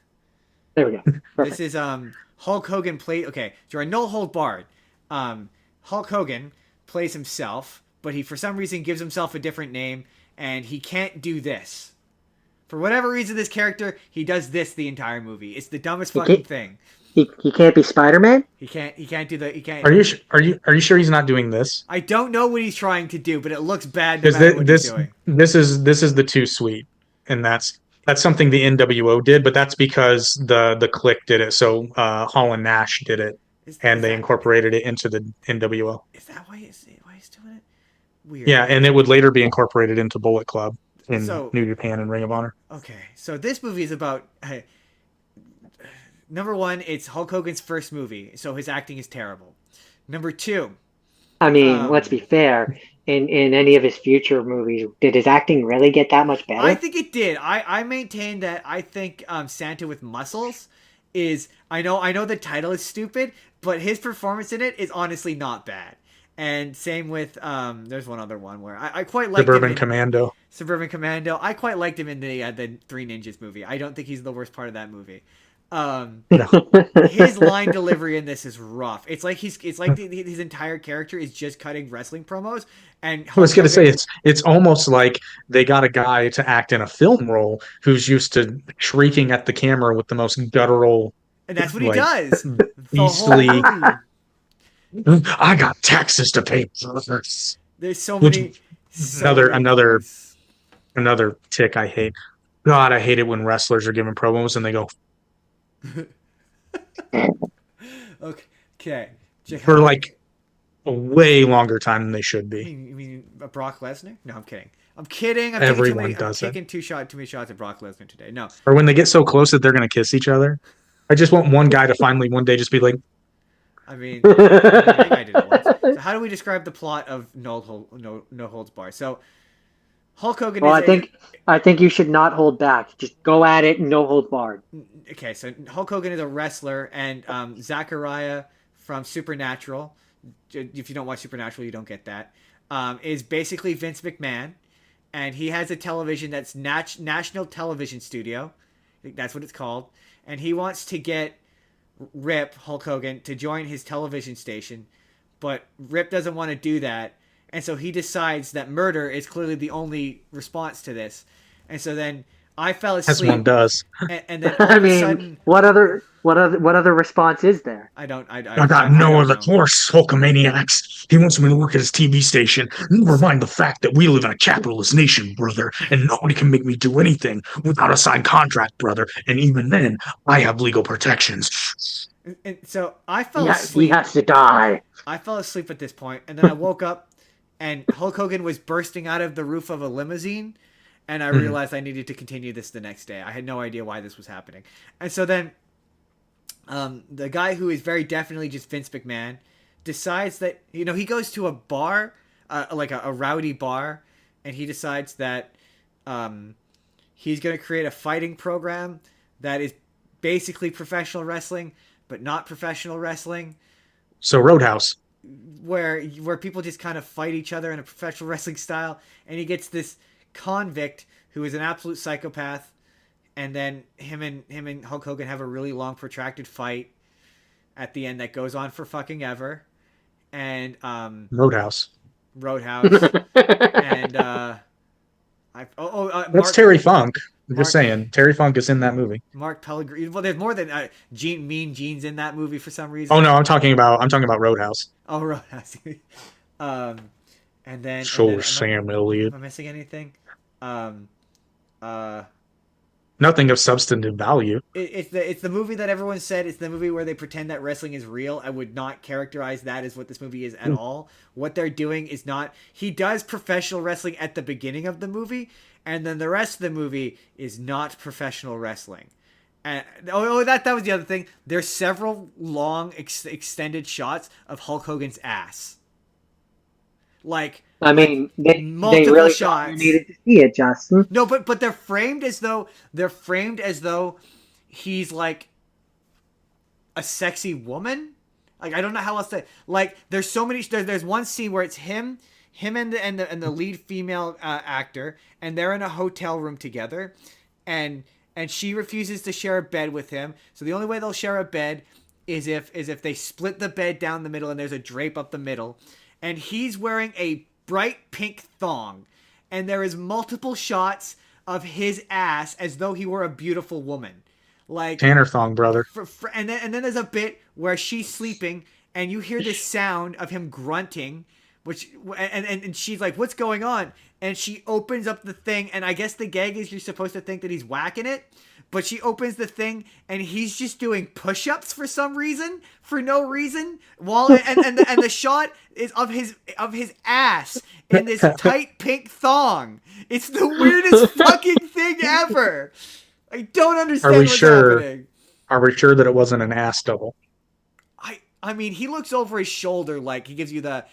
S1: There we go.
S2: This
S1: Perfect.
S2: is Hulk Hogan play. Okay, Jory, No Hold Barred. Hulk Hogan plays himself, but he for some reason gives himself a different name, and he can't do this. For whatever reason, this character, he does this the entire movie. It's the dumbest fucking thing.
S1: He can't be Spider-Man?
S2: He can't do the. He can't.
S4: Are you sure he's not doing this?
S2: I don't know what he's trying to do, but it looks bad no matter what he's doing.
S4: This is the Too Sweet, and that's something the NWO did, but that's because the Click did it. So Hall and Nash did it, and they incorporated it into the NWO.
S2: Is that why he's doing it? Weird.
S4: Yeah, and it would later be incorporated into Bullet Club in New Japan and Ring of Honor.
S2: Okay, so this movie is about. Number one, it's Hulk Hogan's first movie, so his acting is terrible. Number two,
S1: I mean, let's be fair. In any of his future movies, did his acting really get that much better?
S2: I think it did. I maintain that I think Santa with Muscles is. I know the title is stupid, but his performance in it is honestly not bad. And same with there's one other one where I quite like
S4: Suburban Commando.
S2: Suburban Commando. I quite liked him in the Three Ninjas movie. I don't think he's the worst part of that movie. His line delivery in this is rough. It's like his entire character is just cutting wrestling promos. And
S4: I was going to say it's almost like they got a guy to act in a film role who's used to shrieking at the camera with the most guttural.
S2: And that's what he does.
S4: Beastly. I got taxes to pay.
S2: There's so many.
S4: Another tick I hate. God, I hate it when wrestlers are giving promos and they go.
S2: Okay.
S4: For like a way longer time than they should be.
S2: You mean Brock Lesnar? No, I'm kidding.
S4: Everyone does it.
S2: I'm taking too many shots at Brock Lesnar today. No.
S4: Or when they get so close that they're going to kiss each other. I just want one guy to finally one day just be like.
S2: I mean, I think I did it once. So how do we describe the plot of No Holds Barred? So Hulk Hogan.
S1: Well, I think you should not hold back. Just go at it and no hold barred.
S2: Okay, so Hulk Hogan is a wrestler, and Zachariah from Supernatural. If you don't watch Supernatural, you don't get that. Is basically Vince McMahon, and he has a television that's National Television Studio. I think that's what it's called, and he wants to get Rip, Hulk Hogan, to join his television station, but Rip doesn't want to do that, and so he decides that murder is clearly the only response to this, and so then I fell
S4: As
S2: asleep,
S4: one does.
S2: and then all
S5: I
S2: of a
S5: mean,
S2: sudden,
S5: what other response is there?
S2: I
S4: got no
S2: don't
S4: other
S2: know.
S4: course, Hulkamaniacs. He wants me to work at his TV station. Never mind the fact that we live in a capitalist nation, brother, and nobody can make me do anything without a signed contract, brother. And even then, I have legal protections.
S2: And so I fell
S5: He
S2: asleep.
S5: has to die.
S2: I fell asleep at this point, and then I woke up, and Hulk Hogan was bursting out of the roof of a limousine, and I realized I needed to continue this the next day. I had no idea why this was happening. And so then the guy who is very definitely just Vince McMahon decides that, he goes to a bar, like a rowdy bar, and he decides that he's going to create a fighting program that is basically professional wrestling, but not professional wrestling.
S4: So Roadhouse.
S2: Where people just kind of fight each other in a professional wrestling style, and he gets this convict who is an absolute psychopath, and then him and Hulk Hogan have a really long protracted fight at the end that goes on for fucking ever. And
S4: Roadhouse.
S2: And
S4: That's Terry Funk. I'm just saying, Terry Funk is in that movie.
S2: Mark Pellegrini. Well, there's more than Mean Gene's in that movie for some reason.
S4: Oh no, I'm talking about Roadhouse.
S2: Oh, Roadhouse. And then
S4: Sam Elliott.
S2: Am I missing anything?
S4: Nothing of substantive value.
S2: It's the movie that everyone said it's the movie where they pretend that wrestling is real. I would not characterize that as what this movie is at all. What they're doing is not. He does professional wrestling at the beginning of the movie, and then the rest of the movie is not professional wrestling. And that was the other thing. There's several long extended shots of Hulk Hogan's ass. Like,
S5: I mean, they
S2: multiple
S5: really
S2: shots.
S5: You needed to see it, Justin.
S2: No, but they're framed as though he's like a sexy woman. Like, I don't know how else to, like, there's so many. There's one scene where it's him and the lead female actor, and they're in a hotel room together, and she refuses to share a bed with him. So the only way they'll share a bed is if they split the bed down the middle and there's a drape up the middle, and he's wearing a bright pink thong, and there is multiple shots of his ass as though he were a beautiful woman, like
S4: Tanner thong, brother.
S2: And then there's a bit where she's sleeping, and you hear this sound of him grunting, and she's like, "What's going on?" And she opens up the thing, and I guess the gag is you're supposed to think that he's whacking it, but she opens the thing, and he's just doing push-ups for some reason, for no reason. And the shot is of his ass in this tight pink thong. It's the weirdest fucking thing ever. I don't understand what's happening.
S4: Are we sure that it wasn't an ass double?
S2: I mean, he looks over his shoulder, like he gives you the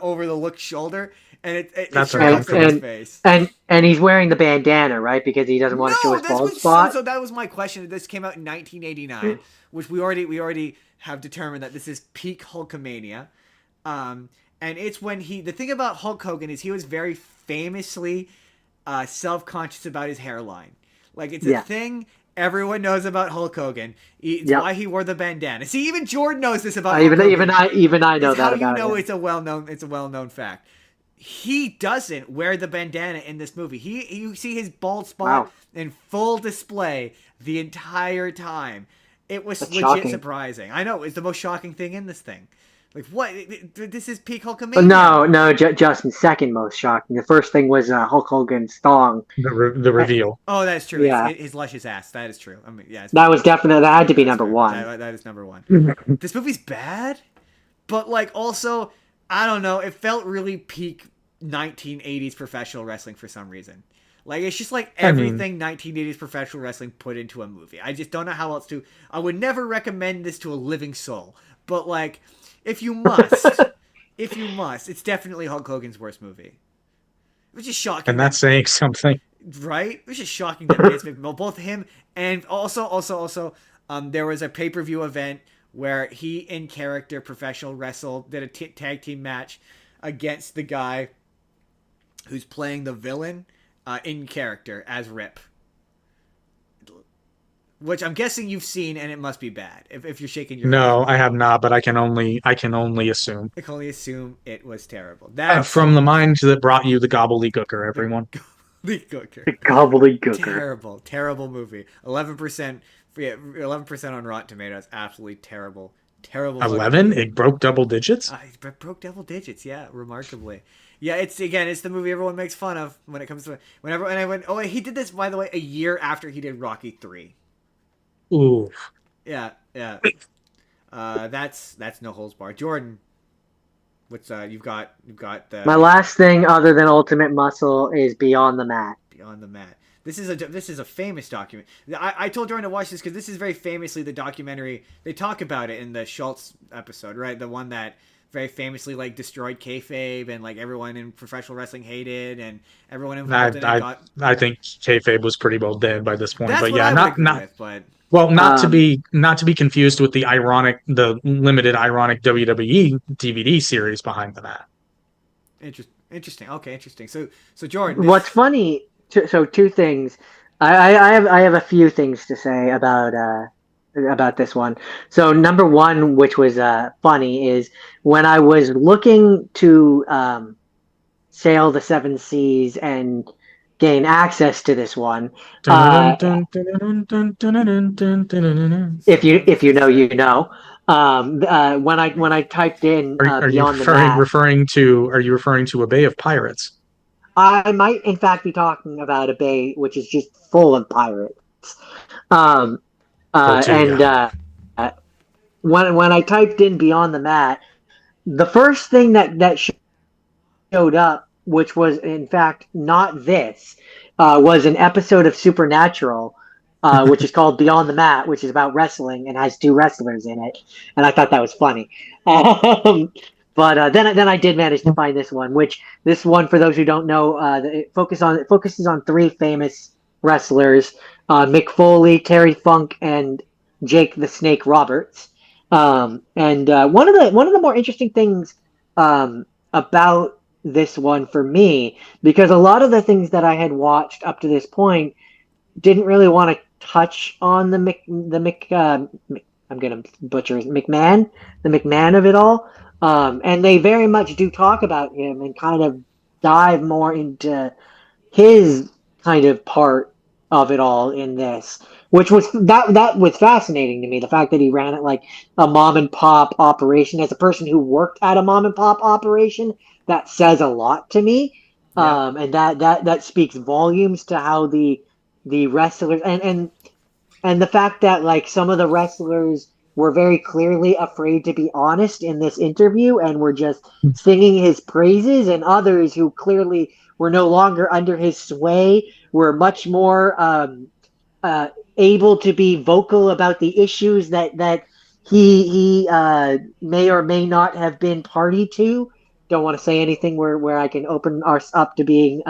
S2: over the look shoulder, and it shows his face.
S5: And he's wearing the bandana, right? Because he doesn't want to show his bald spot.
S2: So that was my question. This came out in 1989, which we already have determined that this is peak Hulkamania. And it's when the thing about Hulk Hogan is he was very famously self-conscious about his hairline. Like, it's a thing everyone knows about Hulk Hogan. It's why he wore the bandana. See, even Jordan knows this about Hulk Hogan.
S5: Even I know that about
S2: him.
S5: It's
S2: a well-known fact. He doesn't wear the bandana in this movie. You see his bald spot in full display the entire time. It was legit surprising. I know, it's the most shocking thing in this thing. Like, what? This is peak Hulkamania.
S5: No, Justin, second most shocking. The first thing was Hulk Hogan's thong.
S4: The reveal.
S2: Oh, that's true.
S5: Yeah.
S2: His luscious ass. That is true. I mean, yeah.
S5: That had to be number one.
S2: That is number one. This movie's bad, but, like, also, I don't know. It felt really peak 1980s professional wrestling for some reason. Like, it's just like everything 1980s professional wrestling put into a movie. I just don't know how else to. I would never recommend this to a living soul, but, like, if you must, it's definitely Hulk Hogan's worst movie. Which is shocking.
S4: And that's saying something.
S2: Right? Which is shocking that both him and also, there was a pay-per-view event where he, in character, professional wrestled, did a tag team match against the guy who's playing the villain in character as Rip. which I'm guessing you've seen, and it must be bad. If you're shaking your
S4: No,
S2: head,
S4: I have not, but I can only assume.
S2: I can only assume it was terrible. That's
S4: From the mind that brought you the gobbledygooker, everyone.
S2: the Cooker.
S5: The gobbledygooker.
S2: Terrible, terrible movie. 11%, 11% on Rotten Tomatoes. Absolutely terrible, terrible.
S4: 11? It broke double digits?
S2: It broke double digits. Yeah, remarkably. Yeah, it's the movie everyone makes fun of when it comes to whenever. And I went, oh, he did this, by the way, a year after he did Rocky 3.
S4: Ooh.
S2: Yeah. That's no holds barred. Jordan, what's you've got the
S5: My last thing other than Ultimate Muscle is Beyond the Mat.
S2: Beyond the Mat. This is a famous document. I told Jordan to watch this because this is very famously the documentary. They talk about it in the Schultz episode, right? The one that very famously like destroyed kayfabe and like everyone in professional wrestling hated and everyone involved in it got.
S4: I think kayfabe was pretty well dead by this point.
S2: That's
S4: But
S2: what
S4: yeah,
S2: I would agree with, but.
S4: Well, not to be confused with the limited ironic WWE DVD series behind the mat.
S2: Interesting. Okay, interesting. So Jordan,
S5: What's funny? So two things. I have a few things to say about this one. So number one, which was funny, is when I was looking to sail the seven seas and gain access to this one. If you know, you know. When I typed in
S4: Are you
S5: Beyond the Mat,
S4: referring to a Bay of Pirates?
S5: I might in fact be talking about a bay which is just full of pirates. When I typed in Beyond the Mat, the first thing that showed up, which was in fact not this, was an episode of Supernatural, which is called Beyond the Mat, which is about wrestling and has two wrestlers in it, and I thought that was funny. But then I did manage to find this one, for those who don't know, it focuses on three famous wrestlers: Mick Foley, Terry Funk, and Jake the Snake Roberts. One of the more interesting things about this one for me, because a lot of the things that I had watched up to this point didn't really want to touch on the I'm gonna butcher his McMahon of it all. And they very much do talk about him and kind of dive more into his kind of part of it all in this, which was that was fascinating to me. The fact that he ran it like a mom and pop operation. As a person who worked at a mom and pop operation, that says a lot to me.
S2: Yeah.
S5: And that speaks volumes to how the wrestlers and the fact that like some of the wrestlers were very clearly afraid to be honest in this interview and were just singing his praises, and others who clearly were no longer under his sway were much more able to be vocal about the issues that he may or may not have been party to. Don't want to say anything where I can open us up to being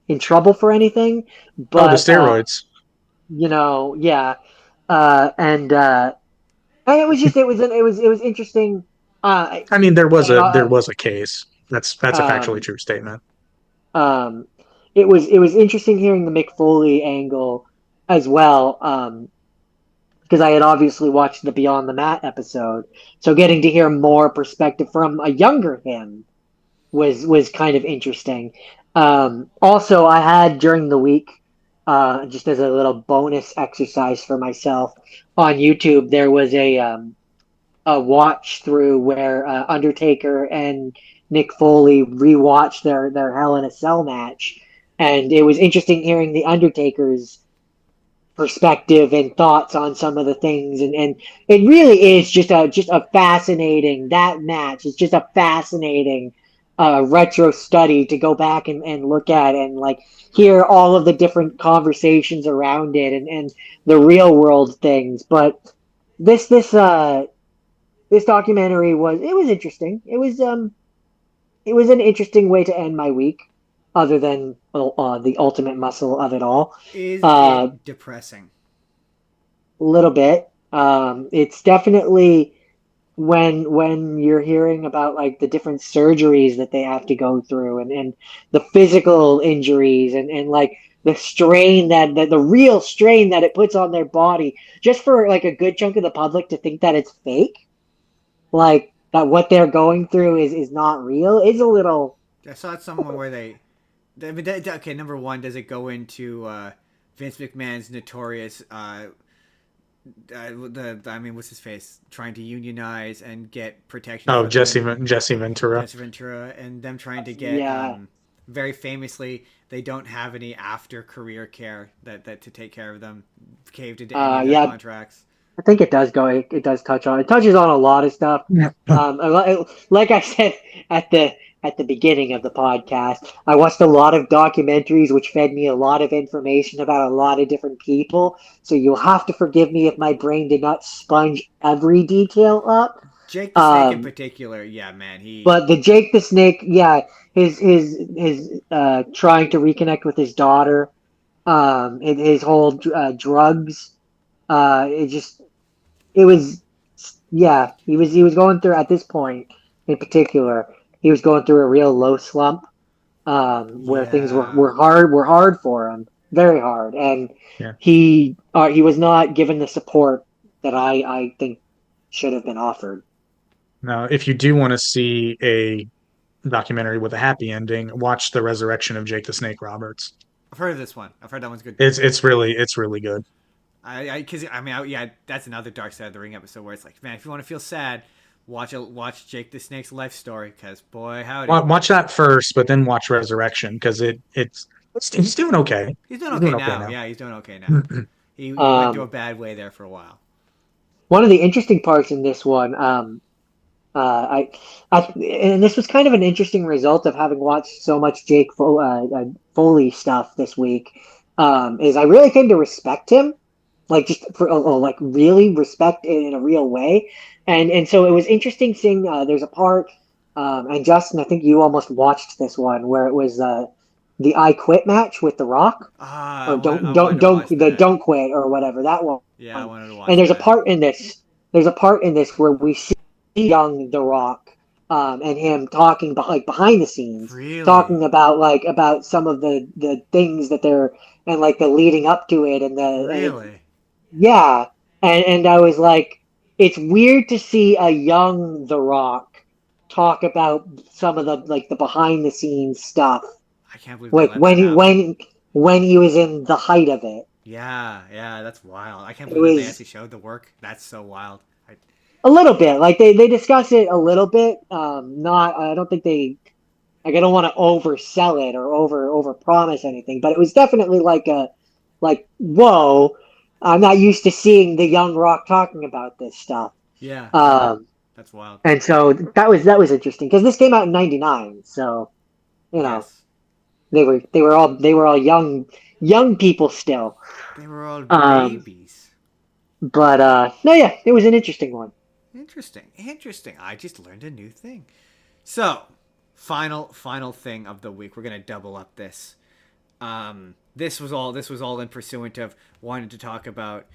S5: in trouble for anything. But
S4: the steroids.
S5: Yeah. And it was interesting.
S4: I mean, there was a case. That's a factually true statement.
S5: It was interesting hearing the Mick Foley angle as well, because I had obviously watched the Beyond the Mat episode, so getting to hear more perspective from a younger him was kind of interesting. Also, I had during the week, just as a little bonus exercise for myself on YouTube, there was a watch through where Undertaker and Mick Foley rewatched their Hell in a Cell match, and it was interesting hearing the Undertaker's perspective and thoughts on some of the things, and it really is just a fascinating, that match is just a fascinating retro study to go back and look at and like hear all of the different conversations around it and the real world things. But this documentary was interesting. It was an interesting way to end my week, other than the ultimate muscle of it all.
S2: Is it depressing?
S5: A little bit. It's definitely when you're hearing about like the different surgeries that they have to go through and the physical injuries and like the strain that the real strain that it puts on their body, just for like a good chunk of the public to think that it's fake, like that what they're going through is not real, is a little.
S2: I saw someone where I mean, okay, number one, does it go into Vince McMahon's notorious I mean, what's his face, trying to unionize and get protection?
S4: Oh,
S2: for
S4: Jesse
S2: the,
S4: Jesse Ventura.
S2: Jesse Ventura, and them trying to get
S5: Yeah.
S2: very famously, they don't have any after career care that to take care of them, caved into any of their
S5: Yeah.
S2: contracts.
S5: I think it does go. It does touch on. It touches on a lot of stuff. Like I said at the beginning of the podcast, I watched a lot of documentaries, which fed me a lot of information about a lot of different people. So you'll have to forgive me if my brain did not sponge every detail up.
S2: Jake the Snake in particular, yeah, man, he.
S5: But the Jake the Snake, yeah, his trying to reconnect with his daughter, his whole drugs, it was, yeah, he was going through, at this point in particular, he was going through a real low slump, where things were hard for him, very hard, and
S4: Yeah.
S5: he was not given the support that I think should have been offered.
S4: Now, if you do want to see a documentary with a happy ending, watch The Resurrection of Jake the Snake Roberts.
S2: I've heard of this one. I've heard that one's good.
S4: It's really good.
S2: Yeah, that's another Dark Side of the Ring episode where it's like, man, if you want to feel sad, watch Jake the Snake's life story, because boy, howdy.
S4: Watch that first, but then watch Resurrection, because he's doing okay.
S2: He's doing okay now. Yeah, he's doing okay now. He went through a bad way there for a while.
S5: One of the interesting parts in this one, and this was kind of an interesting result of having watched so much Jake Foley stuff this week, is I really came to respect him, like just for like really respect in a real way, and so it was interesting seeing. There's a part, and Justin, I think you almost watched this one where it was the I Quit match with The Rock, or don't quit or whatever, that one.
S2: Yeah, I wanted to watch.
S5: And there's a part in this. There's a part in this where we see young The Rock, and him talking behind the scenes,
S2: really?
S5: Talking about some of the things that they're, and like the leading up to it, and the
S2: really,
S5: yeah, and I was like, it's weird to see a young The Rock talk about some of the behind the scenes stuff.
S2: I can't believe
S5: like when he was in the height of it.
S2: Yeah, that's wild. I can't believe they actually showed the work. That's so wild.
S5: A little bit, like they discuss it a little bit. Not, I don't think they, like, I don't want to oversell it or over promise anything, but it was definitely like whoa, I'm not used to seeing the young Rock talking about this stuff.
S2: Yeah, that's wild.
S5: And so that was interesting, because this came out in '99, so you know,
S2: yes.
S5: they were all young people still.
S2: They were all babies.
S5: But no, yeah, it was an interesting one.
S2: Interesting. I just learned a new thing. So, final thing of the week. We're gonna double up this. This was all in pursuant of wanting to talk about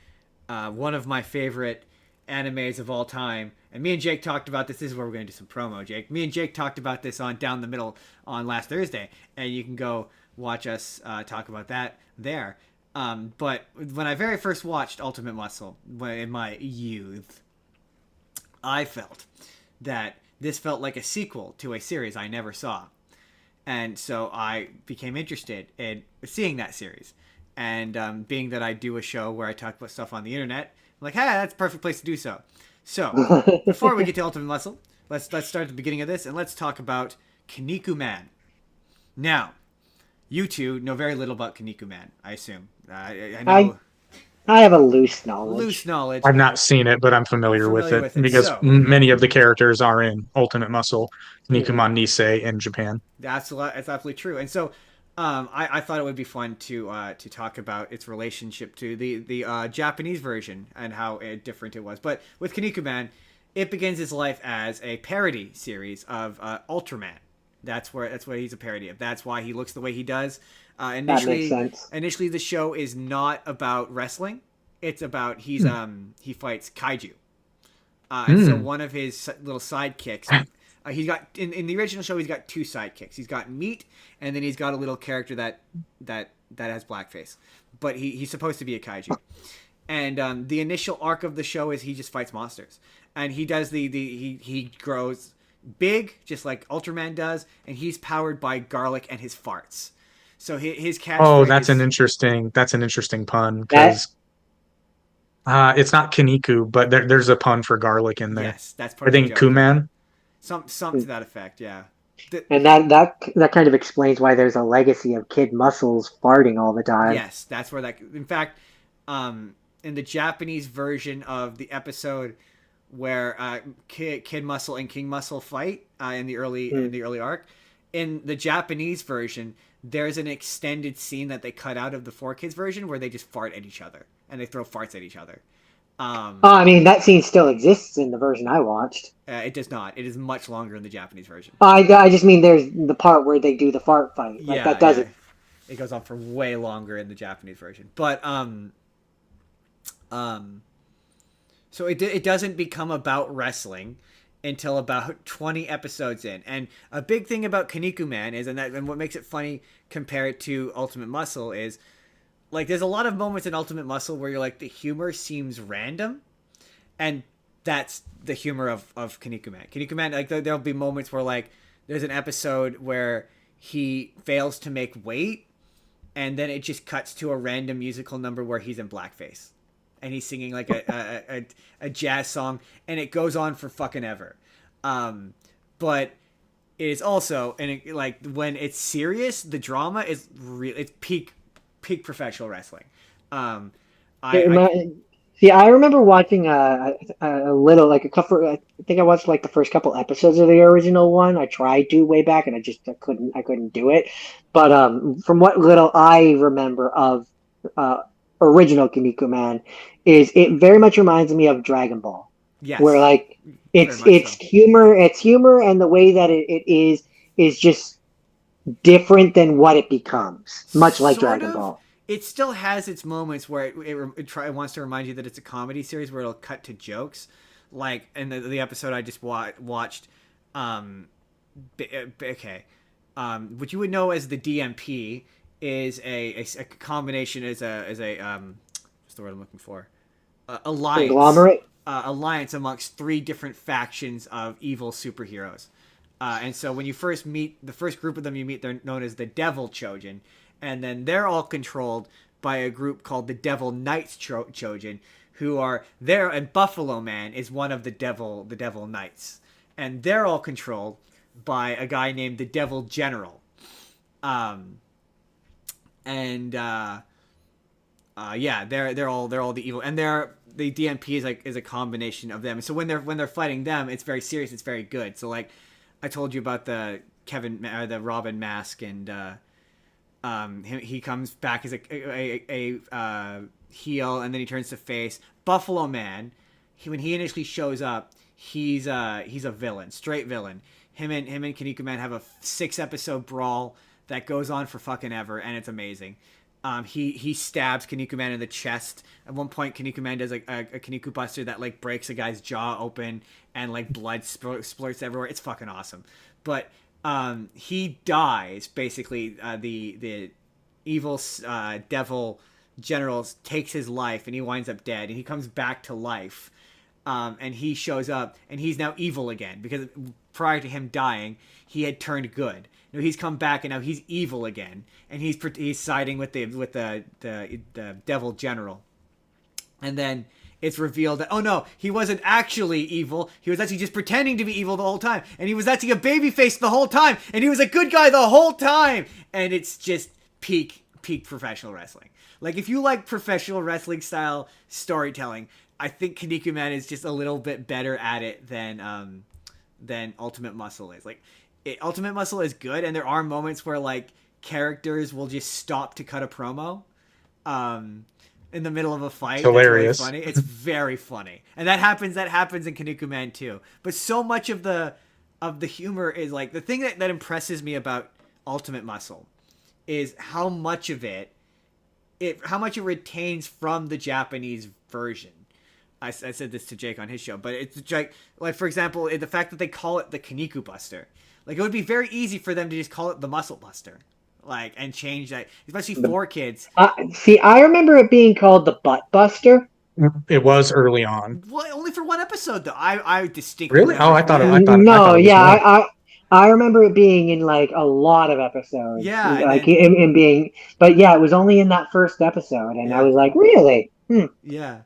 S2: one of my favorite animes of all time. And me and Jake talked about this. This is where we're gonna do some promo, Jake. Me and Jake talked about this on Down the Middle on last Thursday, and you can go watch us talk about that there. But when I very first watched Ultimate Muscle in my youth, I felt that this felt like a sequel to a series I never saw. And so I became interested in seeing that series. And being that I do a show where I talk about stuff on the internet, I'm like, hey, that's a perfect place to do so. So, before we get to Ultimate Muscle, let's start at the beginning of this, and let's talk about Kinnikuman. Now, you two know very little about Kinnikuman, I assume. I know...
S5: I have a loose knowledge.
S4: I've not seen it, but I'm familiar with it because many of the characters are in Ultimate Muscle, Kinnikuman Nisei in Japan.
S2: That's absolutely true. And so I thought it would be fun to talk about its relationship to the Japanese version and how different it was. But with Kinnikuman, it begins its life as a parody series of Ultraman. That's what he's a parody of. That's why he looks the way he does.
S5: That makes sense.
S2: Initially, the show is not about wrestling. It's about he fights kaiju. And so one of his little sidekicks, he's got in the original show, he's got two sidekicks. He's got Meat, and then he's got a little character that that has blackface, but he's supposed to be a kaiju. And the initial arc of the show is he just fights monsters, and he does he grows big just like Ultraman does, and he's powered by garlic and his farts. So his catchphrase.
S4: Oh, that's an interesting pun, because it's not Kaniku, but there's a pun for garlic in there.
S2: Yes, that's part
S4: I
S2: of the
S4: think
S2: joke.
S4: Kuman.
S2: Some to that effect, yeah.
S5: And that kind of explains why there's a legacy of Kid Muscles farting all the time.
S2: Yes, that's where that. In fact, in the Japanese version of the episode where Kid Muscle and King Muscle fight in the early arc, in the Japanese version, there's an extended scene that they cut out of the 4Kids version where they just fart at each other and they throw farts at each other.
S5: I mean, that scene still exists in the version I watched.
S2: It does not. It is much longer in the Japanese version.
S5: I just mean there's the part where they do the fart fight. Like, that doesn't.
S2: It goes on for way longer in the Japanese version. But so it doesn't become about wrestling until about 20 episodes in. And a big thing about Kinnikuman is, and what makes it funny compared to Ultimate Muscle is, like, there's a lot of moments in Ultimate Muscle where you're like, the humor seems random, and that's the humor of Kinnikuman. Kinnikuman, like, there'll be moments where, like, there's an episode where he fails to make weight, and then it just cuts to a random musical number where he's in blackface. And he's singing like a jazz song, and it goes on for fucking ever. But it is also, and like when it's serious, the drama is real. It's peak professional wrestling.
S5: I remember watching a little, like a couple. I think I watched like the first couple episodes of the original one. I tried to way back, and I couldn't do it. But from what little I remember of original Kinnikuman, is it very much reminds me of Dragon Ball.
S2: Yes.
S5: Where like it's humor, and the way that it is just different than what it becomes, much like Dragon Ball.
S2: It still has its moments where it wants to remind you that it's a comedy series where it'll cut to jokes, like in the episode I just watched. What you would know as the DMP is a combination, is a what's the word I'm looking for? Alliance.
S5: Conglomerate.
S2: Alliance amongst 3 different factions of evil superheroes. And so when you first meet, the first group of them you meet, they're known as the Devil Chojin. And then they're all controlled by a group called the Devil Knights Chojin, who are there, and Buffalo Man is one of the Devil Knights. And they're all controlled by a guy named the Devil General. They're all the evil, and the DMP is a combination of them. So when they're fighting them, it's very serious, it's very good. So like I told you about the Robin mask, and he comes back as a heel, and then he turns to face. Buffalo Man, when he initially shows up, he's a villain, straight villain. Him and Kinnikuman have a 6-episode brawl that goes on for fucking ever, and it's amazing. He stabs Kinnikuman in the chest. At one point, Kinnikuman does a Kinniku Buster that like breaks a guy's jaw open, and like blood splurts everywhere. It's fucking awesome. But he dies, basically. The evil devil general takes his life, and he winds up dead. And he comes back to life, and he shows up, and he's now evil again, because prior to him dying, he had turned good. Now he's come back, and now he's evil again, and he's siding with the devil general. And then it's revealed that, oh no, he wasn't actually evil. He was actually just pretending to be evil the whole time, and he was actually a babyface the whole time, and he was a good guy the whole time. And it's just peak professional wrestling. Like, if you like professional wrestling style storytelling, I think Kinnikuman is just a little bit better at it than Ultimate Muscle is. Like, Ultimate Muscle is good, and there are moments where like characters will just stop to cut a promo in the middle of a fight.
S4: It's hilarious.
S2: Really funny. It's very funny, and that happens in Kinnikuman too. But so much of the humor is like, the thing that impresses me about Ultimate Muscle is how much of it retains from the Japanese version. I said this to Jake on his show, but it's like for example, the fact that they call it the Kinniku Buster. Like, it would be very easy for them to just call it the Muscle Buster. like, and change that, especially for kids.
S5: See, I remember it being called the Butt Buster.
S4: It was early on.
S2: Well, only for one episode though. I distinctly
S4: Really?
S2: remember.
S4: Oh, I thought
S2: yeah.
S4: it was more.
S5: I remember it being in like a lot of episodes.
S2: Yeah,
S5: like in being, but yeah, it was only in that first episode, and I was like, really?
S2: Yeah,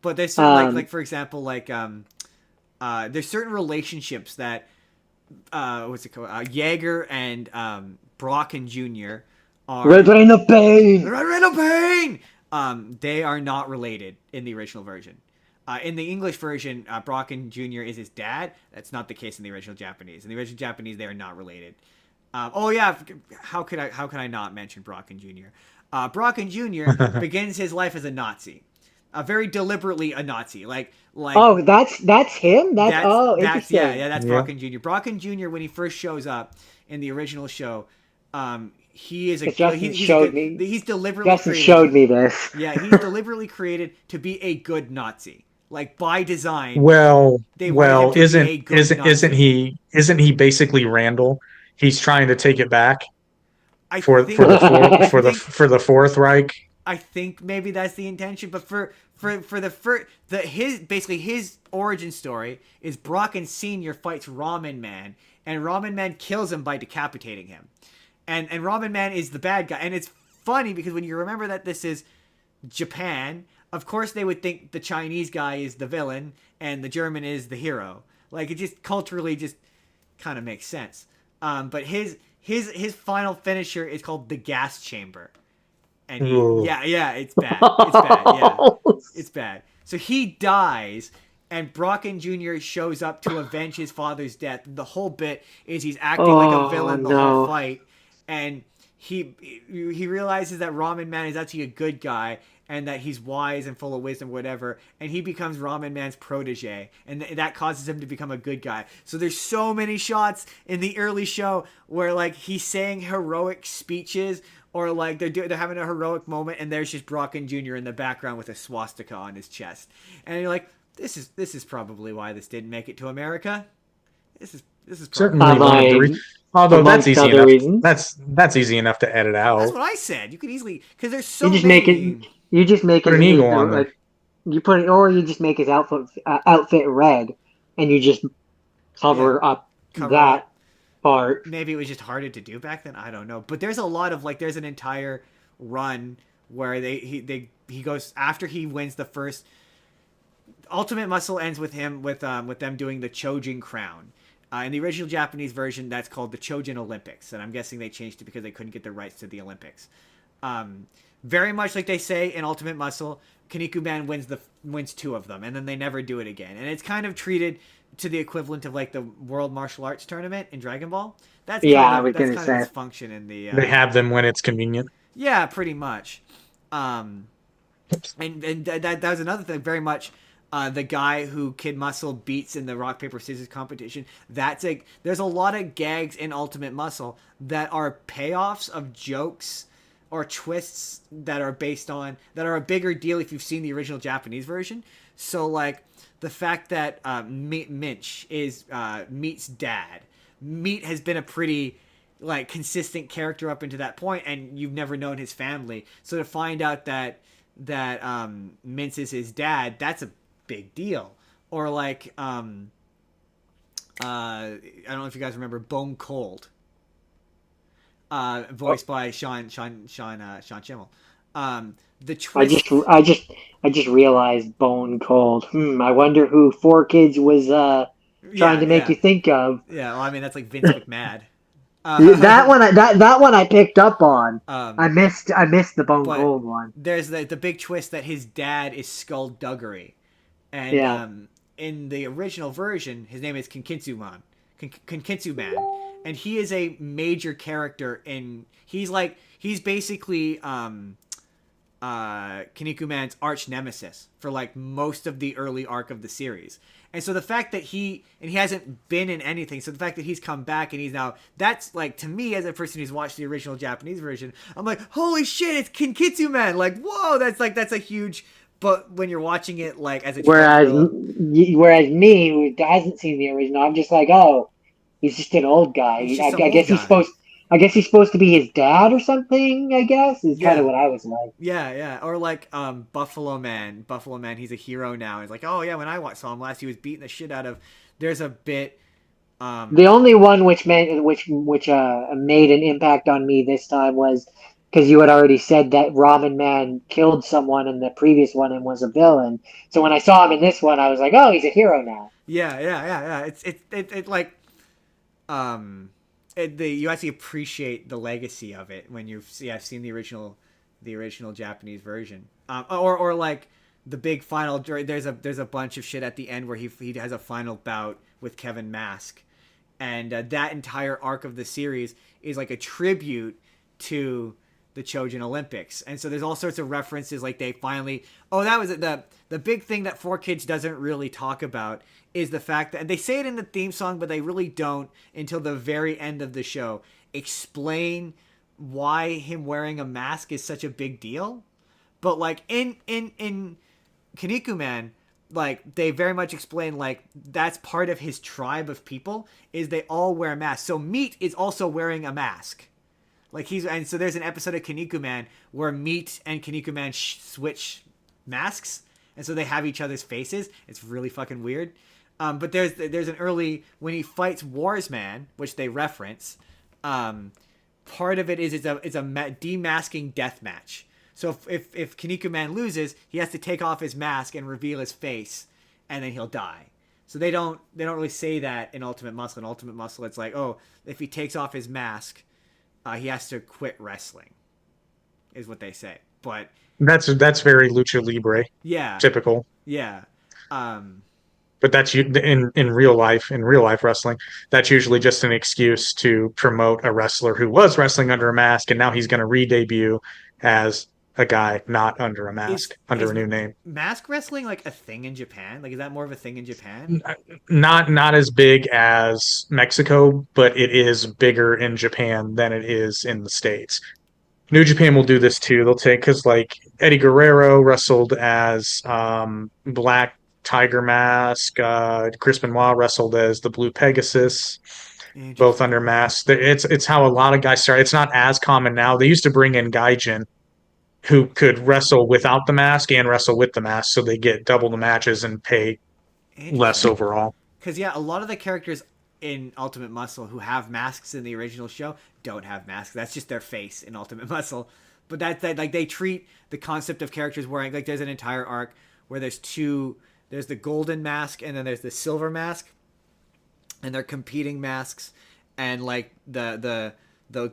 S2: but there's certain like for example, like there's certain relationships that what's it called? Jaeger and Brocken Jr. are
S5: Red Rain of Pain.
S2: Red Rain of Pain. They are not related in the original version. In the English version, Brocken Jr. is his dad. That's not the case in the original Japanese. In the original Japanese, they are not related. Oh yeah, how could I not mention Brocken Jr.? Brocken Jr. begins his life as a Nazi, very deliberately a Nazi. Like
S5: oh, that's him. Interesting.
S2: That's Brocken Jr. Brocken Jr. when he first shows up in the original show, he is he's deliberately
S5: Justin
S2: created,
S5: showed me this.
S2: Yeah, he's deliberately created to be a good Nazi. Like by design.
S4: Isn't he basically Randall? He's trying to take it back for the Fourth Reich.
S2: I think maybe that's the intention, but his origin story is Brocken Senior fights Ramen Man, and Ramen Man kills him by decapitating him, and Ramen Man is the bad guy, and it's funny because when you remember that this is Japan. Of course, they would think the Chinese guy is the villain and the German is the hero. Like, it just culturally just kind of makes sense. But his final finisher is called the gas chamber, and it's bad. It's bad. So he dies, and Brocken Jr. shows up to avenge his father's death. The whole bit is he's acting like a villain the whole fight, and he realizes that Ramen Man is actually a good guy. And that he's wise and full of wisdom, whatever. And he becomes Ramen Man's protege. And that causes him to become a good guy. So there's so many shots in the early show where, like, he's saying heroic speeches. Or, like, they're having a heroic moment. And there's just Brocken Jr. in the background with a swastika on his chest. And you're like, this is probably why this didn't make it to America. This is
S4: certainly one of the reasons. Although that's easy enough. That's easy enough to edit out.
S2: That's what I said. You could easily... Because there's so many...
S5: You just make
S4: put an eagle on there.
S5: You just make his outfit red, and you just cover up that part.
S2: Maybe it was just harder to do back then. I don't know. But there's a lot of there's an entire run where he goes after he wins the first. Ultimate Muscle ends with him with them doing the Chojin Crown. In the original Japanese version, that's called the Chojin Olympics, and I'm guessing they changed it because they couldn't get the rights to the Olympics. Very much like they say in Ultimate Muscle, Kinnikuman wins 2 of them, and then they never do it again. And it's kind of treated to the equivalent of like the World Martial Arts Tournament in Dragon Ball. That's kind of its function in the.
S4: They have them when it's convenient.
S2: Yeah, pretty much. And that was another thing. Very much, the guy who Kid Muscle beats in the rock paper scissors competition. There's a lot of gags in Ultimate Muscle that are payoffs of jokes. Or twists that are a bigger deal if you've seen the original Japanese version. So, like, the fact that Minch is Meat's dad. Meat has been a pretty, like, consistent character up until that point, and you've never known his family. So to find out that Mince is his dad, that's a big deal. Or, like, I don't know if you guys remember Bone Cold. Voiced by Sean Schimmel. The twist.
S5: I just realized Bone Cold. I wonder who 4Kids was trying to make you think of.
S2: Yeah, well, I mean that's like Vince McMahon.
S5: That one I picked up on. I missed the Bone Cold one.
S2: There's the big twist that his dad is Skullduggery, and in the original version, his name is Kinkitsu Man. And he is a major character he's basically Kinnikuman's arch nemesis for like most of the early arc of the series. And so the fact that he hasn't been in anything, so the fact that he's come back and he's now, that's like, to me as a person who's watched the original Japanese version, I'm like, holy shit, it's Kinkitsu Man. Like, whoa, that's a huge, but when you're watching it like as a
S5: whereas me who hasn't seen the original, I'm just like, oh, he's just an old guy. I guess he's supposed. I guess he's supposed to be his dad or something. I guess is kind
S2: Yeah.
S5: of what I was like.
S2: Yeah. Or like Buffalo Man. Buffalo Man, he's a hero now. He's like, oh yeah, when I saw him last, he was beating the shit out of. There's a bit.
S5: The only one which made made an impact on me this time was because you had already said that Ramen Man killed someone in the previous one and was a villain. So when I saw him in this one, I was like, oh, he's a hero now.
S2: Yeah. It like you actually appreciate the legacy of it when you see. I've seen the original Japanese version. Or like the big final. There's a bunch of shit at the end where he has a final bout with Kevin Mask, and that entire arc of the series is like a tribute to the Chojin Olympics. And so there's all sorts of references, like they finally, that was the big thing that 4Kids doesn't really talk about is the fact that, and they say it in the theme song, but they really don't until the very end of the show, explain why him wearing a mask is such a big deal. But like in Kinnikuman, like they very much explain like that's part of his tribe of people is they all wear masks. So Meat is also wearing a mask. Like and so there's an episode of Kinnikuman where Meat and Kinnikuman switch masks, and so they have each other's faces. It's really fucking weird. But there's an early when he fights Warsman, which they reference. Part of it is it's a demasking death match. So if Kinnikuman loses, he has to take off his mask and reveal his face, and then he'll die. So they don't really say that in Ultimate Muscle. In Ultimate Muscle, it's like, oh, if he takes off his mask, he has to quit wrestling, is what they say. But
S4: That's very lucha libre.
S2: yeah,
S4: Typical.
S2: yeah.
S4: But that's in real life wrestling. That's usually just an excuse to promote a wrestler who was wrestling under a mask, and now he's going to re-debut as a guy not under a mask, under a new name.
S2: Mask wrestling like a thing in Japan? Like, is that more of a thing in Japan?
S4: Not as big as Mexico, but it is bigger in Japan than it is in the States. New Japan will do this too. They'll take, because like Eddie Guerrero wrestled as Black Tiger Mask. Chris Benoit wrestled as the Blue Pegasus, both under masks. It's how a lot of guys start. It's not as common now. They used to bring in Gaijin, who could wrestle without the mask and wrestle with the mask, so they get double the matches and pay less overall.
S2: Because yeah, a lot of the characters in Ultimate Muscle who have masks in the original show don't have masks. That's just their face in Ultimate Muscle. But that like they treat the concept of characters wearing, like there's an entire arc where there's the golden mask and then there's the silver mask, and they're competing masks, and like the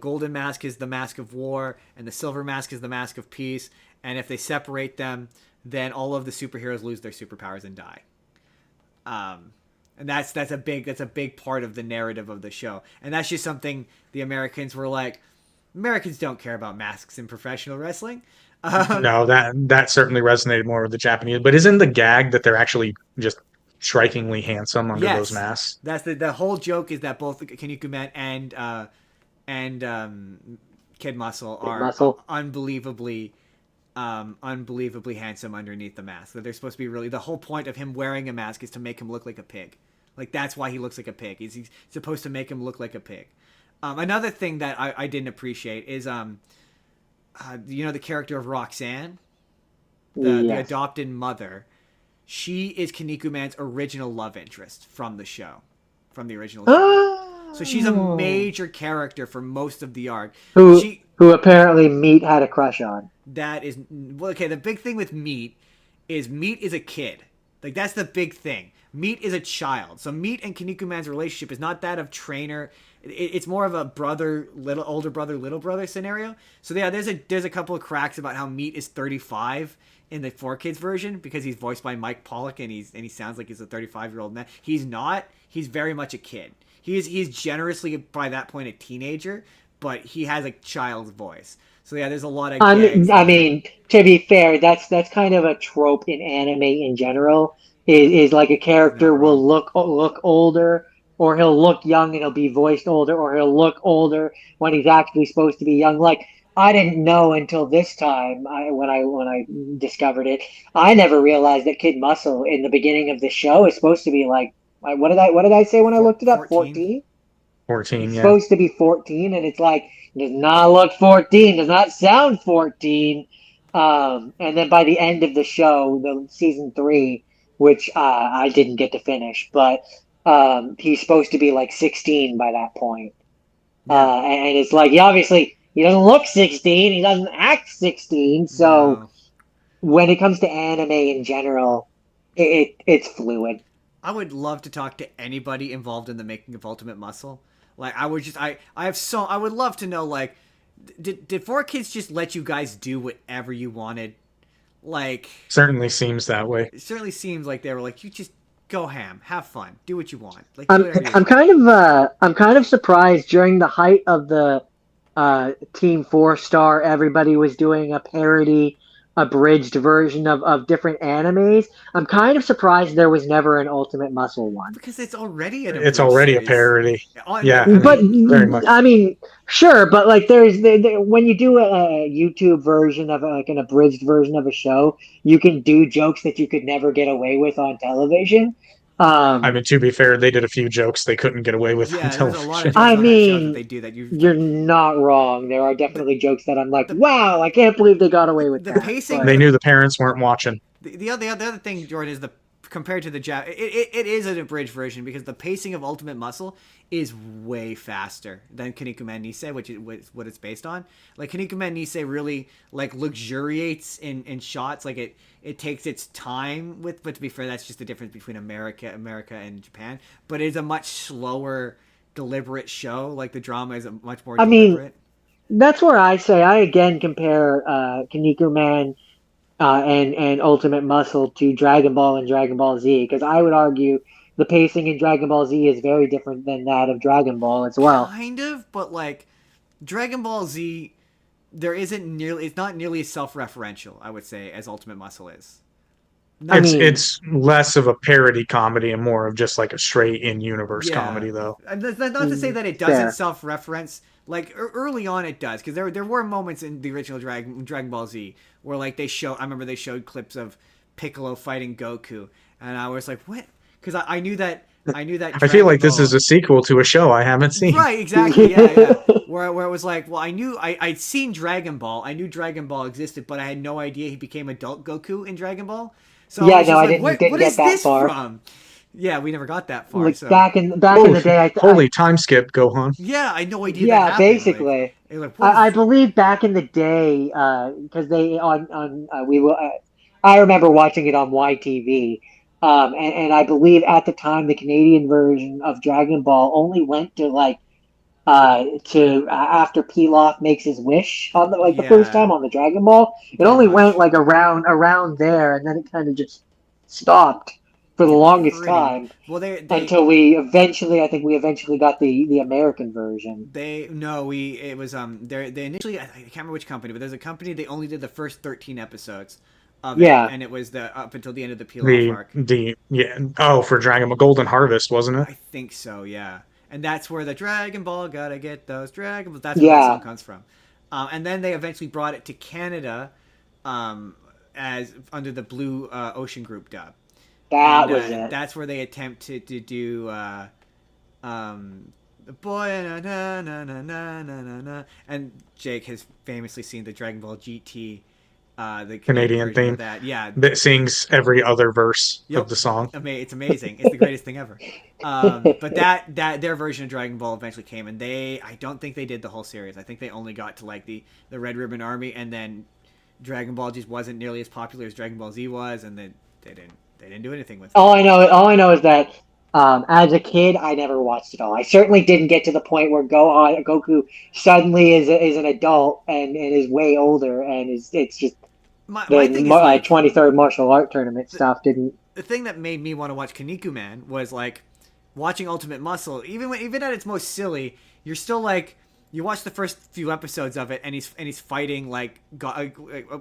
S2: golden mask is the mask of war and the silver mask is the mask of peace, and if they separate them, then all of the superheroes lose their superpowers and die. And that's a big part of the narrative of the show, and that's just something the Americans were like, Americans don't care about masks in professional wrestling.
S4: No, that certainly resonated more with the Japanese. But isn't the gag that they're actually just strikingly handsome under those masks?
S2: That's the whole joke, is that both Kinnikuman and Kid Muscle are unbelievably handsome underneath the mask. That they're supposed to be really, the whole point of him wearing a mask is to make him look like a pig. Like that's why he looks like a pig. He's supposed to make him look like a pig. Another thing that I didn't appreciate is the character of Roxanne, the adopted mother. She is Kinnikuman's original love interest from the show, from the original show. So she's a major character for most of the arc.
S5: Who apparently Meat had a crush on.
S2: That is, well, okay, the big thing with Meat is a kid. Like, that's the big thing. Meat is a child. So Meat and Kinnikuman's relationship is not that of trainer. It's more of a older brother, little brother scenario. So yeah, there's a couple of cracks about how Meat is 35 in the 4Kids version because he's voiced by Mike Pollock and he sounds like he's a 35-year-old man. He's not. He's very much a kid. He's generously by that point a teenager, but he has a child's voice. So yeah, there's a lot of gags.
S5: I mean, to be fair, that's kind of a trope in anime in general. Is like a character will look older, or he'll look young and he'll be voiced older, or he'll look older when he's actually supposed to be young. Like, I didn't know until this time when I discovered it. I never realized that Kid Muscle in the beginning of the show is supposed to be like, what did I say when I looked it up? 14?
S4: 14,
S5: He's
S4: yeah.
S5: supposed to be 14, and it's like, does not look 14, does not sound 14. And then by the end of the show, the season 3, which I didn't get to finish, but he's supposed to be like 16 by that point.
S2: Yeah.
S5: And it's like, he doesn't look 16, he doesn't act 16. So
S2: No.
S5: when it comes to anime in general, it's fluid.
S2: I would love to talk to anybody involved in the making of Ultimate Muscle. Like, I would love to know, like, did 4Kids just let you guys do whatever you wanted? Like,
S4: Certainly seems that way.
S2: it certainly seems like they were like, you just go ham, have fun, do what you want, like, do
S5: I'm
S2: whatever you
S5: I'm
S2: want.
S5: I'm kind of surprised during the height of the Team 4 Star, everybody was doing a parody, abridged version of different animes. I'm kind of surprised there was never an Ultimate Muscle one.
S2: Because it's already an
S4: It's
S2: abridged
S4: already a
S2: series.
S4: parody. Yeah,
S2: I
S5: But
S2: mean,
S4: very much.
S5: I mean, sure, but like when you do a YouTube version of like an abridged version of a show, you can do jokes that you could never get away with on television.
S4: I mean, to be fair, they did a few jokes they couldn't get away with on
S2: yeah, there's a lot of
S4: television.
S2: jokes
S5: I
S2: on that show that
S5: mean,
S2: they do that
S5: you're not wrong. There are definitely jokes that I'm like, wow, I can't believe they got away with
S2: the
S5: that.
S2: pacing-
S5: But
S4: They knew the parents weren't watching.
S2: The other thing, Jordan, is compared to the it is an abridged version because the pacing of Ultimate Muscle is way faster than Kinnikuman Nisei, which is what it's based on. Like, Kinnikuman Nisei really like luxuriates in shots, like it takes its time with. But to be fair, that's just the difference between America and Japan. But it's a much slower, deliberate show. Like, the drama is much more deliberate.
S5: that's where I say I again compare Kaneko Man and Ultimate Muscle to Dragon Ball and Dragon Ball Z, because I would argue the pacing in Dragon Ball Z is very different than that of Dragon Ball as well.
S2: Kind of, but like Dragon Ball Z, it's not nearly as self-referential, I would say, as Ultimate Muscle is.
S4: It's less of a parody comedy and more of just like a straight in-universe comedy, though.
S2: That's not to say that it doesn't
S5: Fair.
S2: self-reference. Like, early on it does, because there were moments in the original Dragon Ball Z where, like, I remember they showed clips of Piccolo fighting Goku, and I was like, what? Because I knew that
S4: I feel like this is a sequel to a show I haven't seen.
S2: Right, exactly, yeah. Where it was like, well, I'd seen Dragon Ball, I knew Dragon Ball existed, but I had no idea he became adult Goku in Dragon Ball. So
S5: Yeah,
S2: I was
S5: no,
S2: just
S5: I
S2: like,
S5: didn't
S2: what
S5: get
S2: is
S5: that
S2: this
S5: far.
S2: from? Yeah, we never got that far.
S5: Like
S2: So
S5: back in the day,
S4: Holy time skip, Gohan.
S2: yeah, I had no idea.
S5: yeah,
S2: that happened.
S5: basically. I believe back in the day, because they on we were, I remember watching it on YTV, and I believe at the time the Canadian version of Dragon Ball only went to like after Pilaf makes his wish on the first time on the Dragon Ball. It only went like around there, and then it kind of just stopped for the longest time.
S2: Well,
S5: until we eventually got the American version.
S2: They initially, I can't remember which company, but there's a company, they only did the first 13 episodes of it, and it was up until the end of the Pilaf arc.
S4: For Dragon Ball Golden Harvest, wasn't it?
S2: I think so, yeah. And that's where the Dragon Ball gotta get those Dragon Balls. That's where that song comes from. And then they eventually brought it to Canada, as under the Blue Ocean Group dub.
S5: That was it.
S2: That's where they attempted to do the boy na na na na na na na. And Jake has famously seen the Dragon Ball GT, the
S4: Canadian theme. That sings every other verse of the song.
S2: It's amazing. It's the greatest thing ever. But that their version of Dragon Ball eventually came, and I don't think they did the whole series. I think they only got to like the Red Ribbon Army, and then Dragon Ball just wasn't nearly as popular as Dragon Ball Z was, and then they didn't do anything with it.
S5: All I know is that as a kid, I never watched it all. I certainly didn't get to the point where Goku suddenly is an adult and is way older, and it's just
S2: my thing is, like,
S5: 23rd martial art tournament stuff didn't.
S2: The thing that made me want to watch Kinnikuman was like watching Ultimate Muscle. Even at its most silly, you're still like, you watch the first few episodes of it, and he's fighting like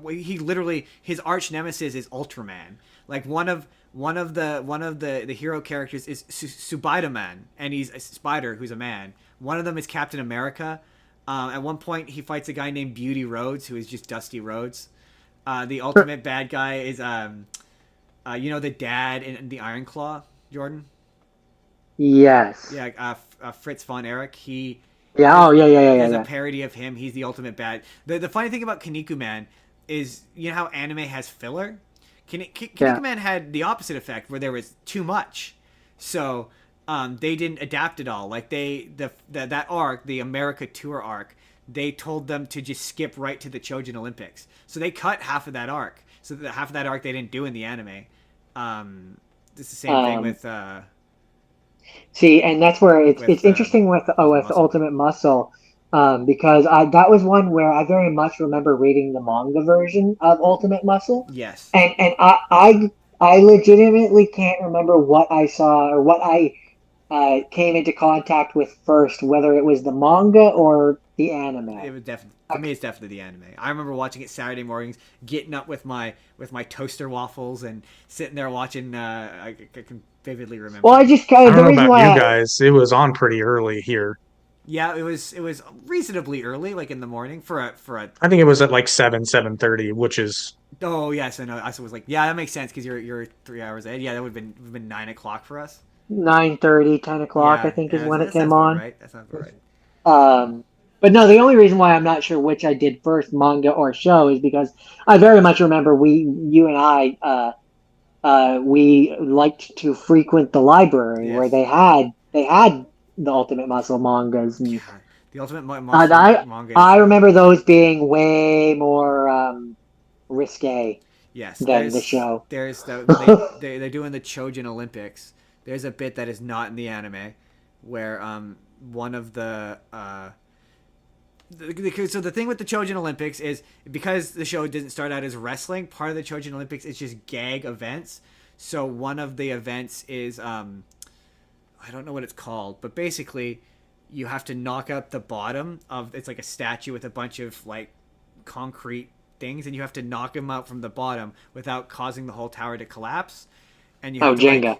S2: he literally, his arch nemesis is Ultraman. Like one of the hero characters is Subidaman, and he's a spider who's a man. One of them is Captain America. At one point, he fights a guy named Beauty Rhodes, who is just Dusty Rhodes. The ultimate bad guy is the dad in the Iron Claw, Jordan.
S5: Yes.
S2: Yeah, Fritz von Erich.
S5: Yeah. Oh, yeah, yeah, yeah, yeah,
S2: There's a
S5: yeah.
S2: parody of him. He's the ultimate bad. The funny thing about Kinnikuman is, you know how anime has filler?
S5: Yeah.
S2: Kinnikuman had the opposite effect, where there was too much. So they didn't adapt at all. Like that arc, the America tour arc, they told them to just skip right to the Chojin Olympics. So they cut half of that arc. So half of that arc they didn't do in the anime. It's the same thing with.
S5: See, and that's where it's
S2: With
S5: interesting with
S2: Muscle.
S5: Ultimate Muscle, because that was one where I very much remember reading the manga version of Ultimate Muscle,
S2: Yes.
S5: and I legitimately can't remember what I saw or what I came into contact with first, whether it was the manga or the anime.
S2: It was definitely, for me, it's definitely the anime. I remember watching it Saturday mornings, getting up with my toaster waffles and sitting there watching. I can vividly remember.
S5: Well, I just
S4: I
S5: kind of the
S4: don't know
S5: reason
S4: about
S5: why
S4: you guys. It was on pretty early here.
S2: Yeah, it was reasonably early, like in the morning for a.
S4: I think it was at like 7:30, which is
S2: Oh yes, I know. I was like, yeah, that makes sense because you're 3 hours ahead. Yeah, that would have been 9 o'clock for us.
S5: 9:30, 10 o'clock, I
S2: Yeah,
S5: think, is
S2: yeah,
S5: when it
S2: that sounds
S5: came
S2: about
S5: on.
S2: right. That sounds about right.
S5: But no, the only reason why I'm not sure which I did first, manga or show, is because I very much remember you and I, we liked to frequent the library where
S2: Yes.
S5: they had the Ultimate Muscle mangas, and
S2: God, the Ultimate Muscle
S5: I
S2: manga is.
S5: I remember those being way more risque
S2: Yes,
S5: than the show.
S2: there's the when they're doing the Chojin Olympics. There's a bit that is not in the anime, where one of so the thing with the Chojin Olympics is, because the show didn't start out as wrestling, part of the Chojin Olympics is just gag events. So one of the events is I don't know what it's called, but basically you have to knock out the bottom of, it's like a statue with a bunch of like concrete things, and you have to knock them out from the bottom without causing the whole tower to collapse. And you have
S5: Oh,
S2: to
S5: Jenga.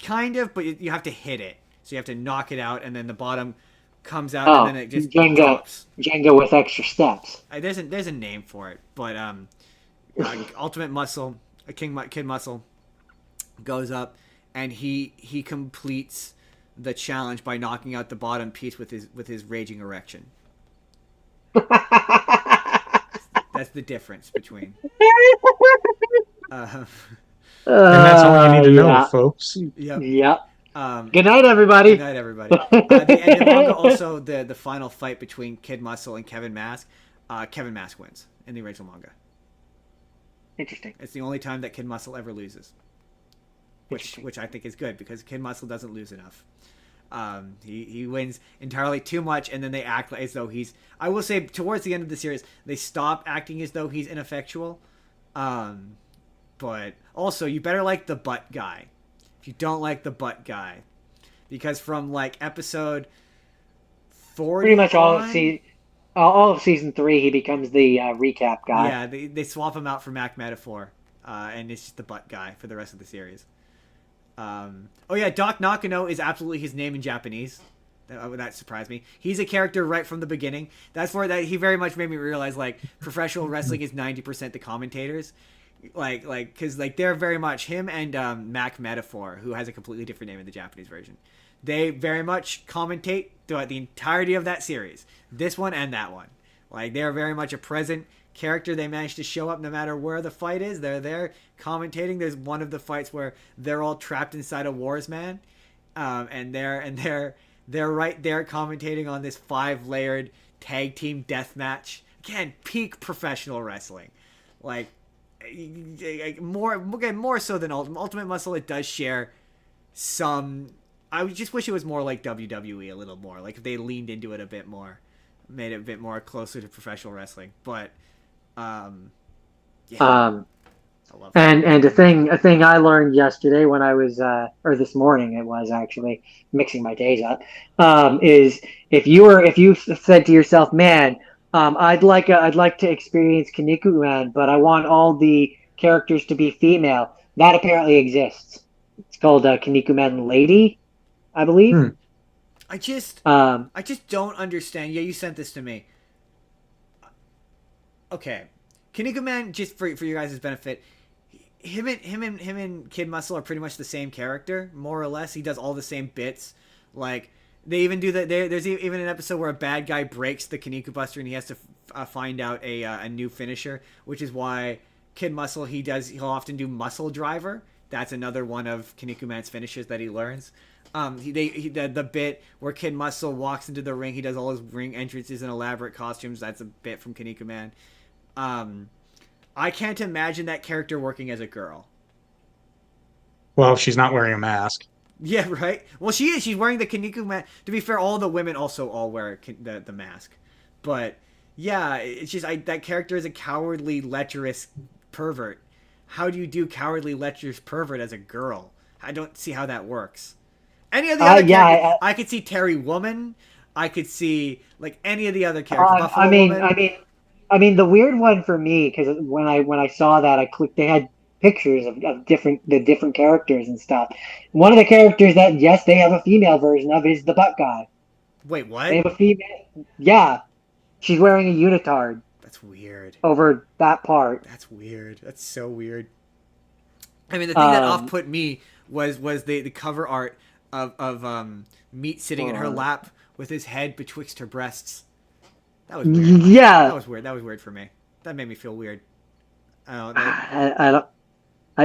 S2: kind of, but you have to hit it. So you have to knock it out, and then the bottom comes out, and then
S5: Oh,
S2: it just
S5: Jenga,
S2: drops.
S5: Jenga with extra steps.
S2: There's a name for it, but Ultimate Muscle, Kid Muscle, goes up, and he completes the challenge by knocking out the bottom piece with his raging erection. That's the difference between.
S4: and that's all you need to know,
S5: Yeah.
S4: folks.
S2: Yep.
S5: Yep. Good night,
S2: Good
S5: everybody.
S2: night, everybody. The manga also, the final fight between Kid Muscle and Kevin Mask. Kevin Mask wins in the original manga.
S5: Interesting.
S2: It's the only time that Kid Muscle ever loses, which I think is good, because Kid Muscle doesn't lose enough. He wins entirely too much, and then they act as though he's. I will say, towards the end of the series, they stop acting as though he's ineffectual. But also, you better like the butt guy. If you don't like the butt guy, because from like episode 40,
S5: Pretty much all of season 3, he becomes the recap guy.
S2: yeah, they swap him out for Mac Metaphor, and it's just the butt guy for the rest of the series. Oh yeah, Doc Nakano is absolutely his name in Japanese. That surprised me. He's a character right from the beginning. That's where that he very much made me realize, like, professional wrestling is 90% the commentators. Because they're very much him and Mac Metaphor, who has a completely different name in the Japanese version. They very much commentate throughout the entirety of that series, this one and that one. Like, they're very much a present character. They manage to show up no matter where the fight is. They're there commentating. There's one of the fights where they're all trapped inside a Warsman, and they're right there commentating on this 5-layered tag team death match. Again, peak professional wrestling. Like, more so than Ultimate Muscle. It does share some. I just wish it was more like WWE a little more. Like, if they leaned into it a bit more, made it a bit more closer to professional wrestling. But yeah, I love that.
S5: And a thing I learned yesterday when I was or this morning, it was actually mixing my days up, is if you said to yourself, man, I'd like to experience Kinnikuman, but I want all the characters to be female. That apparently exists. It's called Kinnikuman Lady, I believe.
S2: I just don't understand. Yeah, you sent this to me. Okay, Kinnikuman, just for your guys' benefit, him and Kid Muscle are pretty much the same character, more or less. He does all the same bits. Like they even do that. There's even an episode where a bad guy breaks the Kaneko Buster and he has to find out a new finisher, which is why Kid Muscle he'll often do Muscle Driver. That's another one of Kaneko Man's finishes that he learns. The bit where Kid Muscle walks into the ring, he does all his ring entrances in elaborate costumes. That's a bit from Kaneko Man. I can't imagine that character working as a girl.
S4: Well, she's not wearing a mask.
S2: Yeah, right. Well, she is. She's wearing the Kaneko Man. To be fair, all the women also all wear the mask. But yeah, it's just that character is a cowardly, lecherous pervert. How do you do cowardly, lecherous pervert as a girl? I don't see how that works. Any of the other characters, I could see Terry Woman. I could see like any of the other characters. Buffalo Woman.
S5: I mean, the weird one for me, because when I saw that, I clicked. They had pictures of different characters and stuff. One of the characters that they have a female version of is the butt guy.
S2: Wait, what?
S5: They have a female. Yeah, she's wearing a unitard.
S2: That's weird.
S5: Over that part.
S2: That's weird. That's so weird. I mean, the thing that off-put me was the cover art of Meat sitting in her lap with his head betwixt her breasts. That was weird.
S5: Yeah.
S2: That was weird. That was weird for me. That made me feel weird.
S5: I don't.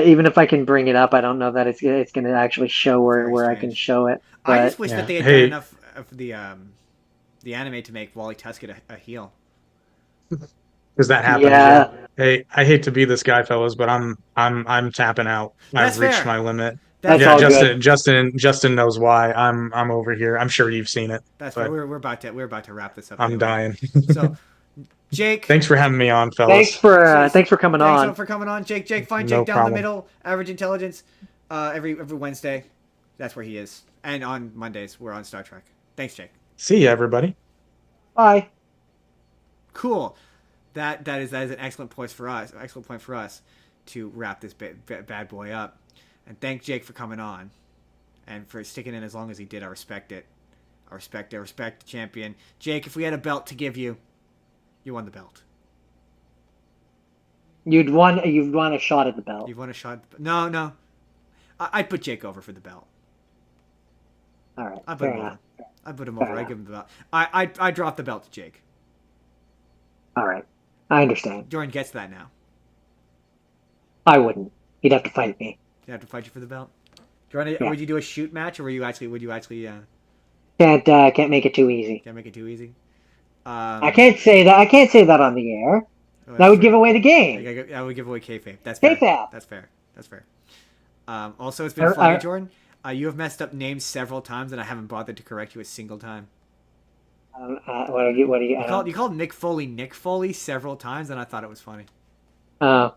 S5: Even if I can bring it up, I don't know that it's going to actually show where I can show it. But,
S2: I just wish that they had done enough of the anime to make Wally Tuskett a heel.
S4: Because that happens.
S5: Yeah.
S4: Hey, I hate to be this guy, fellas, but I'm tapping out.
S2: That's
S4: I've reached
S2: fair.
S4: my limit.
S5: That's all good.
S4: Justin knows why. I'm over here. I'm sure you've seen it.
S2: That's why we're about to wrap this up.
S4: I'm dying.
S2: So, Jake,
S4: thanks for having me on, fellas.
S5: Thanks for coming on.
S2: Thanks for coming on, Jake. Find Jake down the middle. Average Intelligence. Every Wednesday, that's where he is. And on Mondays, we're on Star Trek. Thanks, Jake.
S4: See ya, everybody.
S5: Bye.
S2: Cool. That is an excellent point for us. Excellent point for us to wrap this bad boy up. And thank Jake for coming on, and for sticking in as long as he did. I respect it. I respect the champion. Jake, if we had a belt to give you, you won the belt.
S5: You'd won a shot at the belt.
S2: You've won a shot. No. I'd put Jake over for the belt.
S5: All right.
S2: I'd put him over. I'd put him over. I'd give him the belt. I drop the belt to Jake.
S5: All right. I understand.
S2: Jordan gets that now.
S5: I wouldn't. He'd have to fight me.
S2: He'd have to fight you for the belt. Jordan, would you do a shoot match, or would you actually?
S5: Can't make it too easy.
S2: Can't make it too easy.
S5: I can't say that. I can't say that on the air. That would give away the game.
S2: That would give away Kayfabe. That's fair.
S5: Kayfabe.
S2: That's fair. Also, it's been funny, Jordan. You have messed up names several times, and I haven't bothered to correct you a single time.
S5: What are you?
S2: You called Nick Foley several times, and I thought it was funny.
S5: Well,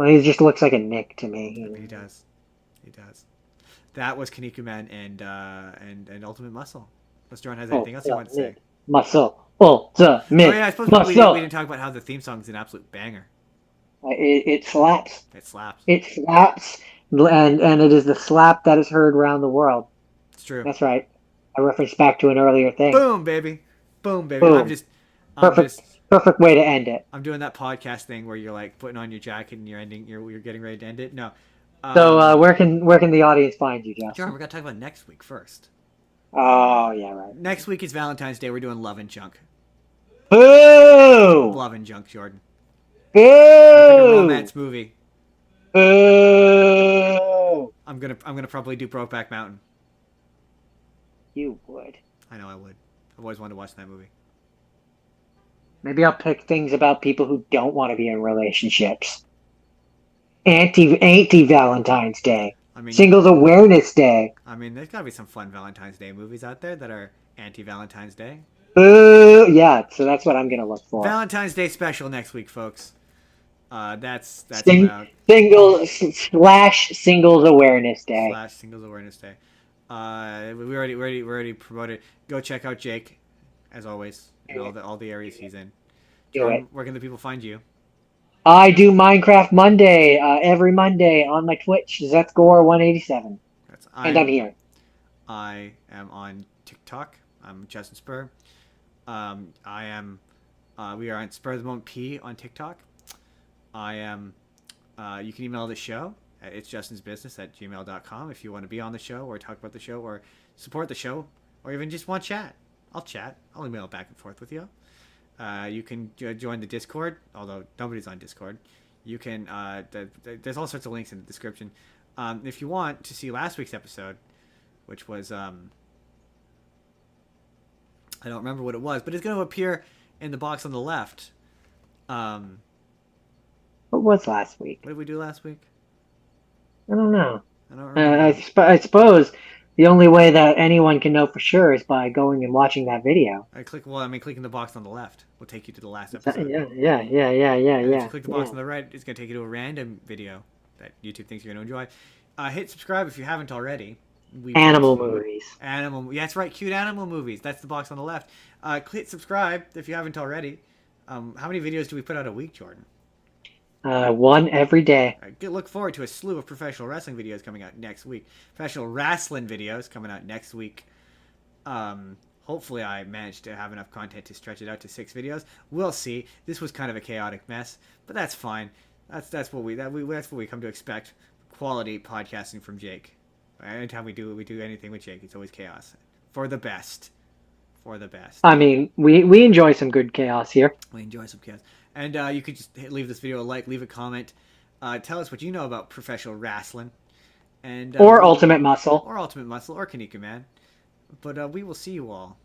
S5: he just looks like a Nick to me.
S2: He does. That was Kaneko Man and Ultimate Muscle. Unless Jordan has anything else you want to say.
S5: Muscle. Ultimate.
S2: Oh yeah, I suppose we didn't talk about how the theme song is an absolute banger.
S5: It slaps.
S2: It slaps.
S5: It slaps, and it is the slap that is heard around the world.
S2: It's true.
S5: That's right. I referenced back to an earlier thing.
S2: Boom, baby. Boom.
S5: Boom. Perfect way to end it.
S2: I'm doing that podcast thing where you're like putting on your jacket and you're getting ready to end it. No.
S5: So where can the audience find you, Justin?
S2: Jordan, we got to talk about next week first.
S5: Oh yeah, right.
S2: Next week is Valentine's Day. We're doing Love and Junk.
S5: Boo!
S2: Love and Junk, Jordan.
S5: Boo!
S2: A romance movie.
S5: Boo!
S2: I'm gonna probably do Brokeback Mountain.
S5: You would.
S2: I know I would. I've always wanted to watch that movie.
S5: Maybe I'll pick things about people who don't want to be in relationships. Anti Valentine's Day.
S2: I mean,
S5: Singles Awareness Day.
S2: I mean, there's gotta be some fun Valentine's Day movies out there that are anti-Valentine's Day.
S5: Yeah, so that's what I'm gonna look for.
S2: Valentine's Day special next week, folks. That's about
S5: Singles Awareness Day.
S2: Singles Awareness Day. We already promoted. Go check out Jake, as always, in all the areas he's in. Where can the people find you?
S5: I do Minecraft Monday every Monday on my Twitch. Zetsgore187. And I'm here.
S2: I am on TikTok. I'm Justin Spurr. We are on Spur the Moment P on TikTok. I am You can email the show at itsjustinsbusiness@gmail.com if you want to be on the show or talk about the show or support the show or even just want chat. I'll chat. I'll email back and forth with you. You can join the Discord, although nobody's on Discord. You can. There's all sorts of links in the description. If you want to see last week's episode, which was I don't remember what it was, but it's going to appear in the box on the left.
S5: What was last week?
S2: What did we do last week?
S5: I don't know.
S2: I don't remember.
S5: I suppose the only way that anyone can know for sure is by going and watching that video.
S2: Clicking the box on the left will take you to the last episode.
S5: Yeah.
S2: If you click the box on the right, it's going to take you to a random video that YouTube thinks you're going to enjoy. Hit subscribe if you haven't already.
S5: Animal movies.
S2: Yeah, that's right. Cute animal movies. That's the box on the left. Click subscribe if you haven't already. How many videos do we put out a week, Jordan?
S5: One every day.
S2: Look forward to a slew of professional wrestling videos coming out next week. Professional wrestling videos coming out next week. Hopefully I managed to have enough content to stretch it out to 6 videos. We'll see. This was kind of a chaotic mess, but that's fine. That's what we come to expect. Quality podcasting from Jake. Anytime we do anything with Jake, it's always chaos. For the best.
S5: I mean, we enjoy some good chaos here.
S2: We enjoy some chaos. And you could just leave this video a like, leave a comment. Tell us what you know about professional wrestling. And
S5: Or Ultimate Muscle.
S2: Or Ultimate Muscle, or Kanika Man. But we will see you all